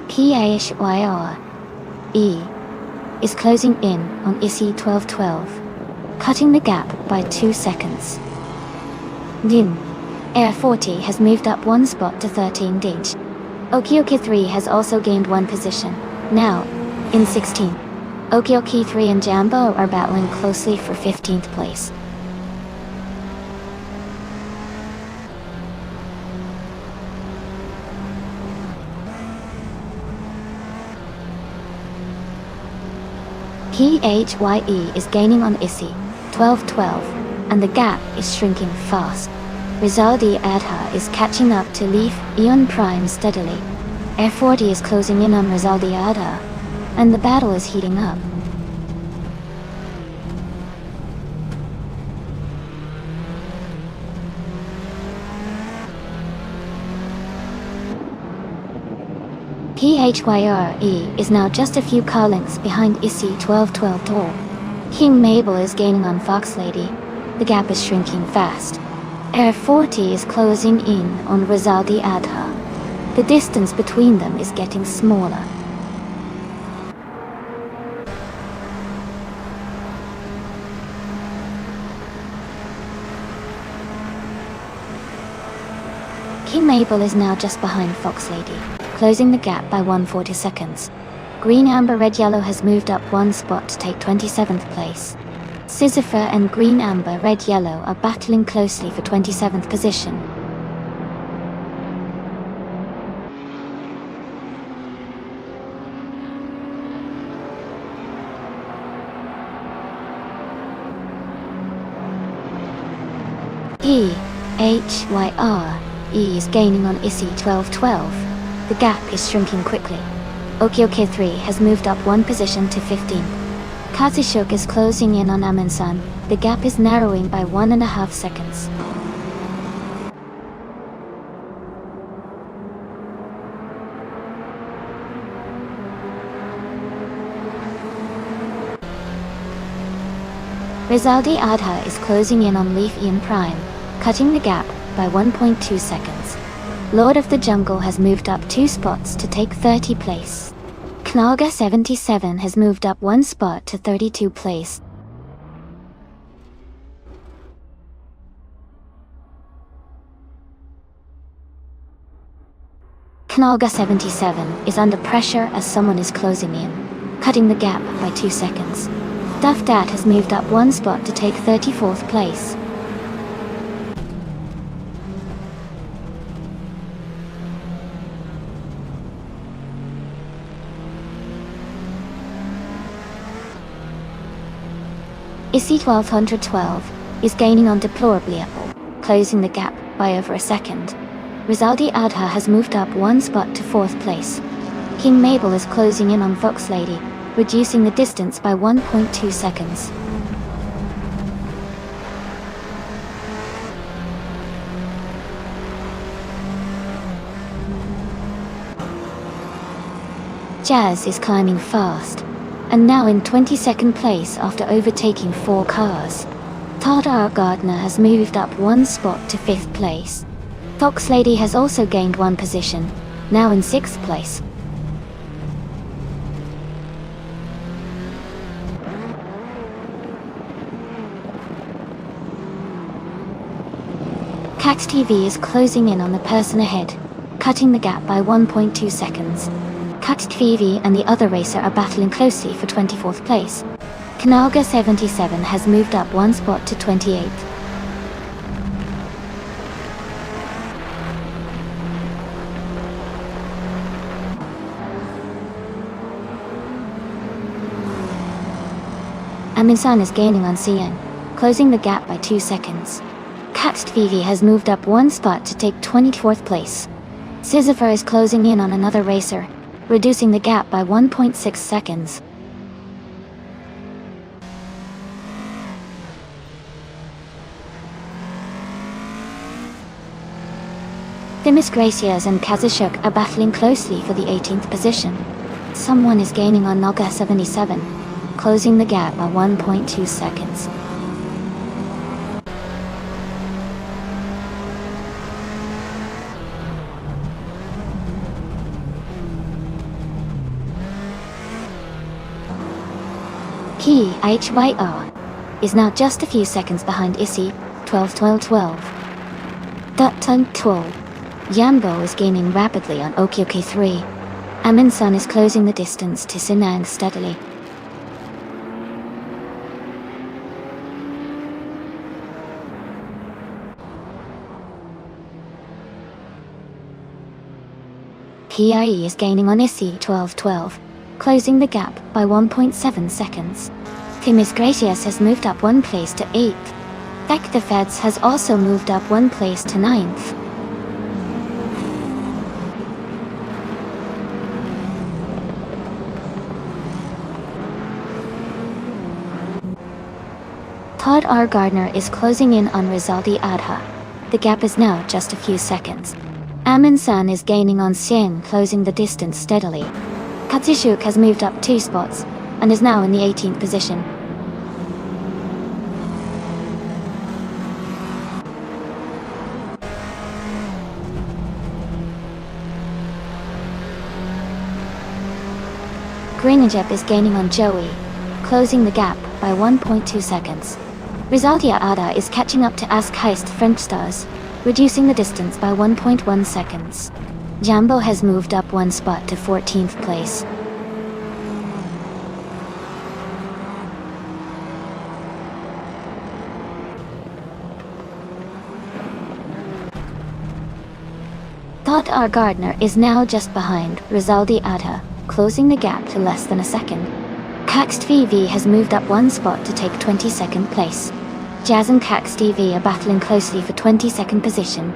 PASYR E is closing in on Issy 1212, cutting the gap by 2 seconds. Din Air 40 has moved up 1 spot to 13 Dinge. Okyoki 3 has also gained 1 position, now in 16. Okyoki 3 and Jambo are battling closely for 15th place. PHYE is gaining on Issy 1212, and the gap is shrinking fast. Rizaldi Adha is catching up to Leaf Eon Prime steadily. Air 40 is closing in on Rizaldi Adha, and the battle is heating up. PHYRE is now just a few car lengths behind Issy 1212 tall. King Mabel is gaining on Fox Lady. The gap is shrinking fast. Air 40 is closing in on Rizaldi Adha. The distance between them is getting smaller. King Mabel is now just behind Fox Lady, closing the gap by 140 seconds. Green Amber Red Yellow has moved up 1 spot to take 27th place. Sisypher and Green Amber Red Yellow are battling closely for 27th position. PHYRE is gaining on Issy 1212. The gap is shrinking quickly. Okyoki 3 has moved up 1 position to 15. Kazushuk is closing in on Amin-san. The gap is narrowing by 1.5 seconds. Rizaldi Adha is closing in on Leaf Ian Prime, cutting the gap by 1.2 seconds. Lord of the Jungle has moved up 2 spots to take 30 place. Knaga 77 has moved up 1 spot to 32 place. Knaga 77 is under pressure as someone is closing in, cutting the gap by 2 seconds. Duff Dat has moved up 1 spot to take 34th place. Issy 1212 is gaining on Deplorably Apple, closing the gap by over a second. Rizaldi Adha has moved up 1 spot to 4th place. King Mabel is closing in on Fox Lady, reducing the distance by 1.2 seconds. Jazz is climbing fast. and now in 22nd place after overtaking 4 cars. Todd R. Gardner has moved up 1 spot to 5th place. Fox Lady has also gained 1 position, now in 6th place. Cax TV is closing in on the person ahead, cutting the gap by 1.2 seconds. Cax TV and the other racer are battling closely for 24th place. Kanaga 77 has moved up 1 spot to 28th. Aminsan is gaining on CN, closing the gap by 2 seconds. Cax TV has moved up 1 spot to take 24th place. Sisyphor is closing in on another racer, reducing the gap by 1.6 seconds. Themis Gracias and Kazushuk are battling closely for the 18th position. Someone is gaining on Naga 77, closing the gap by 1.2 seconds. Ki HYR is now just a few seconds behind Issy, 12. Dutton 12. Yambo is gaining rapidly on Okyoke 3. Aminsan is closing the distance to Sinang steadily. PIE is gaining on Issy, 12, closing the gap by 1.7 seconds. Themis Gracias has moved up 1 place to 8th. Beck the Feds has also moved up 1 place to 9th. Todd R. Gardner is closing in on Rizaldi Adha. The gap is now just a few seconds. Aminsan is gaining on Sien, closing the distance steadily. Katsushuk has moved up 2 spots, and is now in the 18th position. Grinajep is gaining on Joey, closing the gap by 1.2 seconds. Rizaldia Ada is catching up to Askheist French Stars, reducing the distance by 1.1 seconds. Jambo has moved up 1 spot to 14th place. Todd R. Gardner is now just behind Rizaldi Adha, closing the gap to less than a second. Cax TV has moved up 1 spot to take 22nd place. Jazz and Cax TV are battling closely for 22nd position.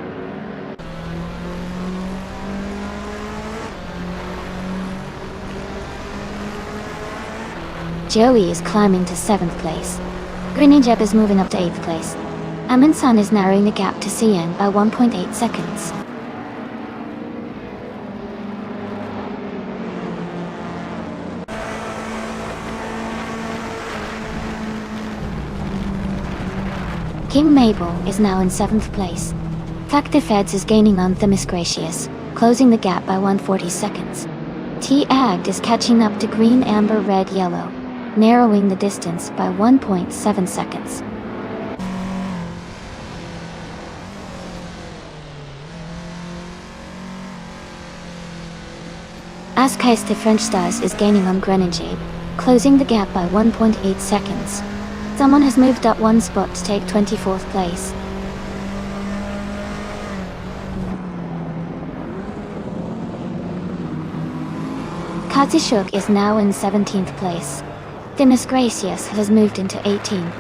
Joey is climbing to 7th place. Grinajeb is moving up to 8th place. Aminsan is narrowing the gap to CN by 1.8 seconds. King Mabel is now in 7th place. Factor Feds is gaining on Themis Gracias, closing the gap by 140 seconds. T-Agd is catching up to Green Amber Red Yellow, narrowing the distance by 1.7 seconds. Askheist de French Stars is gaining on Grenadier, closing the gap by 1.8 seconds. Someone has moved up 1 spot to take 24th place. Katsushuk is now in 17th place. Themis Gracias has moved into 18th.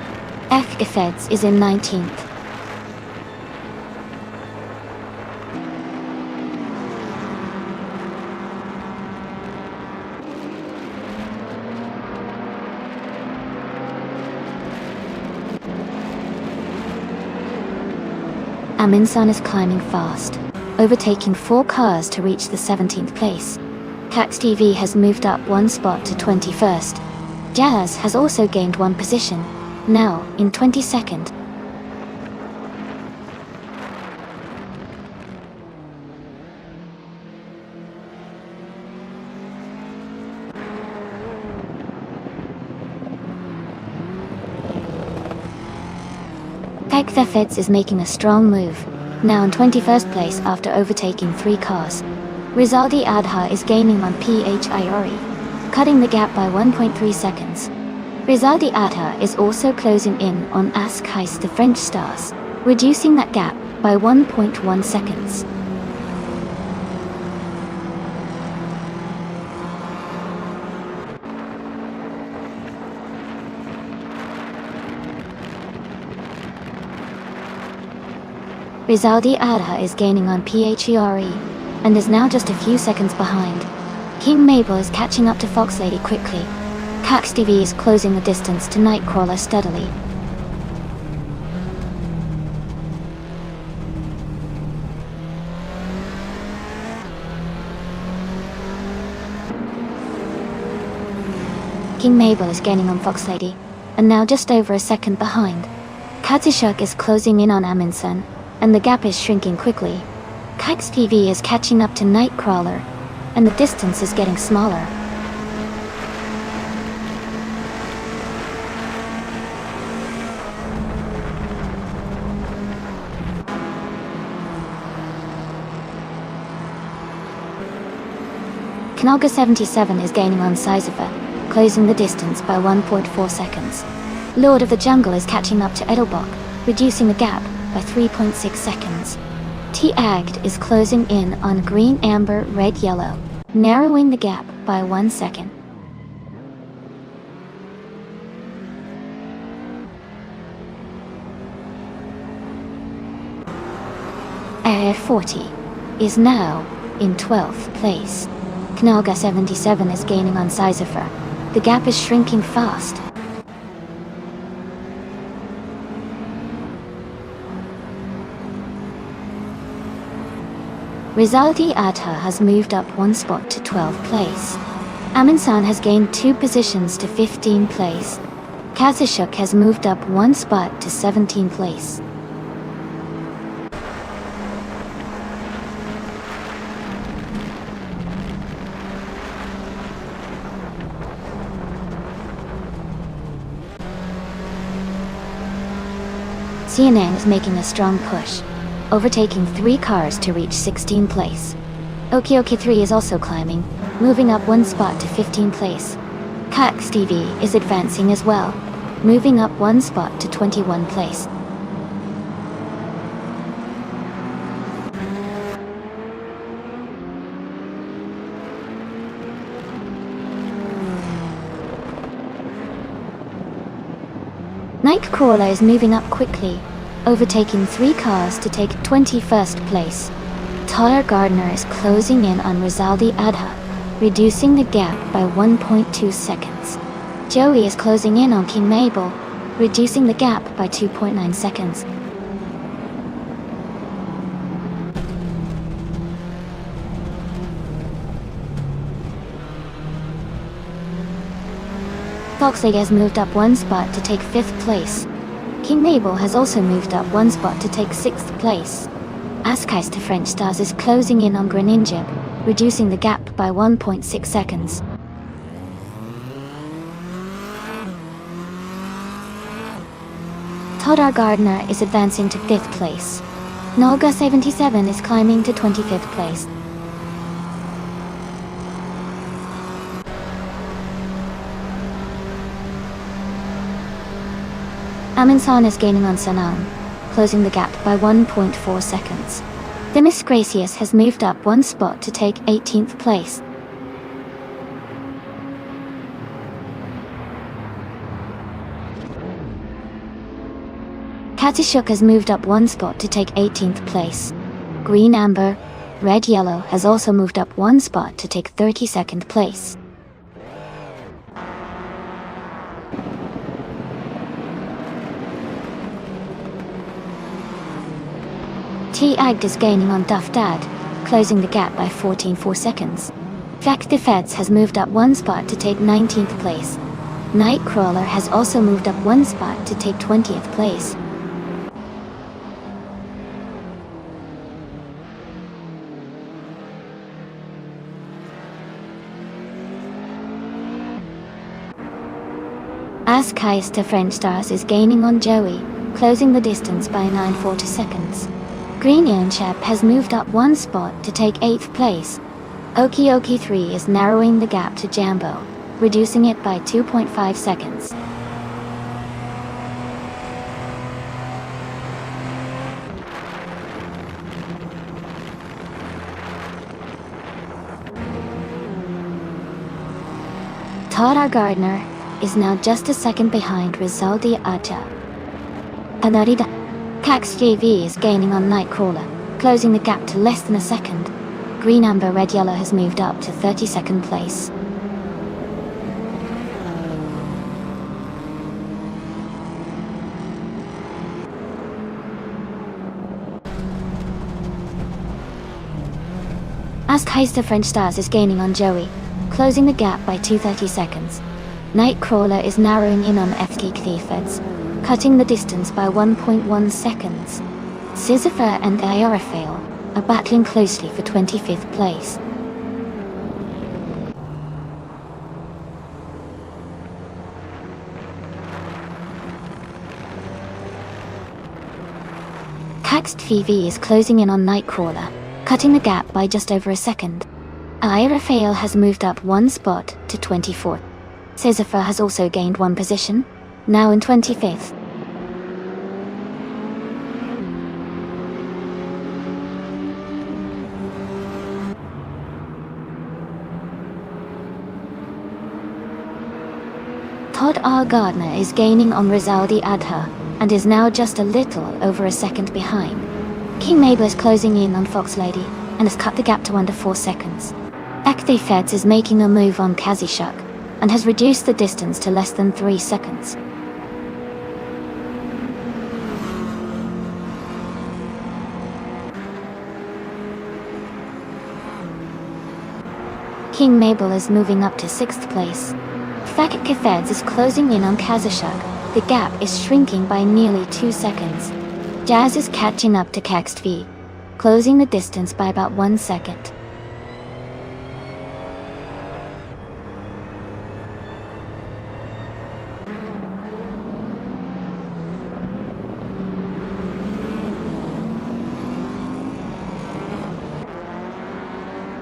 Feds is in 19th. Aminsan is climbing fast, overtaking 4 cars to reach the 17th place. Cax TV has moved up 1 spot to 21st. Jazz has also gained one position, now in 22nd. Peck the Feds is making a strong move, now in 21st place after overtaking 3 cars. Rizaldi Adha is gaining on Phiri, cutting the gap by 1.3 seconds. Rizaldi Adha is also closing in on Askheis the French stars, reducing that gap by 1.1 seconds. Rizaldi Adha is gaining on Phiri, and is now just a few seconds behind. King Mabel is catching up to Fox Lady quickly. Cax TV is closing the distance to Nightcrawler steadily. King Mabel is gaining on Fox Lady, and now just over a second behind. Katsushuk is closing in on Amundsen, and the gap is shrinking quickly. Cax TV is catching up to Nightcrawler, and the distance is getting smaller. Knalga 77 is gaining on Siziva, closing the distance by 1.4 seconds. Lord of the Jungle is catching up to Edelbach, reducing the gap by 3.6 seconds. T-Agd is closing in on Green Amber Red Yellow, narrowing the gap by 1 second. Air 40 is now in 12th place. Knalga 77 is gaining on Sizifer. The gap is shrinking fast. Rizaldi Adha has moved up 1 spot to 12th place. Amundsen has gained 2 positions to 15th place. Katsushuk has moved up 1 spot to 17th place. CNN is making a strong push, overtaking 3 cars to reach 16th place. Okioki 3 is also climbing, moving up 1 spot to 15th place. Cax TV is advancing as well, moving up 1 spot to 21st place. Nightcrawler is moving up quickly, overtaking 3 cars to take 21st place. Taller Gardner is closing in on Rizaldi Adha, reducing the gap by 1.2 seconds. Joey is closing in on King Mabel, reducing the gap by 2.9 seconds. Foxley has moved up 1 spot to take 5th place. King Mabel has also moved up 1 spot to take 6th place. Askheis to French Stars is closing in on Greninjib, reducing the gap by 1.6 seconds. Todar Gardner is advancing to 5th place. Nolga 77 is climbing to 25th place. Amundsen is gaining on Sanam, closing the gap by 1.4 seconds. Demis Gracious has moved up 1 spot to take 18th place. Katsushuk has moved up 1 spot to take 18th place. Green Amber, Red Yellow has also moved up 1 spot to take 32nd place. T-Agd is gaining on Duff Dad, closing the gap by 14.4 seconds. Jack the Feds has moved up 1 spot to take 19th place. Nightcrawler has also moved up one spot to take 20th place. As Kais to French Stars is gaining on Joey, closing the distance by 9.40 seconds. Green Shep has moved up one spot to take 8th place. Okie Okie 3 is narrowing the gap to Jambo, reducing it by 2.5 seconds. Tara Gardner is now just a second behind Rizaldi Aja. Anarida Cax JV is gaining on Nightcrawler, closing the gap to less than a second. Green Amber Red Yellow has moved up to 32nd place. As Kaiser French Stars is gaining on Joey, closing the gap by 2.30 seconds. Nightcrawler is narrowing in on FT Cleefeds, cutting the distance by 1.1 seconds. Sisypher and Ioraphael are battling closely for 25th place. Caxed VV is closing in on Nightcrawler, cutting the gap by just over a second. Ioraphael has moved up one spot to 24th. Sisypher has also gained one position, now in 25th. Todd R. Gardner is gaining on Rizaldi Adha, and is now just a little over a second behind. King Mabel is closing in on Fox Lady, and has cut the gap to under 4 seconds. Ekthi Feds is making a move on Kazishuk, and has reduced the distance to less than 3 seconds. King Mabel is moving up to 6th place. Fakit Kefeds is closing in on Kazishuk. The gap is shrinking by nearly 2 seconds. Jazz is catching up to Caxt V, closing the distance by about 1 second.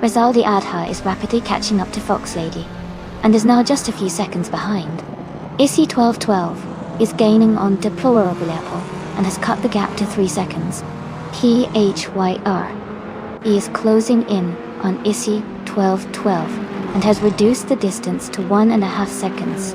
Rizaldi Adha is rapidly catching up to Fox Lady, and is now just a few seconds behind. Issy 1212 is gaining on Deplorable Apple, and has cut the gap to 3 seconds. PHYR is closing in on Issy 1212, and has reduced the distance to 1.5 seconds.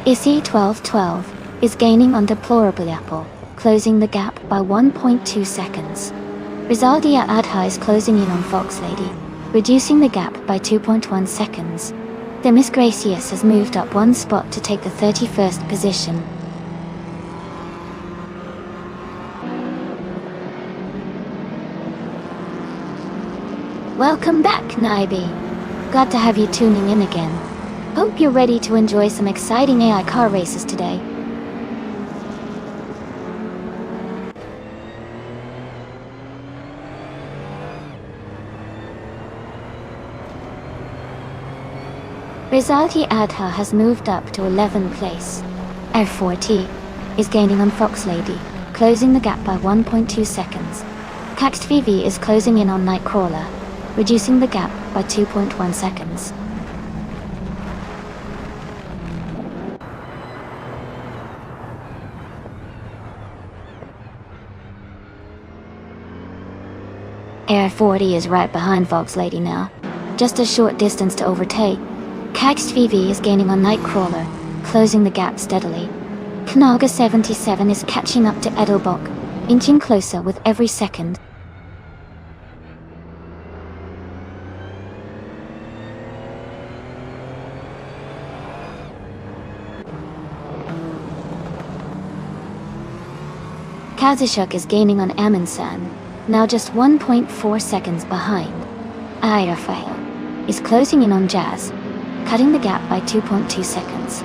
Issy 1212 is gaining on Deplorable Apple, closing the gap by 1.2 seconds. Rizaldia Adha is closing in on Fox Lady, reducing the gap by 2.1 seconds. Demis Gracious has moved up one spot to take the 31st position. Welcome back, Naibi. Glad to have you tuning in again. Hope you're ready to enjoy some exciting AI car races today. Rizalti Adha has moved up to 11th place. R4T is gaining on Fox Lady, closing the gap by 1.2 seconds. Caxt VV is closing in on Nightcrawler, reducing the gap by 2.1 seconds. Air 40 is right behind Fox Lady now, just a short distance to overtake. Caxt VV is gaining on Nightcrawler, closing the gap steadily. Knaga 77 is catching up to Edelbach, inching closer with every second. Kazushuk is gaining on Amundsen, now just 1.4 seconds behind. Aerofile is closing in on Jazz, cutting the gap by 2.2 seconds.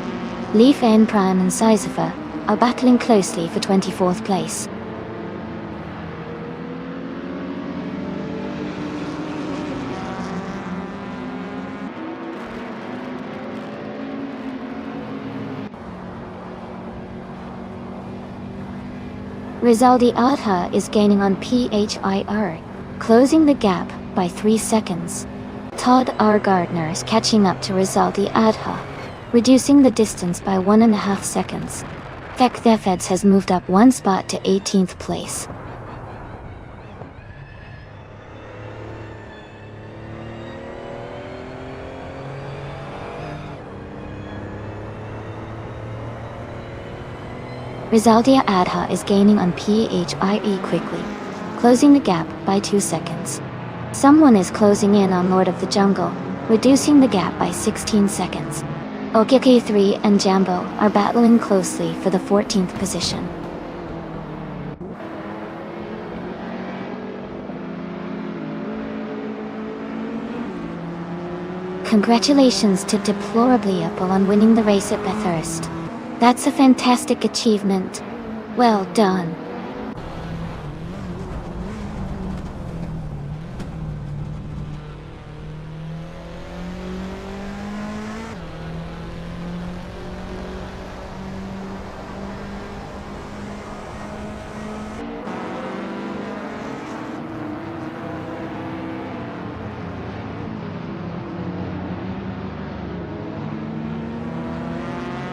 Leaf N Prime and Sisypher are battling closely for 24th place. Rizaldi Adha is gaining on PHIR, closing the gap by 3 seconds. Todd R. Gardner is catching up to Rizaldi Adha, reducing the distance by 1.5 seconds. Thefeds has moved up 1 spot to 18th place. Rizaldia Adha is gaining on PHIE quickly, closing the gap by 2 seconds. Someone is closing in on Lord of the Jungle, reducing the gap by 16 seconds. Okiki3 and Jambo are battling closely for the 14th position. Congratulations to Deplorably Apple on winning the race at Bathurst. That's a fantastic achievement. Well done.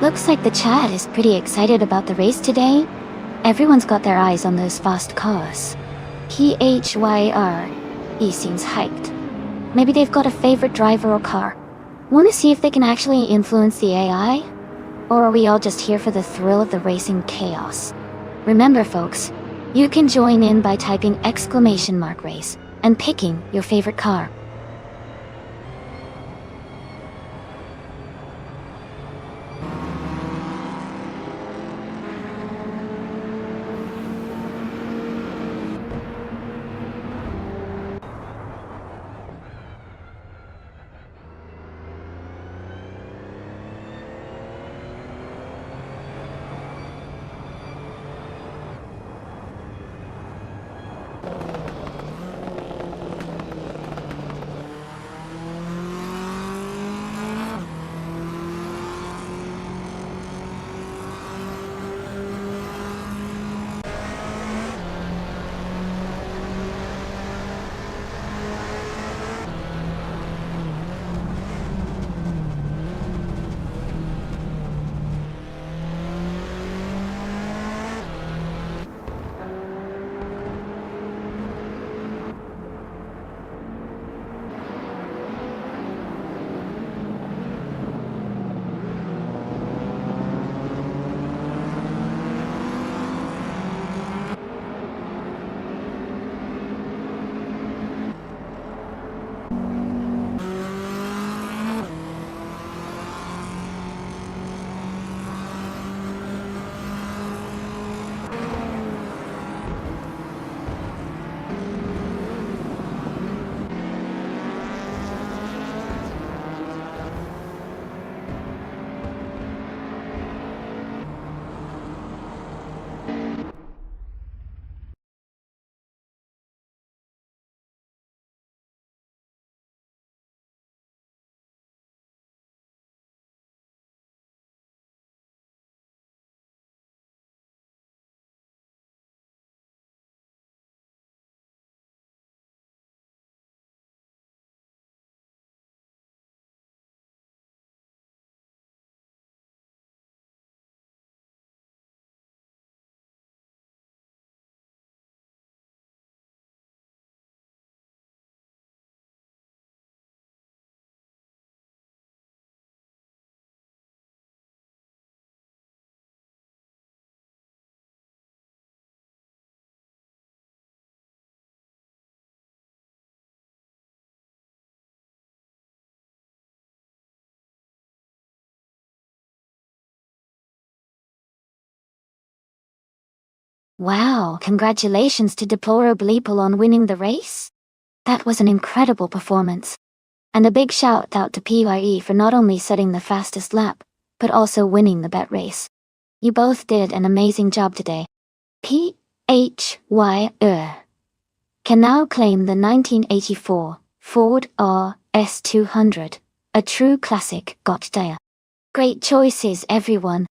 Looks like the chat is pretty excited about the race today. Everyone's got their eyes on those fast cars. PHYRE seems hyped. Maybe they've got a favorite driver or car. Want to see if they can actually influence the AI? Or are we all just here for the thrill of the racing chaos? Remember folks, you can join in by typing !race and picking your favorite car. Wow, congratulations to Deplorable on winning the race. That was an incredible performance. And a big shout out to PYE for not only setting the fastest lap, but also winning the bet race. You both did an amazing job today. PHYE can now claim the 1984 Ford RS200, a true classic. Got there. Great choices, everyone.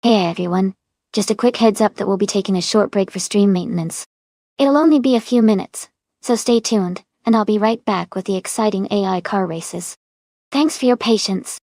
Hey everyone, just a quick heads up that we'll be taking a short break for stream maintenance. It'll only be a few minutes, so stay tuned, and I'll be right back with the exciting AI car races. Thanks for your patience.